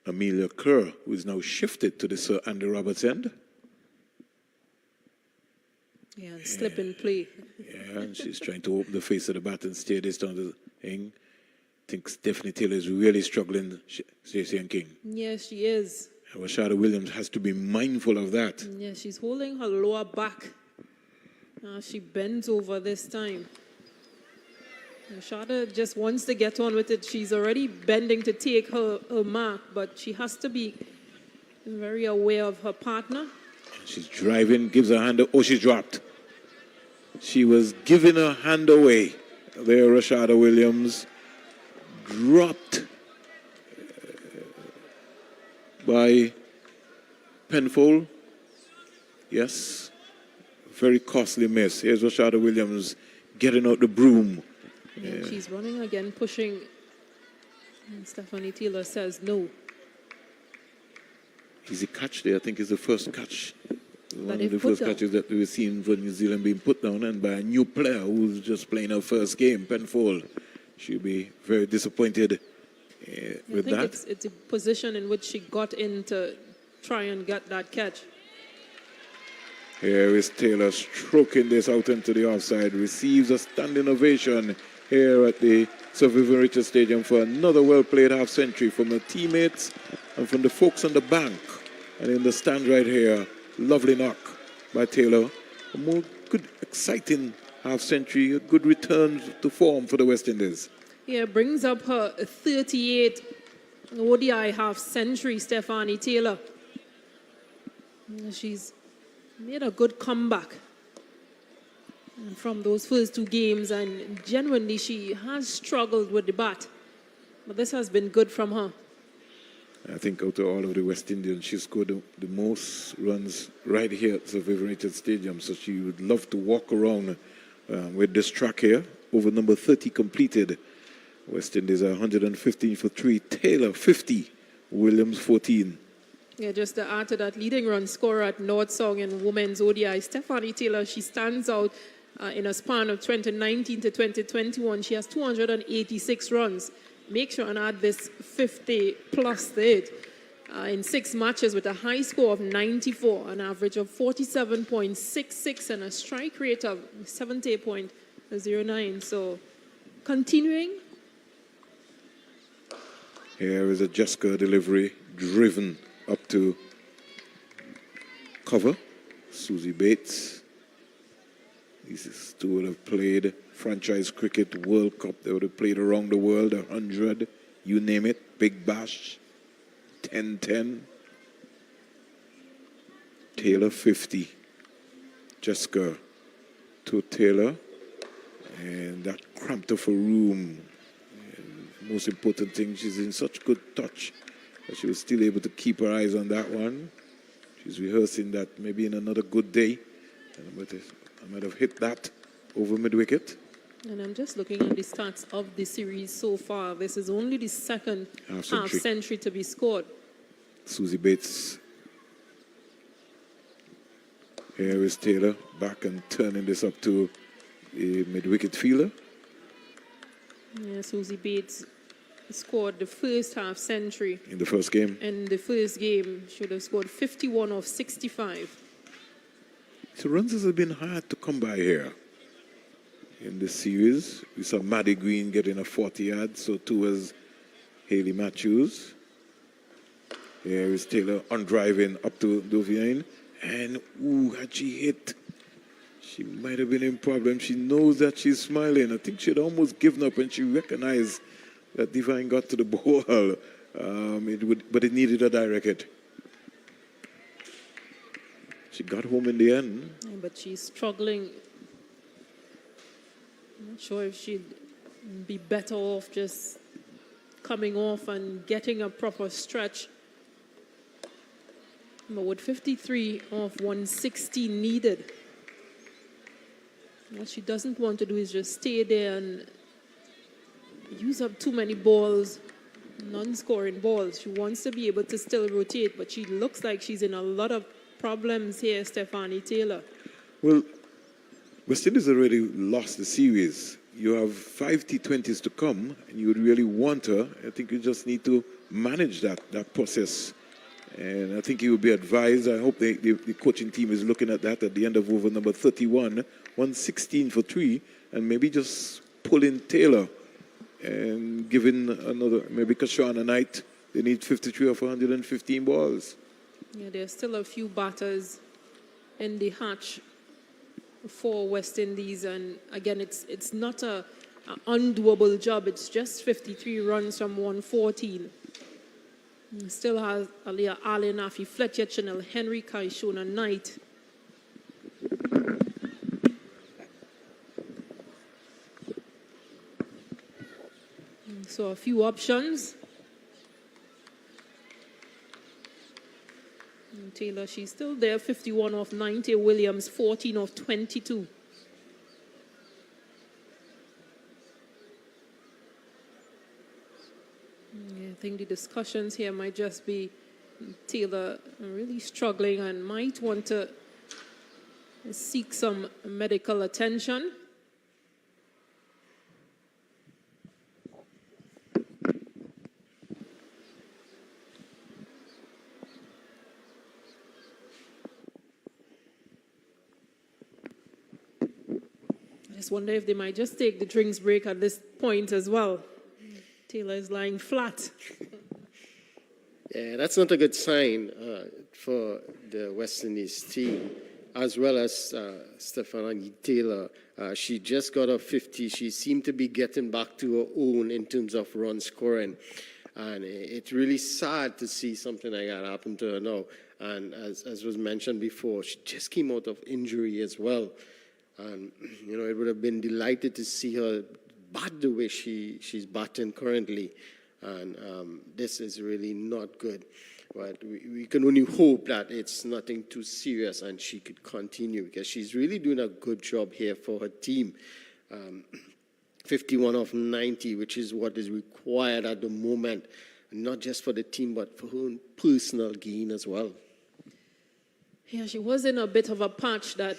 Amelia Kerr, who is now shifted to the Sir Andy Roberts end. Yeah, and slip and play. Yeah, and she's trying to open the face of the bat and steer this down to the thing. I think Stephanie Taylor is really struggling, Stacey and King. Yes, she is. And Rashada Williams has to be mindful of that. Yeah, she's holding her lower back. She bends over this time. Rashada just wants to get on with it. She's already bending to take her mark, but she has to be very aware of her partner. She's driving, gives her hand. Oh, she's dropped. She was giving her hand away. There, Rashada Williams dropped by Penfold. Yes, very costly miss. Here's Rashada Williams getting out the broom. Yeah, she's running again, pushing. And Stephanie Taylor says no. Easy catch there. I think is the first catch. One of the they've first put down. catches that we've seen for New Zealand being put down, and by a new player who's just playing her first game, Penfold. She'll be very disappointed with I think that. it's a position in which she got in to try and get that catch. Here is Taylor stroking this out into the offside. Receives a standing ovation here at the Sir Vivian Richards Stadium for another well-played half-century from her teammates and from the folks on the bank. And in the stand right here, lovely knock by Taylor. A more good, exciting half-century, a good return to form for the West Indies. Yeah, brings up her 38 ODI half-century, Stephanie Taylor. She's made a good comeback from those first 2 games, and genuinely she has struggled with the bat. But this has been good from her. I think out of all of the West Indians, she scored the most runs right here at Sir Vivian Richards Stadium. So she would love to walk around with this track here. Over number 30 completed. West Indies are 115 for 3. Taylor 50. Williams 14. Yeah, just to add to that, leading run scorer at North Song in women's ODI, Stephanie Taylor, she stands out in a span of 2019 to 2021. She has 286 runs. Make sure and add this 50 plus third in 6 matches with a high score of 94, an average of 47.66, and a strike rate of 70.09. So, continuing. Here is a Jessica delivery driven up to cover. Susie Bates. These two would have played franchise cricket, World Cup. They would have played around the world, 100, you name it. Big Bash, 10-10. Taylor 50. Jessica to Taylor. And that cramped off a room. And most important thing, she's in such good touch that she was still able to keep her eyes on that one. She's rehearsing that maybe in another good day. I might have hit that over mid-wicket. And I'm just looking at the stats of the series so far. This is only the second half-century to be scored. Susie Bates. Here is Taylor back and turning this up to the mid-wicket fielder. Yeah, Susie Bates scored the first half-century. In the first game. In the first game, she would have scored 51 of 65. So runs have been hard to come by here. In this series, we saw Maddie Green getting a 40-yard, so too was Hayley Matthews. Here is Taylor on driving up to Dovian. And, had she hit, she might have been in problem. She knows that she's smiling. I think she had almost given up when she recognized that Divine got to the ball. But it needed a direct hit. She got home in the end. Yeah, but she's struggling. I'm not sure if she'd be better off just coming off and getting a proper stretch. But with 53 of 160 needed, what she doesn't want to do is just stay there and use up too many balls, non-scoring balls. She wants to be able to still rotate, but she looks like she's in a lot of problems here, Stephanie Taylor. Well, West Indies already lost the series. You have 5 T20s to come, and you would really want her. I think you just need to manage that process. And I think you would be advised, I hope the coaching team is looking at that at the end of over number 31, 116 for 3, and maybe just pull in Taylor and giving another, maybe Kashana Knight, they need 53 of 115 balls. Yeah, there's still a few batters in the hatch for West Indies, and again, it's not an undoable job. It's just 53 runs from 114. Still has Aliyah Allen, Afi Fletcher, Chanel Henry, Kaishona Knight. So a few options. And Taylor, she's still there, 51 of 90. Williams, 14 of 22. Yeah, I think the discussions here might just be Taylor really struggling and might want to seek some medical attention. I just wonder if they might just take the drinks break at this point as well. Taylor is lying flat. Yeah, that's not a good sign for the West Indies team, as well as Stephanie Taylor. She just got a 50. She seemed to be getting back to her own in terms of run scoring. And it's really sad to see something like that happen to her now. And as was mentioned before, she just came out of injury as well. And, you know, it would have been delighted to see her bat the way she's batting currently. And this is really not good. But we can only hope that it's nothing too serious and she could continue, because she's really doing a good job here for her team. 51 of 90, which is what is required at the moment, not just for the team, but for her own personal gain as well. Yeah, she was in a bit of a patch that,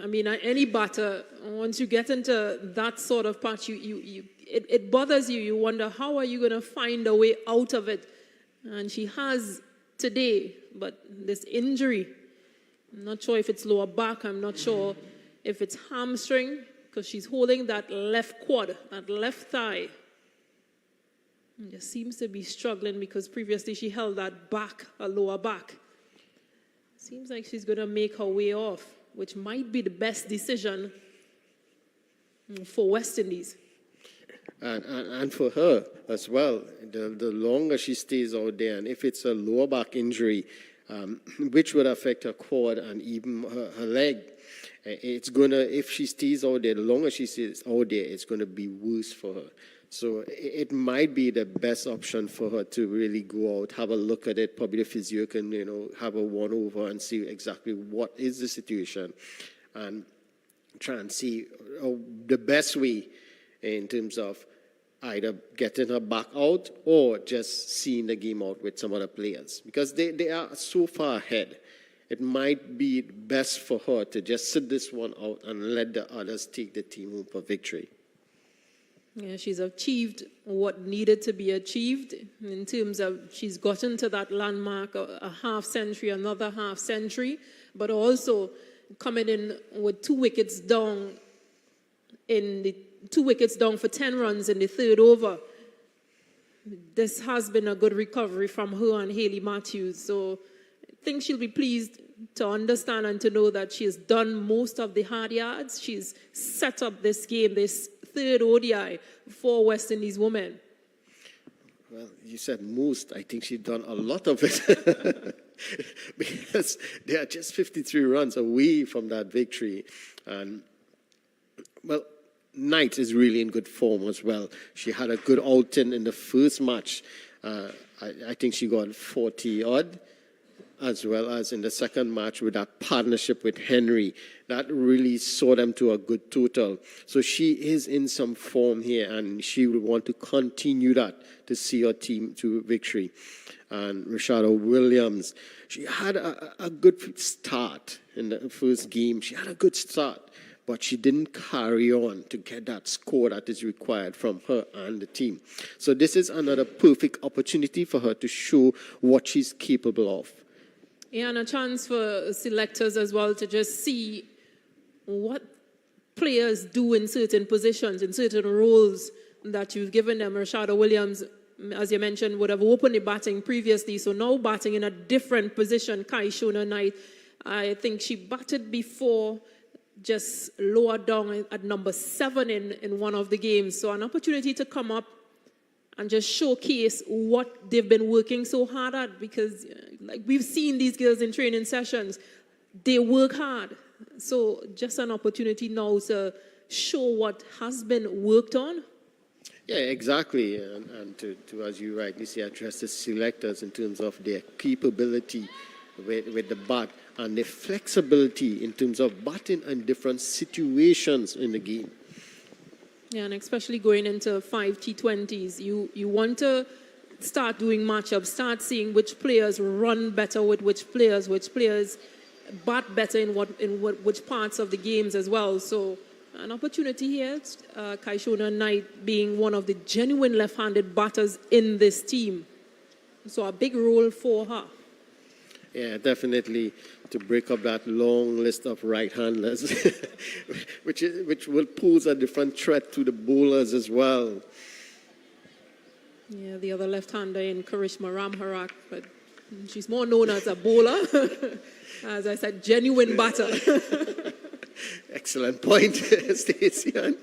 I mean, any batter, once you get into that sort of patch, it bothers you. You wonder, how are you going to find a way out of it? And she has today, but this injury, I'm not sure if it's lower back, I'm not sure if it's hamstring, because she's holding that left quad, that left thigh. And just seems to be struggling, because previously she held that back, a lower back. Seems like she's going to make her way off, which might be the best decision for West Indies. And for her as well, the longer she stays out there, and if it's a lower back injury, which would affect her quad and even her leg, it's going to, if she stays out there, the longer she stays out there, it's going to be worse for her. So it might be the best option for her to really go out, have a look at it. Probably the physio can, you know, have a one-over and see exactly what is the situation and try and see the best way in terms of either getting her back out or just seeing the game out with some other players. Because they are so far ahead. It might be best for her to just sit this one out and let the others take the team home for victory. Yeah, she's achieved what needed to be achieved in terms of she's gotten to that landmark, a half century, another half century, but also coming in with 2 wickets down for 10 runs in the third over. This has been a good recovery from her and Hayley Matthews. So I think she'll be pleased to understand and to know that she has done most of the hard yards. She's set up this game, this third ODI for West Indies women. Well, you said most. I think she's done a lot of it. Because they are just 53 runs away from that victory. And, well, Knight is really in good form as well. She had a good outing in the first match. I think she got 40-odd. as well as in the second match with that partnership with Henry. That really saw them to a good total. So she is in some form here, and she will want to continue that to see her team to victory. And Rashada Williams, she had a good start in the first game. She had a good start, but she didn't carry on to get that score that is required from her and the team. So this is another perfect opportunity for her to show what she's capable of. Yeah, and a chance for selectors as well to just see what players do in certain positions, in certain roles that you've given them. Rashada Williams, as you mentioned, would have opened the batting previously, so now batting in a different position. Kaishona Knight, I think she batted before, just lower down at number 7 in one of the games. So an opportunity to come up and just showcase what they've been working so hard at, because like we've seen these girls in training sessions, they work hard. So just an opportunity now to show what has been worked on. Yeah, exactly. And to as you rightly say, address the selectors in terms of their capability with the bat and their flexibility in terms of batting in different situations in the game. Yeah, and especially going into 5 T20s, you want to start doing matchups, start seeing which players run better with which players bat better in which parts of the games as well. So an opportunity here, Kaishona Knight being one of the genuine left-handed batters in this team. So a big role for her. Yeah, definitely, to break up that long list of right-handers, which will pose a different threat to the bowlers as well. Yeah, the other left-hander in Karishma Ramharak, but she's more known as a bowler. As I said, genuine batter. Excellent point, Stacey. I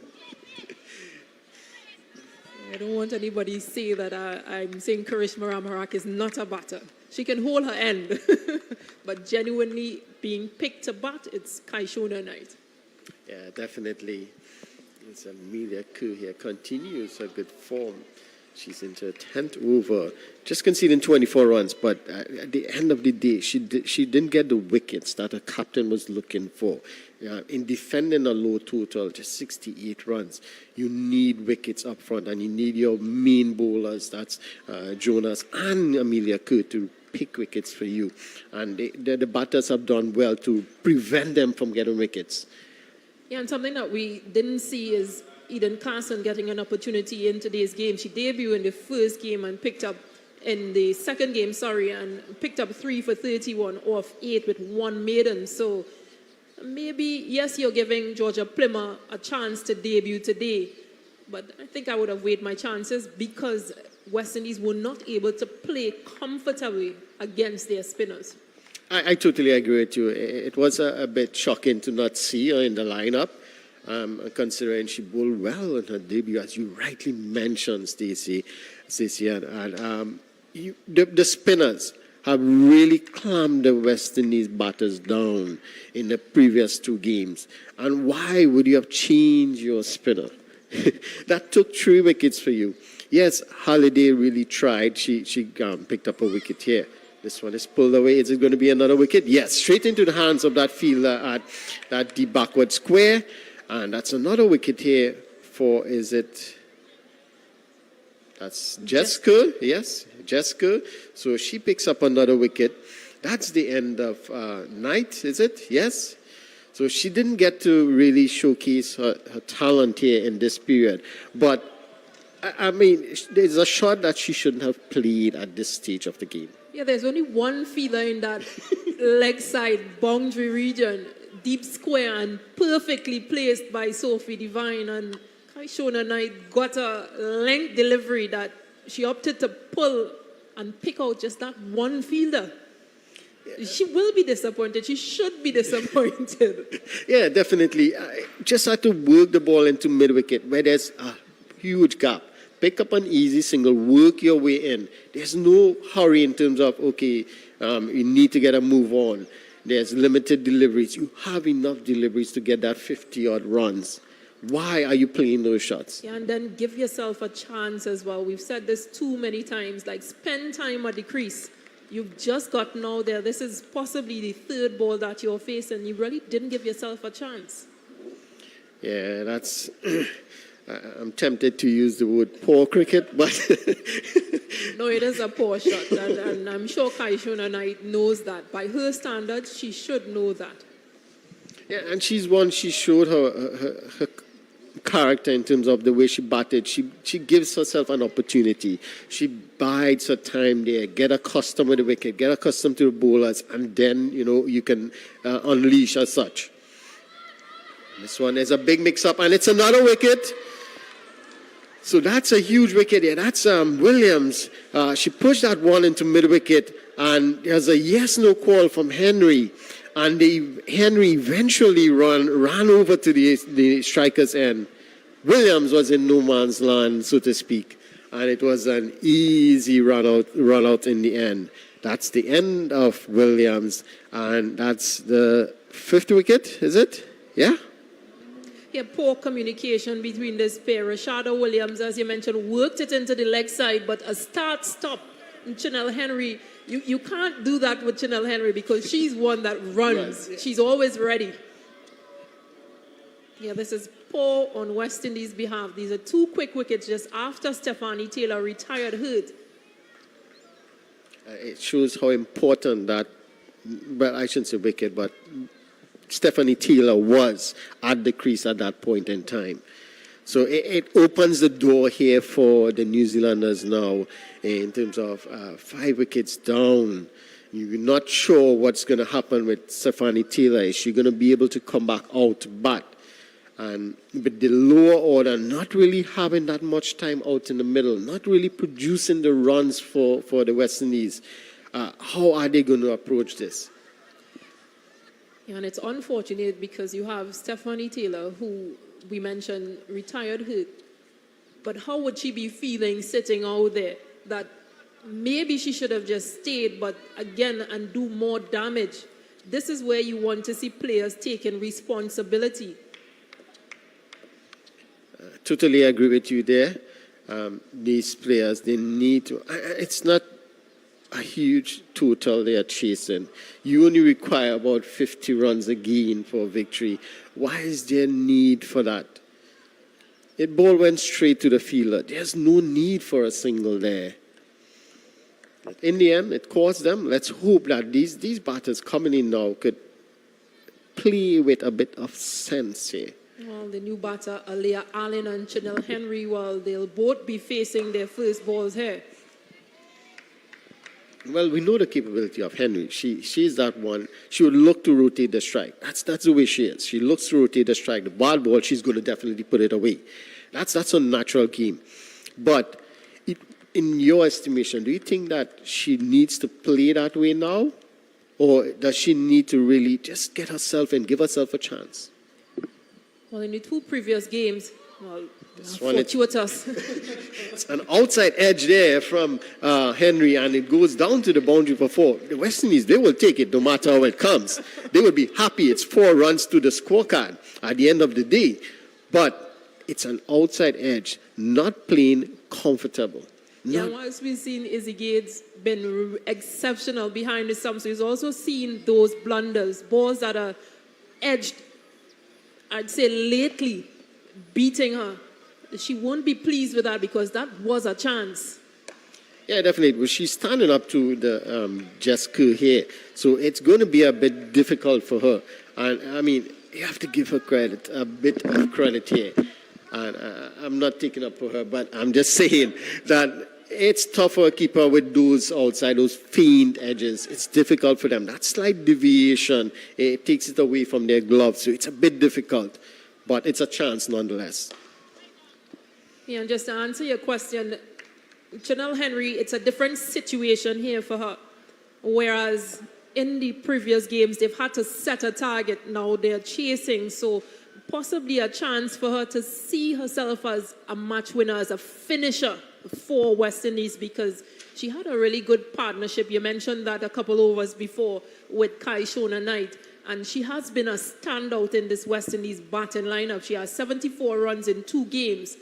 don't want anybody to say that I'm saying Karishma Ramharak is not a batter. She can hold her end, but genuinely being picked to bat, it's Kaishona Knight. Yeah, definitely. It's Amelia Kerr here, continues her good form. She's into her 10th over, just conceding 24 runs, but at the end of the day, she didn't get the wickets that her captain was looking for. In defending a low total, just 68 runs, you need wickets up front, and you need your main bowlers, that's Jonas and Amelia Kerr, to pick wickets for you. And the batters have done well to prevent them from getting wickets. Yeah, and something that we didn't see is Eden Carson getting an opportunity in today's game. She debuted in the first game and picked up in the second game, and picked up 3 for 31 off 8 with 1 maiden. So maybe, yes, you're giving Georgia Plymmer a chance to debut today, but I think I would have weighed my chances because West Indies were not able to play comfortably against their spinners. I totally agree with you. It was a bit shocking to not see her in the lineup. Considering she bowled well in her debut, as you rightly mentioned, Stacey, and the spinners have really calmed the West Indies batters down in the previous 2 games. And why would you have changed your spinner? That took 3 wickets for you. Yes, Halliday really tried. She picked up a wicket here. This one is pulled away. Is it going to be another wicket? Yes, straight into the hands of that fielder at the backward square. And that's another wicket here for, that's Jessica, yes, Jessica. So she picks up another wicket. That's the end of Knight, is it? Yes. So she didn't get to really showcase her talent here in this period. But, I mean, there's a shot that she shouldn't have played at this stage of the game. Yeah, there's only one fielder in that leg side boundary region. Deep square and perfectly placed by Sophie Devine, and Kaishona Knight got a length delivery that she opted to pull and pick out just that one fielder. She will be disappointed. She should be disappointed. Yeah, definitely. Just had to work the ball into mid-wicket where there's a huge gap. Pick up an easy single, work your way in. There's no hurry in terms of, okay, you need to get a move on. There's limited deliveries. You have enough deliveries to get that 50-odd runs. Why are you playing those shots? Yeah, and then give yourself a chance as well. We've said this too many times, like spend time at the crease. You've just gotten out there. This is possibly the third ball that you're facing. You really didn't give yourself a chance. Yeah, that's. I'm tempted to use the word poor cricket, but No, it is a poor shot, and I'm sure Kaishona Knight knows that. By her standards, she should know that. yeah, and she's one. She showed her character in terms of the way she batted. She gives herself an opportunity. She bides her time there. Get accustomed with the wicket. Get accustomed to the bowlers, and then you can unleash as such. This one is a big mix-up, and it's another wicket. So that's a huge wicket here. That's Williams. She pushed that one into mid-wicket, and there's a yes-no call from Henry. And Henry eventually ran over to the striker's end. Williams was in no man's land, so to speak. And it was an easy run out in the end. That's the end of Williams. And that's the 5th wicket, is it? Yeah? Yeah, poor communication between this pair. Rashada Williams, as you mentioned, worked it into the leg side, but a start-stop. Chanel Henry, you can't do that with Chanel Henry because she's one that runs. Right. She's always ready. Yeah, this is poor on West Indies' behalf. These are 2 quick wickets just after Stephanie Taylor retired hurt. It shows how important that, well, I shouldn't say wicket, but Stephanie Taylor was at the crease at that point in time. So it opens the door here for the New Zealanders now in terms of 5 wickets down. You're not sure what's going to happen with Stephanie Taylor. Is she going to be able to come back out? But with the lower order not really having that much time out in the middle, not really producing the runs for the West Indies, how are they going to approach this? Yeah, and it's unfortunate because you have Stephanie Taylor, who we mentioned retired hurt. But how would she be feeling sitting out there? That maybe she should have just stayed, but again, and do more damage. This is where you want to see players taking responsibility. Totally agree with you there. These players, they need to. It's not a huge total they are chasing. You only require about 50 runs again for victory. Why is there need for that? The ball went straight to the fielder. There's no need for a single there. In the end, it cost them. Let's hope that these batters coming in now could play with a bit of sense here. Well, the new batter, Aliyah Allen and Chanel Henry, well, they'll both be facing their first balls here. Well, we know the capability of Henry. She's that one. She would look to rotate the strike. That's the way she is. She looks to rotate the strike. The bad ball, she's going to definitely put it away. That's a natural game. But in your estimation, do you think that she needs to play that way now? Or does she need to really just get herself and give herself a chance? Well, in the 2 previous games, well, This one, fortuitous. it's an outside edge there from Henry, and it goes down to the boundary for 4. The West Indies, they will take it no matter how it comes. They will be happy. It's 4 runs to the scorecard at the end of the day. But it's an outside edge, not playing comfortable. Yeah, whilst we've seen Izzy Gates been exceptional behind the stumps, we've also seen those blunders, balls that are edged, I'd say lately, beating her. She won't be pleased with that because that was a chance. Yeah, definitely. Well, she's standing up to the Jessica here, so it's going to be a bit difficult for her. And I mean, you have to give her credit, a bit of credit here. And I'm not taking up for her, but I'm just saying that it's tough for a keeper with those outside, those faint edges. It's difficult for them. That slight deviation, it takes it away from their gloves, so it's a bit difficult. But it's a chance nonetheless. Yeah, and just to answer your question, Chanel Henry, it's a different situation here for her. Whereas in the previous games, they've had to set a target. Now they're chasing, so possibly a chance for her to see herself as a match winner, as a finisher for West Indies, because she had a really good partnership. You mentioned that a couple overs before with Kaishona Knight. And she has been a standout in this West Indies batting lineup. She has 74 runs in 2 games.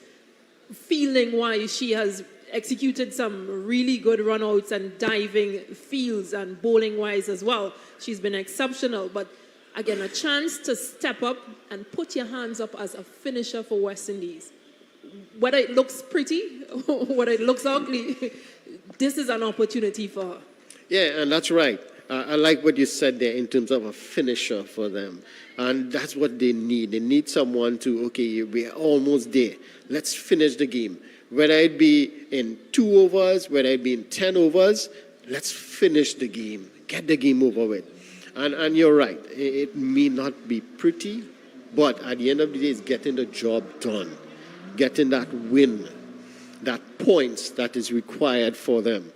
Fielding-wise, she has executed some really good runouts and diving fields and bowling-wise as well. She's been exceptional, but again, a chance to step up and put your hands up as a finisher for West Indies. Whether it looks pretty or whether it looks ugly, this is an opportunity for her. Yeah, and that's right. I like what you said there in terms of a finisher for them. And that's what they need. They need someone to, okay, we're almost there. Let's finish the game. Whether it be in 2 overs, whether it be in 10 overs, let's finish the game. Get the game over with. And you're right. It may not be pretty, but at the end of the day, it's getting the job done. Getting that win, that points that is required for them.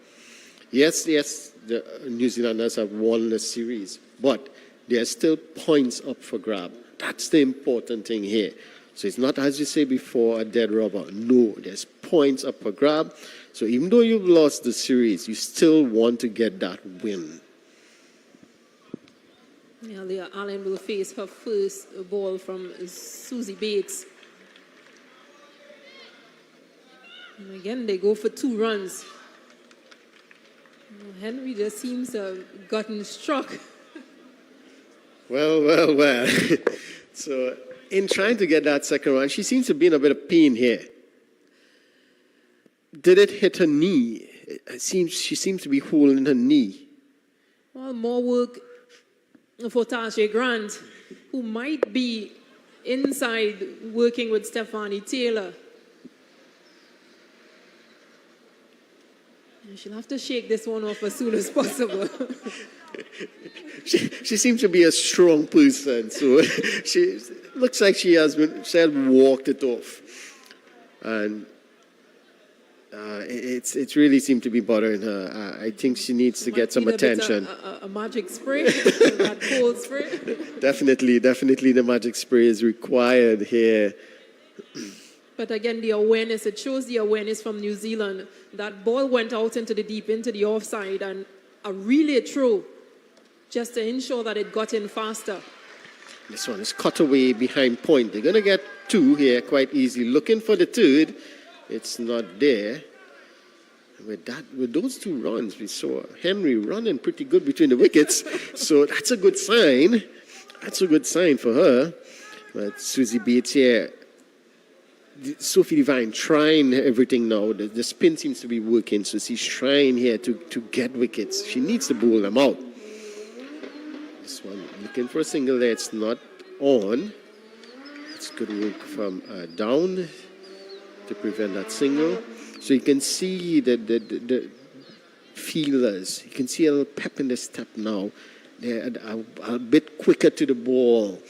Yes, the New Zealanders have won the series, but there's still points up for grab. That's the important thing here. So it's not, as you say before, a dead rubber. No, there's points up for grab. So even though you've lost the series, you still want to get that win. Yeah, Leah Allen will face her first ball from Susie Bates. And again, they go for 2 runs. Henry just seems to have gotten struck. Well. So in trying to get that second run, she seems to be in a bit of pain here. Did it hit her knee? She seems to be holding her knee. Well, more work for Tasha Grant, who might be inside working with Stephanie Taylor. She'll have to shake this one off as soon as possible. She seems to be a strong person, so she looks like she has walked it off, and it's really seemed to be bothering her. I think she needs to get some attention. A magic spray, that cold spray. Definitely, the magic spray is required here. But again, the awareness, it shows the awareness from New Zealand. That ball went out into the deep, into the offside, and a relay throw just to ensure that it got in faster. This one is cut away behind point. They're going to get 2 here quite easily. Looking for the 3rd. It's not there. With those 2 runs, we saw Henry running pretty good between the wickets. So that's a good sign. That's a good sign for her. But Susie Bates here. Sophie Devine trying everything now. The spin seems to be working, so she's trying here to get wickets. She needs to bowl them out. This one looking for a single there. It's not on. It's good work from down to prevent that single. So you can see the fielders. You can see a little pep in the step now. They're a bit quicker to the ball.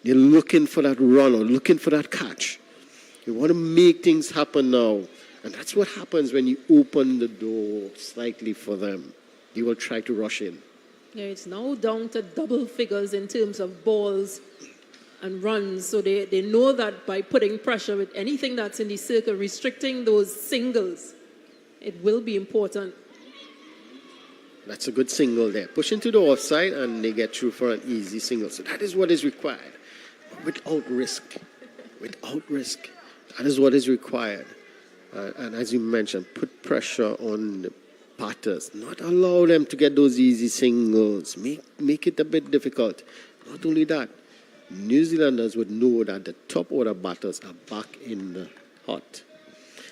They're looking for that run or looking for that catch. You want to make things happen now. And that's what happens when you open the door slightly for them. They will try to rush in. Yeah, it's now down to double figures in terms of balls and runs. So they know that by putting pressure with anything that's in the circle, restricting those singles, it will be important. That's a good single there. Push into the offside and they get through for an easy single. So that is what is required. Without risk. Without risk. That is what is required. And as you mentioned, put pressure on the batters. Not allow them to get those easy singles. Make it a bit difficult. Not only that, New Zealanders would know that the top order batters are back in the hot.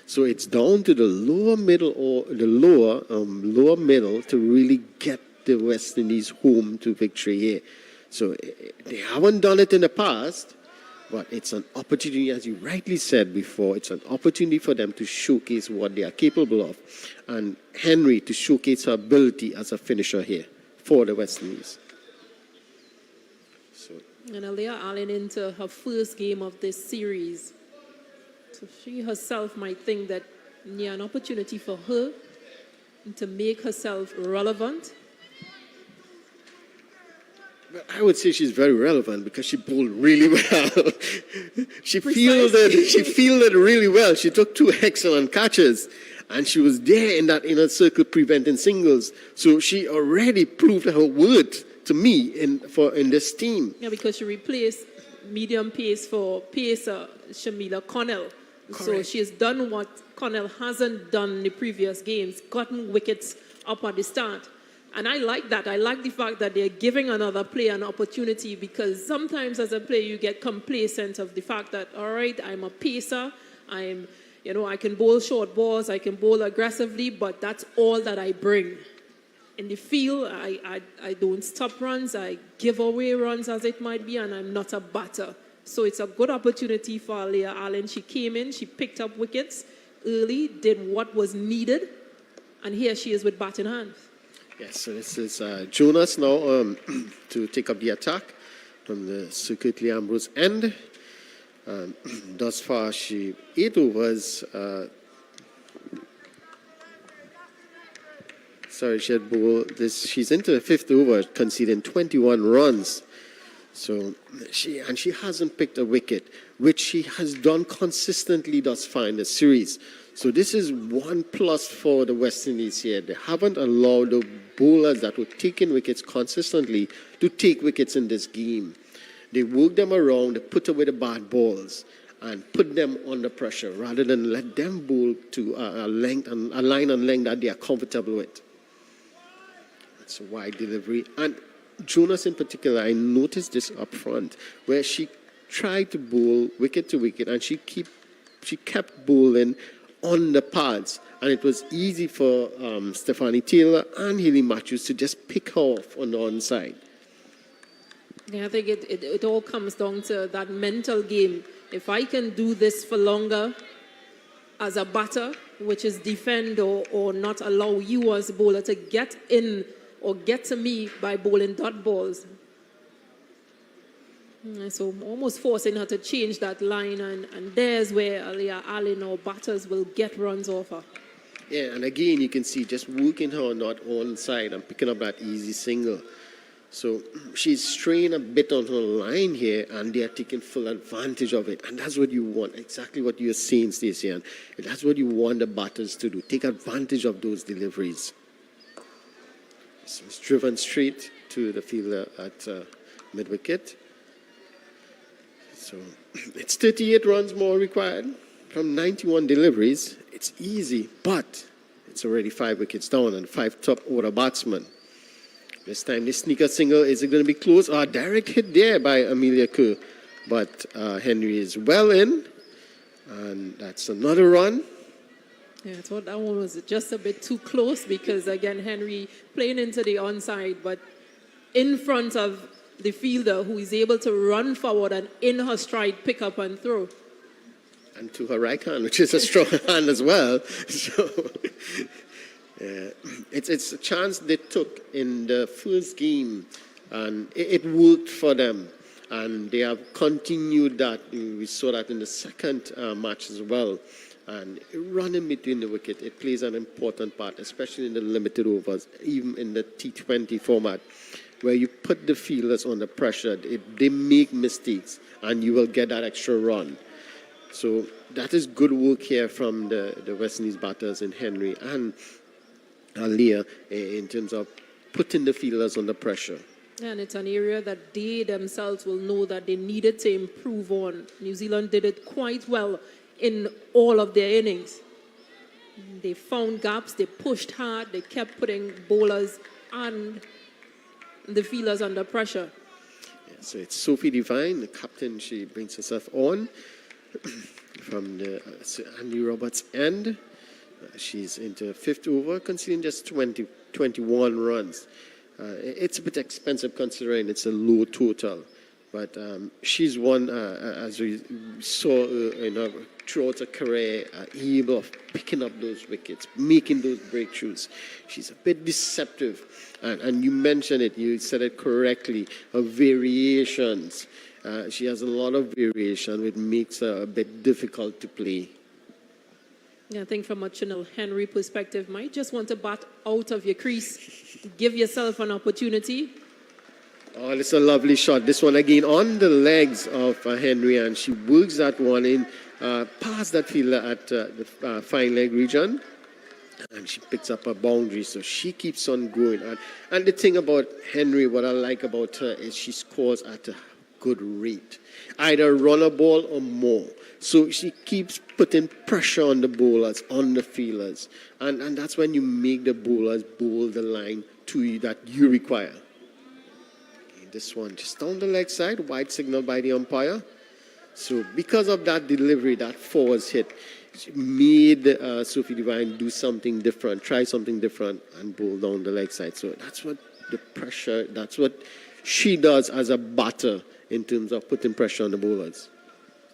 So it's down to the lower middle or the lower middle to really get the West Indies home to victory here. So they haven't done it in the past. But it's an opportunity, as you rightly said before, it's an opportunity for them to showcase what they are capable of. And Henry to showcase her ability as a finisher here for the West Indies. So. And Aliyah Allen into her first game of this series. So she herself might think that an opportunity for her to make herself relevant. I would say she's very relevant because she bowled really well. She fielded really well. She took 2 excellent catches, and she was there in that inner circle preventing singles. So she already proved her worth to me in this team. Yeah, because she replaced medium pace for pacer Shamila Connell So she has done what Connell hasn't done in the previous games, gotten wickets up at the start. And I like that. I like the fact that they're giving another player an opportunity, because sometimes as a player you get complacent of the fact that, all right, I'm a pacer, I can bowl short balls, I can bowl aggressively, but that's all that I bring. In the field, I don't stop runs, I give away runs as it might be, and I'm not a batter. So it's a good opportunity for Leah Allen. She came in, she picked up wickets early, did what was needed, and here she is with bat in hand. Yes, so this is Jonas now to take up the attack from the Circuit Lee Ambrose end. Thus far, 8 overs. She had bowled this. She's into the 5th over, conceding 21 runs. So she hasn't picked a wicket, which she has done consistently thus far in the series. So this is 1+ for the West Indies here. They haven't allowed the bowlers that were taking wickets consistently to take wickets in this game. They work them around, they put away the bad balls, and put them under pressure rather than let them bowl to a line and length that they are comfortable with. It's a wide delivery. And Jonas in particular, I noticed this up front, where she tried to bowl wicket to wicket, and she kept bowling on the pads, and it was easy for Stephanie Taylor and Hayley Matthews to just pick her off on the onside. Yeah, I think it all comes down to that mental game. If I can do this for longer as a batter, which is defend or not allow you as a bowler to get in or get to me by bowling dot balls. So almost forcing her to change that line, and there's where Leah Allen or batters will get runs off her. Yeah, and again, you can see just working her not onside and picking up that easy single. So she's straying a bit on her line here, and they are taking full advantage of it. And that's what you want, exactly what you're saying, Stacey. And that's what you want the batters to do, take advantage of those deliveries. So it's driven straight to the fielder at mid-wicket. So it's 38 runs more required from 91 deliveries. It's easy, but it's already 5 wickets down and 5 top order batsmen. This time, this sneaker single, is it going to be close? A direct hit there by Amelia Kerr. But Henry is well in, and that's another run. Yeah, I thought that one was just a bit too close, because, again, Henry playing into the onside, but in front of the fielder, who is able to run forward and in her stride pick up and throw. And to her right hand, which is a strong hand as well. So it's a chance they took in the first game, and it worked for them. And they have continued that. We saw that in the second match as well. And running between the wicket, it plays an important part, especially in the limited overs, even in the T20 format, where you put the fielders under pressure. They make mistakes, and you will get that extra run. So that is good work here from the West Indies batters in Henry and Leah in terms of putting the fielders under pressure. And it's an area that they themselves will know that they needed to improve on. New Zealand did it quite well in all of their innings. They found gaps, they pushed hard, they kept putting bowlers and the fielders under pressure. Yeah, so it's Sophie Devine, the captain. She brings herself on from the Andy Roberts end. She's into 5th over, conceding just 21 runs. It's a bit expensive considering it's a low total. But she's one, as we saw throughout her career, able of picking up those wickets, making those breakthroughs. She's a bit deceptive. And you mentioned it, you said it correctly, her variations. She has a lot of variation, which makes her a bit difficult to play. Yeah, I think from a Chinel Henry perspective, might just want to bat out of your crease, give yourself an opportunity. Oh, it's a lovely shot. This one again on the legs of Henry, and she works that one in past that fielder at the fine leg region, and she picks up a boundary. So she keeps on going. And the thing about Henry, what I like about her is she scores at a good rate, either run a ball or more. So she keeps putting pressure on the bowlers, on the fielders, and that's when you make the bowlers bowl the line to you that you require. Okay, this one just down the leg side, wide signal by the umpire. So because of that delivery, that forwards hit, she made Sophie Devine do something different, try something different, and bowl down the leg side. So that's what the pressure, that's what she does as a batter in terms of putting pressure on the bowlers.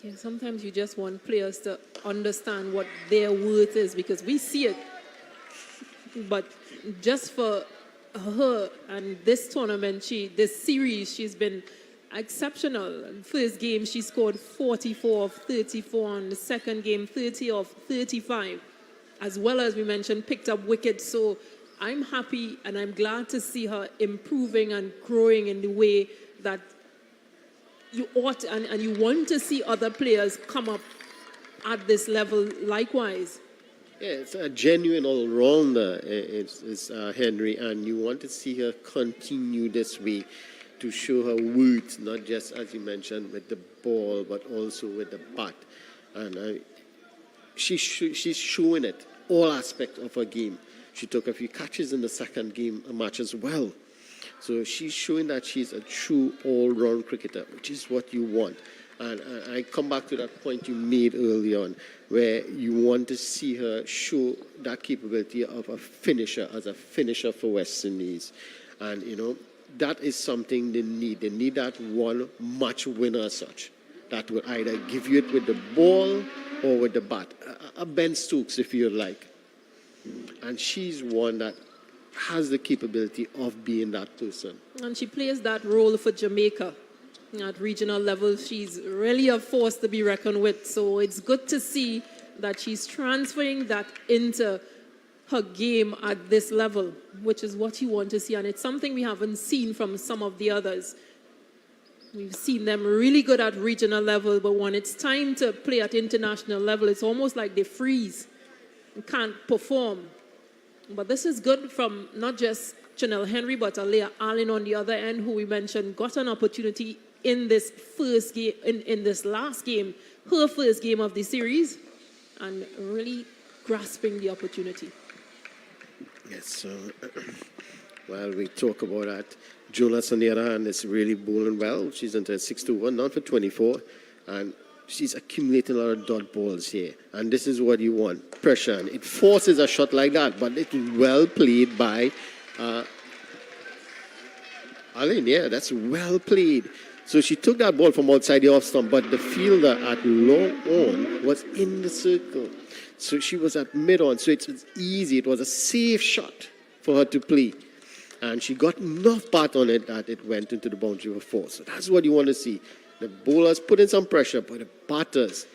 Yeah, sometimes you just want players to understand what their worth is, because we see it. But just for her and this tournament, this series, she's been exceptional. First game, she scored 44 of 34. On the second game, 30 of 35. As well as we mentioned, picked up wickets. So I'm happy and I'm glad to see her improving and growing in the way that you ought, and you want to see other players come up at this level likewise. Yeah, it's a genuine all-rounder, it's Henry, and you want to see her continue this way to show her worth, not just, as you mentioned, with the ball, but also with the bat. And she's showing it, all aspects of her game. She took a few catches in the second game match as well. So she's showing that she's a true all-round cricketer, which is what you want. And I come back to that point you made early on, where you want to see her show that capability of a finisher, as a finisher for West Indies. And, you know, that is something they need. They need that one match winner as such. That will either give you it with the ball or with the bat. A Ben Stokes, if you like. And she's one that has the capability of being that person. And she plays that role for Jamaica. At regional level, she's really a force to be reckoned with. So it's good to see that she's transferring that into her game at this level, which is what you want to see. And it's something we haven't seen from some of the others. We've seen them really good at regional level, but when it's time to play at international level, it's almost like they freeze and can't perform. But this is good from not just Chanel Henry, but Alea Allen on the other end, who we mentioned got an opportunity in this first game, in this last game, her first game of the series, and really grasping the opportunity. Yes, so while we talk about that, Jonas on the other hand is really bowling well. She's into a 6-1, not for 24, and she's accumulating a lot of dot balls here. And this is what you want, pressure. And it forces a shot like that, but it's well played by Allen. Yeah, that's well played. So she took that ball from outside the off stump, but the fielder at long on was in the circle. So she was at mid on, so it was easy. It was a safe shot for her to play. And she got enough bat on it that it went into the boundary for 4. So that's what you want to see. The bowlers put in some pressure, but the batters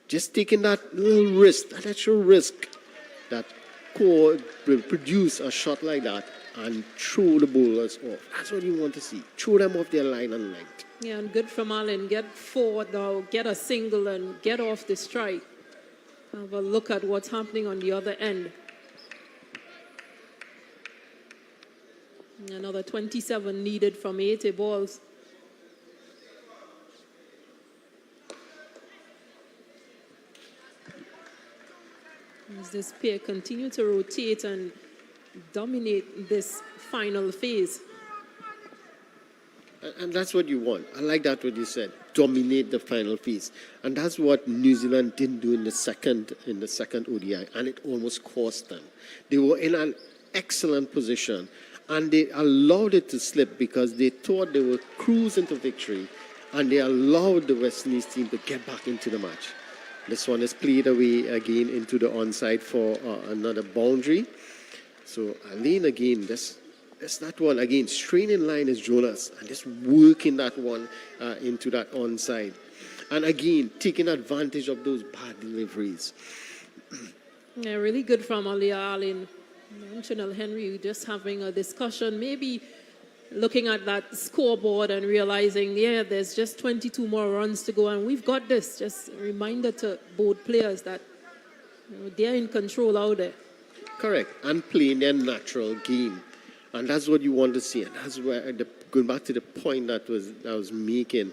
just taking that little risk, that extra risk that could produce a shot like that and throw the bowlers off. That's what you want to see. Throw them off their line and length. Yeah, and good from Allen. Get forward now, get a single and get off the strike. Have a look at what's happening on the other end. Another 27 needed from 80 balls. As this pair continue to rotate and dominate this final phase. And that's what you want. I like that what you said. Dominate the final phase. And that's what New Zealand didn't do in the second ODI, and it almost cost them. They were in an excellent position, and they allowed it to slip because they thought they were cruising to victory, and they allowed the West Indies team to get back into the match. This one is played away again into the onside for another boundary. So Aline again, that's that one again. Straight in line is Jonas, and just working that one into that onside. And again, taking advantage of those bad deliveries. Yeah, really good from Alea Allen. Chanel Henry just having a discussion, maybe looking at that scoreboard and realizing, yeah, there's just 22 more runs to go, and we've got this. Just a reminder to both players that they're in control out there. Correct, and playing their natural game. And that's what you want to see. And that's where, going back to the point that I was making,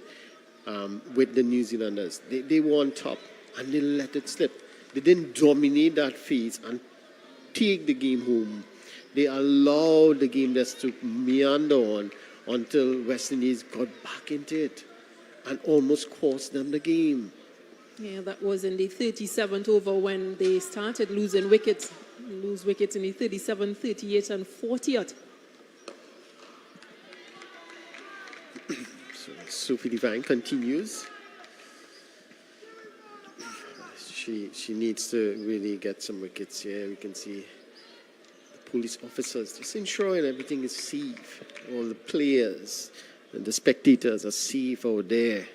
with the New Zealanders. They were on top and they let it slip. They didn't dominate that phase and take the game home. They allowed the game just to meander on until West Indies got back into it and almost cost them the game. Yeah, that was in the 37th over when they started losing wickets. Lose wickets in the 37th, 38th, and 40th. So Sophie Devine continues. She needs to really get some wickets here. We can see the police officers just ensuring everything is safe. All the players and the spectators are safe out there.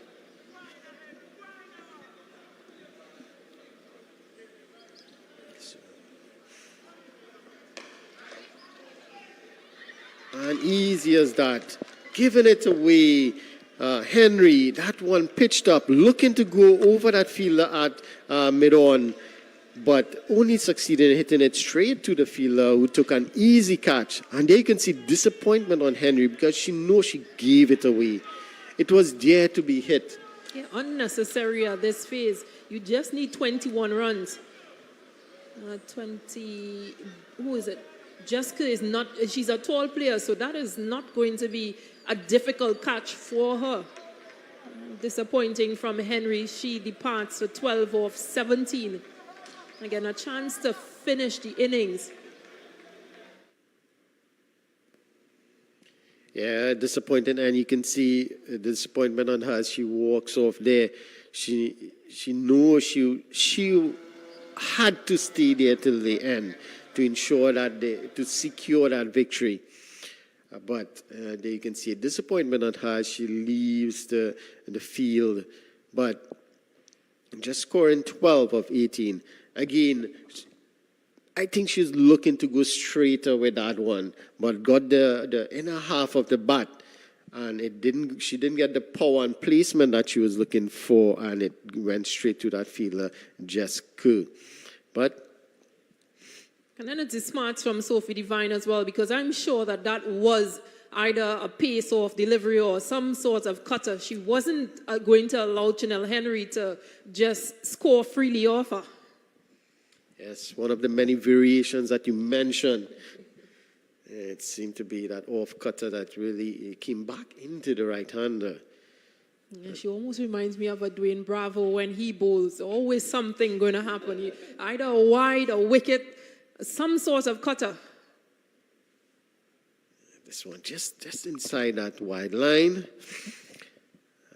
And easy as that, giving it away. Henry, that one pitched up, looking to go over that fielder at mid-on, but only succeeded in hitting it straight to the fielder who took an easy catch. And there you can see disappointment on Henry because she knows she gave it away. It was there to be hit. Yeah, unnecessary at this phase. You just need 21 runs. 20, who is it? Jessica is not, she's a tall player, so that is not going to be a difficult catch for her. Disappointing from Henry. She departs for 12 off 17. Again, a chance to finish the innings. Yeah, disappointing, and you can see the disappointment on her as she walks off there. She knows she had to stay there till the end to ensure that to secure that victory. But there you can see a disappointment on her as she leaves the field. But just scoring 12 of 18. Again, I think she's looking to go straighter with that one, but got the inner half of the bat, and she didn't get the power and placement that she was looking for, and it went straight to that fielder, Jessica. But and then it's smarts from Sophie Devine as well, because I'm sure that was either a pace-off delivery or some sort of cutter. She wasn't going to allow Chanel Henry to just score freely off her. Yes, one of the many variations that you mentioned. It seemed to be that off cutter that really came back into the right-hander. Yeah, she almost reminds me of a Dwayne Bravo when he bowls. Always something going to happen. Either a wide, a wicket, some sort of cutter. This one just inside that wide line.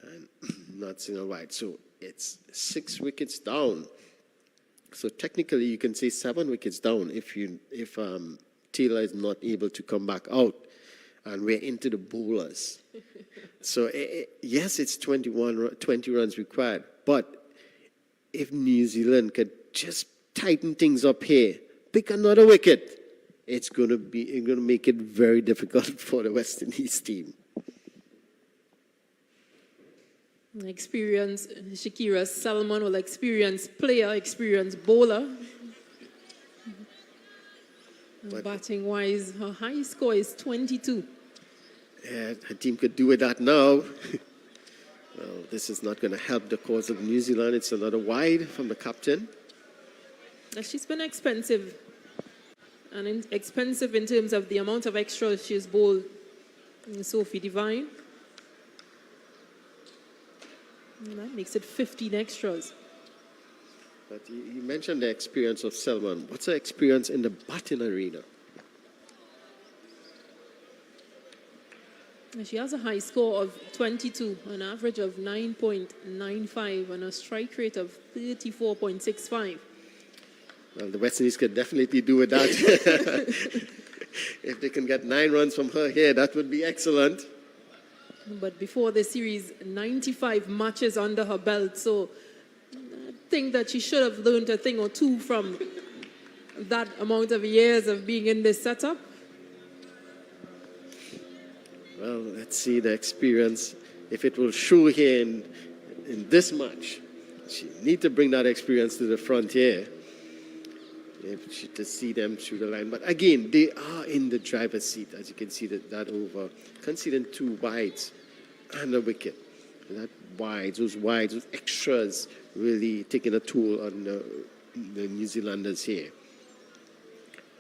And not single wide. So it's 6 wickets down. So technically you can say 7 wickets down if Taylor is not able to come back out. And we're into the bowlers. So yes, it's 20 runs required. But if New Zealand could just tighten things up here, pick another wicket, it's going to make it very difficult for the West Indies team. Experienced Shakira Salmon, well, experienced player, experienced bowler. Batting wise, her high score is 22. Yeah, her team could do with that now. Well, this is not going to help the cause of New Zealand. It's another wide from the captain. She's been expensive. And expensive in terms of the amount of extras she's bowled. Sophie Devine. And that makes it 15 extras. But you mentioned the experience of Selman. What's her experience in the batting arena? She has a high score of 22, an average of 9.95, and a strike rate of 34.65. Well, the West Indies could definitely do with that. If they can get 9 runs from her here, that would be excellent. But before the series, 95 matches under her belt. So I think that she should have learned a thing or two from that amount of years of being in this setup. Well, let's see the experience, if it will show here in this match. She need to bring that experience to the front here. To see them through the line. But again, they are in the driver's seat, as you can see that over. Conceding 2 wides and a wicket. those wides, those extras really taking a toll on the New Zealanders here.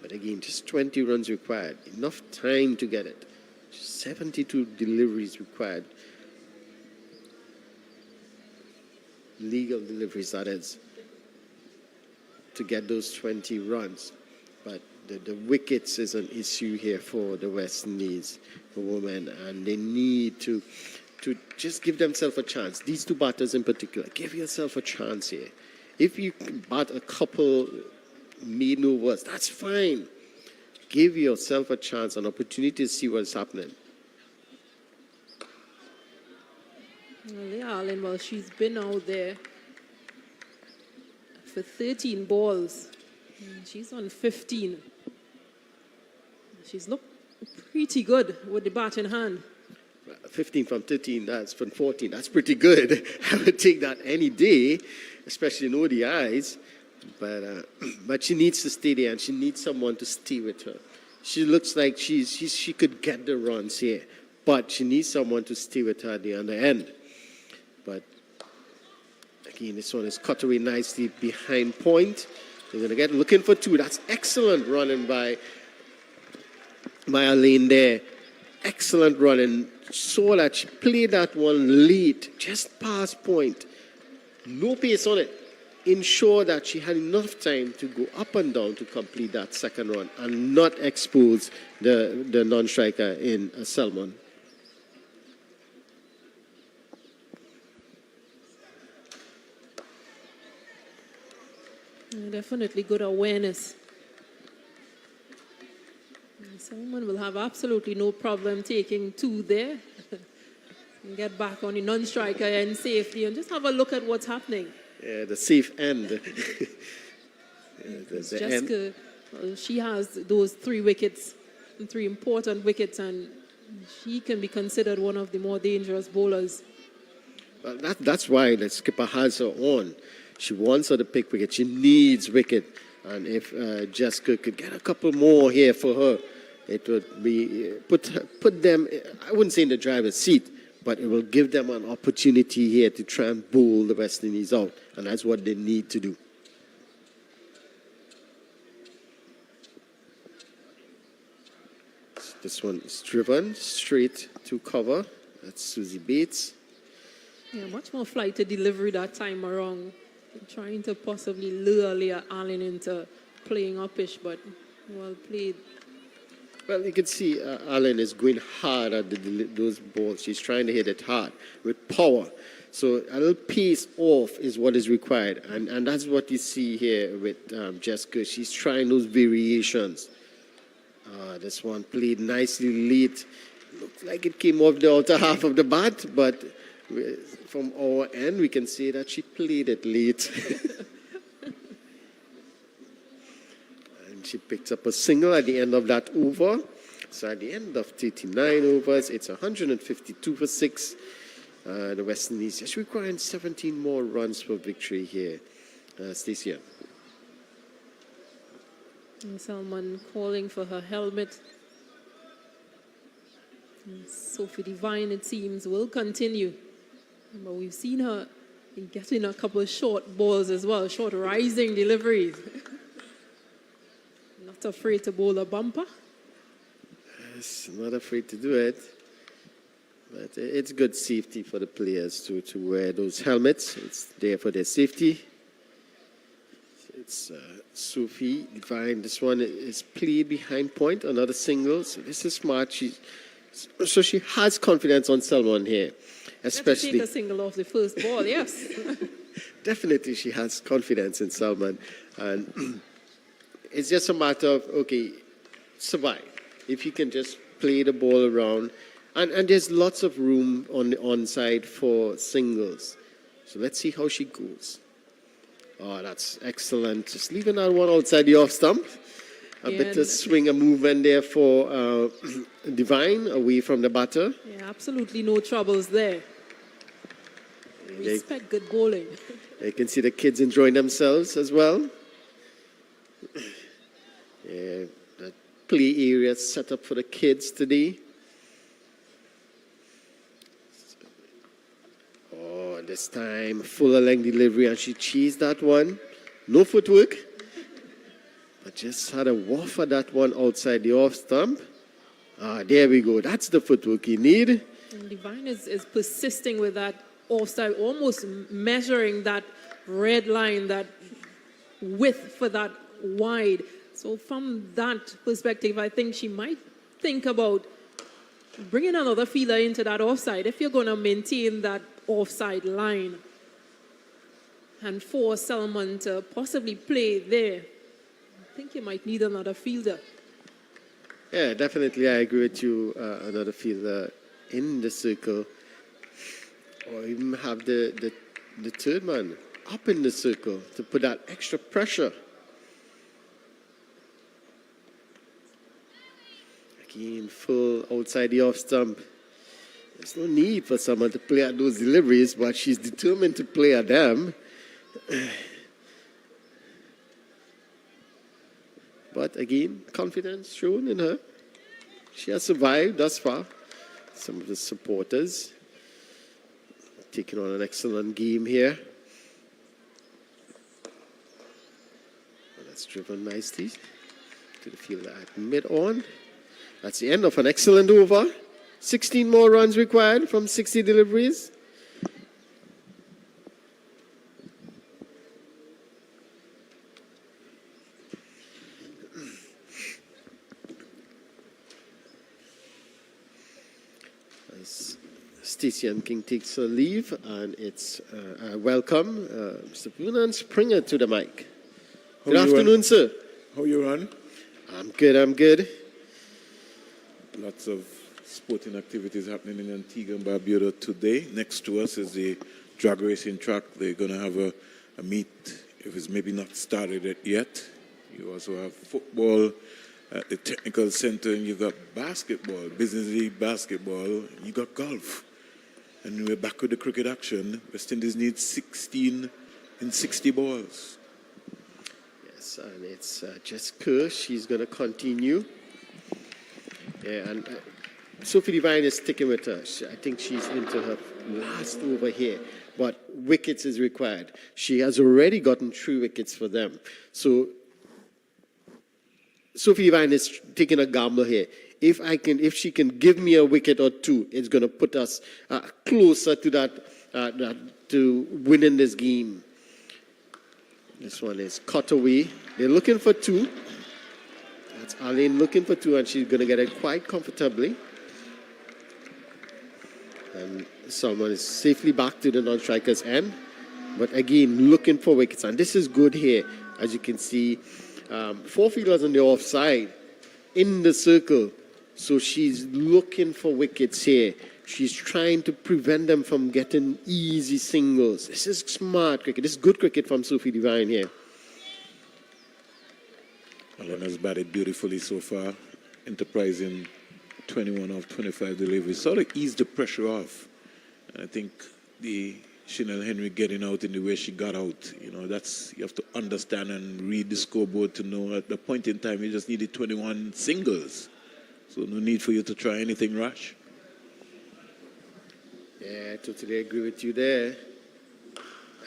But again, just 20 runs required. Enough time to get it. 72 deliveries required. Legal deliveries, that is, to get those 20 runs. But the wickets is an issue here for the West Indies, for women, and they need to just give themselves a chance. These two batters in particular, give yourself a chance here. If you bat a couple maiden overs, that's fine. Give yourself a chance, an opportunity to see what's happening. Well, Allen, well, she's been out there for 13 balls. And she's on 15. She's looked pretty good with the bat in hand. 15 from 13, that's from 14. That's pretty good. I would take that any day, especially in ODIs. But she needs to stay there, and she needs someone to stay with her. She looks like she could get the runs here, but she needs someone to stay with her at the other end. But again, this one is cut away nicely behind point. They're going to get looking for two. That's excellent running by Elaine there. Excellent running. Saw that she played that one late, just past point. No pace on it. Ensure that she had enough time to go up and down to complete that second run and not expose the non-striker in Salmon. Definitely good awareness. Someone will have absolutely no problem taking two there and get back on the non-striker end safely and just have a look at what's happening. Yeah, the safe end. Jessica, well, she has those 3 wickets, 3 important wickets, and she can be considered one of the more dangerous bowlers. Well, that's why the skipper has her on. She wants her to pick wicket. She needs wicket. And if Jessica could get a couple more here for her, it would be put them, I wouldn't say in the driver's seat, but it will give them an opportunity here to try and bowl the West Indies out. And that's what they need to do. This one is driven straight to cover. That's Susie Bates. Yeah, much more flighted delivery that time around. Trying to possibly lure Leah Allen into playing uppish, but well played. Well, you can see Allen is going hard at those balls. She's trying to hit it hard with power. So a little pace off is what is required. And that's what you see here with Jessica. She's trying those variations. This one played nicely late. Looks like it came off the outer half of the bat, but from our end, we can say that she played it late. And she picked up a single at the end of that over. So at the end of 39 overs, it's 152 for 6. The West Indies just requiring 17 more runs for victory here. Stacia. Someone calling for her helmet. And Sophie Devine, it seems, will continue. But we've seen her getting a couple of short balls as well, short rising deliveries. Not afraid to bowl a bumper. Yes, not afraid to do it. But it's good safety for the players to wear those helmets. It's there for their safety. It's Sophie Devine. This one is played behind point, another single. So this is smart. So she has confidence on Salmon here, especially. Take a single off the first ball, yes. Definitely, she has confidence in Salman, and it's just a matter of survive. If you can just play the ball around, and there's lots of room on the onside for singles. So let's see how she goes. Oh, that's excellent. Just leaving that one outside the off stump. A bit of swing and movement there for Devine away from the batter. Yeah, absolutely no troubles there. Respect good bowling. You can see the kids enjoying themselves as well. Yeah, the play area set up for the kids today. This time, fuller length delivery, and she chased that one. No footwork, but just had a waff of that one outside the off stump. There we go. That's the footwork you need. And Divine is persisting with that offside, almost measuring that red line, that width for that wide. So from that perspective, I think she might think about bringing another fielder into that offside if you're going to maintain that offside line and force Salmon to possibly play there. I think you might need another fielder. Yeah, definitely. I agree with you. Another fielder in the circle, or even have the third man up in the circle to put that extra pressure. Again, full outside the off stump. There's no need for someone to play at those deliveries, but she's determined to play at them. But again, confidence shown in her. She has survived thus far. Some of the supporters taking on an excellent game here. And that's driven nicely to the fielder at mid-on. That's the end of an excellent over. 16 more runs required from 60 deliveries. As Stacey and King takes her leave, and it's welcome Mr. Brunan Springer to the mic. Good afternoon, sir. How you run? I'm good. Lots of sporting activities happening in Antigua and Barbuda today. Next to us is the drag racing track. They're going to have a meet, if it's maybe not started yet. You also have football at the technical center, and you got basketball, business league basketball, you got golf. And we're back with the cricket action. West Indies needs 16 in 60 balls. Yes, and it's just Kerr. She's going to continue. Yeah, and Sophie Devine is sticking with her. I think she's into her last over here. But wickets is required. She has already gotten 3 wickets for them. So Sophie Devine is taking a gamble here. If she can give me a wicket or 2, it's going to put us closer to to winning this game. This one is cut away. They're looking for 2. That's Arlene looking for 2, and she's going to get it quite comfortably. And Salmon is safely back to the non-striker's end. But again, looking for wickets. And this is good here. As you can see, 4 fielders on the offside in the circle. So she's looking for wickets here. She's trying to prevent them from getting easy singles. This is smart cricket. This is good cricket from Sophie Devine here. Elena's batted beautifully so far, enterprising 21 of 25 deliveries. Sort of eased the pressure off. And I think the Chanel Henry getting out in the way she got out, that's, you have to understand and read the scoreboard to know at the point in time you just needed 21 singles. So no need for you to try anything rash. Yeah, I totally agree with you there.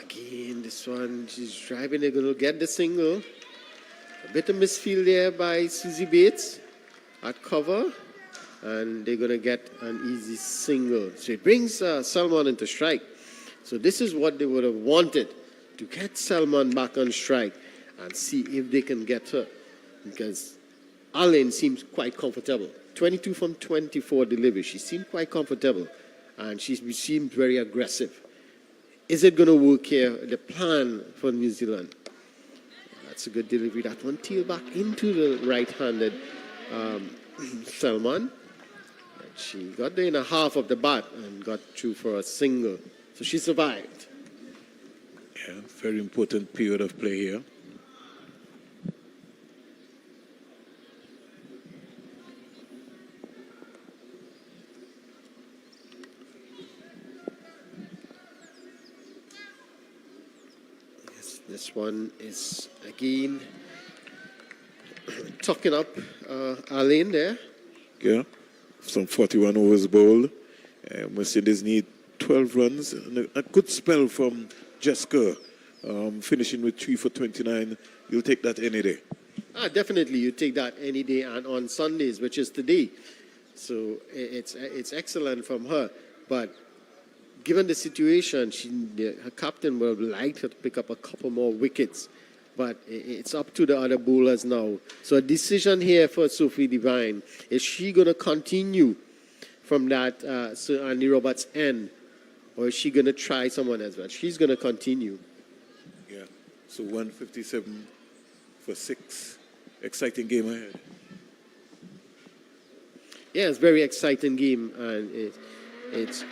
Again, this one, she's driving, they're going to get the single. A bit of misfield there by Susie Bates at cover. And they're going to get an easy single. So it brings Salmon into strike. So this is what they would have wanted, to get Salmon back on strike and see if they can get her. Because Arlene seems quite comfortable. 22 from 24 deliveries. She seemed quite comfortable. And she seemed very aggressive. Is it going to work here? The plan for New Zealand. That's a good delivery. That one tail back into the right-handed Salmon. And she got there in a half of the bat and got through for a single. So she survived. Yeah, very important period of play here. Yes, this one is again tucking up Arlene there. Yeah, some 41 overs bowled. West Indies need 12 runs. And a good spell from Jessica, finishing with 3 for 29. You'll take that any day. Definitely, you take that any day, and on Sundays, which is today. So it's excellent from her. But given the situation, her captain would have liked her to pick up a couple more wickets. But it's up to the other bowlers now. So a decision here for Sophie Devine. Is she going to continue from that Sir Andy Roberts end? Or is she going to try someone else? Well, she's going to continue. Yeah. So 157 for 6. Exciting game ahead. Yeah, it's a very exciting game, and it's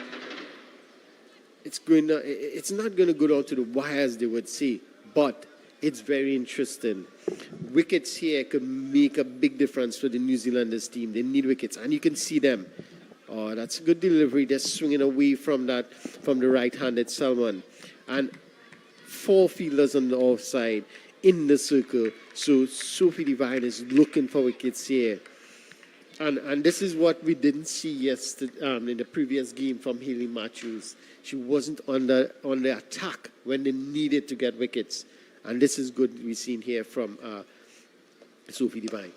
not going to go down to the wires, they would say, but it's very interesting. Wickets here could make a big difference for the New Zealanders team. They need wickets, and you can see them. Oh, that's a good delivery. They're swinging away from the right-handed Salman, and 4 fielders on the offside in the circle. So Sophie Devine is looking for wickets here. And this is what we didn't see yesterday in the previous game from Hayley Matthews. She wasn't on the attack when they needed to get wickets. And this is good we've seen here from Sophie Devine.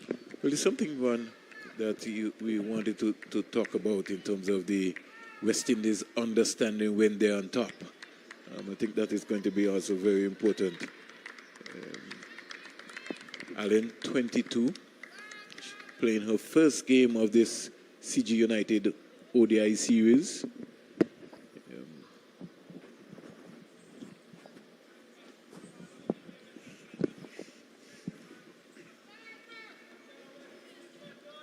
Well, there's something, one, that we wanted to talk about in terms of the West Indies understanding when they're on top. I think that is going to be also very important. Allen, 22. Playing her first game of this CG United ODI series.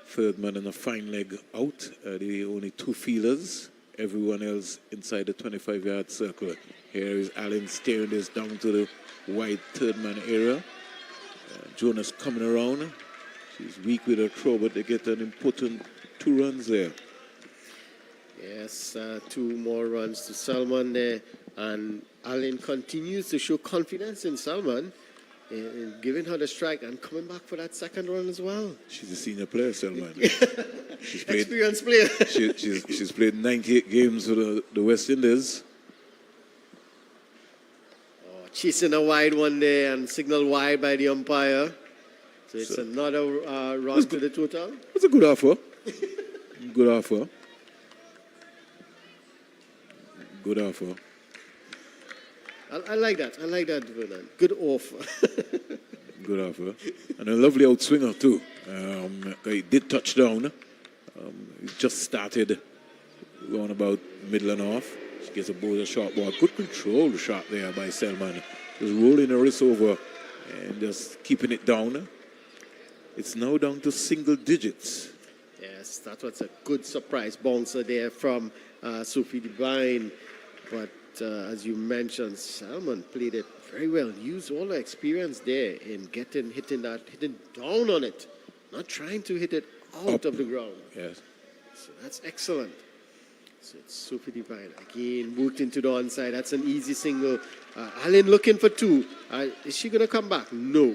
Third man and a fine leg out. The only 2 fielders. Everyone else inside the 25-yard circle. Here is Allen steering this down to the wide third man area. Jonas coming around. She's weak with her throw, but they get an important 2 runs there. Yes, 2 more runs to Salman there. And Allen continues to show confidence in Salman, in giving her the strike and coming back for that second run as well. She's a senior player, Salman. She's played, experienced player. she's played 98 games for the West Indies. Oh, chasing a wide one there and signal wide by the umpire. So it's another run to the total. It's a good offer. Good offer. Good offer. I like that. I like that, Vernon. Good offer. Good offer. And a lovely outswinger, too. He did touch down. He just started around about middle and off. She gets a bowler short ball. Good control shot there by Salman. Just rolling her wrist over and just keeping it down. It's now down to single digits. Yes, that was a good surprise bouncer there from Sophie Devine. But as you mentioned, Salman played it very well. Used all the experience there in hitting down on it, not trying to hit it out of the ground. Yes. So that's excellent. So it's Sophie Devine again worked into the onside. That's an easy single. Allen looking for 2. Is she going to come back? No.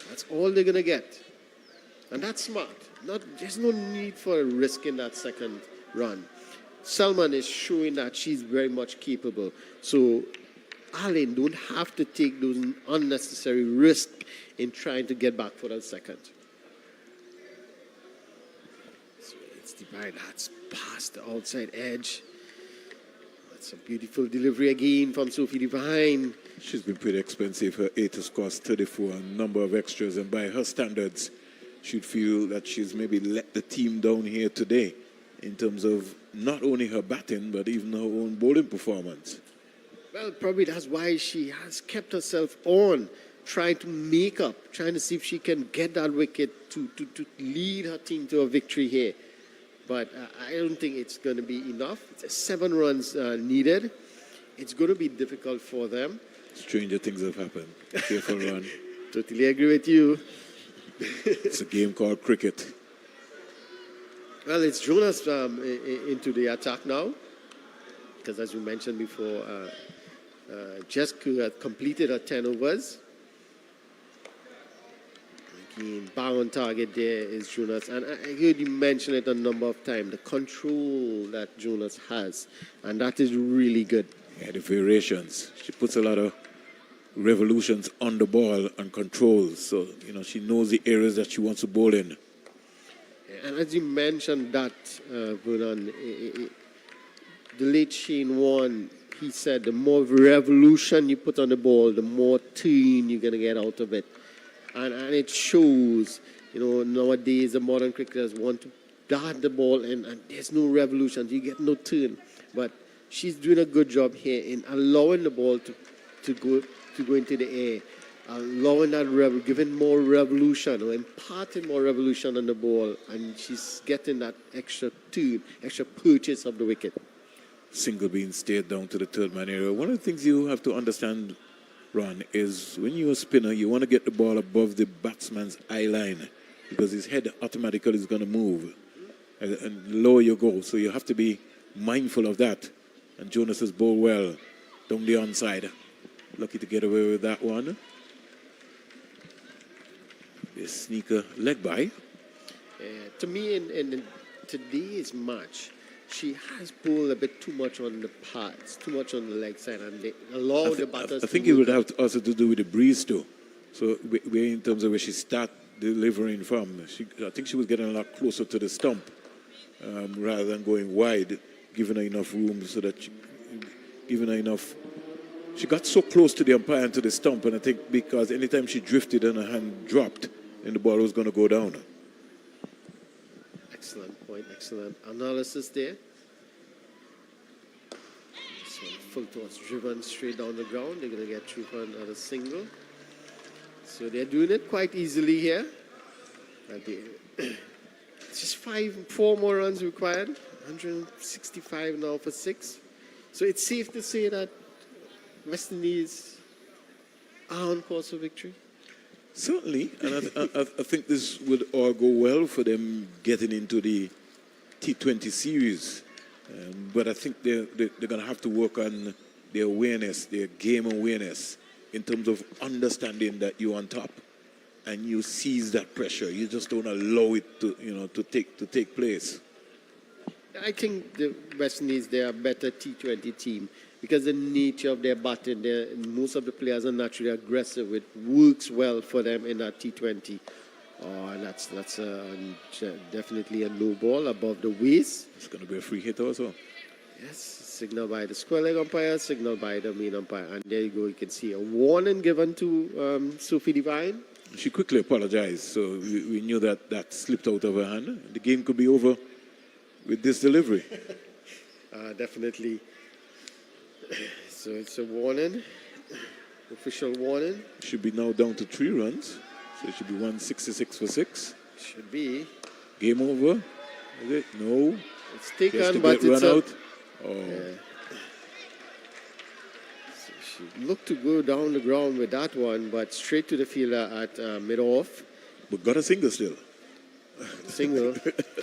That's all they're going to get. And that's smart. There's no need for a risk in that second run. Salman is showing that she's very much capable. So Allen don't have to take those unnecessary risks in trying to get back for that second. So it's Devine. That's past the outside edge. That's a beautiful delivery again from Sophie Devine. She's been pretty expensive. Her 8 has cost 34, a number of extras. And by her standards, she'd feel that she's maybe let the team down here today in terms of not only her batting, but even her own bowling performance. Well, probably that's why she has kept herself on, trying to make up, trying to see if she can get that wicket to lead her team to a victory here. But I don't think it's going to be enough. It's 7 runs needed. It's going to be difficult for them. Stranger things have happened. Careful run. Totally agree with you. It's a game called cricket. Well, it's Jonas into the attack now, because as you mentioned before, Jessica had completed her 10 overs. Again, bang on target there is Jonas. And I heard you mention it a number of times, the control that Jonas has. And that is really good. Yeah, the variations. She puts a lot of revolutions on the ball and controls. So, she knows the areas that she wants to bowl in. And as you mentioned that, Vernon, the late Shane Warne, he said the more revolution you put on the ball, the more turn you're going to get out of it. And it shows, nowadays the modern cricketers want to dart the ball in, and there's no revolution, you get no turn. But she's doing a good job here in allowing the ball to go into the air, allowing that giving more revolution or imparting more revolution on the ball, and she's getting that extra turn, extra purchase of the wicket. Single being stayed down to the third man area. One of the things you have to understand, Ron, is when you're a spinner, you want to get the ball above the batsman's eye line because his head automatically is going to move and lower you go. So you have to be mindful of that. And Jonas has bowled well down the onside. Lucky to get away with that one. A sneaker leg by. To me, in today's match, she has bowled a bit too much on the pads, too much on the leg side, and they allow the batters. I think it would have also to do with the breeze too. So in terms of where she start delivering from, I think she was getting a lot closer to the stump rather than going wide, giving her enough room so that giving her enough. She got so close to the umpire and to the stump, and I think because anytime she drifted and her hand dropped, and the ball was going to go down. Excellent point, excellent analysis there. This one, full toss driven straight down the ground. They're going to get through for another single. So they're doing it quite easily here. Just 4 more runs required. 165 now for 6. So it's safe to say that West Indies are on course for victory. Certainly, and I think this would all go well for them getting into the T20 series. But I think they're going to have to work on their awareness, their game awareness, in terms of understanding that you're on top and you seize that pressure. You just don't allow it to take place. I think the West Indies, they are a better T20 team because the nature of their batting, most of the players are naturally aggressive. It works well for them in that T20. And that's definitely a low ball above the waist. It's going to be a free hit also. Yes, signaled by the square leg umpire, signaled by the main umpire. And there you go, you can see a warning given to Sophie Devine. She quickly apologized, so we knew that slipped out of her hand. The game could be over with this delivery. Definitely. So it's a warning, official warning. Should be now down to 3 runs. So it should be 166 for 6. Should be. Game over. Is it? No. It's taken, but it's run out. So she looked to go down the ground with that one, but straight to the fielder at mid-off. But got a single still. Single.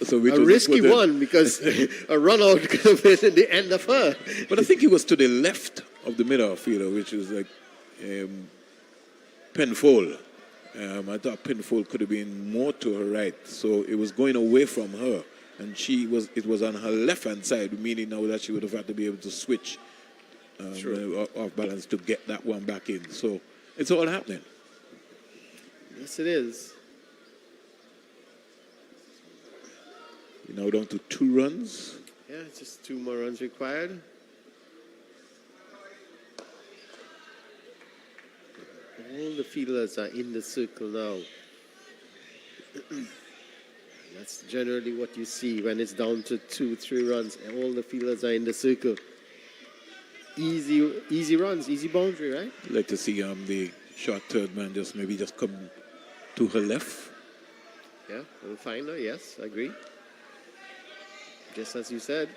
So a risky one because a run out could have been the end of her. But I think it was to the left of the middle fielder, which is like Penfold. I thought Penfold could have been more to her right, so it was going away from her, and it was on her left-hand side, meaning now that she would have had to be able to switch off balance to get that one back in. So it's all happening. Yes, it is. You're now down to 2 runs. Yeah, just 2 more runs required. All the fielders are in the circle now. That's generally what you see when it's down to 2-3 runs. And all the fielders are in the circle. Easy runs, easy boundary, right? I'd like to see the short third man just come to her left. Yeah, we'll find her. Yes, I agree. Just as you said.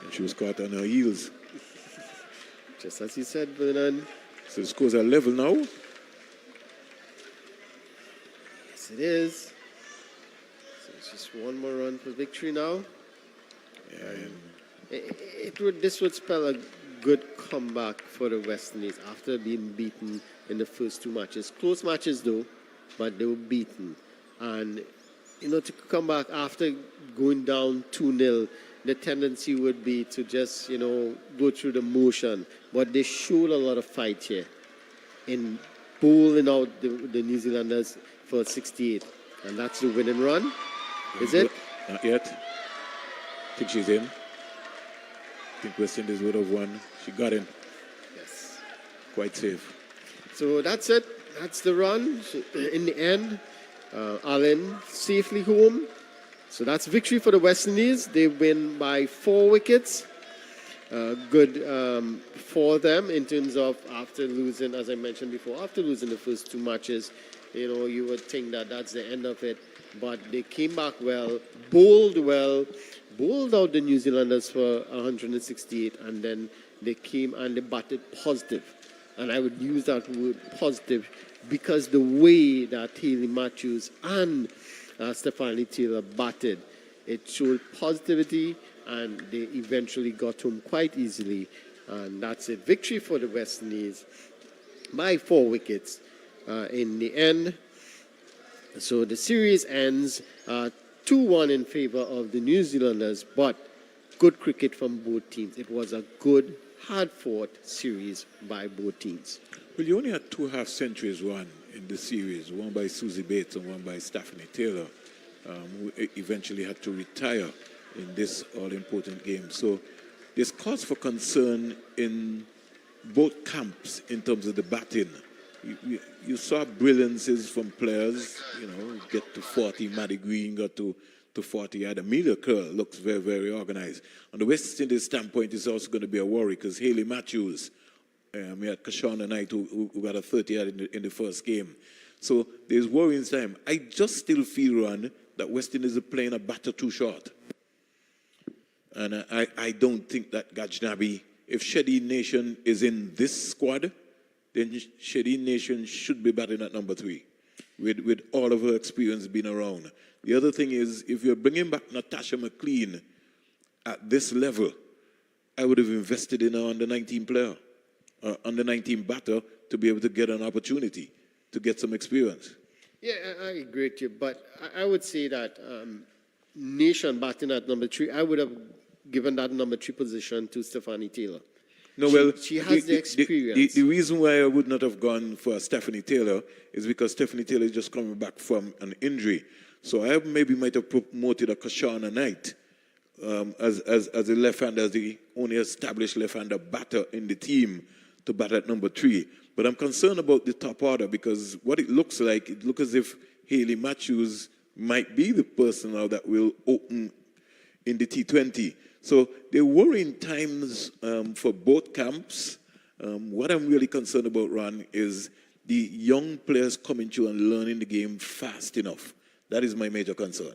And she was caught on her heels. Just as you said, Vernon. So the scores are level now. Yes, it is. So it's just 1 more run for victory now. Yeah. This would spell a good comeback for the West Indies after being beaten in the first two matches. Close matches though, but they were beaten. And, to come back after going down 2-0, the tendency would be to just, go through the motion. But they showed a lot of fight here in bowling out the New Zealanders for 68. And that's the winning run, is it? Not yet. I think she's in. I think West Indies would have won. She got in. Yes. Quite safe. So that's it. That's the run. In the end, Allen safely home. So that's victory for the West Indies. They win by 4 wickets. Good for them in terms of after losing, as I mentioned before, after losing the first 2 matches, you would think that that's the end of it. But they came back well, bowled out the New Zealanders for 168, and then they came and they batted positive. And I would use that word positive because the way that Haley Matthews and Stephanie Taylor batted, it showed positivity, and they eventually got home quite easily. And that's a victory for the West Indies by 4 wickets in the end. So the series ends 2-1 in favor of the New Zealanders, but good cricket from both teams. It was a good, hard-fought series by both teams. Well, you only had 2 half-centuries won in the series, one by Susie Bates and one by Stephanie Taylor, who eventually had to retire in this all-important game. So there's cause for concern in both camps in terms of the batting. You saw brilliances from players, get to 40. Maddie Green got to 40. And Amelia Curl looks very, very organized. On the West Indies standpoint, it's also going to be a worry because Haley Matthews, we had Kashana Knight who got a 30 in the first game. So there's worrying time. I just still feel, Ron, that West Indies are playing a batter too short. And I don't think that Gajnabi, if Shadi Nation is in this squad, then Shadi Nation should be batting at number 3 with all of her experience being around. The other thing is, if you're bringing back Natasha McLean at this level, I would have invested in an under-19 player, under-19 batter to be able to get an opportunity to get some experience. Yeah, I agree with you, but I would say that Nation batting at number 3, I would have given that number 3 position to Stephanie Taylor. No, well, she has the experience. The reason why I would not have gone for Stephanie Taylor is because Stephanie Taylor is just coming back from an injury. So I might have promoted a Kashana Knight as a left-hander, as the only established left-hander batter in the team to bat at number 3. But I'm concerned about the top order because what it looks as if Haley Matthews might be the person now that will open in the T20. So they're worrying times for both camps. What I'm really concerned about, Ron, is the young players coming through and learning the game fast enough. That is my major concern.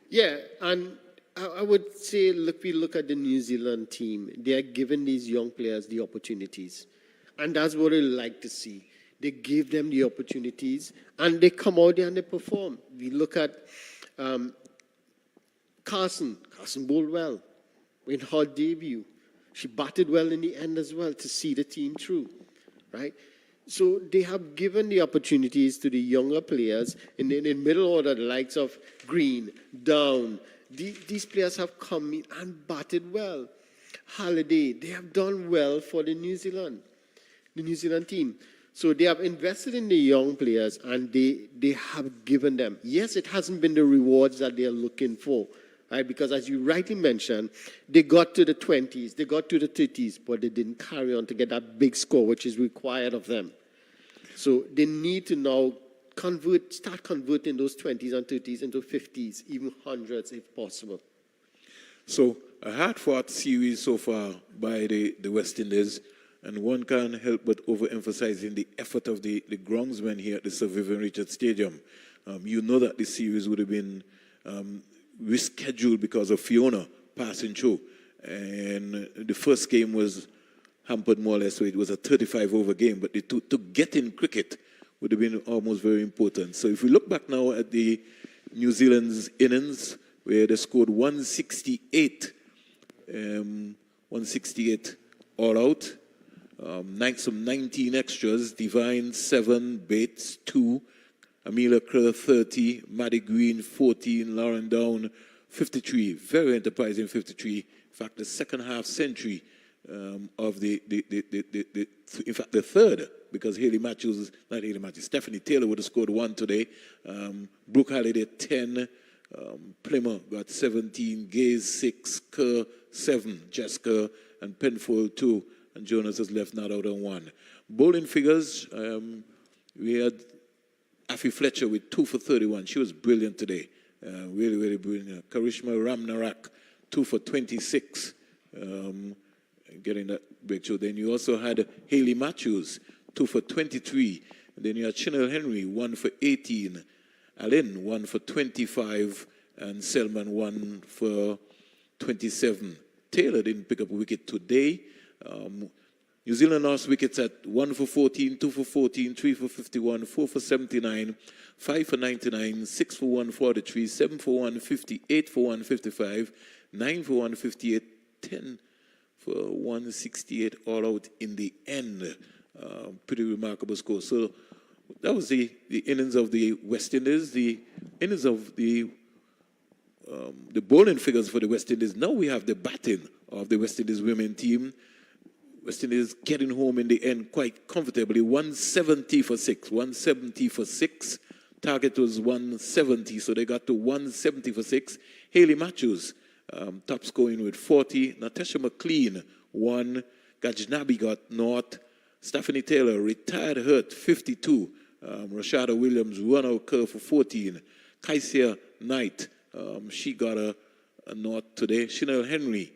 Yeah, and I would say, we look at the New Zealand team. They are giving these young players the opportunities. And that's what I like to see. They give them the opportunities, and they come out there and they perform. We look at Carson. Carson bowled well in her debut. She batted well in the end as well to see the team through, right? So they have given the opportunities to the younger players in the middle order, the likes of Green, Down. These players have come in and batted well. Halliday, they have done well for the New Zealand team. So they have invested in the young players and they have given them. Yes, it hasn't been the rewards that they are looking for, right? Because as you rightly mentioned, they got to the 20s, they got to the 30s, but they didn't carry on to get that big score, which is required of them. So they need to now start converting those 20s and 30s into 50s, even 100s if possible. So a hard-fought series so far by the West Indies, and one can't help but overemphasizing the effort of the groundsmen here at the Sir Vivian Richards Stadium. You know that this series would have been rescheduled because of Fiona passing through. And the first game was hampered more or less, so it was a 35-over game. But to get in cricket would have been almost very important. So if we look back now at the New Zealand's innings, where they scored 168 all out. Some 19 extras. Divine 7, Bates 2, Amelia Kerr 30, Maddie Green 14, Lauren Down 53. Very enterprising 53. In fact, the second half century of the third, because Stephanie Taylor would have scored 1 today. Brooke Halliday 10, Plymouth got 17, Gaze 6, Kerr 7, Jessica and Penfold 2, and Jonas has left not out on 1. Bowling figures, we had Affie Fletcher with 2 for 31. She was brilliant today. Really, really brilliant. Karishma Ramnarak, 2 for 26. Getting that breakthrough. Then you also had Hayley Matthews, 2 for 23. And then you had Chanel Henry, 1 for 18. Allen, 1 for 25. And Selman, 1 for 27. Taylor didn't pick up a wicket today. New Zealand lost wickets at 1 for 14, 2 for 14, 3 for 51, 4 for 79, 5 for 99, 6 for 143, 7 for 150, 8 for 155, 9 for 158, 10 for 168 all out in the end. Pretty remarkable score. So that was the innings of the West Indies, the innings of the bowling figures for the West Indies. Now we have the batting of the West Indies women team. West Indies getting home in the end quite comfortably. 170 for 6. 170 for 6. Target was 170, so they got to 170 for 6. Hayley Matthews, top scoring with 40. Natasha McLean, 1. Gajnabi got 0. Stephanie Taylor, retired hurt, 52. Rashada Williams, run-out curve for 14. Kaisia Knight, she got a 0 today. Chanel Henry,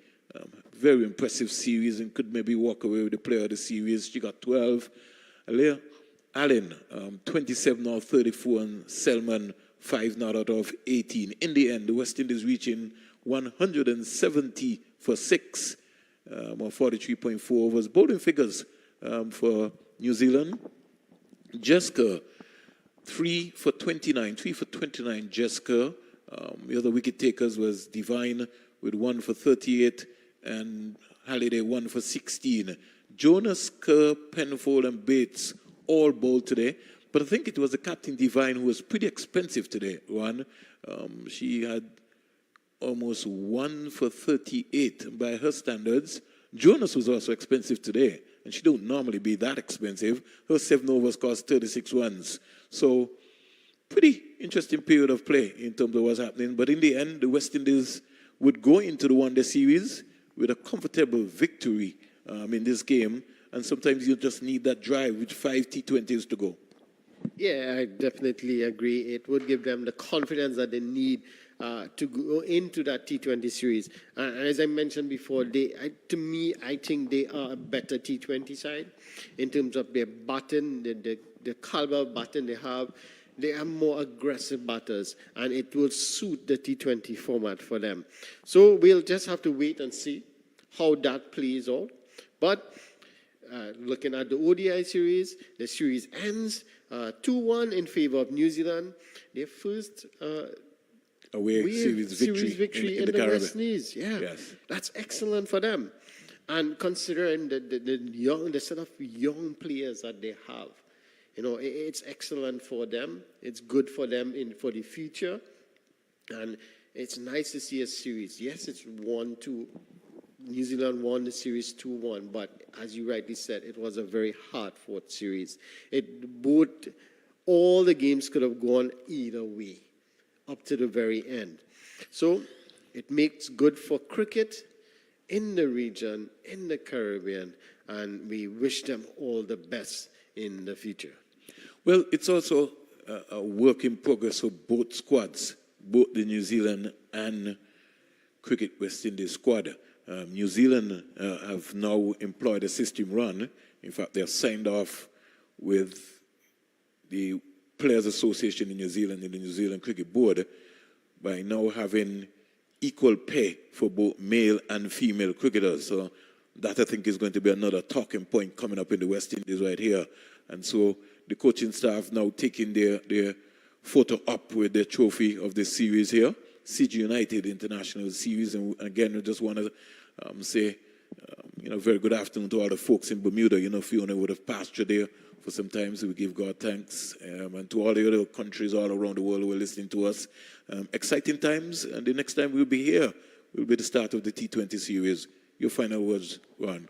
very impressive series and could maybe walk away with the player of the series. She got 12. Alea Allen, 27 out of 34, and Selman, 5 not out of 18. In the end, the West Indies reaching 170 for 6, or 43.4 overs. Bowling figures for New Zealand. Jessica, 3 for 29. 3 for 29, Jessica. The other wicket takers was Divine with 1 for 38, and Halliday 1 for 16. Jonas, Kerr, Penfold, and Bates all bowled today. But I think it was the Captain Divine who was pretty expensive today, Juan. She had almost 1 for 38 by her standards. Jonas was also expensive today, and she don't normally be that expensive. Her 7 overs cost 36 runs. So pretty interesting period of play in terms of what's happening. But in the end, the West Indies would go into the one-day series with a comfortable victory in this game. And sometimes you just need that drive with 5 T20s to go. Yeah, I definitely agree. It would give them the confidence that they need to go into that T20 series. And as I mentioned before, to me, I think they are a better T20 side in terms of their batten, the caliber of batten they have. They are more aggressive batters, and it will suit the T20 format for them. So we'll just have to wait and see how that plays out. But looking at the ODI series, the series ends 2-1 in favor of New Zealand. Their first away series victory in the Caribbean. West Indies. Yeah, yes. That's excellent for them. And considering the set of young players that they have, it's excellent for them. It's good for them for the future. And it's nice to see a series. Yes, it's 1-2. New Zealand won the series 2-1, but as you rightly said, it was a very hard-fought series. All the games could have gone either way, up to the very end. So it makes good for cricket in the region, in the Caribbean, and we wish them all the best in the future. Well, it's also a work in progress for both squads, both the New Zealand and Cricket West Indies squad. New Zealand have now employed a system run. In fact, they have signed off with the Players Association in New Zealand and the New Zealand Cricket Board by now having equal pay for both male and female cricketers. So that, I think, is going to be another talking point coming up in the West Indies right here. And so the coaching staff now taking their photo up with the trophy of the series here, CG United International Series. And again, we just want to say very good afternoon to all the folks in Bermuda. Fiona would have passed you there for some time, so we give God thanks. And to all the other countries all around the world who are listening to us. Exciting times, and the next time we'll be here will be the start of the T20 series. Your final words, Ron.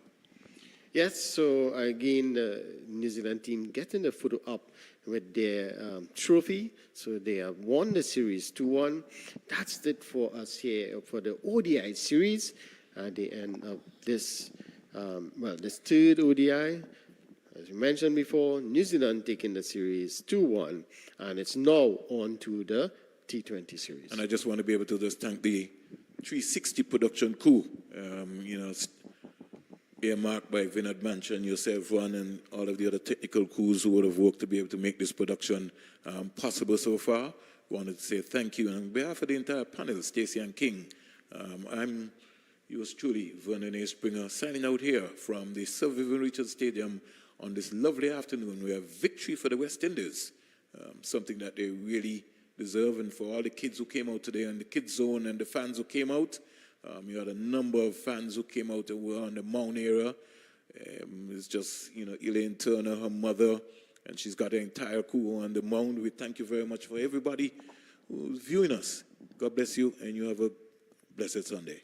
Yes, so again, the New Zealand team getting the photo up with their trophy. So they have won the series 2-1. That's it for us here for the ODI series. At the end of this, this third ODI, as we mentioned before, New Zealand taking the series 2-1, and it's now on to the T20 series. And I just want to be able to just thank the 360 production crew, earmarked by Vinod Mancha and yourself, Ron, and all of the other technical crews who would have worked to be able to make this production possible so far. I wanted to say thank you. And on behalf of the entire panel, Stacey and King, I'm yours truly, Vernon A. Springer, signing out here from the Sir Vivian Richards Stadium on this lovely afternoon. We have victory for the West Indies, something that they really deserve. And for all the kids who came out today and the kids zone and the fans who came out, you had a number of fans who came out and were on the Mount area. It's just, Elaine Turner, her mother, and she's got the entire crew on the Mount. We thank you very much for everybody who's viewing us. God bless you, and you have a blessed Sunday.